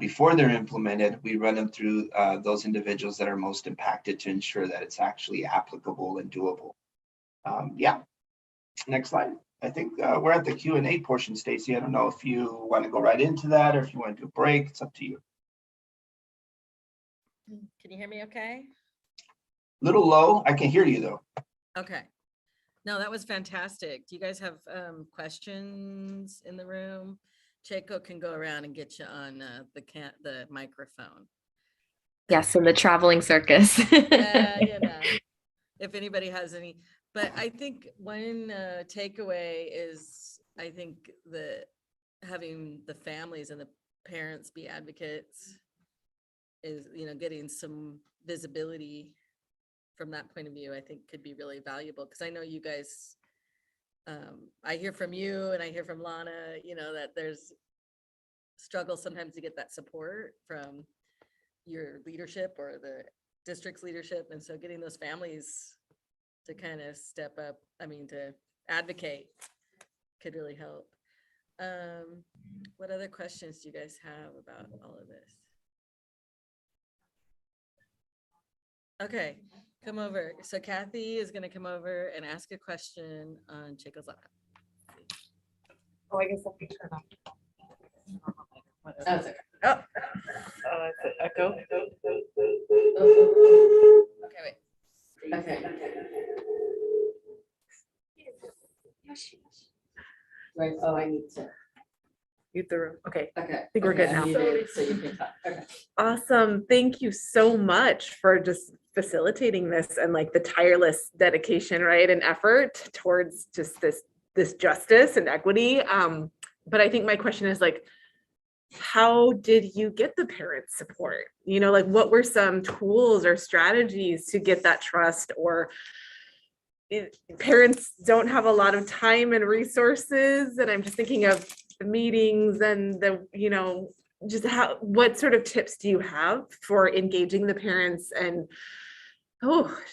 [SPEAKER 16] before they're implemented, we run them through those individuals that are most impacted to ensure that it's actually applicable and doable. Next slide. I think we're at the Q&A portion, Stacy. I don't know if you want to go right into that or if you want to do a break. It's up to you.
[SPEAKER 1] Can you hear me okay?
[SPEAKER 16] Little low. I can hear you though.
[SPEAKER 1] Okay. No, that was fantastic. Do you guys have questions in the room? Checo can go around and get you on the microphone.
[SPEAKER 15] Yes, in the traveling circus.
[SPEAKER 1] Yeah, if anybody has any. But I think one takeaway is, I think having the families and the parents be advocates is, getting some visibility from that point of view, I think could be really valuable. Because I know you guys, I hear from you and I hear from Lana, that there's struggle sometimes to get that support from your leadership or the district's leadership. And so getting those families to kind of step up, I mean, to advocate could really help. What other questions do you guys have about all of this? Okay, come over. So Kathy is gonna come over and ask a question on Chico's lap.
[SPEAKER 4] Oh, I guess I'll be turned on.
[SPEAKER 1] That's okay. Oh.
[SPEAKER 14] It's an echo.
[SPEAKER 1] Okay, wait. Okay. Right, oh, I need to.
[SPEAKER 9] Mute the room. Okay.
[SPEAKER 1] Okay.
[SPEAKER 9] I think we're good now.
[SPEAKER 1] So you can talk. Okay.
[SPEAKER 9] Awesome. Thank you so much for just facilitating this and like the tireless dedication, right, and effort towards just this justice and equity. But I think my question is like, how did you get the parent support? You know, like what were some tools or strategies to get that trust? Or parents don't have a lot of time and resources, and I'm just thinking of the meetings and the, you know, just what sort of tips do you have for engaging the parents and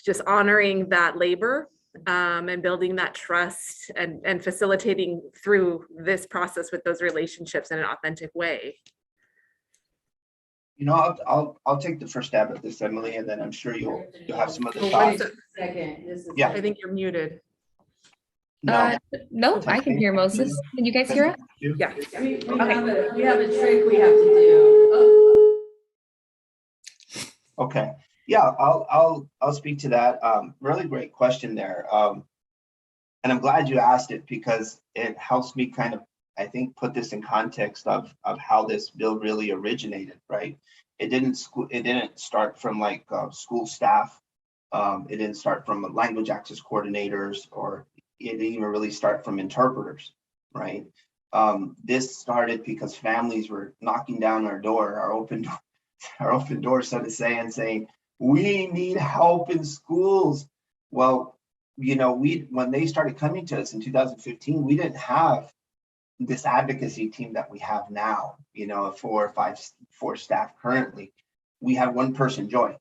[SPEAKER 9] just honoring that labor and building that trust and facilitating through this process with those relationships in an authentic way?
[SPEAKER 16] You know, I'll take the first stab at this, Emily, and then I'm sure you'll have some other
[SPEAKER 1] Wait
[SPEAKER 16] thoughts.
[SPEAKER 1] a second. This is.
[SPEAKER 16] Yeah.
[SPEAKER 9] I think you're muted.
[SPEAKER 16] No.
[SPEAKER 15] No, I can hear Moses. Can you guys hear it?
[SPEAKER 9] Yeah.
[SPEAKER 1] We have a trick we have to do. Oh.
[SPEAKER 16] Okay. Yeah, I'll speak to that. Really great question there. And I'm glad you asked it because it helps me kind of, I think, put this in context of how this bill really originated, right? It didn't start from like school staff. It didn't start from language access coordinators, or it didn't even really start from interpreters, right? This started because families were knocking down our door, our open door, so to say, and saying, we need help in schools. Well, you know, when they started coming to us in 2015, we didn't have this advocacy team that we have now, you know, 4 or 5 staff currently. We have one person, Joy.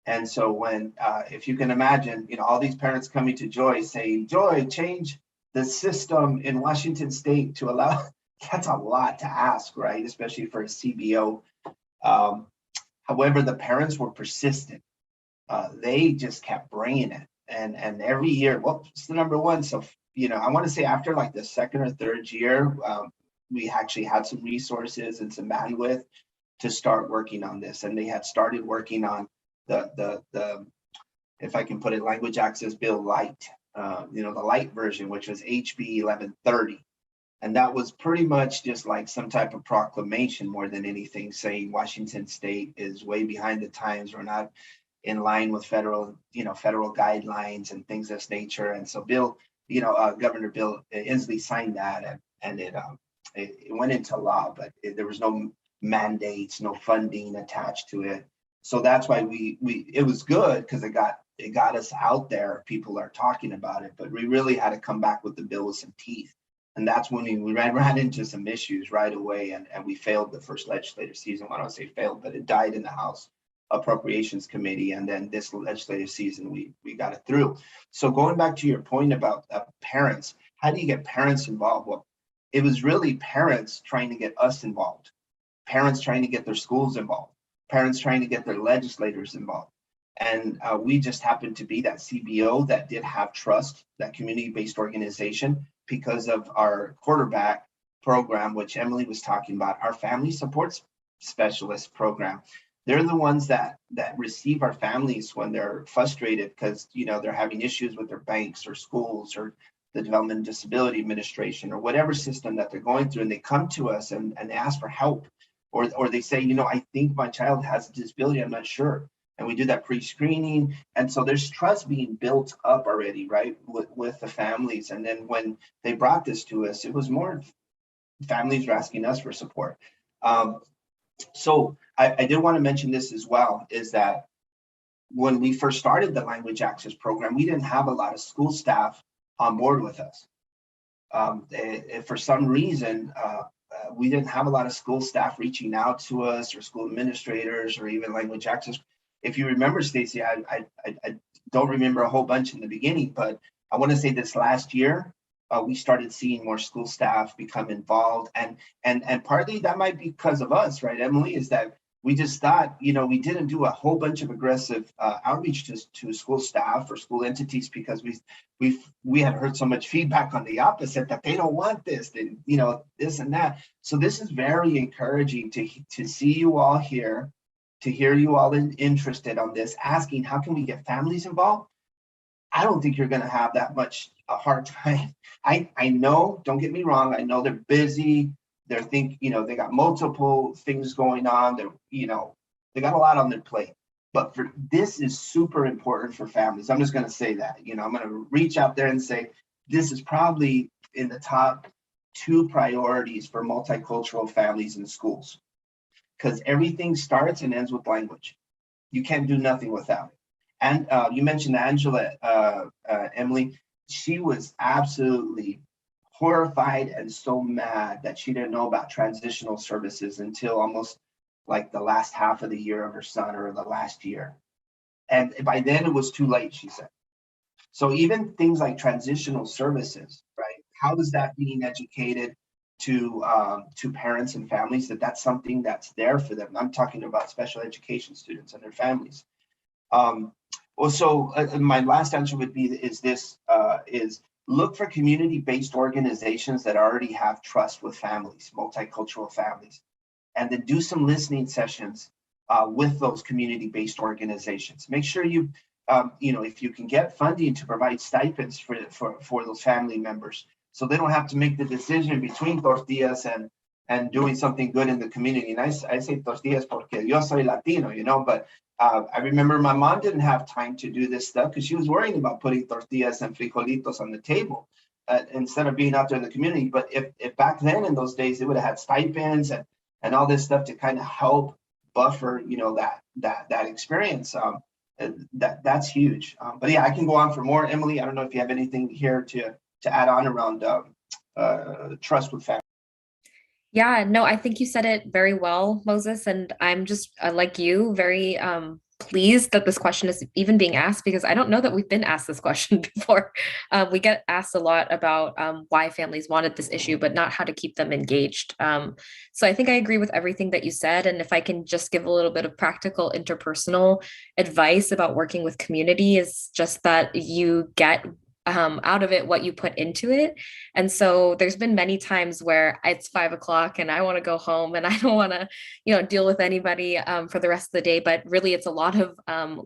[SPEAKER 16] And so when, if you can imagine, you know, all these parents coming to Joy saying, Joy, change the system in Washington State to allow, that's a lot to ask, right? Especially for a CBO. However, the parents were persistent. They just kept bringing it. And every year, well, it's the number one. So, you know, I want to say after like the second or third year, we actually had some resources and some bandwidth to start working on this. And they had started working on the if I can put it, language access bill light, you know, the light version, which was HB 1130. And that was pretty much just like some type of proclamation more than anything, saying Washington State is way behind the times. We're not in line with federal guidelines and things of this nature. And so Governor Bill Inslee signed that, and it went into law, but there was no mandates, no funding attached to it. So that's why it was good, because it got us out there. People are talking about it, but we really had to come back with the bill with some teeth. And that's when we ran into some issues right away, and we failed the first legislative season. Well, I don't say failed, but it died in the House Appropriations Committee, and then this legislative season we got it through. So going back to your point about parents, how do you get parents involved? Well, it was really parents trying to get us involved, parents trying to get their schools involved, parents trying to get their legislators involved. And we just happened to be that CBO that did have trust, that community-based organization, because of our quarterback program, which Emily was talking about, our family support specialist program. They're the ones that receive our families when they're frustrated because, you know, they're having issues with their banks or schools or the Development and Disability Administration or whatever system that they're going through, and they come to us and ask for help, or they say, you know, I think my child has a disability, I'm not sure. And we do that pre-screening. And so there's trust being built up already, right, with the families. And then when they brought this to us, it was more families were asking us for support. So I did want to mention this as well, is that when we first started the language access program, we didn't have a lot of school staff on board with us. For some reason, we didn't have a lot of school staff reaching out to us, or school administrators, or even language access. If you remember, Stacy, I don't remember a whole bunch in the beginning, but I want to say this last year, we started seeing more school staff become involved, and partly that might be because of us, right, Emily? Is that we just thought, we didn't do a whole bunch of aggressive outreach to school staff or school entities, because we had heard so much feedback on the opposite, that they don't want this, this and that. So this is very encouraging to see you all here, to hear you all interested on this, asking how can we get families involved. I don't think you're going to have that much a hard time. I know, don't get me wrong, I know they're busy. They got multiple things going on. They got a lot on their plate. But this is super important for families. I'm just going to say that. I'm going to reach out there and say this is probably in the top 2 priorities for multicultural families in schools, because everything starts and ends with language. You can't do nothing without it. And you mentioned Angela, Emily. She was absolutely horrified and so mad that she didn't know about transitional services until almost like the last half of the year of her son, or the last year. And by then it was too late, she said. So even things like transitional services, right? How is that being educated to parents and families that that's something that's there for them? I'm talking about special education students and their families. Also, my last answer would be is look for community-based organizations that already have trust with families, multicultural families, and then do some listening sessions with those community-based organizations. Make sure if you can get funding to provide stipends for those family members, so they don't have to make the decision between tortillas and doing something good in the community. And I say tortillas porque yo soy Latino, but I remember my mom didn't have time to do this stuff because she was worrying about putting tortillas and frijolitos on the table instead of being out there in the community. But if back then in those days, they would have had stipends and all this stuff to kind of help buffer, that experience. That's huge. But yeah, I can go on for more. Emily, I don't know if you have anything here to add on around trust with family.
[SPEAKER 15] Yeah, no, I think you said it very well, Moses. And I'm just like you, very pleased that this question is even being asked, because I don't know that we've been asked this question before. We get asked a lot about why families wanted this issue, but not how to keep them engaged. So I think I agree with everything that you said. And if I can just give a little bit of practical interpersonal advice about working with community, is just that you get out of it what you put into it. And so there's been many times where it's 5 o'clock and I want to go home and I don't want to, deal with anybody for the rest of the day. But really, it's a lot of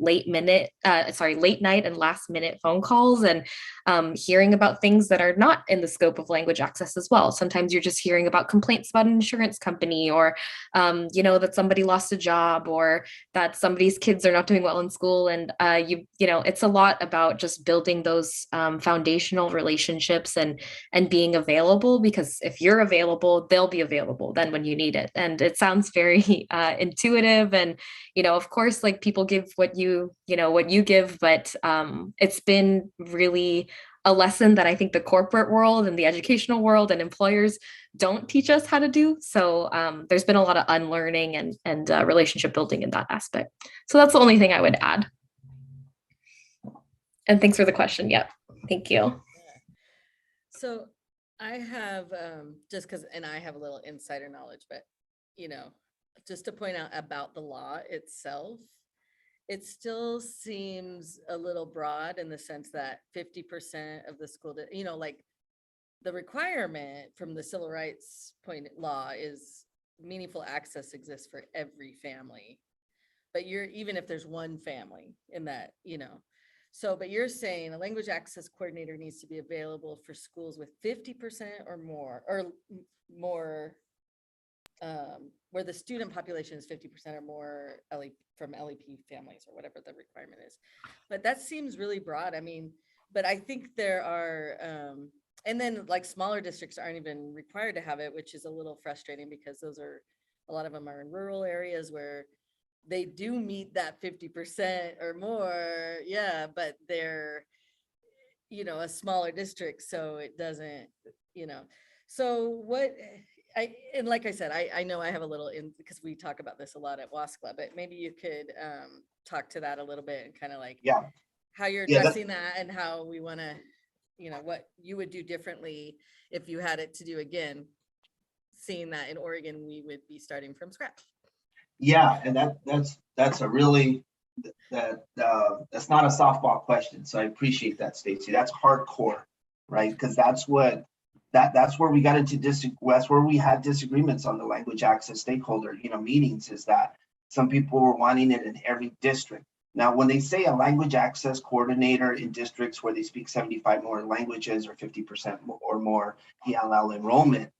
[SPEAKER 15] late night and last minute phone calls, and hearing about things that are not in the scope of language access as well. Sometimes you're just hearing about complaints about an insurance company, or that somebody lost a job, or that somebody's kids are not doing well in school. And it's a lot about just building those foundational relationships and being available, because if you're available, they'll be available then when you need it. And it sounds very intuitive, and of course, like, people give what you give, but it's been really a lesson that I think the corporate world and the educational world and employers don't teach us how to do. So there's been a lot of unlearning and relationship building in that aspect. So that's the only thing I would add. And thanks for the question. Yep. Thank you.
[SPEAKER 1] So I have, just because, and I have a little insider knowledge, but, just to point out about the law itself, it still seems a little broad in the sense that 50% of the school, like the requirement from the civil rights law is meaningful access exists for every family. But even if there's one family in that, So, but you're saying a language access coordinator needs to be available for schools with 50% or more, where the student population is 50% or more from LEP families, or whatever the requirement is. But that seems really broad. I mean, but I think there are, and then like smaller districts aren't even required to have it, which is a little frustrating, because a lot of them are in rural areas where they do meet that 50% or more. Yeah, but they're, a smaller district. So it doesn't, so what, and like I said, I know I have a little in, because we talk about this a lot at WASCLA, but maybe you could talk to that a little bit and kind of like
[SPEAKER 16] Yeah.
[SPEAKER 1] how you're
[SPEAKER 16] Yeah,
[SPEAKER 1] addressing that and how we want to, what you would do differently if you had it to do again, seeing that in Oregon, we would be starting from scratch.
[SPEAKER 16] Yeah, and that's a really, that's not a softball question. So I appreciate that, Stacy. That's hardcore, right? Because that's where we got into that's where we had disagreements on the language access stakeholder, meetings, is that some people were wanting it in every district. Now, when they say a language access coordinator in districts where they speak 75 more languages or 50% or more ELL enrollment,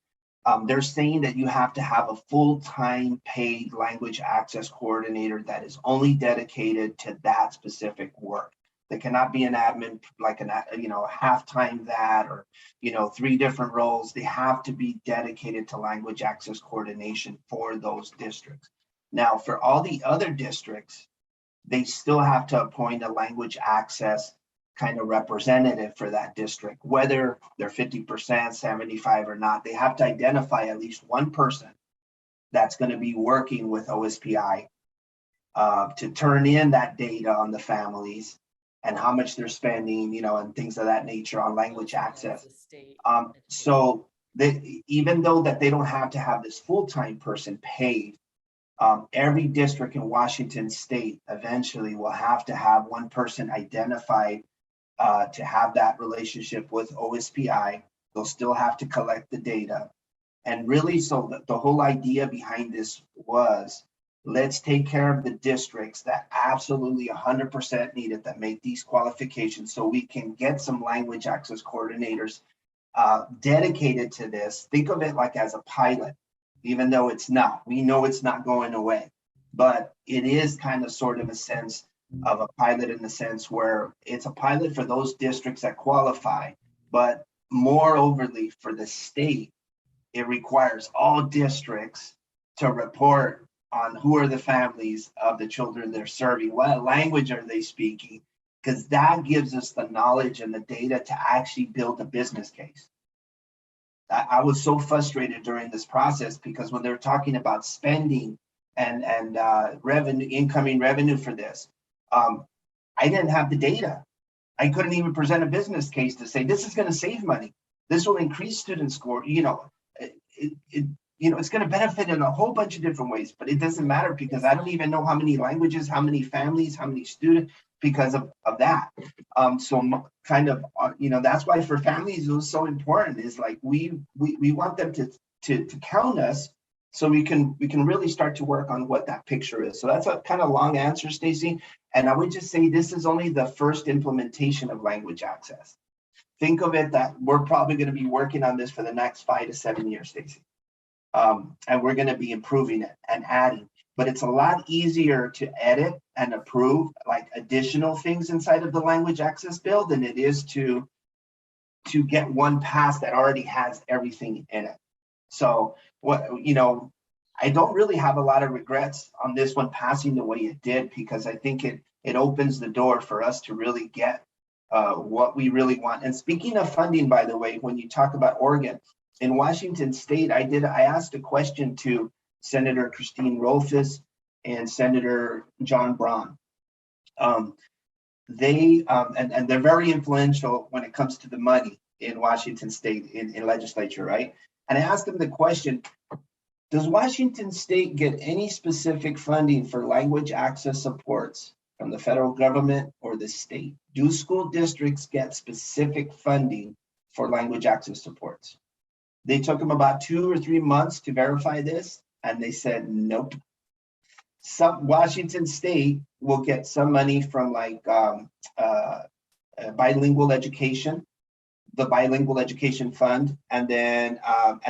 [SPEAKER 16] they're saying that you have to have a full-time paid language access coordinator that is only dedicated to that specific work. They cannot be an admin, like half-time that, or 3 different roles. They have to be dedicated to language access coordination for those districts. Now, for all the other districts, they still have to appoint a language access kind of representative for that district, whether they're 50%, 75 or not. They have to identify at least one person that's going to be working with OSPI to turn in that data on the families and how much they're spending, and things of that nature on language access. So even though that they don't have to have this full-time person paid, every district in Washington state eventually will have to have one person identified to have that relationship with OSPI. They'll still have to collect the data. And really, so the whole idea behind this was, let's take care of the districts that absolutely 100% need it, that make these qualifications, so we can get some language access coordinators dedicated to this. Think of it like as a pilot, even though it's not. We know it's not going away, but it is kind of sort of a sense of a pilot, in the sense where it's a pilot for those districts that qualify, but more overly for the state, it requires all districts to report on who are the families of the children they're serving, what language are they speaking, because that gives us the knowledge and the data to actually build a business case. I was so frustrated during this process because when they're talking about spending and revenue, incoming revenue for this, I didn't have the data. I couldn't even present a business case to say this is going to save money. This will increase student score. It's going to benefit in a whole bunch of different ways, but it doesn't matter because I don't even know how many languages, how many families, how many students, because of that. So kind of, that's why for families it was so important, is like we want them to count us so we can really start to work on what that picture is. So that's a kind of long answer, Stacy. And I would just say this is only the first implementation of language access. Think of it that we're probably going to be working on this for the next 5 to 7 years, Stacy. And we're going to be improving it and adding, but it's a lot easier to edit and approve like additional things inside of the language access bill than it is to get one passed that already has everything in it. So I don't really have a lot of regrets on this one passing the way it did, because I think it opens the door for us to really get what we really want. And speaking of funding, by the way, when you talk about Oregon, in Washington State, I asked a question to Senator Christine Rolfes and Senator John Braun. They're very influential when it comes to the money in Washington State in legislature, right? And I asked them the question, does Washington State get any specific funding for language access supports from the federal government or the state? Do school districts get specific funding for language access supports? They took them about 2 or 3 months to verify this, and they said, nope. Washington State will get some money from like bilingual education, the bilingual education fund, and then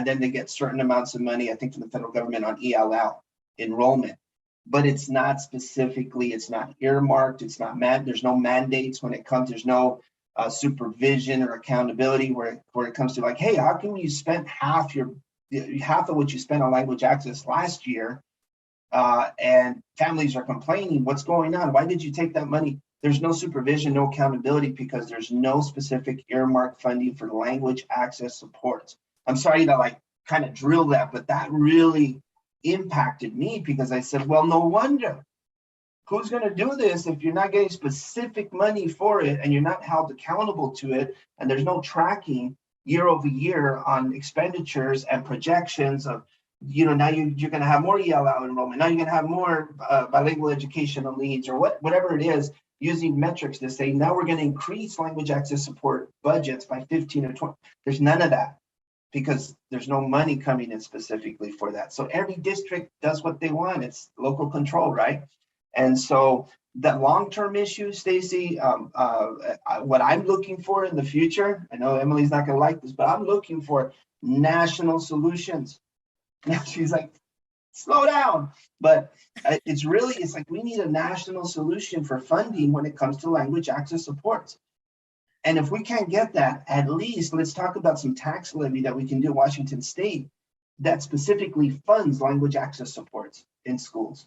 [SPEAKER 16] they get certain amounts of money, I think, from the federal government on ELL enrollment. But it's not specifically, it's not earmarked, it's not there's no mandates when it comes, there's no supervision or accountability where it comes to like, hey, how come you spent half of what you spent on language access last year, and families are complaining, what's going on? Why did you take that money? There's no supervision, no accountability, because there's no specific earmarked funding for language access supports. I'm sorry to like kind of drill that, but that really impacted me because I said, well, no wonder. Who's going to do this if you're not getting specific money for it and you're not held accountable to it, and there's no tracking year over year on expenditures and projections of, now you're going to have more ELL enrollment. Now you're going to have more bilingual educational needs, or whatever it is, using metrics to say, now we're going to increase language access support budgets by 15 or 20. There's none of that because there's no money coming in specifically for that. So every district does what they want. It's local control, right? And so that long-term issue, Stacy, what I'm looking for in the future, I know Emily's not going to like this, but I'm looking for national solutions. Now she's like, slow down. But it's like we need a national solution for funding when it comes to language access supports. And if we can't get that, at least let's talk about some tax levy that we can do in Washington State that specifically funds language access supports in schools.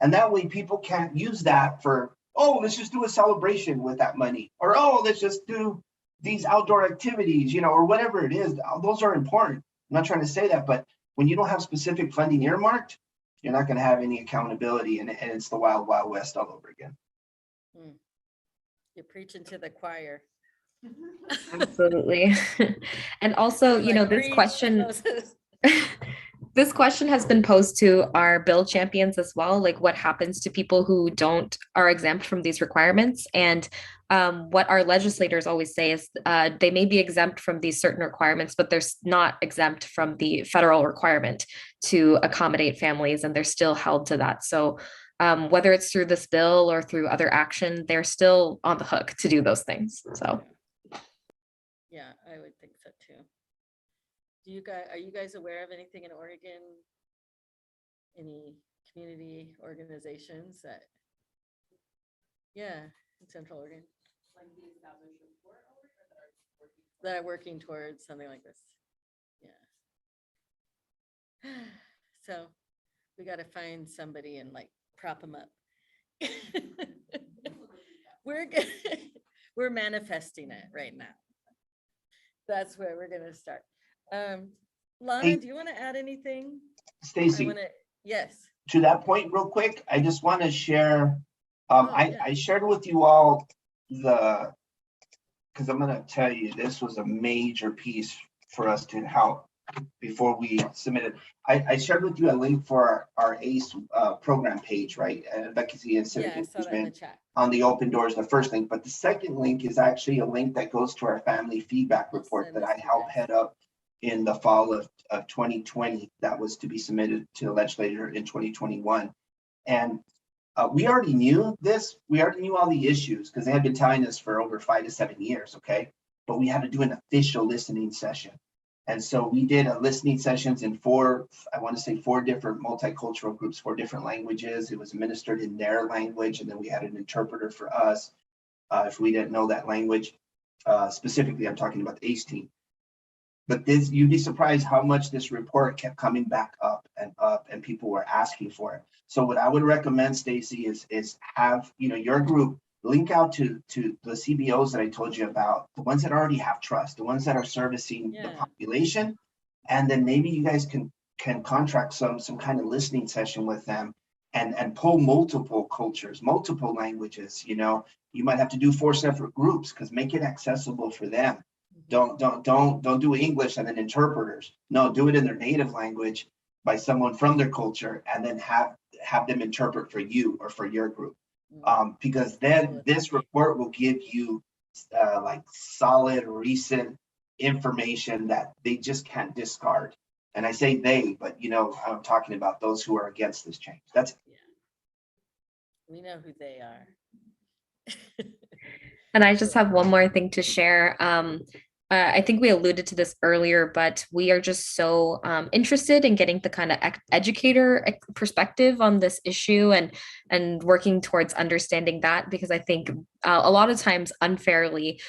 [SPEAKER 16] And that way people can't use that for, oh, let's just do a celebration with that money. Or, oh, let's just do these outdoor activities, or whatever it is. Those are important. I'm not trying to say that, but when you don't have specific funding earmarked, you're not going to have any accountability. And it's the wild, wild west all over again.
[SPEAKER 1] You're preaching to the choir.
[SPEAKER 15] Absolutely. And also, this question, this question has been posed to our bill champions as well. Like, what happens to people who are exempt from these requirements? And what our legislators always say is they may be exempt from these certain requirements, but they're not exempt from the federal requirement to accommodate families, and they're still held to that. So whether it's through this bill or through other action, they're still on the hook to do those things. So
[SPEAKER 1] yeah, I would think so too. Are you guys aware of anything in Oregon? Any community organizations that, in Central Oregon, that are working towards something like this? Yeah. So we got to find somebody and prop them up. We're manifesting it right now. That's where we're going to start. Lana,
[SPEAKER 16] Hey,
[SPEAKER 1] do you want to add anything?
[SPEAKER 16] Stacy,
[SPEAKER 1] Yes.
[SPEAKER 16] to that point real quick, I just want to share, I shared with you all because I'm going to tell you, this was a major piece for us to help before we submitted. I shared with you a link for our ACE program page, right? Advocacy and civic engagement on the open doors, the first link. But the second link is actually a link that goes to our family feedback report that I helped head up in the fall of 2020 that was to be submitted to the legislature in 2021. And we already knew this. We already knew all the issues because they had been telling us for over 5 to 7 years, okay? But we had to do an official listening session. And so we did a listening sessions in 4 different multicultural groups, 4 different languages. It was administered in their language, and then we had an interpreter for us if we didn't know that language. Specifically, I'm talking about the ACE team. But you'd be surprised how much this report kept coming back up, and people were asking for it. So what I would recommend, Stacy, is have your group link out to the CBOs that I told you about, the ones that already have trust, the ones that are servicing the population, and then maybe you guys can contract some kind of listening session with them and pull multiple cultures, multiple languages. You might have to do 4 separate groups because make it accessible for them. Don't do English and then interpreters. No, do it in their native language by someone from their culture, and then have them interpret for you or for your group. Because then this report will give you solid recent information that they just can't discard. And I say they, but I'm talking about those who are against this change. That's it.
[SPEAKER 1] We know who they are.
[SPEAKER 15] And I just have one more thing to share. I think we alluded to this earlier, but we are just so interested in getting the kind of educator perspective on this issue and working towards understanding that, because I think a lot of times unfairly,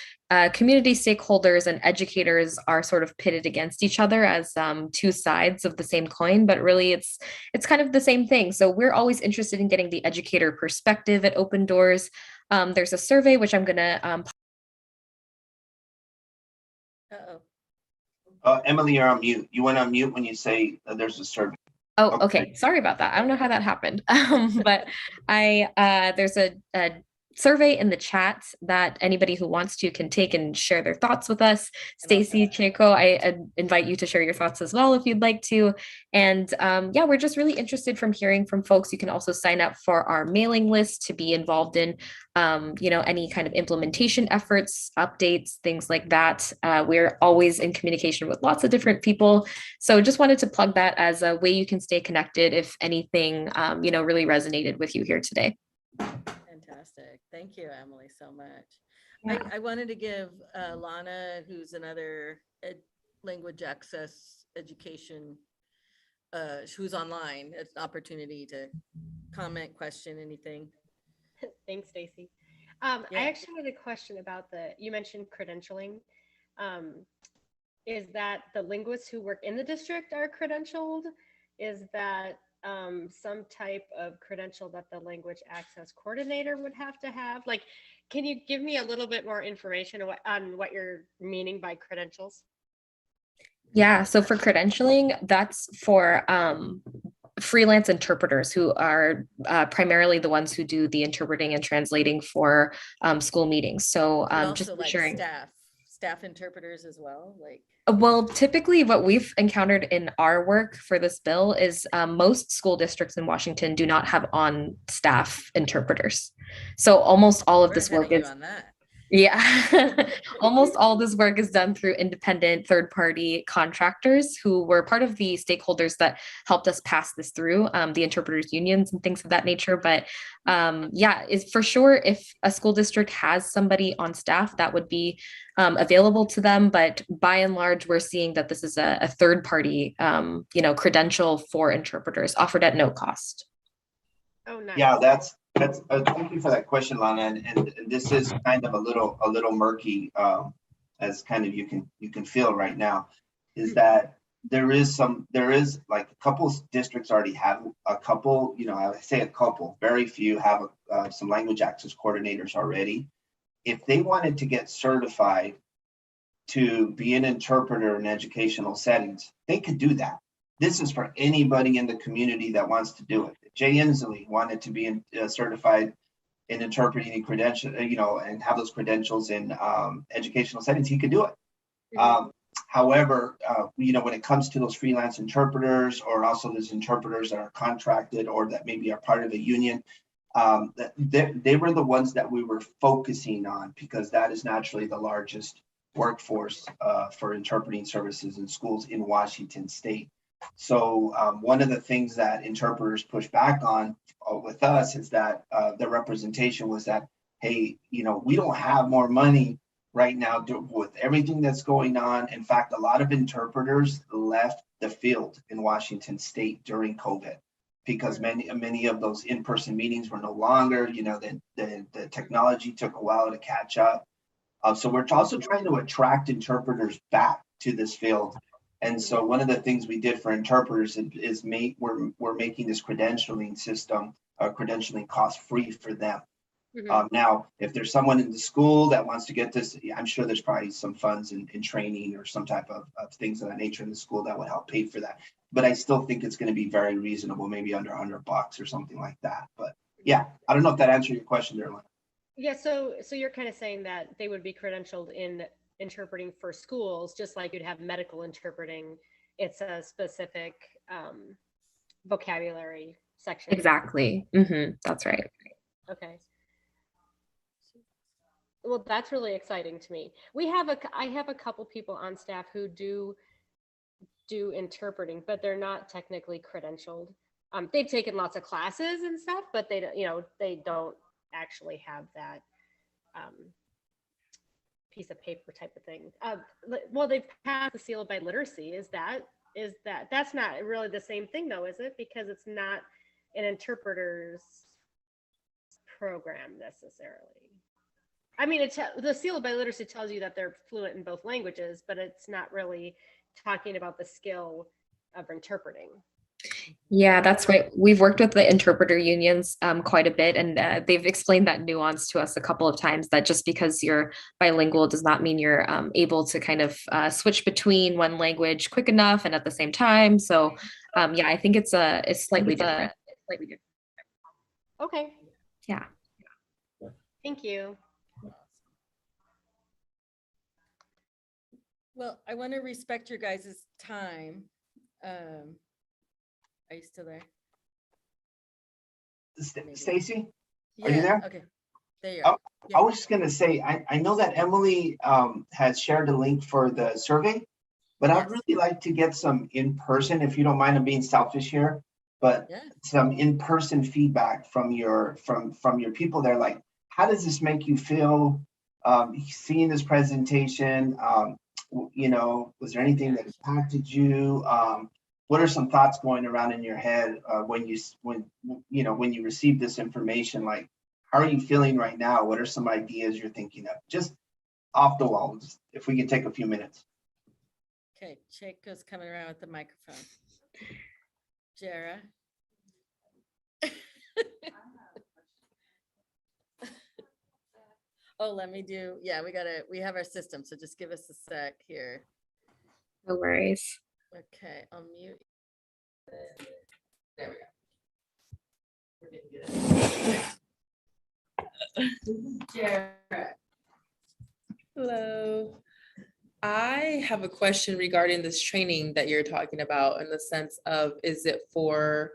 [SPEAKER 15] community stakeholders and educators are sort of pitted against each other as 2 sides of the same coin, but really it's kind of the same thing. So we're always interested in getting the educator perspective at Open Doors. There's a survey which I'm going to
[SPEAKER 16] Emily, you're on mute. You went on mute when you say there's a survey.
[SPEAKER 15] Oh, okay. Sorry about that. I don't know how that happened. But there's a survey in the chat that anybody who wants to can take and share their thoughts with us. Stacy, Chieko, I invite you to share your thoughts as well if you'd like to. And yeah, we're just really interested from hearing from folks. You can also sign up for our mailing list to be involved in any kind of implementation efforts, updates, things like that. We're always in communication with lots of different people. So just wanted to plug that as a way you can stay connected if anything, really resonated with you here today.
[SPEAKER 1] Fantastic. Thank you, Emily, so much.
[SPEAKER 15] Yeah.
[SPEAKER 1] I wanted to give Lana, who's another language access education, who's online, an opportunity to comment, question, anything.
[SPEAKER 5] Thanks, Stacy.
[SPEAKER 1] Yeah.
[SPEAKER 5] I actually had a question about you mentioned credentialing. Is that the linguists who work in the district are credentialed? Is that some type of credential that the language access coordinator would have to have? Like, can you give me a little bit more information on what you're meaning by credentials?
[SPEAKER 15] Yeah, so for credentialing, that's for freelance interpreters who are primarily the ones who do the interpreting and translating for school meetings. So
[SPEAKER 1] And
[SPEAKER 15] just
[SPEAKER 1] also like
[SPEAKER 15] ensuring.
[SPEAKER 1] staff interpreters as well, like.
[SPEAKER 15] Well, typically what we've encountered in our work for this bill is most school districts in Washington do not have on staff interpreters. So almost all of this work is
[SPEAKER 1] on that.
[SPEAKER 15] Yeah, almost all this work is done through independent third-party contractors who were part of the stakeholders that helped us pass this through, the interpreters unions and things of that nature. But yeah, is for sure if a school district has somebody on staff that would be available to them. But by and large, we're seeing that this is a third-party, credential for interpreters offered at no cost.
[SPEAKER 5] Oh, nice.
[SPEAKER 16] Yeah, that's thank you for that question, Lana. And this is kind of a little murky, as kind of you can feel right now, is that there is like a couple districts already have a couple, I say a couple, very few have some language access coordinators already. If they wanted to get certified to be an interpreter in educational settings, they could do that. This is for anybody in the community that wants to do it. Jay Inslee wanted to be certified in interpreting and credential, and have those credentials in educational settings. He could do it. However, when it comes to those freelance interpreters, or also those interpreters that are contracted or that maybe are part of a union, they were the ones that we were focusing on, because that is naturally the largest workforce for interpreting services in schools in Washington state. So one of the things that interpreters push back on with us is that the representation was that, hey, we don't have more money right now with everything that's going on. In fact, a lot of interpreters left the field in Washington state during COVID, because many of those in-person meetings were no longer, the technology took a while to catch up. So we're also trying to attract interpreters back to this field. And so one of the things we did for interpreters is we're making this credentialing system, credentialing cost free for them. Now, if there's someone in the school that wants to get this, I'm sure there's probably some funds in training or some type of things of that nature in the school that would help pay for that. But I still think it's going to be very reasonable, maybe under $100 or something like that. But yeah, I don't know if that answered your question there, Lynn.
[SPEAKER 5] Yeah, so you're kind of saying that they would be credentialed in interpreting for schools, just like you'd have medical interpreting. It's a specific vocabulary section.
[SPEAKER 15] Exactly. That's right.
[SPEAKER 5] Okay. Well, that's really exciting to me. I have a couple people on staff who do interpreting, but they're not technically credentialed. They've taken lots of classes and stuff, but they don't actually have that piece of paper type of thing. Well, they've passed the seal by literacy. That's not really the same thing though, is it? Because it's not an interpreter's program necessarily. I mean, the seal by literacy tells you that they're fluent in both languages, but it's not really talking about the skill of interpreting.
[SPEAKER 15] Yeah, that's right. We've worked with the interpreter unions quite a bit, and they've explained that nuance to us a couple of times, that just because you're bilingual does not mean you're able to kind of switch between one language quick enough and at the same time. So yeah, I think it's slightly different.
[SPEAKER 5] Okay,
[SPEAKER 15] Yeah.
[SPEAKER 5] thank you.
[SPEAKER 1] Well, I want to respect your guys' time. Are you still there?
[SPEAKER 16] Stacy, are
[SPEAKER 1] Yeah,
[SPEAKER 16] you there?
[SPEAKER 1] okay, there you
[SPEAKER 16] Oh,
[SPEAKER 1] are.
[SPEAKER 16] I was just gonna say, I know that Emily has shared a link for the survey, but I'd really like to get some in-person, if you don't mind, I'm being selfish here, but
[SPEAKER 1] Yeah.
[SPEAKER 16] some in-person feedback from your people there. Like, how does this make you feel seeing this presentation? You know, was there anything that impacted you? What are some thoughts going around in your head when you receive this information? Like, how are you feeling right now? What are some ideas you're thinking of? Just off the wall, just if we can take a few minutes.
[SPEAKER 1] Okay, Chico's coming around with the microphone. Jara. Oh, let me do, yeah, we have our system, so just give us a sec here.
[SPEAKER 15] No worries.
[SPEAKER 1] Okay, I'll mute. There we go. Jara.
[SPEAKER 14] Hello. I have a question regarding this training that you're talking about, in the sense of, is it for,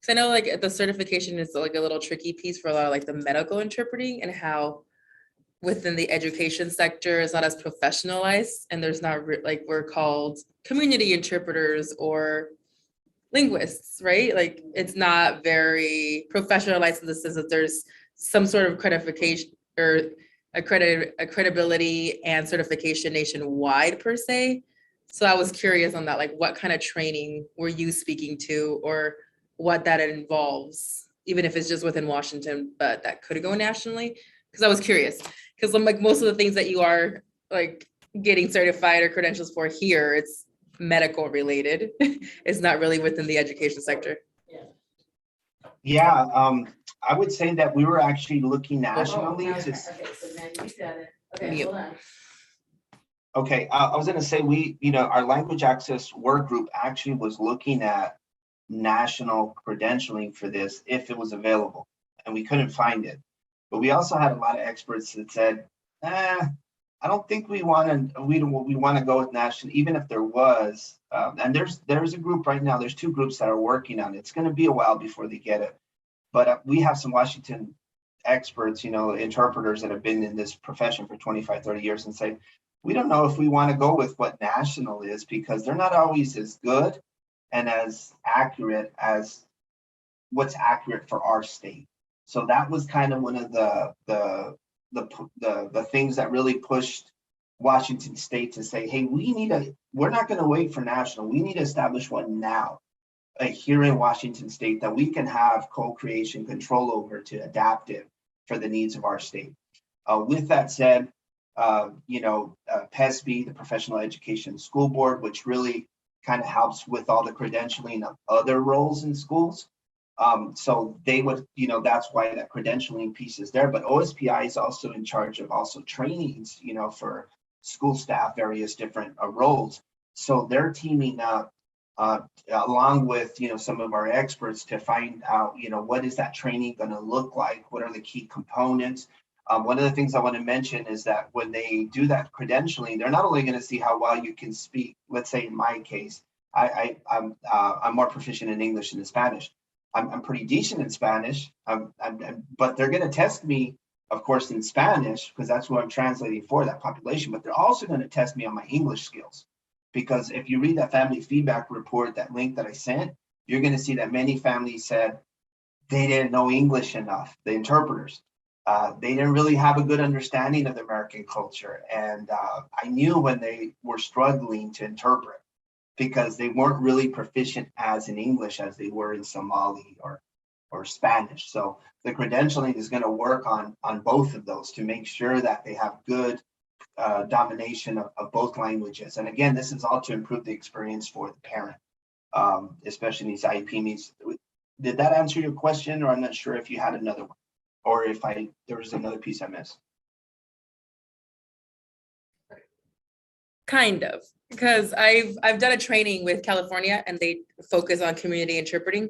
[SPEAKER 14] because I know like the certification is like a little tricky piece for a lot of like the medical interpreting, and how within the education sector is not as professionalized, and there's not like, we're called community interpreters or linguists, right? Like, it's not very professionalized in the sense that there's some sort of credification or a credibility and certification nationwide per se. So I was curious on that, like what kind of training were you speaking to, or what that involves, even if it's just within Washington, but that could go nationally? Because I was curious, because I'm like, most of the things that you are like getting certified or credentials for here, it's medical related. It's not really within the education sector.
[SPEAKER 16] Yeah, I would say that we were actually looking nationally to.
[SPEAKER 1] Okay, so now you said it. Okay, hold on.
[SPEAKER 16] Okay, I was gonna say, our language access work group actually was looking at national credentialing for this if it was available, and we couldn't find it. But we also had a lot of experts that said, I don't think we want to go with national, even if there was. And there's a group right now, there's two groups that are working on it. It's gonna be a while before they get it. But we have some Washington experts, interpreters that have been in this profession for 25, 30 years, and say, we don't know if we want to go with what national is, because they're not always as good and as accurate as what's accurate for our state. So that was kind of one of the things that really pushed Washington State to say, hey, we're not going to wait for national. We need to establish one now here in Washington State that we can have co-creation control over to adapt it for the needs of our state. With that said, PESB, the Professional Education School Board, which really kind of helps with all the credentialing of other roles in schools. So they would, that's why that credentialing piece is there. But OSPI is also in charge of also trainings, for school staff, various different roles. So they're teaming up along with, some of our experts to find out, what is that training going to look like? What are the key components? One of the things I want to mention is that when they do that credentialing, they're not only going to see how well you can speak. Let's say in my case, I'm more proficient in English than in Spanish. I'm pretty decent in Spanish, but they're going to test me, of course, in Spanish, because that's what I'm translating for that population. But they're also going to test me on my English skills, because if you read that family feedback report, that link that I sent, you're going to see that many families said they didn't know English enough, the interpreters. They didn't really have a good understanding of the American culture. And I knew when they were struggling to interpret, because they weren't really proficient as in English as they were in Somali or Spanish. So the credentialing is going to work on both of those to make sure that they have good domination of both languages. And again, this is all to improve the experience for the parent. especially in these IEP meetings. Did that answer your question, or I'm not sure if you had another one, or if there was another piece I missed?
[SPEAKER 14] Kind of, because I've done a training with California and they focus on community interpreting.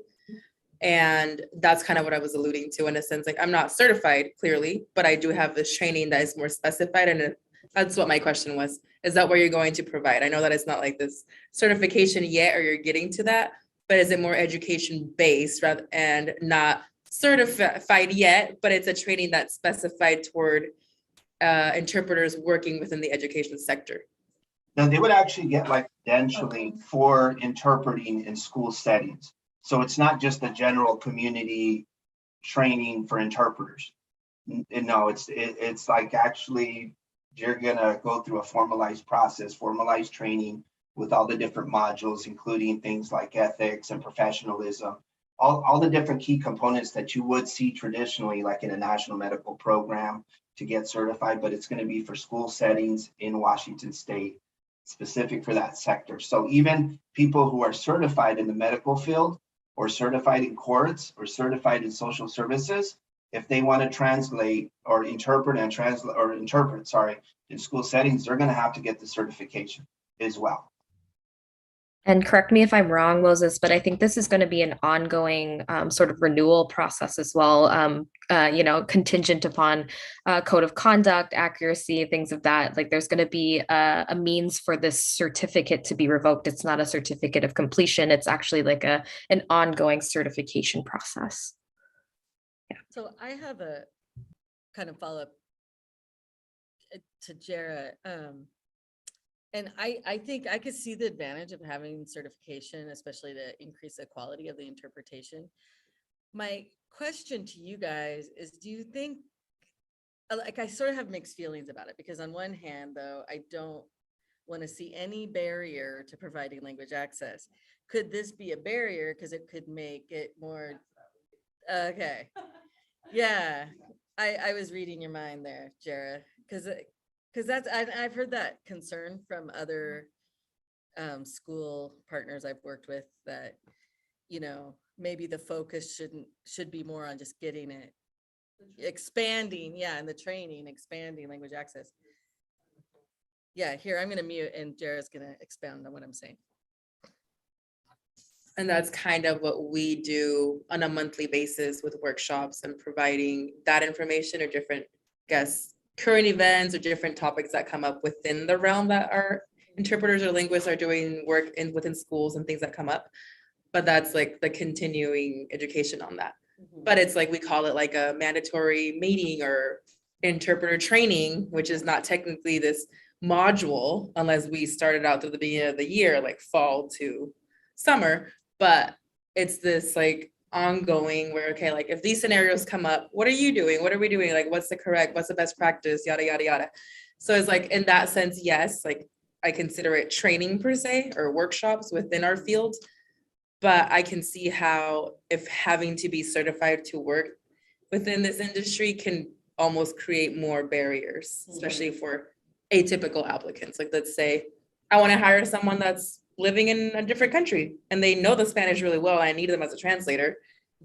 [SPEAKER 14] And that's kind of what I was alluding to in a sense, like I'm not certified clearly, but I do have this training that is more specified. And that's what my question was. Is that what you're going to provide? I know that it's not like this certification yet, or you're getting to that, but is it more education based rather and not certified yet, but it's a training that's specified toward interpreters working within the education sector?
[SPEAKER 16] Now, they would actually get like credentialing for interpreting in school settings. So it's not just a general community training for interpreters. No, it's like actually you're gonna go through a formalized process, formalized training with all the different modules, including things like ethics and professionalism, all the different key components that you would see traditionally, like in a national medical program to get certified, but it's going to be for school settings in Washington State, specific for that sector. So even people who are certified in the medical field or certified in courts or certified in social services, if they want to translate or interpret and translate or interpret, in school settings, they're going to have to get the certification as well.
[SPEAKER 15] And correct me if I'm wrong, Moses, but I think this is going to be an ongoing sort of renewal process as well, contingent upon code of conduct, accuracy, things of that. Like there's going to be a means for this certificate to be revoked. It's not a certificate of completion. It's actually like an ongoing certification process. Yeah.
[SPEAKER 1] So I have a kind of follow-up to Jara. And I think I could see the advantage of having certification, especially to increase the quality of the interpretation. My question to you guys is, do you think, like I sort of have mixed feelings about it, because on one hand, though, I don't want to see any barrier to providing language access. Could this be a barrier because it could make it more, okay. Yeah, I was reading your mind there, Jara, because that's, I've heard that concern from other school partners I've worked with, that, maybe the focus should be more on just getting it, expanding, and the training, expanding language access. Yeah, here, I'm going to mute and Jara's going to expound on what I'm saying.
[SPEAKER 14] And that's kind of what we do on a monthly basis with workshops and providing that information or different current events or different topics that come up within the realm that our interpreters or linguists are doing work within schools and things that come up. But that's like the continuing education on that. But it's like, we call it like a mandatory meeting or interpreter training, which is not technically this module unless we started out through the beginning of the year, like fall to summer. But it's this like ongoing where, okay, like if these scenarios come up, what are you doing? What are we doing? Like, what's the best practice, yada, yada, yada. So it's like, in that sense, yes, like I consider it training per se, or workshops within our field. But I can see how if having to be certified to work within this industry can almost create more barriers, especially for atypical applicants. Like, let's say I want to hire someone that's living in a different country and they know the Spanish really well. I need them as a translator.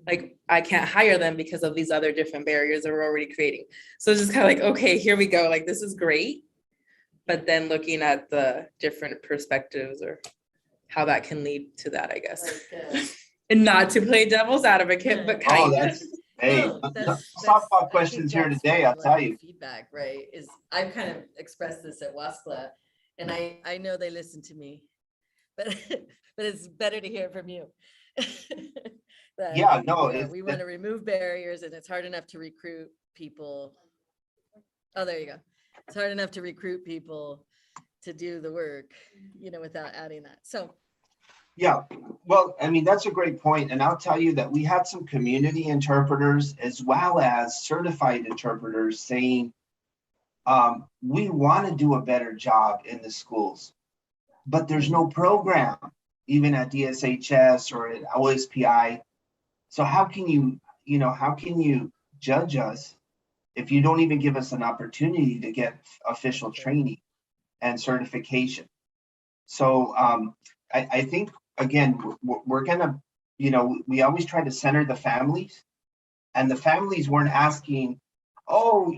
[SPEAKER 14] Like, I can't hire them because of these other different barriers that we're already creating. So it's just kind of like, okay, here we go. Like, this is great. But then looking at the different perspectives or how that can lead to that, I guess. Like, and not to play devil's advocate, but kind of.
[SPEAKER 16] Softball questions here today, I'll tell you.
[SPEAKER 1] Feedback, right, is I've kind of expressed this at WASCLA, and I know they listen to me, but it's better to hear from you. We want to remove barriers, and it's hard enough to recruit people. Oh, there you go. It's hard enough to recruit people to do the work, without adding that. So.
[SPEAKER 16] Yeah, well, I mean, that's a great point. And I'll tell you that we had some community interpreters as well as certified interpreters saying, we want to do a better job in the schools, but there's no program, even at DSHS or at OSPI. So how can you judge us if you don't even give us an opportunity to get official training and certification? So I think again, we're gonna, we always try to center the families, and the families weren't asking, oh,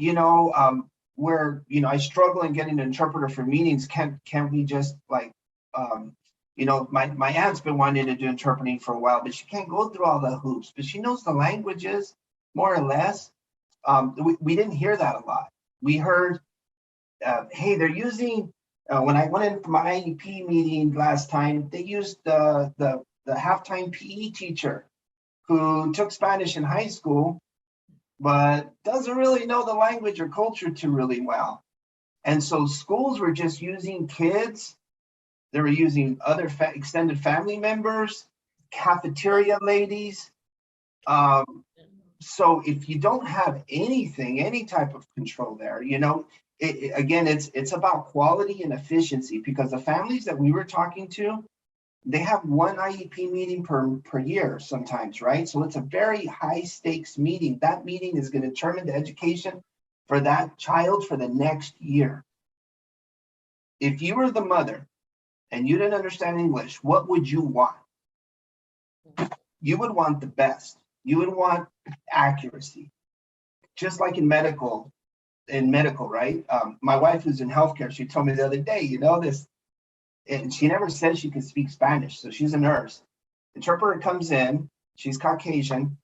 [SPEAKER 16] I struggle in getting an interpreter for meetings. Can we just like, my aunt's been wanting to do interpreting for a while, but she can't go through all the hoops, but she knows the languages more or less. We didn't hear that a lot. We heard, hey, they're using, when I went in for my IEP meeting last time, they used the halftime PE teacher who took Spanish in high school, but doesn't really know the language or culture too really well. And so schools were just using kids. They were using other extended family members, cafeteria ladies. So if you don't have anything, any type of control there, again, it's about quality and efficiency, because the families that we were talking to, they have one IEP meeting per year sometimes, right? So it's a very high stakes meeting. That meeting is going to determine the education for that child for the next year. If you were the mother and you didn't understand English, what would you want? You would want the best. You would want accuracy. Just like in medical, right? My wife who's in healthcare, she told me the other day, this, and she never said she could speak Spanish. So she's a nurse. Interpreter comes in, she's Caucasian.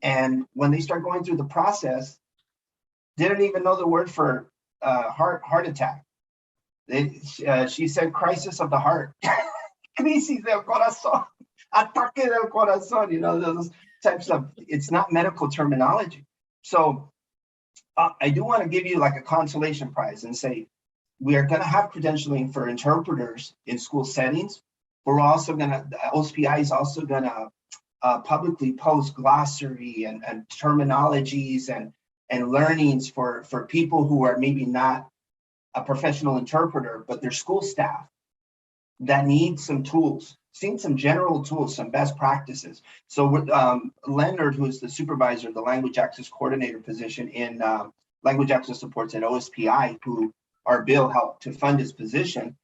[SPEAKER 16] And when they start going through the process, didn't even know the word for heart attack. She said crisis of the heart. Crisis del corazón. Ataque del corazón, those types of, it's not medical terminology. So I do want to give you like a consolation prize and say, we are going to have credentialing for interpreters in school settings. We're also going to, OSPI is also going to publicly post glossary and terminologies and learnings for people who are maybe not a professional interpreter, but they're school staff that need some tools, seeing some general tools, some best practices. So Leonard, who is the supervisor, the language access coordinator position in language access supports at OSPI, who our bill helped to fund his position.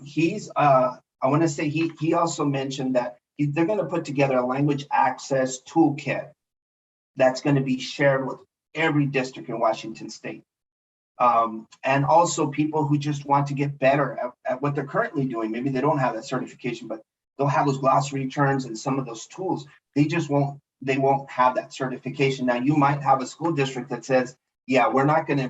[SPEAKER 16] He's, I want to say he also mentioned that they're going to put together a language access toolkit that's going to be shared with every district in Washington State. And also people who just want to get better at what they're currently doing. Maybe they don't have that certification, but they'll have those glossary terms and some of those tools. They won't have that certification. Now you might have a school district that says, yeah, we're not going to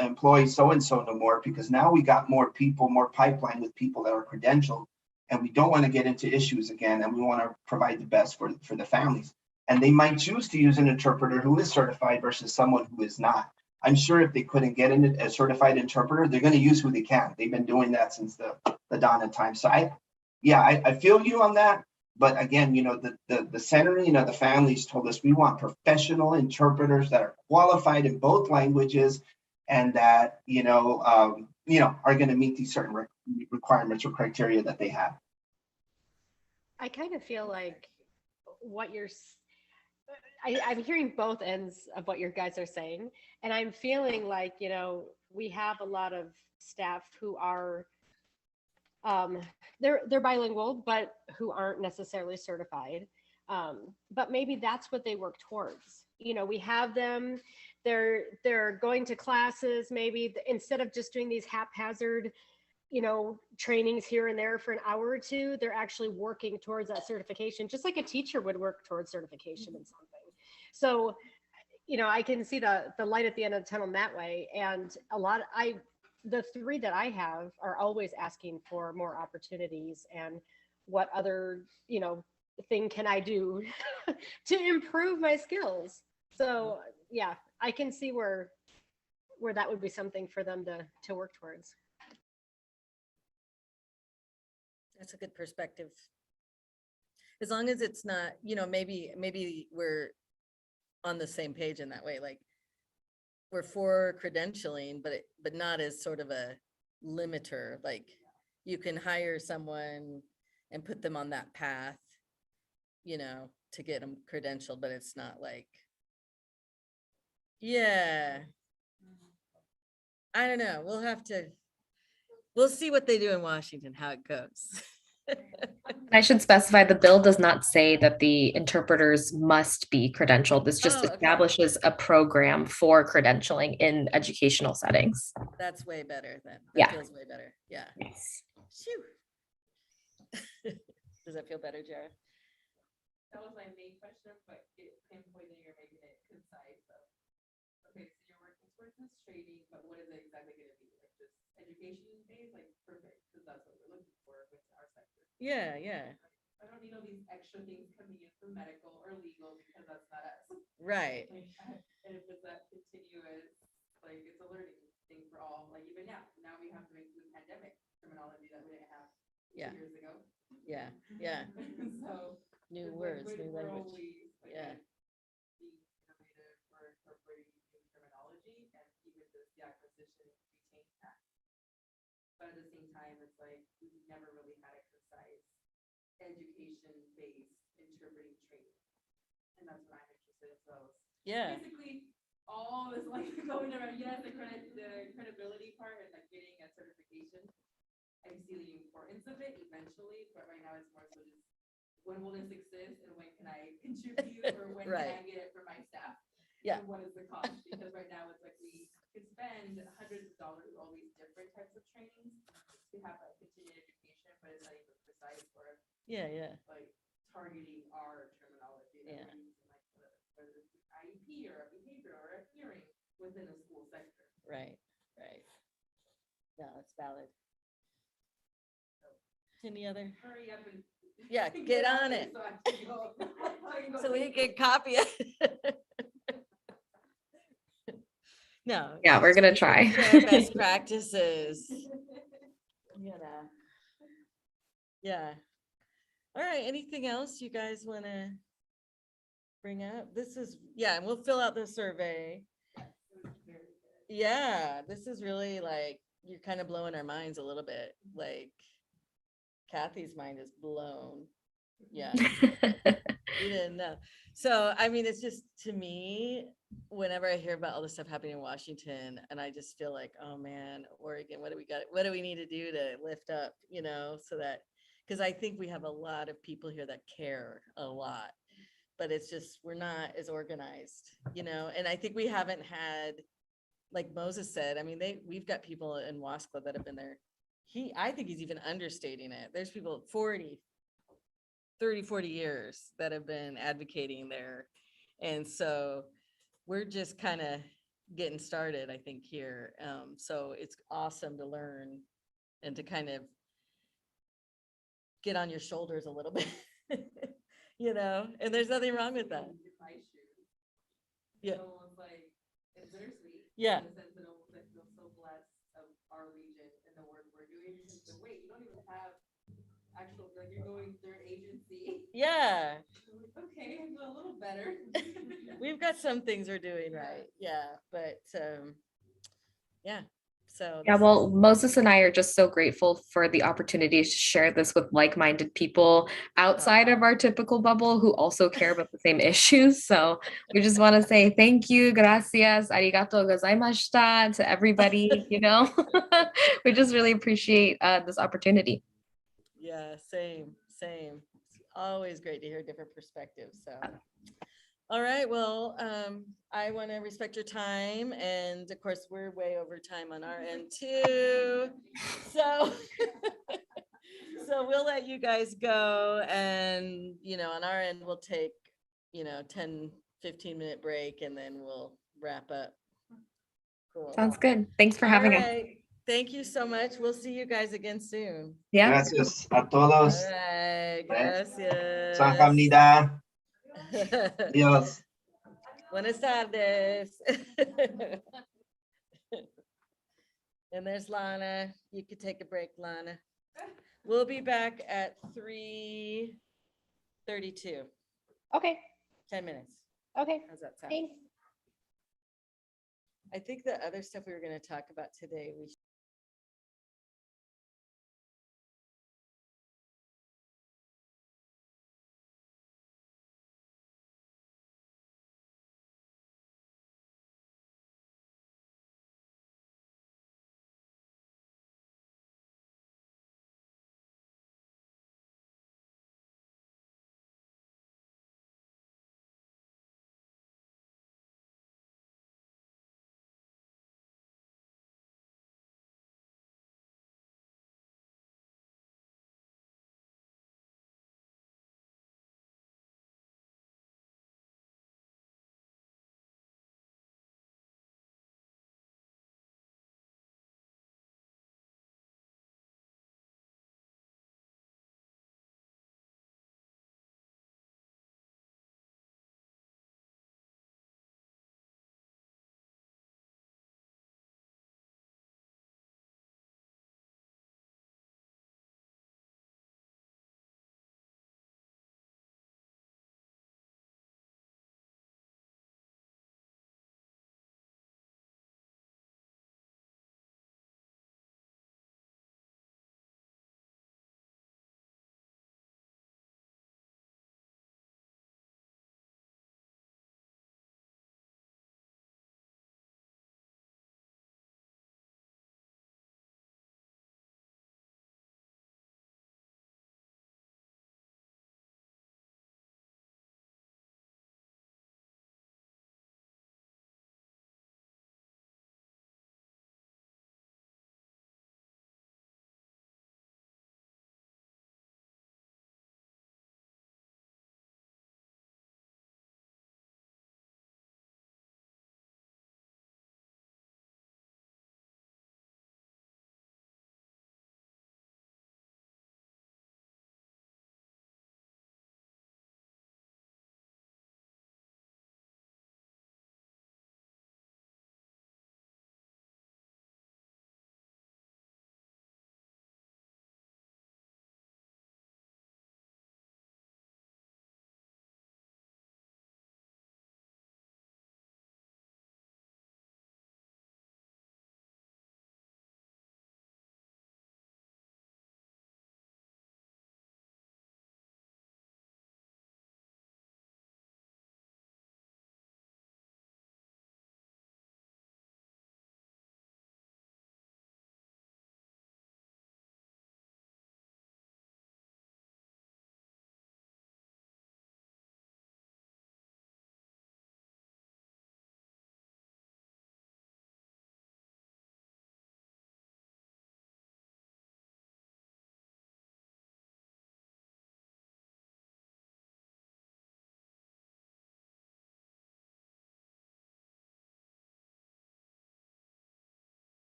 [SPEAKER 16] employ so-and-so no more, because now we got more people, more pipeline with people that are credentialed, and we don't want to get into issues again, and we want to provide the best for the families. And they might choose to use an interpreter who is certified versus someone who is not. I'm sure if they couldn't get a certified interpreter, they're going to use who they can. They've been doing that since the dawn of time. So I feel you on that. But again, the centering of the families told us we want professional interpreters that are qualified in both languages and that, are going to meet these certain requirements or criteria that they have.
[SPEAKER 5] I kind of feel like I'm hearing both ends of what your guys are saying. And I'm feeling like, we have a lot of staff who are, they're bilingual, but who aren't necessarily certified. But maybe that's what they work towards. We have them, they're going to classes, maybe instead of just doing these haphazard, trainings here and there for an hour or two, they're actually working towards that certification, just like a teacher would work towards certification in something. So, I can see the light at the end of the tunnel that way. And the three that I have are always asking for more opportunities and what other, thing can I do to improve my skills. So yeah, I can see where that would be something for them to work towards.
[SPEAKER 1] That's a good perspective. As long as it's not, maybe we're on the same page in that way. Like we're for credentialing, but not as sort of a limiter. Like you can hire someone and put them on that path, to get them credentialed, but it's not like, yeah, I don't know. We'll see what they do in Washington, how it goes.
[SPEAKER 15] I should specify the bill does not say that the interpreters must be credentialed. This just
[SPEAKER 1] Oh, okay.
[SPEAKER 15] establishes a program for credentialing in educational settings.
[SPEAKER 1] That's way better then. That
[SPEAKER 15] Yeah.
[SPEAKER 1] feels way better. Yeah.
[SPEAKER 15] Yes.
[SPEAKER 1] Phew. Does that feel better, Jared?
[SPEAKER 9] That was my main question, but it pinpointing you're making it concise. So, okay, so you're working towards this training, but what is it exactly going to be? Like just education based? Like perfect, because that's what we're looking for with our sector.
[SPEAKER 1] Yeah, yeah.
[SPEAKER 9] I don't need all these extra things coming in from medical or legal because that's not us.
[SPEAKER 1] Right.
[SPEAKER 9] Like, and if it's that continuous, like it's a learning thing for all. Like even now we have to make new pandemic terminology that we didn't have 2 years ago.
[SPEAKER 1] Yeah, yeah.
[SPEAKER 9] So
[SPEAKER 1] New
[SPEAKER 9] it's
[SPEAKER 1] words,
[SPEAKER 9] like
[SPEAKER 1] new
[SPEAKER 9] we're
[SPEAKER 1] language.
[SPEAKER 9] always, like,
[SPEAKER 1] Yeah.
[SPEAKER 9] being innovative or incorporating new terminology and even just the acquisition retain that. But at the same time, it's like we've never really had a concise education-based interpreting training. And that's what I'm interested in. So
[SPEAKER 1] Yeah.
[SPEAKER 9] basically all this like going around, yes, the credibility part and like getting a certification. I see the importance of it eventually, but right now it's more so just when will this exist and when can I contribute or when can I get it for my staff?
[SPEAKER 1] Yeah.
[SPEAKER 9] And what is the cost? Because right now it's like we can spend hundreds of dollars on all these different types of trainings to have a continuing education, but it's not even precise for
[SPEAKER 1] Yeah, yeah.
[SPEAKER 9] like targeting our terminology that we're using, like whether it's an IEP or a behavior or a hearing within the school sector.
[SPEAKER 1] Right, right. No, it's valid. Any other?
[SPEAKER 9] Hurry up and
[SPEAKER 1] Yeah, get on it.
[SPEAKER 9] So I can go. I can go
[SPEAKER 1] So we
[SPEAKER 9] take
[SPEAKER 1] can
[SPEAKER 9] it.
[SPEAKER 1] copy it. No.
[SPEAKER 15] Yeah, we're gonna try.
[SPEAKER 1] Share best practices. You know. Yeah. All right, anything else you guys want to bring up? This is, yeah, and we'll fill out the survey. Yeah, this is really like, you're kind of blowing our minds a little bit. Like Kathy's mind is blown. Yeah. You didn't know. So, I mean, it's just, to me, whenever I hear about all this stuff happening in Washington, and I just feel like, oh man, Oregon, what do we need to do to lift up, you know, so that, because I think we have a lot of people here that care a lot, but it's just, we're not as organized, you know, and I think we haven't had, like Moses said, I mean, we've got people in WASCLA that have been there. I think he's even understating it. There's people 30-40 years that have been advocating there. And so we're just kind of getting started, I think, here. So it's awesome to learn and to kind of get on your shoulders a little bit, you know, and there's nothing wrong with that. Yeah.
[SPEAKER 9] Like, it's bittersweet.
[SPEAKER 1] Yeah.
[SPEAKER 9] In the sense that almost I feel so blessed of our region and the work we're doing. But wait, you don't even have actual, like you're going through an agency.
[SPEAKER 1] Yeah.
[SPEAKER 9] Okay, I feel a little better.
[SPEAKER 1] We've got some things we're doing right. Yeah. But yeah. So
[SPEAKER 15] Yeah, well, Moses and I are just so grateful for the opportunity to share this with like-minded people outside of our typical bubble who also care about the same issues. So we just want to say thank you, gracias, arigato gozaimashita to everybody, you know. We just really appreciate this opportunity.
[SPEAKER 1] Yeah, same. It's always great to hear different perspectives. So, all right, well, I want to respect your time, and of course, we're way over time on our end too. So, so we'll let you guys go, and you know, on our end, we'll take 10-15 minute break, and then we'll wrap up. Cool.
[SPEAKER 15] Sounds good. Thanks for having us.
[SPEAKER 1] Thank you so much. We'll see you guys again soon.
[SPEAKER 15] Yeah.
[SPEAKER 16] Gracias a todos.
[SPEAKER 1] All right, gracias.
[SPEAKER 16] Sahamnida. Adiós.
[SPEAKER 1] Buenas tardes. And there's Lana. You could take a break, Lana. We'll be back at 3:32.
[SPEAKER 5] Okay.
[SPEAKER 1] 10 minutes.
[SPEAKER 5] Okay.
[SPEAKER 1] How's that sound?
[SPEAKER 5] Thanks.
[SPEAKER 1] I think the other stuff we were going to talk about today, we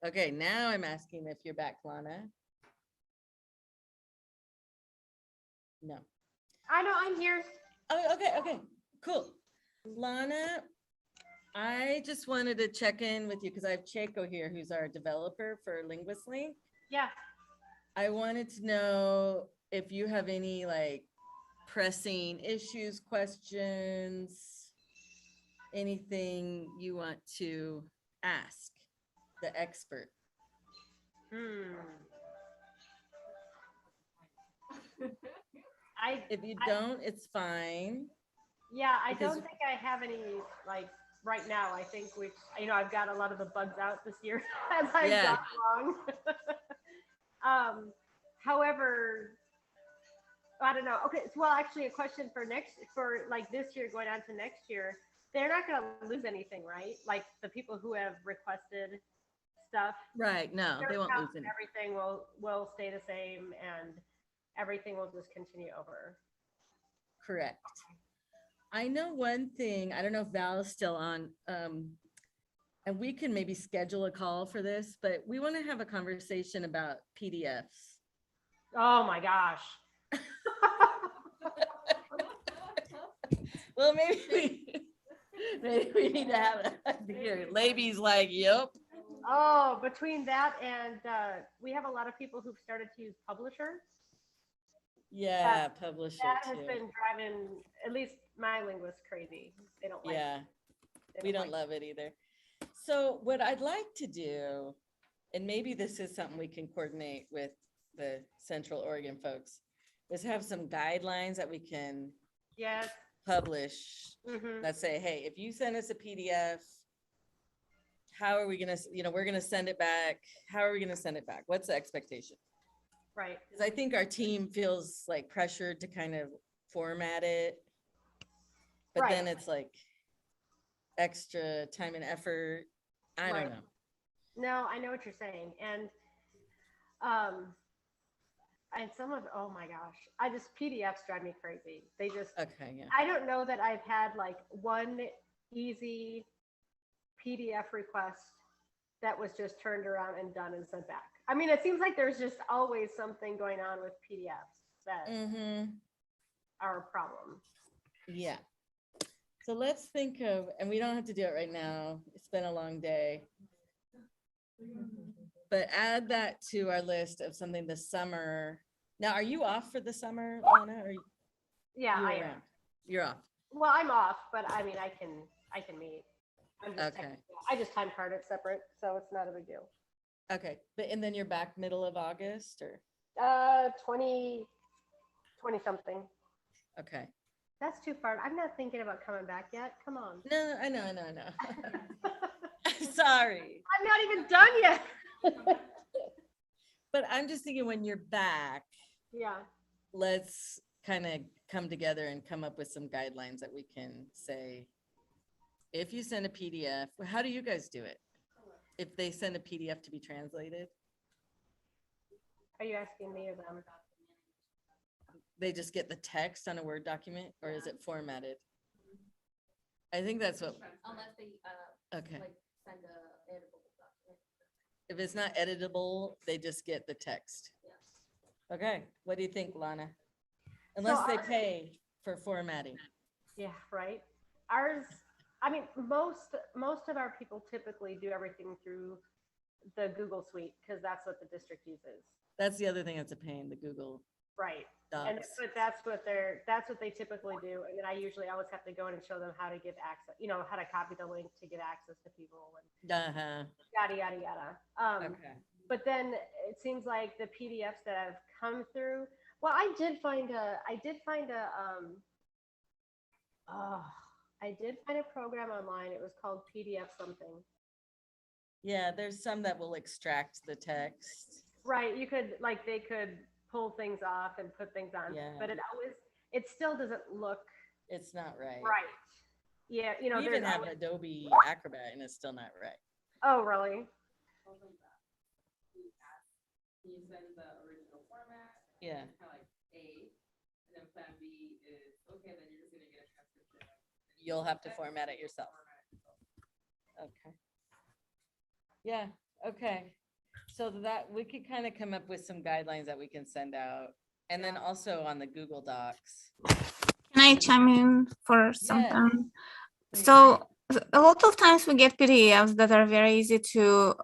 [SPEAKER 1] Okay, now I'm asking if you're back, Lana. No.
[SPEAKER 5] I know, I'm here.
[SPEAKER 1] Oh, okay, cool. Lana, I just wanted to check in with you because I have Chaco here, who's our developer for LinguistLink.
[SPEAKER 5] Yeah.
[SPEAKER 1] I wanted to know if you have any like pressing issues, questions, anything you want to ask the expert. If you don't, it's fine.
[SPEAKER 5] Yeah, I
[SPEAKER 1] because-
[SPEAKER 5] don't think I have any, like, right now. I think I've got a lot of the bugs out this year as I've gone along. However, I don't know. Okay, well, actually, a question for like this year going on to next year, they're not going to lose anything, right? Like the people who have requested stuff.
[SPEAKER 1] Right, no, they won't lose anything.
[SPEAKER 5] Everything will stay the same and everything will just continue over.
[SPEAKER 1] Correct. I know one thing, I don't know if Val is still on, and we can maybe schedule a call for this, but we want to have a conversation about PDFs.
[SPEAKER 5] Oh my gosh.
[SPEAKER 1] Well, maybe we need to have it. Laby's like, yep.
[SPEAKER 5] Oh, between that and we have a lot of people who've started to use Publisher.
[SPEAKER 1] Yeah, Publisher
[SPEAKER 5] That has
[SPEAKER 1] too.
[SPEAKER 5] been driving at least my linguists crazy. They don't like it.
[SPEAKER 1] Yeah,
[SPEAKER 5] They
[SPEAKER 1] we don't
[SPEAKER 5] like
[SPEAKER 1] love it either. So what I'd like to do, and maybe this is something we can coordinate with the Central Oregon folks, is have some guidelines that we can
[SPEAKER 5] Yes.
[SPEAKER 1] publish
[SPEAKER 5] Mhm.
[SPEAKER 1] that say, hey, if you send us a PDF, how are we gonna, we're gonna send it back. How are we gonna send it back? What's the expectation?
[SPEAKER 5] Right.
[SPEAKER 1] Because I think our team feels like pressured to kind of format it. But
[SPEAKER 5] Right.
[SPEAKER 1] then it's like extra time and effort. I
[SPEAKER 5] Right.
[SPEAKER 1] don't know.
[SPEAKER 5] No, I know what you're saying. And oh my gosh, PDFs drive me crazy. They just,
[SPEAKER 1] Okay, yeah.
[SPEAKER 5] I don't know that I've had like one easy PDF request that was just turned around and done and sent back. I mean, it seems like there's just always something going on with PDFs that are a problem.
[SPEAKER 1] Yeah. So let's think of, and we don't have to do it right now. It's been a long day. But add that to our list of something this summer. Now, are you off for the summer, Lana? Or
[SPEAKER 5] Yeah,
[SPEAKER 1] you
[SPEAKER 5] I am.
[SPEAKER 1] around? You're off.
[SPEAKER 5] Well, I'm off, but I mean, I can meet. I'm just
[SPEAKER 1] Okay.
[SPEAKER 5] I just time card it separate, so it's not a big deal.
[SPEAKER 1] Okay. And then you're back middle of August or?
[SPEAKER 5] 20 something.
[SPEAKER 1] Okay.
[SPEAKER 5] That's too far. I'm not thinking about coming back yet. Come on.
[SPEAKER 1] No, I know. I'm sorry.
[SPEAKER 5] I'm not even done yet.
[SPEAKER 1] But I'm just thinking when you're back,
[SPEAKER 5] Yeah.
[SPEAKER 1] let's kind of come together and come up with some guidelines that we can say, if you send a PDF, how do you guys do it? If they send a PDF to be translated,
[SPEAKER 5] Are you asking me or them?
[SPEAKER 1] they just get the text on a Word document, or is it formatted? I think that's what,
[SPEAKER 8] Unless they,
[SPEAKER 1] okay.
[SPEAKER 8] like, send a editable document.
[SPEAKER 1] If it's not editable, they just get the text. Okay, what do you think, Lana? Unless they pay for formatting.
[SPEAKER 5] Yeah, right. Ours, I mean, most of our people typically do everything through the Google Suite because that's what the district uses.
[SPEAKER 1] That's the other thing that's a pain, the Google
[SPEAKER 5] Right.
[SPEAKER 1] Docs.
[SPEAKER 5] And but that's what they typically do. And then I usually always have to go in and show them how to give access, how to copy the link to get access to people and yada, yada, yada.
[SPEAKER 1] Okay.
[SPEAKER 5] But then it seems like the PDFs that have come through. Well, I did find a program online. It was called PDF something.
[SPEAKER 1] Yeah, there's some that will extract the text.
[SPEAKER 5] Right. They could pull things off and put things on,
[SPEAKER 1] Yeah.
[SPEAKER 5] but it still doesn't look
[SPEAKER 1] It's not right.
[SPEAKER 5] right. Yeah.
[SPEAKER 1] We even
[SPEAKER 5] there's
[SPEAKER 1] have
[SPEAKER 5] always-
[SPEAKER 1] Adobe Acrobat and it's still not right.
[SPEAKER 5] Oh, really?
[SPEAKER 14] Can you send the original format?
[SPEAKER 1] Yeah.
[SPEAKER 14] Kind of like A, and then plan B is, okay, then you're just gonna get a transcription.
[SPEAKER 1] You'll have to format it yourself. Okay. Yeah, okay. So that we could kind of come up with some guidelines that we can send out. And then also on the Google Docs.
[SPEAKER 3] Can I chime in for some
[SPEAKER 1] Yes.
[SPEAKER 3] time?
[SPEAKER 1] Please.
[SPEAKER 3] So a lot of times we get PDFs that are very easy to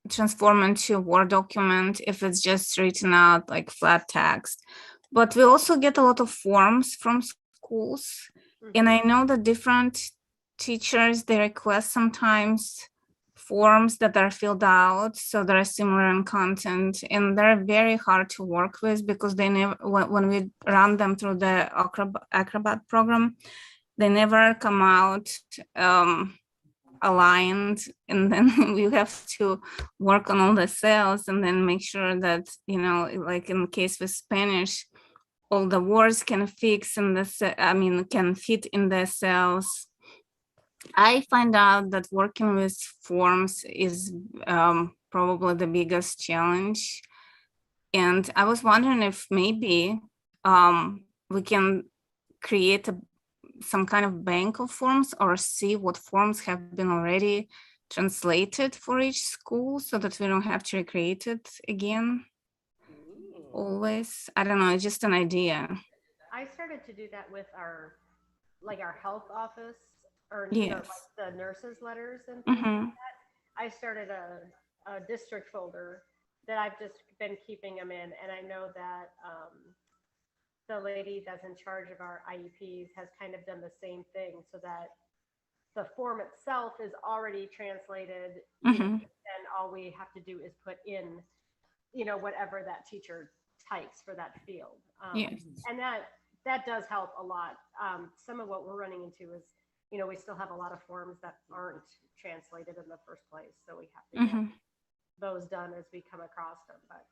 [SPEAKER 3] transform into Word document if it's just written out like flat text. But we also get a lot of forms from schools. And I know that different teachers, they request sometimes forms that are filled out, so they're similar in content, and they're very hard to work with because they never, when we run them through the Acrobat program, they never come out aligned, and then we have to work on all the cells and then make sure that, you know, like in case with Spanish, all the words can fix in the can fit in the cells. I find out that working with forms is probably the biggest challenge. And I was wondering if maybe we can create some kind of bank of forms or see what forms have been already translated for each school so that we don't have to recreate it again. Always. I don't know, it's just an idea.
[SPEAKER 5] I started to do that with our health office or
[SPEAKER 3] Yes.
[SPEAKER 5] the nurses' letters and things
[SPEAKER 3] Mhm.
[SPEAKER 5] like that. I started a district folder that I've just been keeping them in, and I know that the lady that's in charge of our IEPs has kind of done the same thing, so that the form itself is already translated, and all we have to do is put in, whatever that teacher types for that field.
[SPEAKER 3] Yes.
[SPEAKER 5] And that does help a lot. Some of what we're running into is, we still have a lot of forms that aren't translated in the first place, so we have to get those done as we come across them. But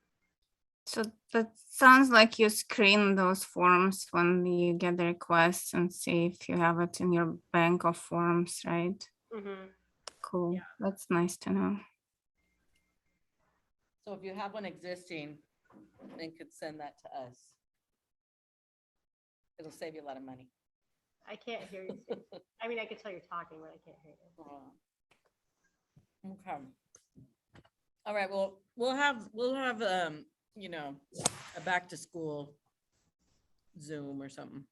[SPEAKER 3] so that sounds like you screen those forms when you get the requests and see if you have it in your bank of forms, right? Cool. Yeah. That's nice to know.
[SPEAKER 1] So if you have one existing, then could send that to us. It'll save you a lot of money.
[SPEAKER 5] I can't hear you. I mean, I can tell you're talking, but I can't hear you.
[SPEAKER 1] Okay. All right, well, we'll have a back to school Zoom or something.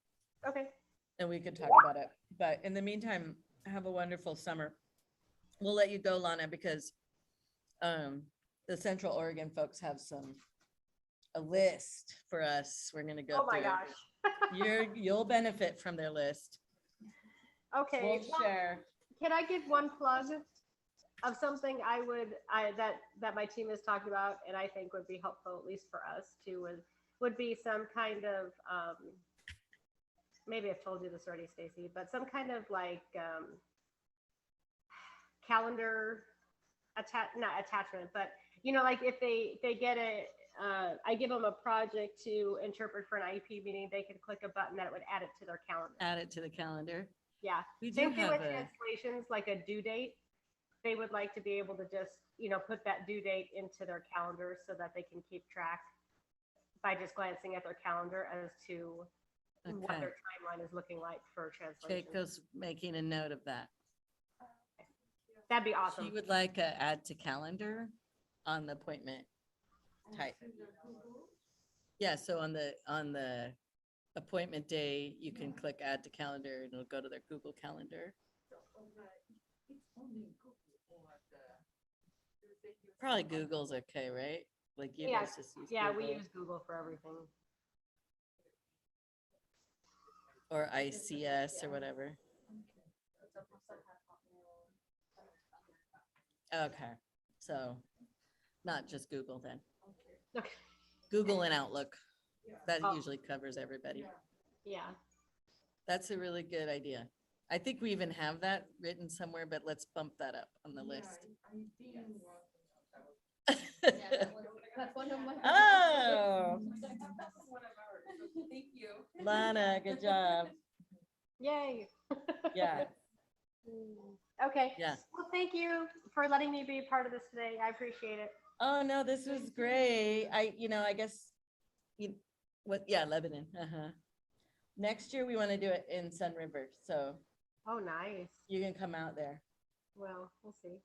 [SPEAKER 5] Okay.
[SPEAKER 1] And we could talk about it. But in the meantime, have a wonderful summer. We'll let you go, Lana, because the Central Oregon folks have a list for us. We're gonna go through.
[SPEAKER 5] Oh my gosh.
[SPEAKER 1] You'll benefit from their list.
[SPEAKER 5] Okay.
[SPEAKER 1] We'll share.
[SPEAKER 5] Can I give one plug of something that my team has talked about and I think would be helpful, at least for us too, would be some kind of maybe I've told you this already, Stacy, but some kind of like calendar not attachment, but like if they get I give them a project to interpret for an IEP meeting, they can click a button that would add it to their calendar.
[SPEAKER 1] Add it to the calendar.
[SPEAKER 5] Yeah. Same thing with translations, like a due date. They would like to be able to just, put that due date into their calendar so that they can keep track by just glancing at their calendar as to what their timeline is looking like for translation.
[SPEAKER 1] Keiko's making a note of that.
[SPEAKER 5] That'd be awesome.
[SPEAKER 1] She would like a add to calendar on the appointment type. Yeah, so on the appointment day, you can click add to calendar and it'll go to their Google Calendar. Probably Google's okay, right? Like you guys just use Google.
[SPEAKER 5] We use Google for everything.
[SPEAKER 1] Or ICS or whatever. Okay, so not just Google then.
[SPEAKER 5] Okay.
[SPEAKER 1] Google and Outlook. That usually covers everybody.
[SPEAKER 5] Yeah.
[SPEAKER 1] That's a really good idea. I think we even have that written somewhere, but let's bump that up on the list.
[SPEAKER 4] That's one of my.
[SPEAKER 1] Oh.
[SPEAKER 4] Thank you.
[SPEAKER 1] Lana, good job.
[SPEAKER 5] Yay.
[SPEAKER 1] Yeah.
[SPEAKER 5] Okay.
[SPEAKER 1] Yeah.
[SPEAKER 5] Well, thank you for letting me be a part of this today. I appreciate it.
[SPEAKER 1] Oh no, this was great. I guess Lebanon. Next year we want to do it in Sun River. So
[SPEAKER 5] oh, nice.
[SPEAKER 1] You can come out there.
[SPEAKER 5] Well, we'll see.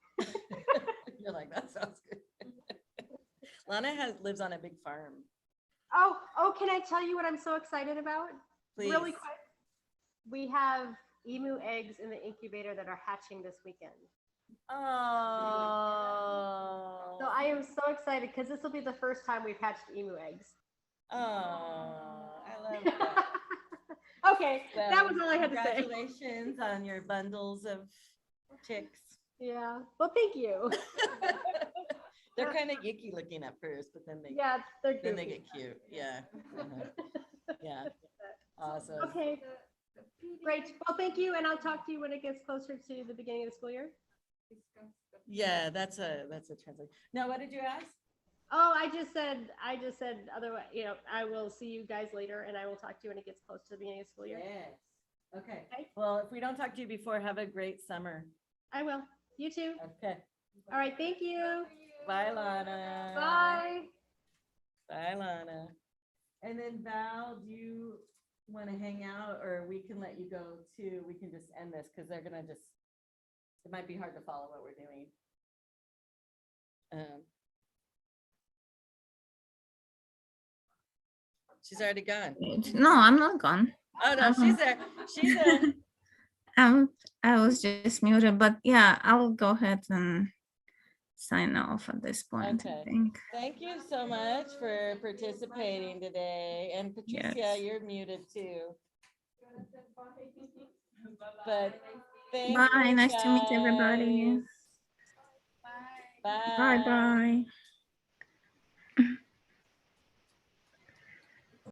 [SPEAKER 1] You're like, that sounds good. Lana lives on a big farm.
[SPEAKER 5] Oh, can I tell you what I'm so excited about?
[SPEAKER 1] Please.
[SPEAKER 5] Really quick. We have emu eggs in the incubator that are hatching this weekend.
[SPEAKER 1] Oh.
[SPEAKER 5] So I am so excited because this will be the first time we've hatched emu eggs.
[SPEAKER 1] Oh, I love that.
[SPEAKER 5] Okay, that was all I had to say.
[SPEAKER 1] Congratulations on your bundles of chicks.
[SPEAKER 5] Yeah, well, thank you.
[SPEAKER 1] They're kind of yicky looking at first, but then they
[SPEAKER 5] they're
[SPEAKER 1] they get cute. Yeah. Uh-huh. Yeah. Awesome.
[SPEAKER 5] Okay, great. Well, thank you, and I'll talk to you when it gets closer to the beginning of the school year.
[SPEAKER 1] Yeah, that's a translation. Now, what did you ask?
[SPEAKER 5] Oh, I just said otherwise, I will see you guys later, and I will talk to you when it gets close to the beginning of the school year.
[SPEAKER 1] Yes. Okay. Well, if we don't talk to you before, have a great summer.
[SPEAKER 5] I will. You too.
[SPEAKER 1] Okay.
[SPEAKER 5] All right. Thank you.
[SPEAKER 1] Bye, Lana.
[SPEAKER 5] Bye.
[SPEAKER 1] Bye, Lana. And then Val, do you want to hang out, or we can let you go too? We can just end this because they're gonna just. It might be hard to follow what we're doing. She's already gone.
[SPEAKER 3] No, I'm not gone.
[SPEAKER 1] Oh no, she's there. She's there.
[SPEAKER 3] I was just muted, but yeah, I'll go ahead and sign off at this point, I
[SPEAKER 1] Okay.
[SPEAKER 3] think.
[SPEAKER 1] Thank you so much for participating today. And Patricia,
[SPEAKER 3] Yes.
[SPEAKER 1] you're muted too. But thank
[SPEAKER 3] Bye.
[SPEAKER 1] you,
[SPEAKER 3] Nice to meet everybody.
[SPEAKER 1] guys. Bye.
[SPEAKER 3] Bye bye.